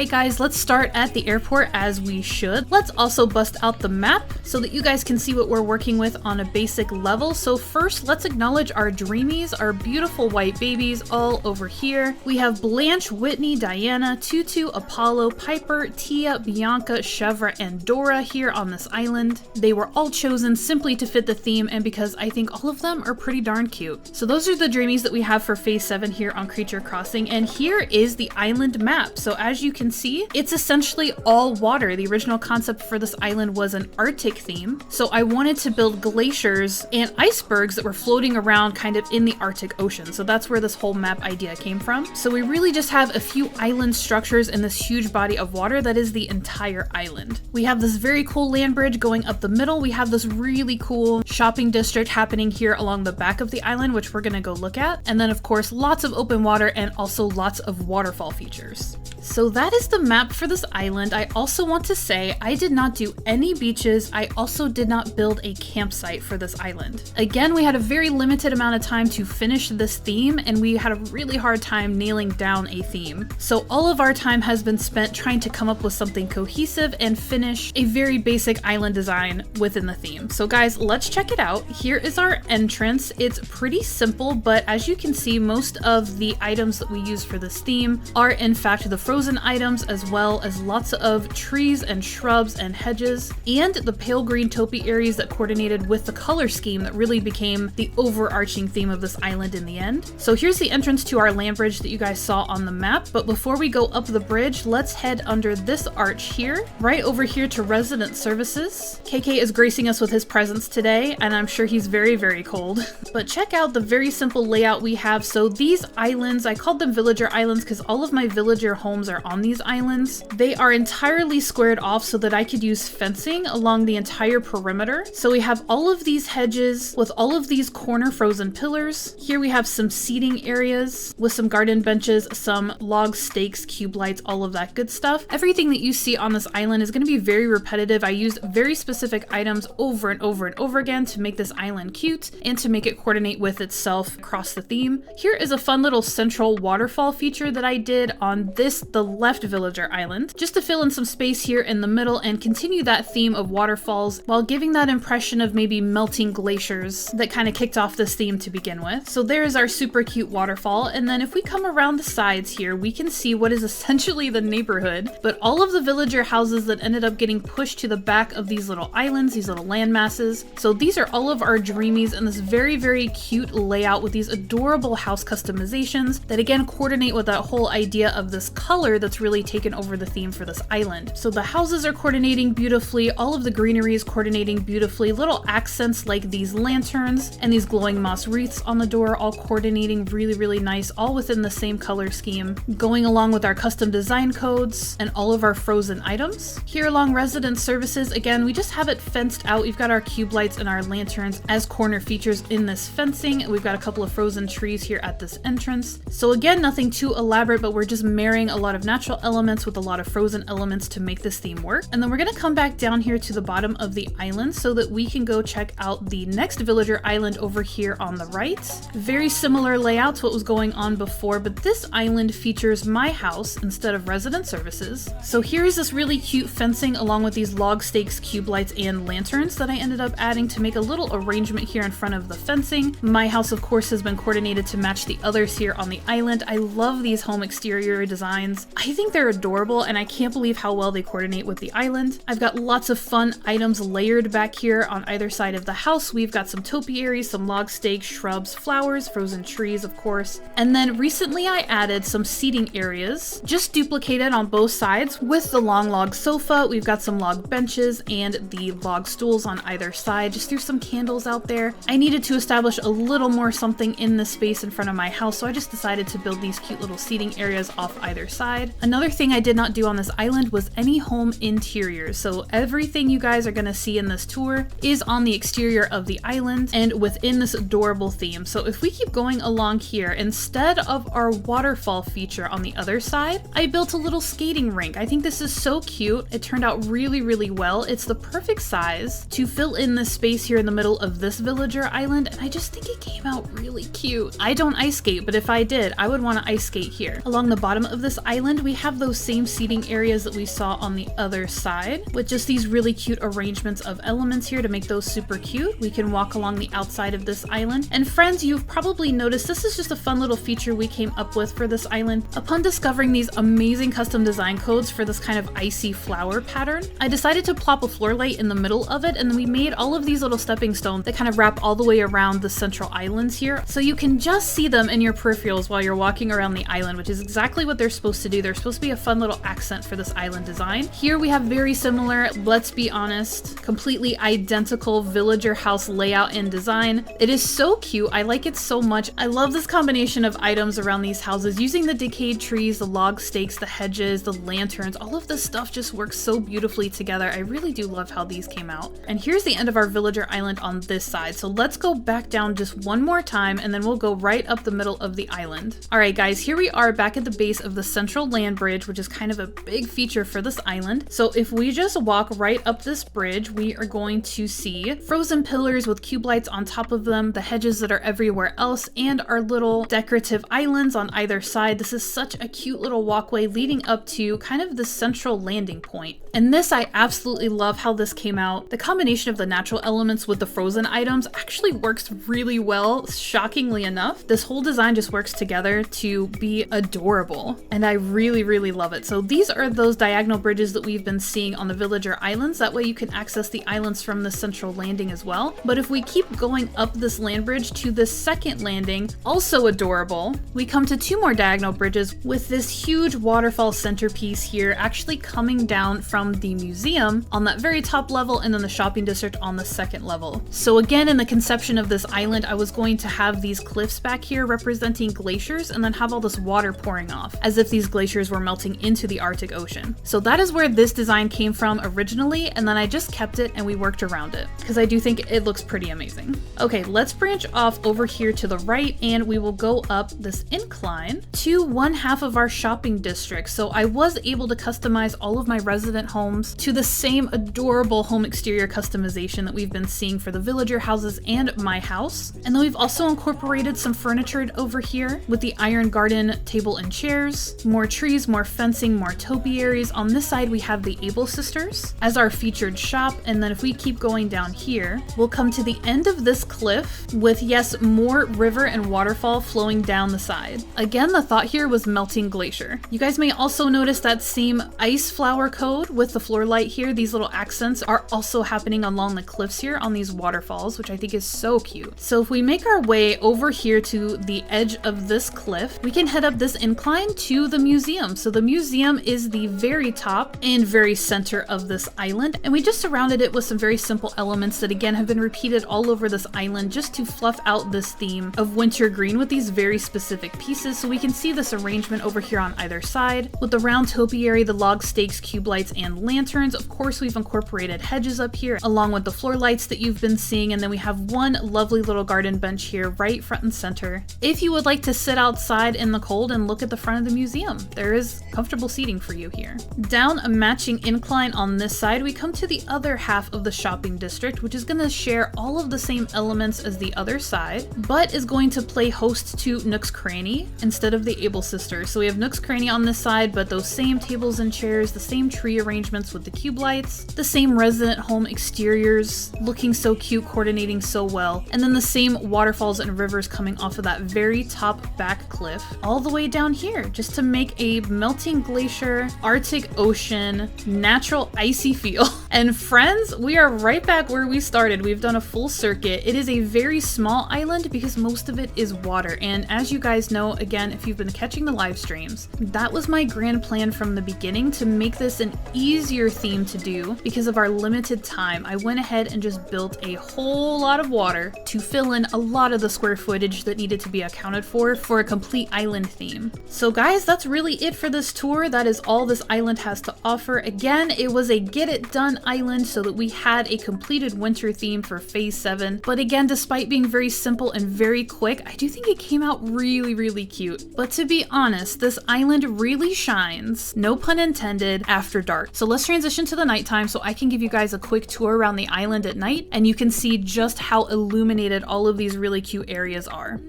Alright guys, let's start at the airport as we should. Let's also bust out the map so that you guys can see what we're working with on a basic level. So first, let's acknowledge our dreamies, our beautiful white babies all over here. We have Blanche, Whitney, Diana, Tutu, Apollo, Piper, Tia, Bianca, Chevra, and Dora here on this island. They were all chosen simply to fit the theme and because I think all of them are pretty darn cute. So those are the dreamies that we have for phase 7 here on Creature Crossing, and here is the island map. So as you can see, it's essentially all water. The original concept for this island was an Arctic theme, so I wanted to build glaciers and icebergs that were floating around kind of in the Arctic Ocean. So that's where this whole map idea came from. So we really just have a few island structures in this huge body of water that is the entire island. We have this very cool land bridge going up the middle. We have this really cool shopping district happening here along the back of the island, which we're gonna go look at. And then of course, lots of open water and also lots of waterfall features. So that is the map for this island. I also want to say I did not do any beaches. I also did not build a campsite for this island. Again, we had a very limited amount of time to finish this theme and we had a really hard time nailing down a theme. So all of our time has been spent trying to come up with something cohesive and finish a very basic island design within the theme. So guys, let's check it out. Here is our entrance. It's pretty simple, but as you can see, most of the items that we use for this theme are in fact the frozen items, as well as lots of trees and shrubs and hedges, and the pale green topiaries that coordinated with the color scheme that really became the overarching theme of this island in the end. So here's the entrance to our land bridge that you guys saw on the map, but before we go up the bridge, let's head under this arch here, right over here to resident services. KK is gracing us with his presence today, and I'm sure he's very, very cold. But check out the very simple layout we have. So these islands, I called them villager islands because all of my villager homes are on these islands. They are entirely squared off so that I could use fencing along the entire perimeter. So we have all of these hedges with all of these corner frozen pillars. Here we have some seating areas with some garden benches, some log stakes, cube lights, all of that good stuff. Everything that you see on this island is going to be very repetitive. I used very specific items over and over and over again to make this island cute and to make it coordinate with itself across the theme. Here is a fun little central waterfall feature that I did on the left villager island, just to fill in some space here in the middle and continue that theme of waterfalls while giving that impression of maybe melting glaciers that kind of kicked off this theme to begin with. So there's our super cute waterfall, and then if we come around the sides here, we can see what is essentially the neighborhood, but all of the villager houses that ended up getting pushed to the back of these little islands, these little land masses. So these are all of our dreamies in this very, very cute layout with these adorable house customizations that again coordinate with that whole idea of this color that's really taken over the theme for this island. So the houses are coordinating beautifully, all of the greenery is coordinating beautifully, little accents like these lanterns and these glowing moss wreaths on the door all coordinating really, really nice, all within the same color scheme, going along with our custom design codes and all of our frozen items. Here along resident services, again, we just have it fenced out. We've got our cube lights and our lanterns as corner features in this fencing. We've got a couple of frozen trees here at this entrance. So again, nothing too elaborate, but we're just marrying a lot of natural elements with a lot of frozen elements to make this theme work. And then we're gonna come back down here to the bottom of the island so that we can go check out the next villager island over here on the right. Very similar layout to what was going on before, but this island features my house instead of resident services. So here's this really cute fencing along with these log stakes, cube lights, and lanterns that I ended up adding to make a little arrangement here in front of the fencing. My house, of course, has been coordinated to match the others here on the island. I love these home exterior designs. I think they're adorable and I can't believe how well they coordinate with the island. I've got lots of fun items layered back here on either side of the house. We've got some topiaries, some log stakes, shrubs, flowers, frozen trees, of course. And then recently I added some seating areas, just duplicated on both sides with the long log sofa. We've got some log benches and the log stools on either side. Just threw some candles out there. I needed to establish a little more something in the space in front of my house, so I just decided to build these cute little seating areas off either side. Another thing I did not do on this island was any home interiors. So everything you guys are gonna see in this tour is on the exterior of the island and within this adorable theme. So if we keep going along here, instead of our waterfall feature on the other side, I built a little skating rink. I think this is so cute. It turned out really, really well. It's the perfect size to fill in the space here in the middle of this villager island, and I just think it came out really cute. I don't ice skate, but if I did, I would want to ice skate here. Along the bottom of this island, we have those same seating areas that we saw on the other side, with just these really cute arrangements of elements here to make those super cute. We can walk along the outside of this island. And friends, you've probably noticed this is just a fun little feature we came up with for this island. Upon discovering these amazing custom design codes for this kind of icy flower pattern, I decided to plop a floor light in the middle of it, and then we made all of these little stepping stones that kind of wrap all the way around the central islands here, so you can just see them in your peripherals while you're walking around the island, which is exactly what they're supposed to do. They're supposed to be a fun little accent for this island design. Here we have very similar, let's be honest, completely identical villager house layout and design. It is so cute. I like it so much. I love this combination of items around these houses, using the decayed trees, the log stakes, the hedges, the lanterns. All of this stuff just works so beautifully together. I really do love how these came out. And here's the end of our villager island on this side. So let's go back down just one more time, and then we'll go right up the middle of the island. All right, guys, here we are back at the base of the central land bridge, which is kind of a big feature for this island. So if we just walk right up this bridge, we are going to see frozen pillars with cube lights on top of them, the hedges that are everywhere else, and our little decorative islands on either side. This is such a cute little walkway leading up to kind of the central landing point. And this, I absolutely love how this came out. The combination of the natural elements with the frozen items actually works really well, shockingly enough. This whole design just works together to be adorable, and I really love it. So these are those diagonal bridges that we've been seeing on the villager islands. That way you can access the islands from the central landing as well. But if we keep going up this land bridge to the second landing, also adorable, we come to two more diagonal bridges with this huge waterfall centerpiece here actually coming down from the museum on that very top level, and then the shopping district on the second level. So again, in the conception of this island, I was going to have these cliffs back here representing glaciers, and then have all this water pouring off as if these glaciers were melting into the Arctic Ocean. So that is where this design came from originally, and then I just kept it and we worked around it because I do think it looks pretty amazing. Okay, let's branch off over here to the right, and we will go up this incline to one half of our shopping district. So I was able to customize all of my resident homes to the same adorable home exterior customization that we've been seeing for the villager houses and my house. And then we've also incorporated some furniture over here with the iron garden table and chairs, more trees, more fencing, more topiaries. On this side we have the Able sisters as our featured shop, and then if we keep going down here, we'll come to the end of this cliff with, yes, more river and waterfall flowing down the side. Again, the thought here was melting glacier. You guys may also notice that same ice flower code with the floor light here. These little accents are also happening along the cliffs here on these waterfalls, which I think is so cute. So if we make our way over here to the edge of this cliff, we can head up this incline to the museum. So the museum is the very top and very center of this island, and we just surrounded it with some very simple elements that again have been repeated all over this island just to fluff out this theme of winter green with these very specific pieces. So we can see this arrangement over here on either side with the round topiary, the log stakes, cube lights, and lanterns. Of course, we've incorporated hedges up here along with the floor lights that you've been seeing, and then we have one lovely little garden bench here right front and center. If you would like to sit outside in the cold and look at the front of the museum, there is comfortable seating for you here. Down a matching incline on this side, we come to the other half of the shopping district, which is going to share all of the same elements as the other side, but is going to play host to Nook's Cranny instead of the Able sisters. So we have Nook's Cranny on this side, but those same tables and chairs, the same tree arrangements with the cube lights, the same resident home exteriors looking so cute, coordinating so well, and then the same waterfalls and rivers coming off of that very top back cliff all the way down here, just to make a melting glacier, Arctic Ocean, natural icy feel. And friends, we are right back where we started. We've done a full circuit. It is a very small island because most of it is water, and as you guys know, again, if you've been catching the live streams, that was my grand plan from the beginning, to make this an easier theme to do because of our limited time. I went ahead and just built a whole lot of water to fill in a lot of the square footage that needed to be accounted for a complete island theme. So guys, that's really it for this tour. That is all this island has to offer. Again, it was a get it done island so that we had a completed winter theme for phase 7. But again, despite being very simple and very quick, I do think it came out really cute. But to be honest, this island really shines, no pun intended, after dark. So let's transition to the nighttime so I can give you guys a quick tour around the island at night, and you can see just how illuminated all of these really cute areas are.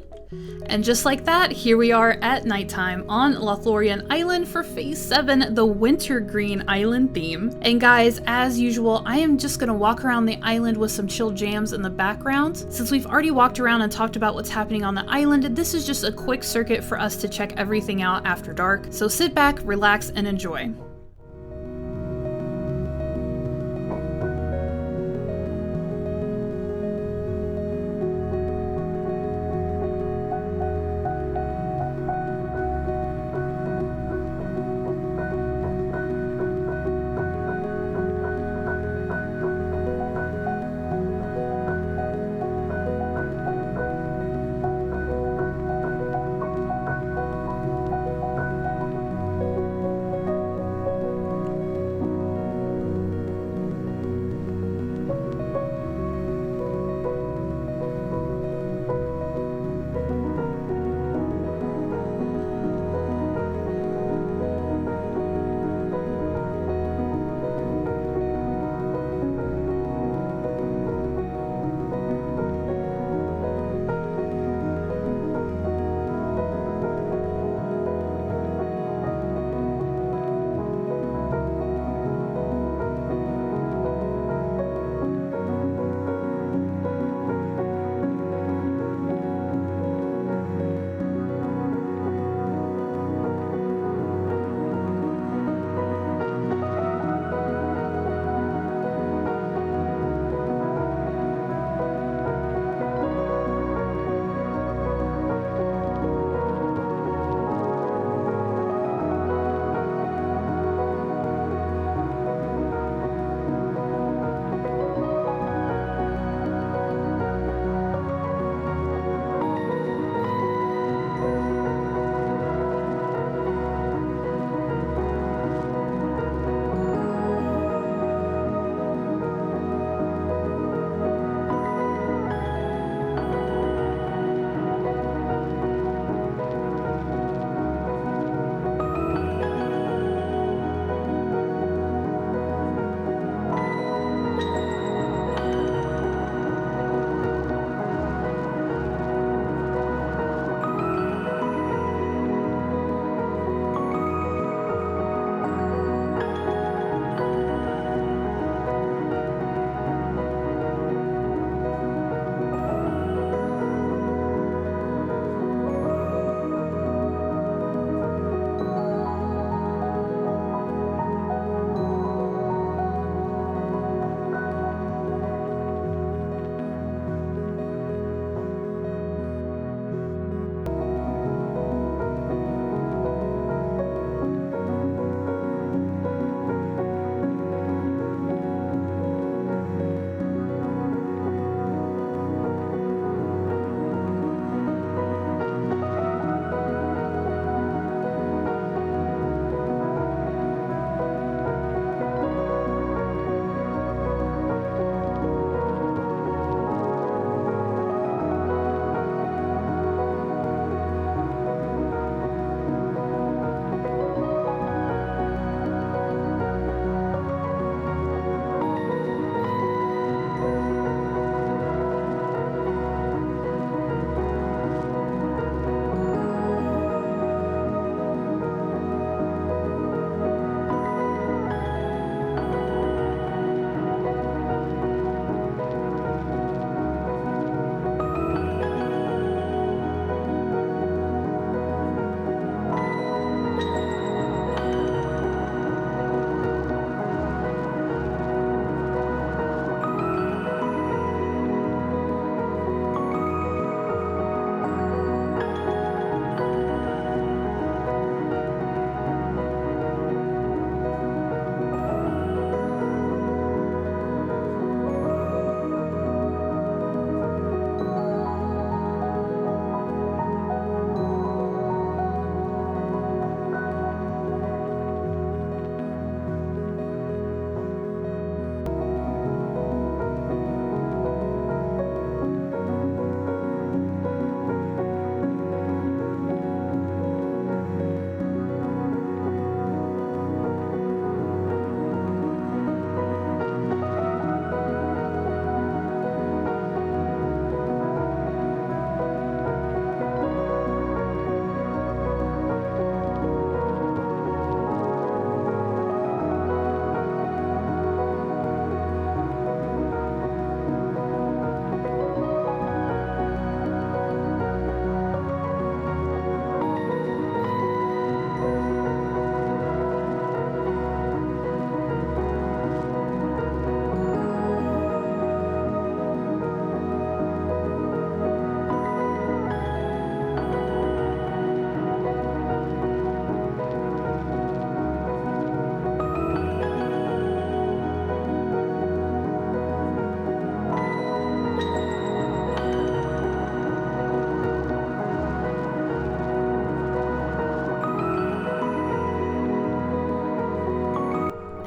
And just like that, here we are at nighttime on Lothlorien Island for Phase 7, the Wintergreen Island theme. And guys, as usual, I am just gonna walk around the island with some chill jams in the background. Since we've already walked around and talked about what's happening on the island, this is just a quick circuit for us to check everything out after dark. So sit back, relax, and enjoy.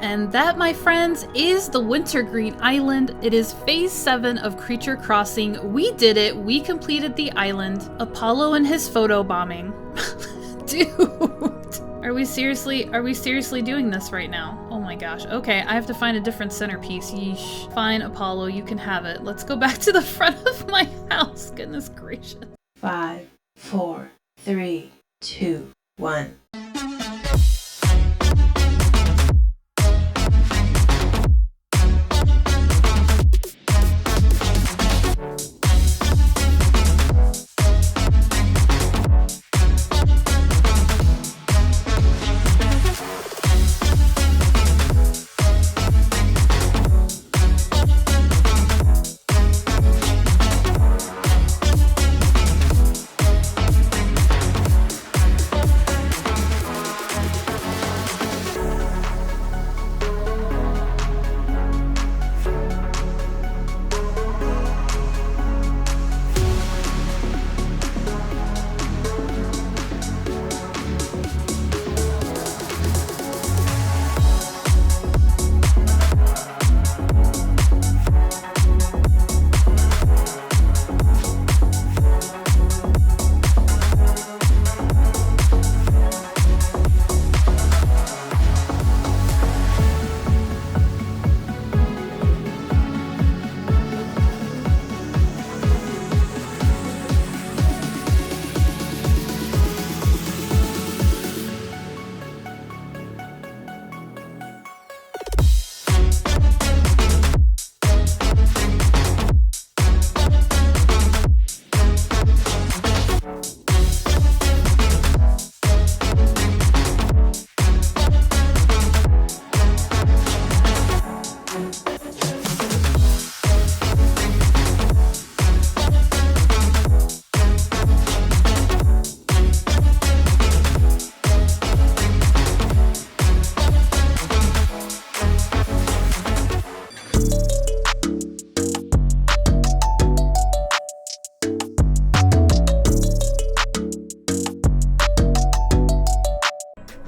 And that, my friends, is the Wintergreen Island. It is phase 7 of Creature Crossing. We did it. We completed the island. Apollo and his photo bombing. Dude. Are we seriously doing this right now? Oh my gosh. Okay, I have to find a different centerpiece. Yeesh. Fine, Apollo, you can have it. Let's go back to the front of my house. Goodness gracious. 5, 4, 3, 2, 1.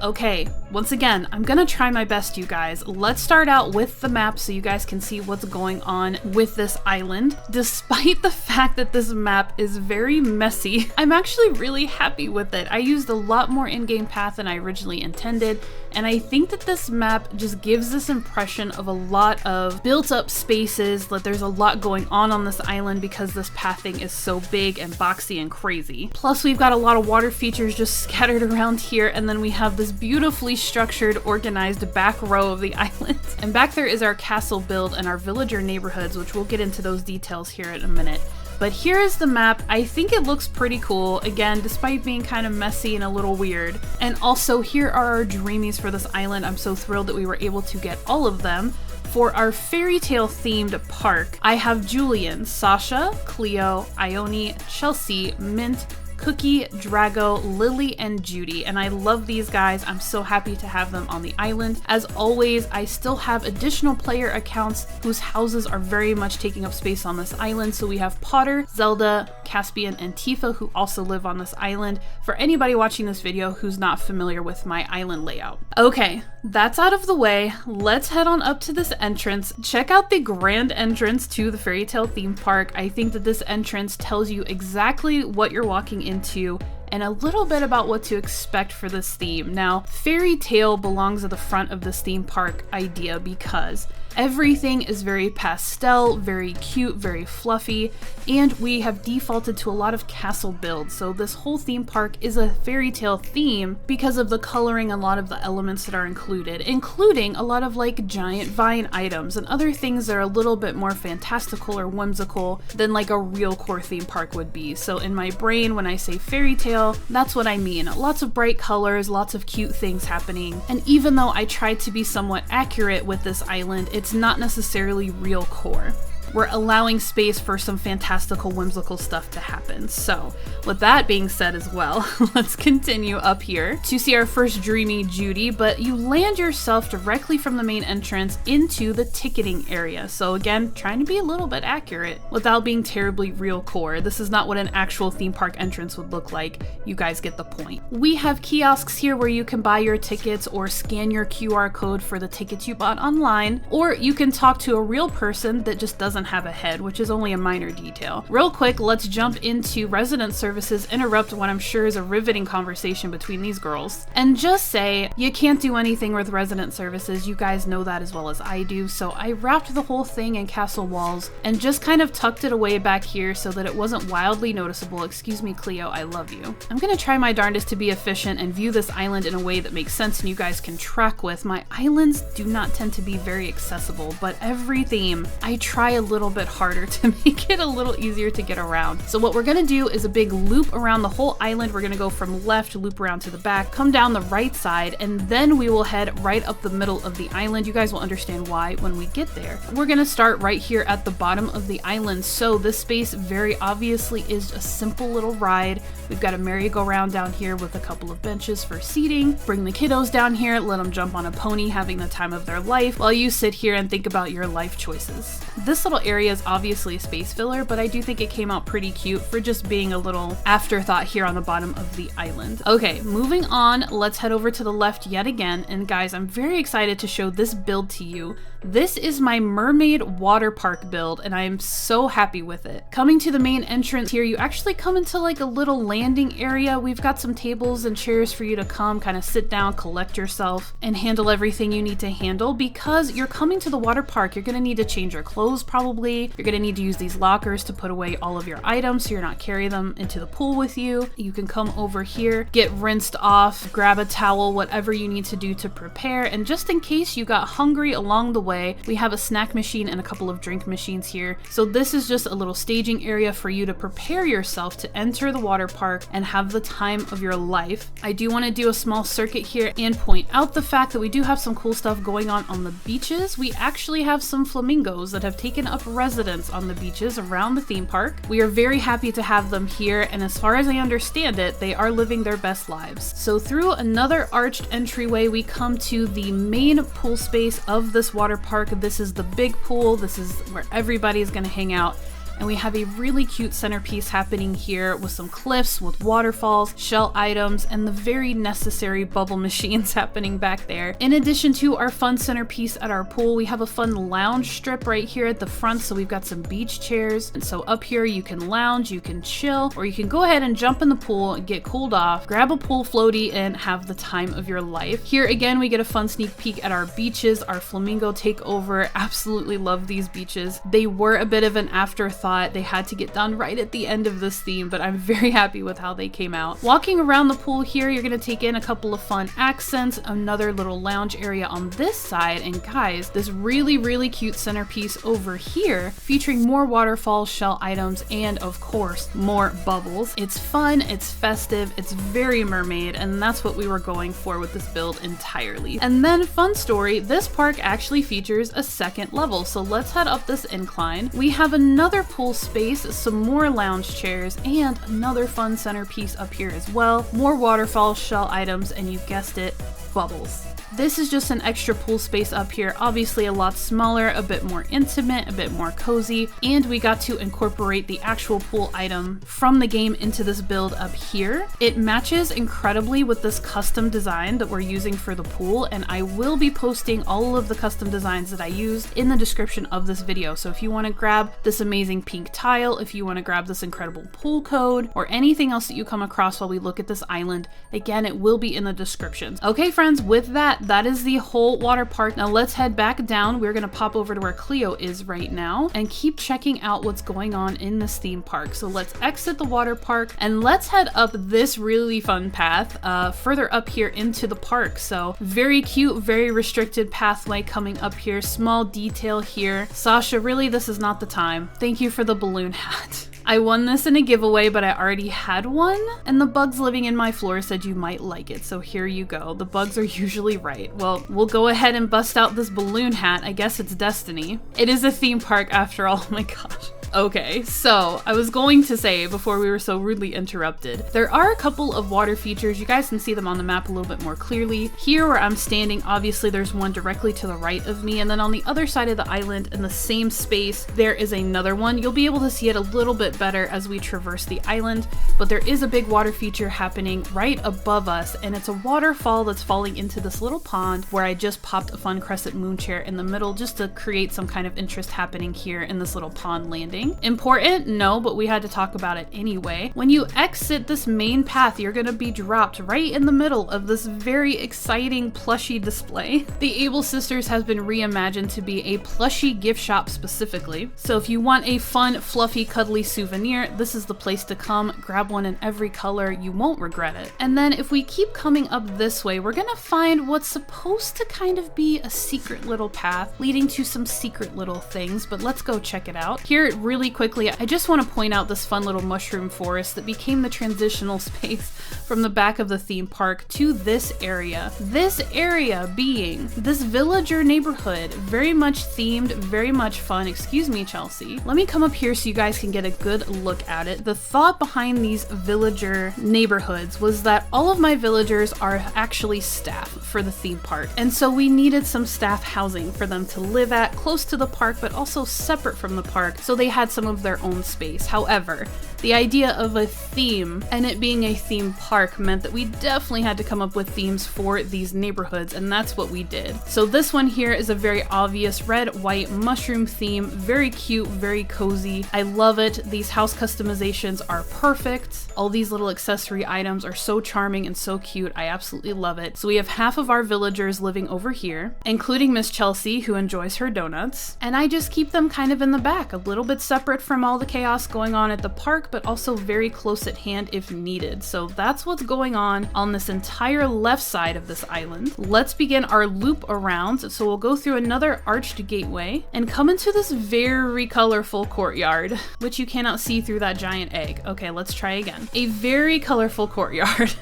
Okay, once again, I'm gonna try my best, you guys. Let's start out with the map so you guys can see what's going on with this island. Despite the fact that this map is very messy, I'm actually really happy with it. I used a lot more in-game path than I originally intended, and I think that this map just gives this impression of a lot of built-up spaces, that there's a lot going on this island because this pathing is so big and boxy and crazy. Plus, we've got a lot of water features just scattered around here, and then we have this beautifully structured, organized back row of the island. And back there is our castle build and our villager neighborhoods, which we'll get into those details here in a minute. But here is the map. I think it looks pretty cool, again, despite being kind of messy and a little weird. And also, here are our dreamies for this island. I'm so thrilled that we were able to get all of them. For our fairy tale themed park, I have Julian, Sasha, Cleo, Ione, Chelsea, Mint, Cookie, Drago, Lily, and Judy, and I love these guys. I'm so happy to have them on the island. As always, I still have additional player accounts whose houses are very much taking up space on this island. So we have Potter, Zelda, Caspian, and Tifa, who also live on this island, for anybody watching this video who's not familiar with my island layout. Okay, that's out of the way. Let's head on up to this entrance. Check out the grand entrance to the fairy tale theme park. I think that this entrance tells you exactly what you're walking into and a little bit about what to expect for this theme. Now, fairy tale belongs at the front of this theme park idea because everything is very pastel, very cute, very fluffy, and we have defaulted to a lot of castle builds. So this whole theme park is a fairy tale theme because of the coloring and a lot of the elements that are included, including a lot of like giant vine items and other things that are a little bit more fantastical or whimsical than like a real core theme park would be. So in my brain, when I say fairy tale, that's what I mean. Lots of bright colors, lots of cute things happening. And even though I tried to be somewhat accurate with this island, it's not necessarily real core. we're allowing space for some fantastical, whimsical stuff to happen. So with that being said as well, let's continue up here to see our first dreamy Judy, but you land yourself directly from the main entrance into the ticketing area. So again, trying to be a little bit accurate without being terribly real core. This is not what an actual theme park entrance would look like. You guys get the point. We have kiosks here where you can buy your tickets or scan your QR code for the tickets you bought online, or you can talk to a real person that just doesn't have a head, which is only a minor detail. Real quick, let's jump into resident services, interrupt what I'm sure is a riveting conversation between these girls, and just say you can't do anything with resident services. You guys know that as well as I do, so I wrapped the whole thing in castle walls and just kind of tucked it away back here so that it wasn't wildly noticeable. Excuse me, Cleo, I love you. I'm gonna try my darndest to be efficient and view this island in a way that makes sense and you guys can track with. My islands do not tend to be very accessible, but every theme I try a little bit harder to make it a little easier to get around. So what we're gonna do is a big loop around the whole island. We're gonna go from left, loop around to the back, come down the right side, and then we will head right up the middle of the island. You guys will understand why when we get there. We're gonna start right here at the bottom of the island. So this space very obviously is a simple little ride. We've got a merry-go-round down here with a couple of benches for seating. Bring the kiddos down here, let them jump on a pony, having the time of their life, while you sit here and think about your life choices. This little area is obviously a space filler, but I do think it came out pretty cute for just being a little afterthought here on the bottom of the island. Okay, moving on, let's head over to the left yet again, and guys, I'm very excited to show this build to you. This is my mermaid water park build, and I am so happy with it. Coming to the main entrance here, you actually come into like a little landing area. We've got some tables and chairs for you to come kind of sit down, collect yourself, and handle everything you need to handle. Because you're coming to the water park, you're gonna need to change your clothes probably. You're gonna need to use these lockers to put away all of your items so you're not carrying them into the pool with you. You can come over here, get rinsed off, grab a towel, whatever you need to do to prepare. And just in case you got hungry along the way, we have a snack machine and a couple of drink machines here. So this is just a little staging area for you to prepare yourself to enter the water park and have the time of your life. I do want to do a small circuit here and point out the fact that we do have some cool stuff going on the beaches. We actually have some flamingos that have taken up residence on the beaches around the theme park. We are very happy to have them here, and as far as I understand it, they are living their best lives. So through another arched entryway, we come to the main pool space of this water park. This is the big pool. This is where everybody is going to hang out. And we have a really cute centerpiece happening here with some cliffs, with waterfalls, shell items, and the very necessary bubble machines happening back there. In addition to our fun centerpiece at our pool, we have a fun lounge strip right here at the front. So we've got some beach chairs. And so up here you can lounge, you can chill, or you can go ahead and jump in the pool and get cooled off, grab a pool floaty, and have the time of your life. Here again, we get a fun sneak peek at our beaches, our flamingo takeover. Absolutely love these beaches. They were a bit of an afterthought. They had to get done right at the end of this theme, but I'm very happy with how they came out. Walking around the pool here, you're going to take in a couple of fun accents, another little lounge area on this side, and guys, this really cute centerpiece over here featuring more waterfall shell items and of course more bubbles. It's fun, it's festive, it's very mermaid, and that's what we were going for with this build entirely. And then fun story, this park actually features a second level, so let's head up this incline. We have another pool space, some more lounge chairs, and another fun centerpiece up here as well. More waterfall shell items, and you guessed it, bubbles. This is just an extra pool space up here, obviously a lot smaller, a bit more intimate, a bit more cozy, and we got to incorporate the actual pool item from the game into this build up here. It matches incredibly with this custom design that we're using for the pool, and I will be posting all of the custom designs that I used in the description of this video. So if you want to grab this amazing pink tile, if you want to grab this incredible pool code, or anything else that you come across while we look at this island, again, it will be in the description. Okay friends, with that is the whole water park. Now let's head back down. We're gonna pop over to where Cleo is right now and keep checking out what's going on in this theme park. So let's exit the water park and let's head up this really fun path further up here into the park. So very cute, very restricted pathway coming up here. Small detail here. Sasha, really, this is not the time. Thank you for the balloon hat. I won this in a giveaway, but I already had one, and the bugs living in my floor said you might like it, so here you go. The bugs are usually right. Well, we'll go ahead and bust out this balloon hat. I guess it's destiny. It is a theme park after all. Oh my gosh. Okay, so I was going to say before we were so rudely interrupted, there are a couple of water features. You guys can see them on the map a little bit more clearly. Here where I'm standing, obviously there's one directly to the right of me, and then on the other side of the island in the same space, there is another one. You'll be able to see it a little bit better as we traverse the island, but there is a big water feature happening right above us, and it's a waterfall that's falling into this little pond where I just popped a fun crescent moon chair in the middle just to create some kind of interest happening here in this little pond landing. Important? No, but we had to talk about it anyway. When you exit this main path, you're gonna be dropped right in the middle of this very exciting plushie display. The Able Sisters has been reimagined to be a plushie gift shop specifically. So if you want a fun, fluffy, cuddly souvenir, this is the place to come. Grab one in every color, you won't regret it. And then if we keep coming up this way, we're gonna find what's supposed to kind of be a secret little path leading to some secret little things, but let's go check it out. Here, really quickly, I just want to point out this fun little mushroom forest that became the transitional space from the back of the theme park to this area. This area being this villager neighborhood, very much themed, very much fun. Excuse me, Chelsea. Let me come up here so you guys can get a good look at it. The thought behind these villager neighborhoods was that all of my villagers are actually staff for the theme park, and so we needed some staff housing for them to live at, close to the park, but also separate from the park, so they had some of their own space. However, the idea of a theme and it being a theme park meant that we definitely had to come up with themes for these neighborhoods, and that's what we did. So this one here is a very obvious red, white mushroom theme, very cute, very cozy. I love it. These house customizations are perfect. All these little accessory items are so charming and so cute. I absolutely love it. So we have half of our villagers living over here, including Miss Chelsea, who enjoys her donuts, and I just keep them kind of in the back, a little bit separate from all the chaos going on at the park, but also very close at hand if needed. So that's what's going on this entire left side of this island. Let's begin our loop around. So we'll go through another arched gateway and come into this very colorful courtyard, which you cannot see through that giant egg. Okay, let's try again. A very colorful courtyard.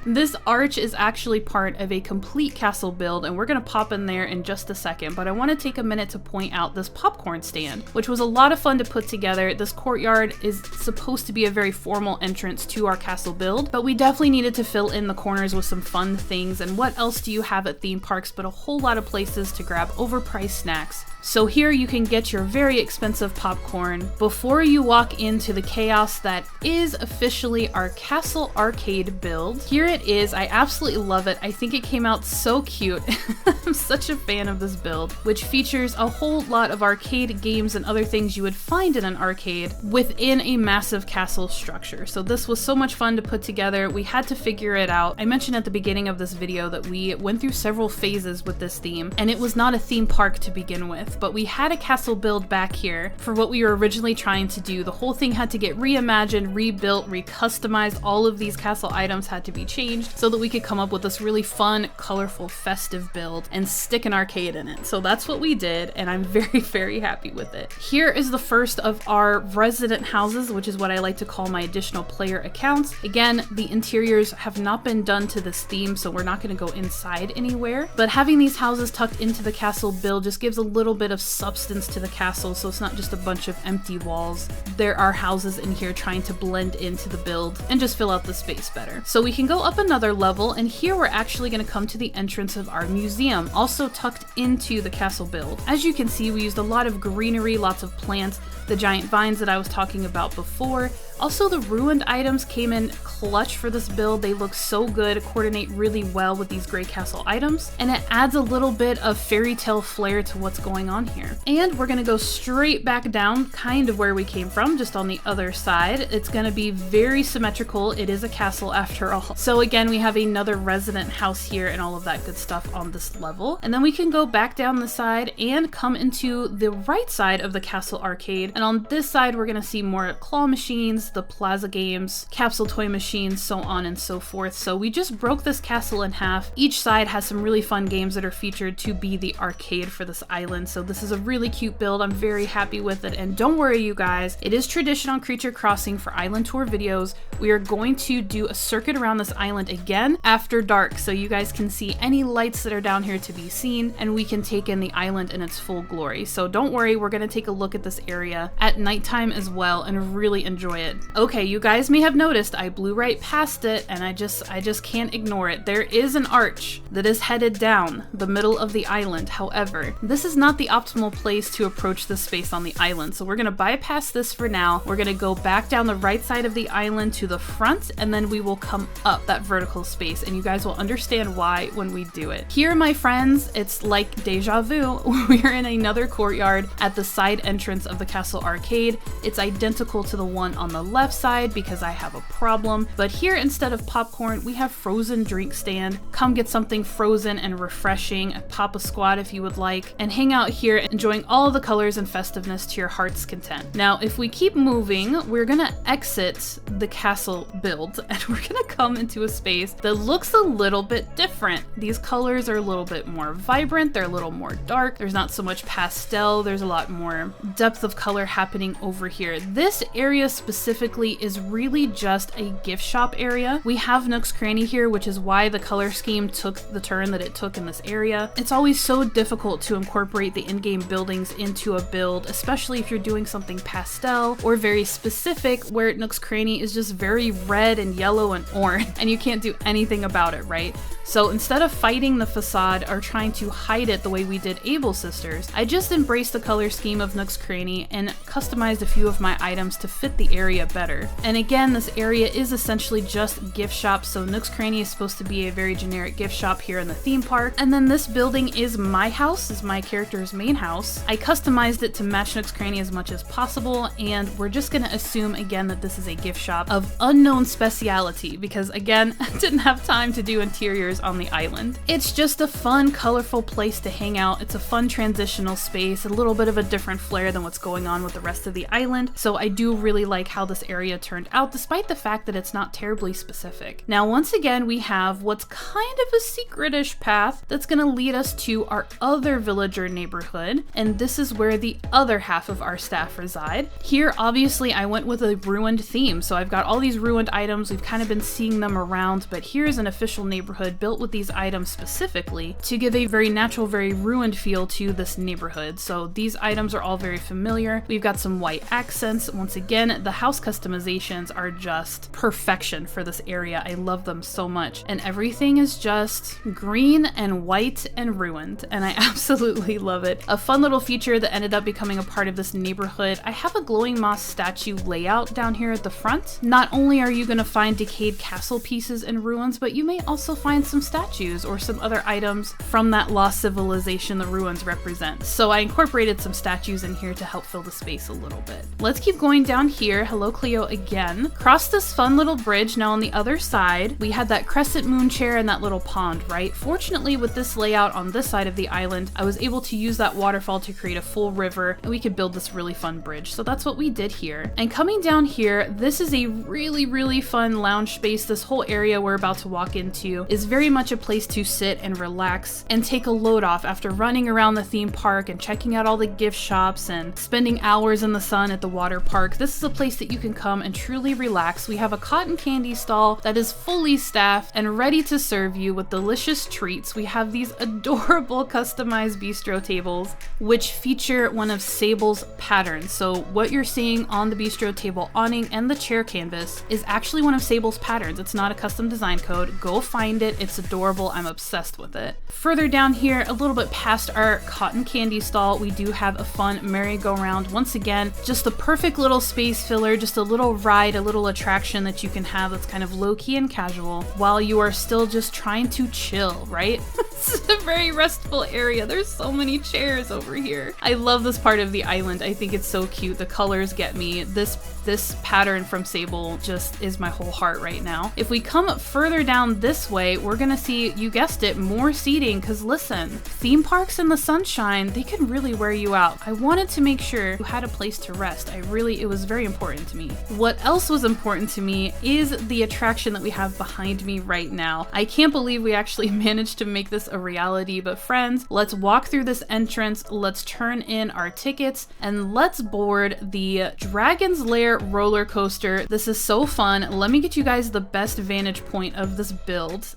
This arch is actually part of a complete castle build, and we're gonna pop in there in just a second, but I want to take a minute to point out this popcorn stand, which was a lot of fun to put together. This courtyard is supposed to be a very formal entrance to our castle build, but we definitely needed to fill in the corners with some fun things, and what else do you have at theme parks but a whole lot of places to grab overpriced snacks. So here you can get your very expensive popcorn before you walk into the chaos that is officially our castle arcade build. Here it is. I absolutely love it. I think it came out so cute. I'm such a fan of this build, which features a whole lot of arcade games and other things you would find in an arcade within a massive castle structure. So this was so much fun to put together. We had to figure it out. I mentioned at the beginning of this video that we went through several phases with this theme, and it was not a theme park to begin with, but we had a castle build back here for what we were originally trying to do. The whole thing had to get reimagined, rebuilt, recustomized. All of these castle items had to be changed so that we could come up with this really fun, colorful, festive build and stick an arcade in it. So that's what we did, and I'm very, very happy with it. Here is the first of our resident houses, which is what I like to call my additional player accounts. Again, the interiors have not been done to this theme, so we're not going to go inside anywhere, but having these houses tucked into the castle build just gives a little bit of substance to the castle, so it's not just a bunch of empty walls. There are houses in here trying to blend into the build and just fill out the space better. So we can go up another level, and here we're actually going to come to the entrance of our museum, also tucked into the castle build. As you can see, we used a lot of greenery, lots of plants, the giant vines that I was talking about before. Also, the ruined items came in clutch for this build. They look so good, coordinate really well with these gray castle items, and it adds a little bit of fairy tale flair to what's going on here. And we're gonna go straight back down, kind of where we came from, just on the other side. It's gonna be very symmetrical. It is a castle after all. So again, we have another resident house here and all of that good stuff on this level. And then we can go back down the side and come into the right side of the castle arcade. And on this side, we're gonna see more claw machines, games, the plaza games, capsule toy machines, so on and so forth. So we just broke this castle in half. Each side has some really fun games that are featured to be the arcade for this island. So this is a really cute build. I'm very happy with it. And don't worry, you guys, it is tradition on Creature Crossing for island tour videos. We are going to do a circuit around this island again after dark, so you guys can see any lights that are down here to be seen, and we can take in the island in its full glory. So don't worry, we're gonna take a look at this area at nighttime as well and really enjoy it. Okay, you guys may have noticed I blew right past it, and I just can't ignore it. There is an arch that is headed down the middle of the island. However, this is not the optimal place to approach this space on the island, so we're gonna bypass this for now. We're gonna go back down the right side of the island to the front, and then we will come up that vertical space, and you guys will understand why when we do it. Here, my friends, it's like deja vu. We're in another courtyard at the side entrance of the castle arcade. It's identical to the one on the left side because I have a problem, but here instead of popcorn, we have frozen drink stand. Come get something frozen and refreshing, pop a squat if you would like, and hang out here enjoying all the colors and festiveness to your heart's content. Now, if we keep moving, we're gonna exit the castle build and we're gonna come into a space that looks a little bit different. These colors are a little bit more vibrant, they're a little more dark, there's not so much pastel, there's a lot more depth of color happening over here. This area specifically is really just a gift shop area. We have Nook's Cranny here, which is why the color scheme took the turn that it took in this area. It's always so difficult to incorporate the in-game buildings into a build, especially if you're doing something pastel or very specific, where Nook's Cranny is just very red and yellow and orange, and you can't do anything about it, right? So instead of fighting the facade or trying to hide it the way we did Able Sisters, I just embraced the color scheme of Nook's Cranny and customized a few of my items to fit the area better. And again, this area is essentially just gift shops, so Nook's Cranny is supposed to be a very generic gift shop here in the theme park. And then this building is my house, is my character's main house. I customized it to match Nook's Cranny as much as possible, and we're just gonna assume again that this is a gift shop of unknown speciality because again, I didn't have time to do interiors on the island. It's just a fun, colorful place to hang out. It's a fun transitional space, a little bit of a different flair than what's going on with the rest of the island. So I do really like how this area turned out, despite the fact that it's not terribly specific. Now, once again, we have what's kind of a secret-ish path that's gonna lead us to our other villager neighborhood, and this is where the other half of our staff reside. Here, obviously, I went with a ruined theme, so I've got all these ruined items. We've kind of been seeing them around, but here's an official neighborhood built with these items specifically to give a very natural, very ruined feel to this neighborhood. So these items are all very familiar. We've got some white accents. Once again, the house customizations are just perfection for this area. I love them so much. And everything is just green and white and ruined, and I absolutely love it. A fun little feature that ended up becoming a part of this neighborhood. I have a glowing moss statue layout down here at the front. Not only are you going to find decayed castle pieces and ruins, but you may also find some statues or some other items from that lost civilization the ruins represent. So I incorporated some statues in here to help fill the space a little bit. Let's keep going down here. Hello, Cleo again. Cross this fun little bridge. Now on the other side, we had that crescent moon chair and that little pond, right? Fortunately, with this layout on this side of the island, I was able to use that waterfall to create a full river, and we could build this really fun bridge. So that's what we did here. And coming down here, this is a really, really fun lounge space. This whole area we're about to walk into is very much a place to sit and relax and take a load off after running around the theme park and checking out all the gift shops and spending hours in the sun at the water park. This is a place that you can come and truly relax. We have a cotton candy stall that is fully staffed and ready to serve you with delicious treats. We have these adorable customized bistro tables which feature one of Sable's patterns. So what you're seeing on the bistro table awning and the chair canvas is actually one of Sable's patterns. It's not a custom design code. Go find it. It's adorable. I'm obsessed with it. Further down here, a little bit past our cotton candy stall, we do have a fun merry-go-round. Once again, just the perfect little space filler, just a little ride, a little attraction that you can have that's kind of low-key and casual while you are still just trying to chill, right? It's a very restful area. There's so many chairs over here. I love this part of the island. I think it's so cute. The colors get me. This pattern from Sable just is my whole heart right now. If we come further down this way, we're gonna see, you guessed it, more seating, because listen, theme parks in the sunshine, they can really wear you out. I wanted to make sure you had a place to rest. It was very important to me. me. What else was important to me is the attraction that we have behind me right now. I can't believe we actually managed to make this a reality, but friends, let's walk through this entrance, let's turn in our tickets, and let's board the Dragon's Lair roller coaster. This is so fun. Let me get you guys the best vantage point of this build.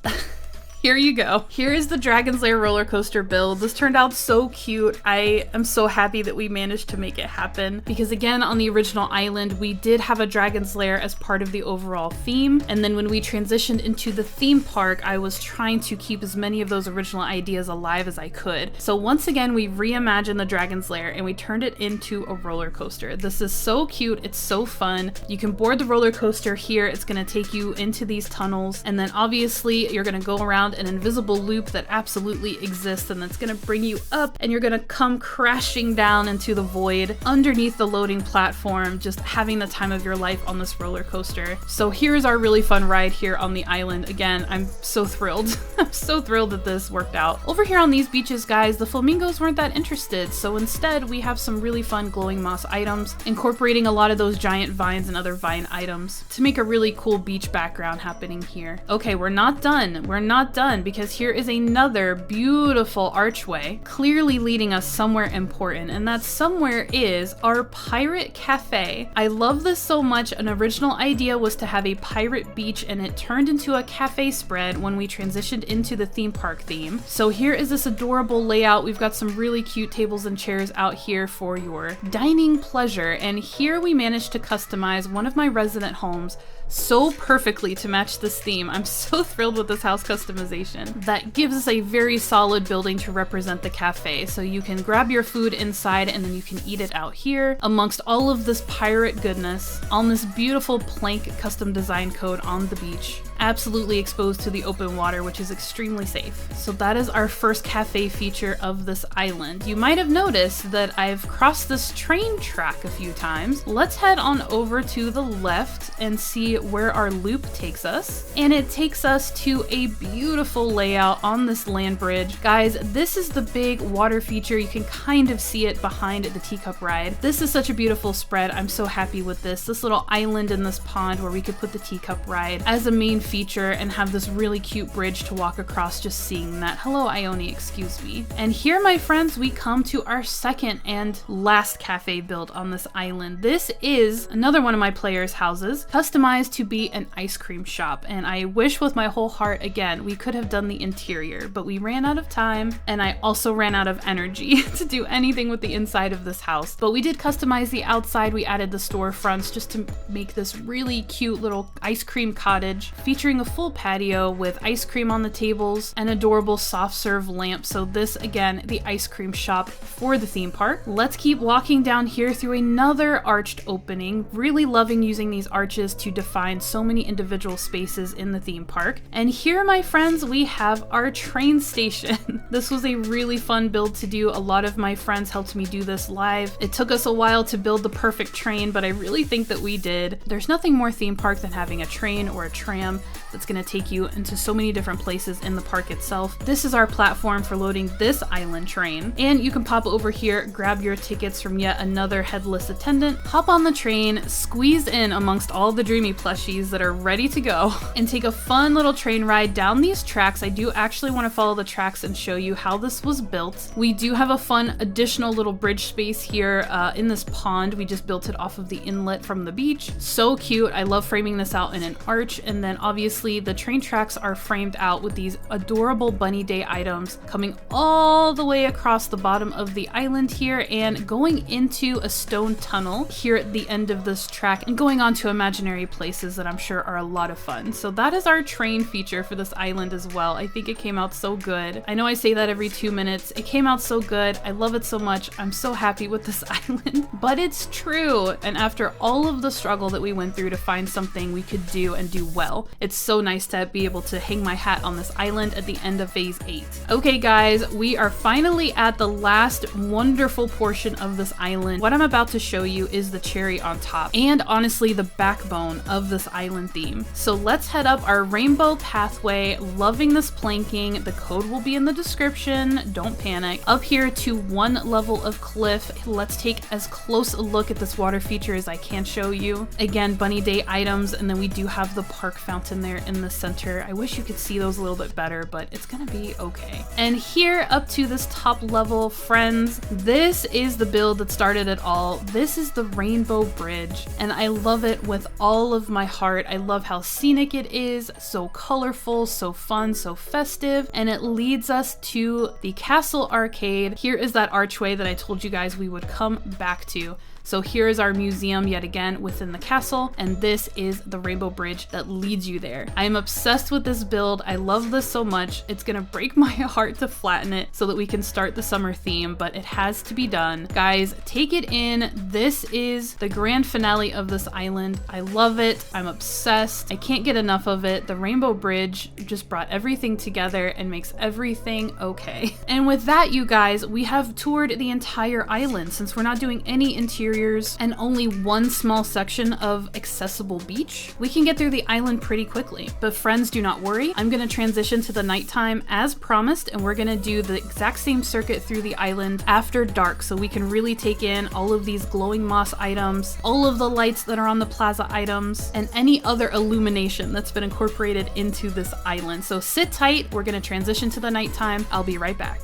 Here you go. Here is the Dragon's Lair roller coaster build. This turned out so cute. I am so happy that we managed to make it happen because again, on the original island, we did have a Dragon's Lair as part of the overall theme. And then when we transitioned into the theme park, I was trying to keep as many of those original ideas alive as I could. So once again, we reimagined the Dragon's Lair and we turned it into a roller coaster. This is so cute. It's so fun. You can board the roller coaster here. It's gonna take you into these tunnels. And then obviously you're gonna go around an invisible loop that absolutely exists and that's gonna bring you up and you're gonna come crashing down into the void underneath the loading platform, just having the time of your life on this roller coaster. So here's our really fun ride here on the island. Again, I'm so thrilled. I'm so thrilled that this worked out. Over here on these beaches, guys, the flamingos weren't that interested, so instead we have some really fun glowing moss items, incorporating a lot of those giant vines and other vine items to make a really cool beach background happening here. Okay, we're not done. We're not done because here is another beautiful archway clearly leading us somewhere important, and that somewhere is our pirate cafe. I love this so much. An original idea was to have a pirate beach and it turned into a cafe spread when we transitioned into the theme park theme. So here is this adorable layout. We've got some really cute tables and chairs out here for your dining pleasure, and here we managed to customize one of my resident homes so perfectly to match this theme. I'm so thrilled with this house customization. That gives us a very solid building to represent the cafe. So you can grab your food inside and then you can eat it out here amongst all of this pirate goodness on this beautiful plank custom design code on the beach. Absolutely exposed to the open water, which is extremely safe. So that is our first cafe feature of this island. You might have noticed that I've crossed this train track a few times. Let's head on over to the left and see where our loop takes us. And it takes us to a beautiful layout on this land bridge. Guys, this is the big water feature. You can kind of see it behind the teacup ride. This is such a beautiful spread. I'm so happy with this. This little island in this pond where we could put the teacup ride as a main feature and have this really cute bridge to walk across just seeing that. Hello, Ione, excuse me. And here, my friends, we come to our second and last cafe build on this island. This is another one of my players' houses, customized to be an ice cream shop. And I wish with my whole heart, again, we could have done the interior, but we ran out of time and I also ran out of energy to do anything with the inside of this house. But we did customize the outside. We added the storefronts just to make this really cute little ice cream cottage featuring a full patio with ice cream on the tables and adorable soft serve lamp. So this, again, the ice cream shop for the theme park. Let's keep walking down here through another arched opening. Really loving using these arches to define so many individual spaces in the theme park. And here, my friends, we have our train station. This was a really fun build to do. A lot of my friends helped me do this live. It took us a while to build the perfect train, but I really think that we did. There's nothing more theme park than having a train or a tram that's going to take you into so many different places in the park itself. This is our platform for loading this island train. And you can pop over here, grab your tickets from yet another headless attendant, hop on the train, squeeze in amongst all the dreamy plushies that are ready to go, and take a fun little train ride down these tracks. I do actually want to follow the tracks and show you how this was built. We do have a fun additional little bridge space here in this pond. We just built it off of the inlet from the beach. So cute. I love framing this out in an arch. And then obviously the train tracks are framed out with these adorable bunny day items coming all the way across the bottom of the island here and going into a stone tunnel here at the end of this track and going on to imaginary places that I'm sure are a lot of fun. So that is our train feature for this island as well. I think it came out so good. I know I say that every 2 minutes. It came out so good. I love it so much. I'm so happy with this island, but it's true. And after all of the struggle that we went through to find something we could do and do well, it it's so nice to be able to hang my hat on this island at the end of phase 8. Okay guys, we are finally at the last wonderful portion of this island. What I'm about to show you is the cherry on top, and honestly the backbone of this island theme. So let's head up our rainbow pathway. Loving this planking. The code will be in the description, don't panic. Up here to one level of cliff. Let's take as close a look at this water feature as I can show you. Again, bunny day items, and then we do have the park fountain there in the center. I wish you could see those a little bit better, but it's gonna be okay. And here up to this top level, friends, this is the build that started it all. This is the rainbow bridge, and I love it with all of my heart. I love how scenic it is, so colorful, so fun, so festive, and it leads us to the castle arcade. Here is that archway that I told you guys we would come back to. So here is our museum yet again within the castle, and this is the rainbow bridge that leads you there. I am obsessed with this build. I love this so much. It's gonna break my heart to flatten it so that we can start the summer theme, but it has to be done. Guys, take it in. This is the grand finale of this island. I love it. I'm obsessed. I can't get enough of it. The rainbow bridge just brought everything together and makes everything okay. And with that, you guys, we have toured the entire island since we're not doing any interior and only one small section of accessible beach. We can get through the island pretty quickly, but friends, do not worry. I'm gonna transition to the nighttime as promised, and we're gonna do the exact same circuit through the island after dark so we can really take in all of these glowing moss items, all of the lights that are on the plaza items, and any other illumination that's been incorporated into this island. So sit tight, we're gonna transition to the nighttime. I'll be right back.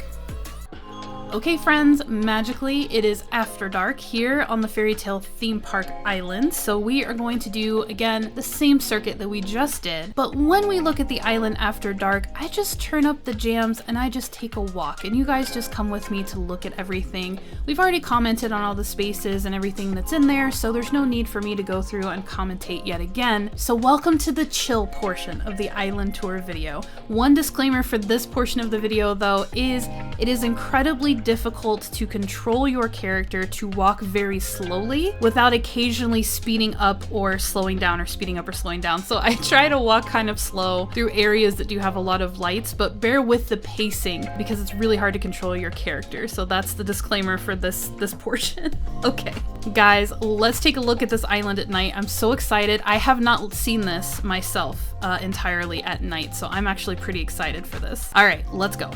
Okay friends, magically it is after dark here on the Fairy Tale Theme Park Island, so we are going to do, again, the same circuit that we just did, but when we look at the island after dark, I just turn up the jams and I just take a walk, and you guys just come with me to look at everything. We've already commented on all the spaces and everything that's in there, so there's no need for me to go through and commentate yet again. So welcome to the chill portion of the island tour video. One disclaimer for this portion of the video though is it is incredibly difficult to control your character to walk very slowly without occasionally speeding up or slowing down, or speeding up or slowing down. So I try to walk kind of slow through areas that do have a lot of lights, but bear with the pacing because it's really hard to control your character. So that's the disclaimer for this portion. Okay, guys, let's take a look at this island at night. I'm so excited. I have not seen this myself entirely at night, so I'm actually pretty excited for this. All right, let's go.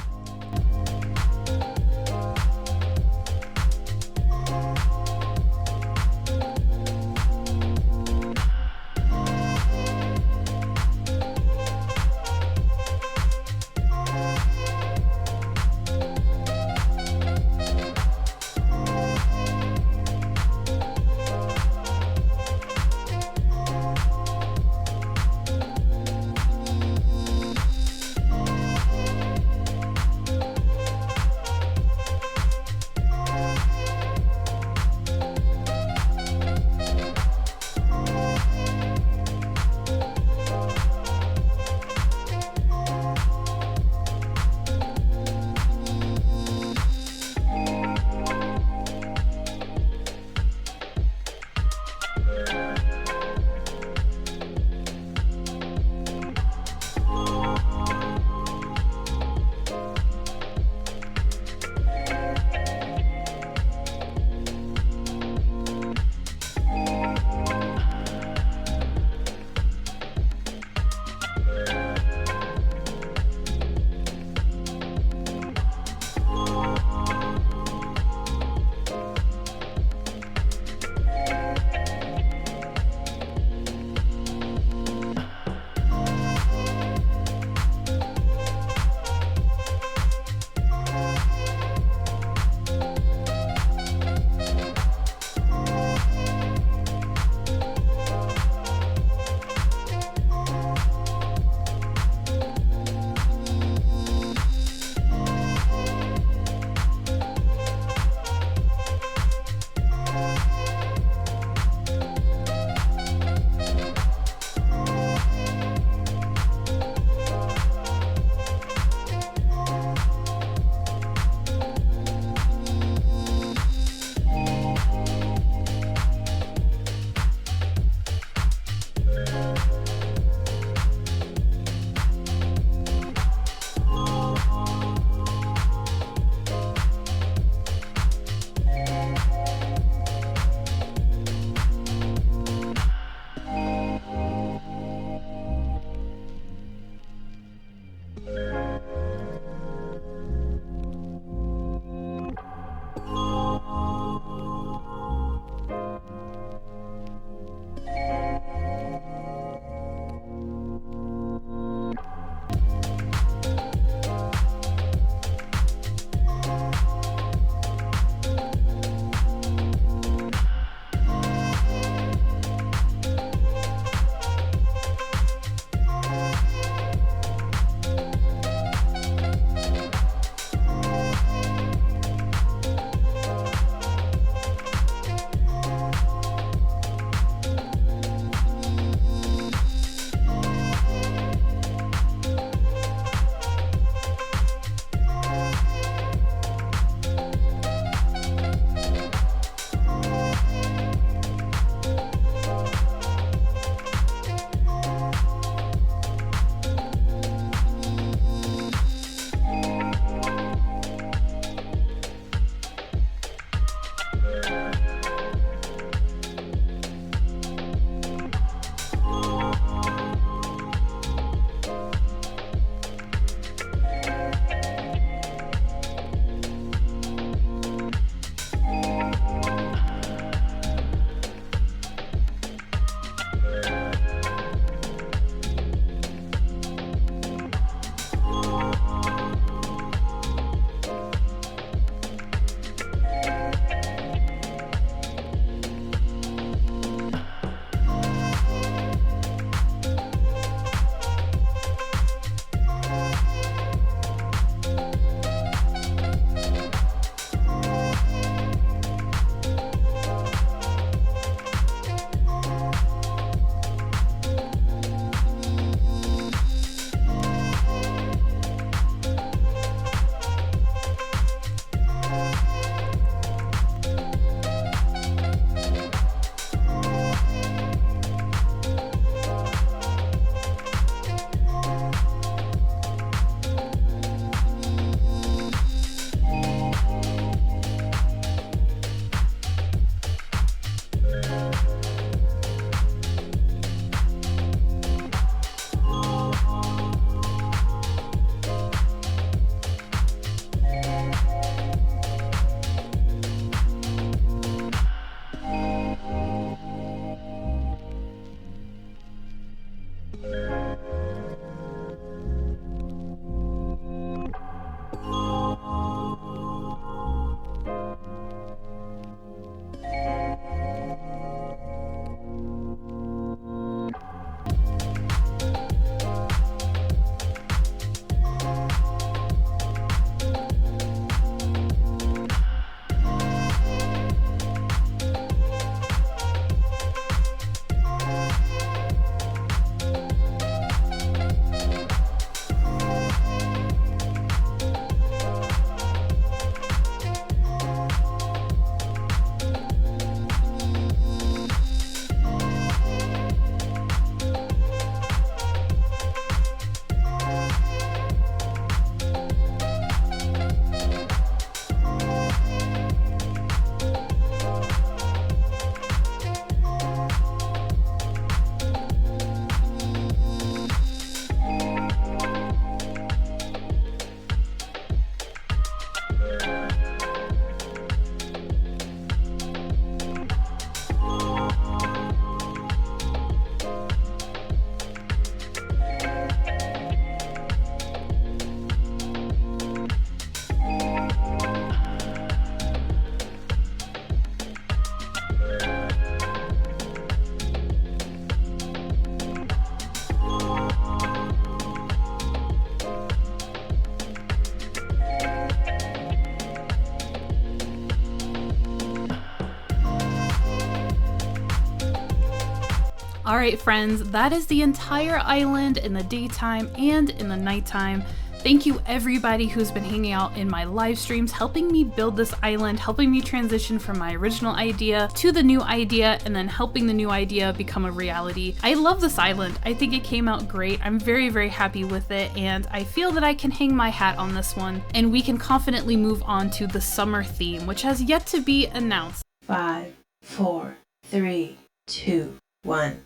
Alright friends, that is the entire island in the daytime and in the nighttime. Thank you everybody who's been hanging out in my live streams, helping me build this island, helping me transition from my original idea to the new idea, and then helping the new idea become a reality. I love this island. I think it came out great. I'm very, very happy with it, and I feel that I can hang my hat on this one, and we can confidently move on to the summer theme, which has yet to be announced. 5, 4, 3, 2, 1.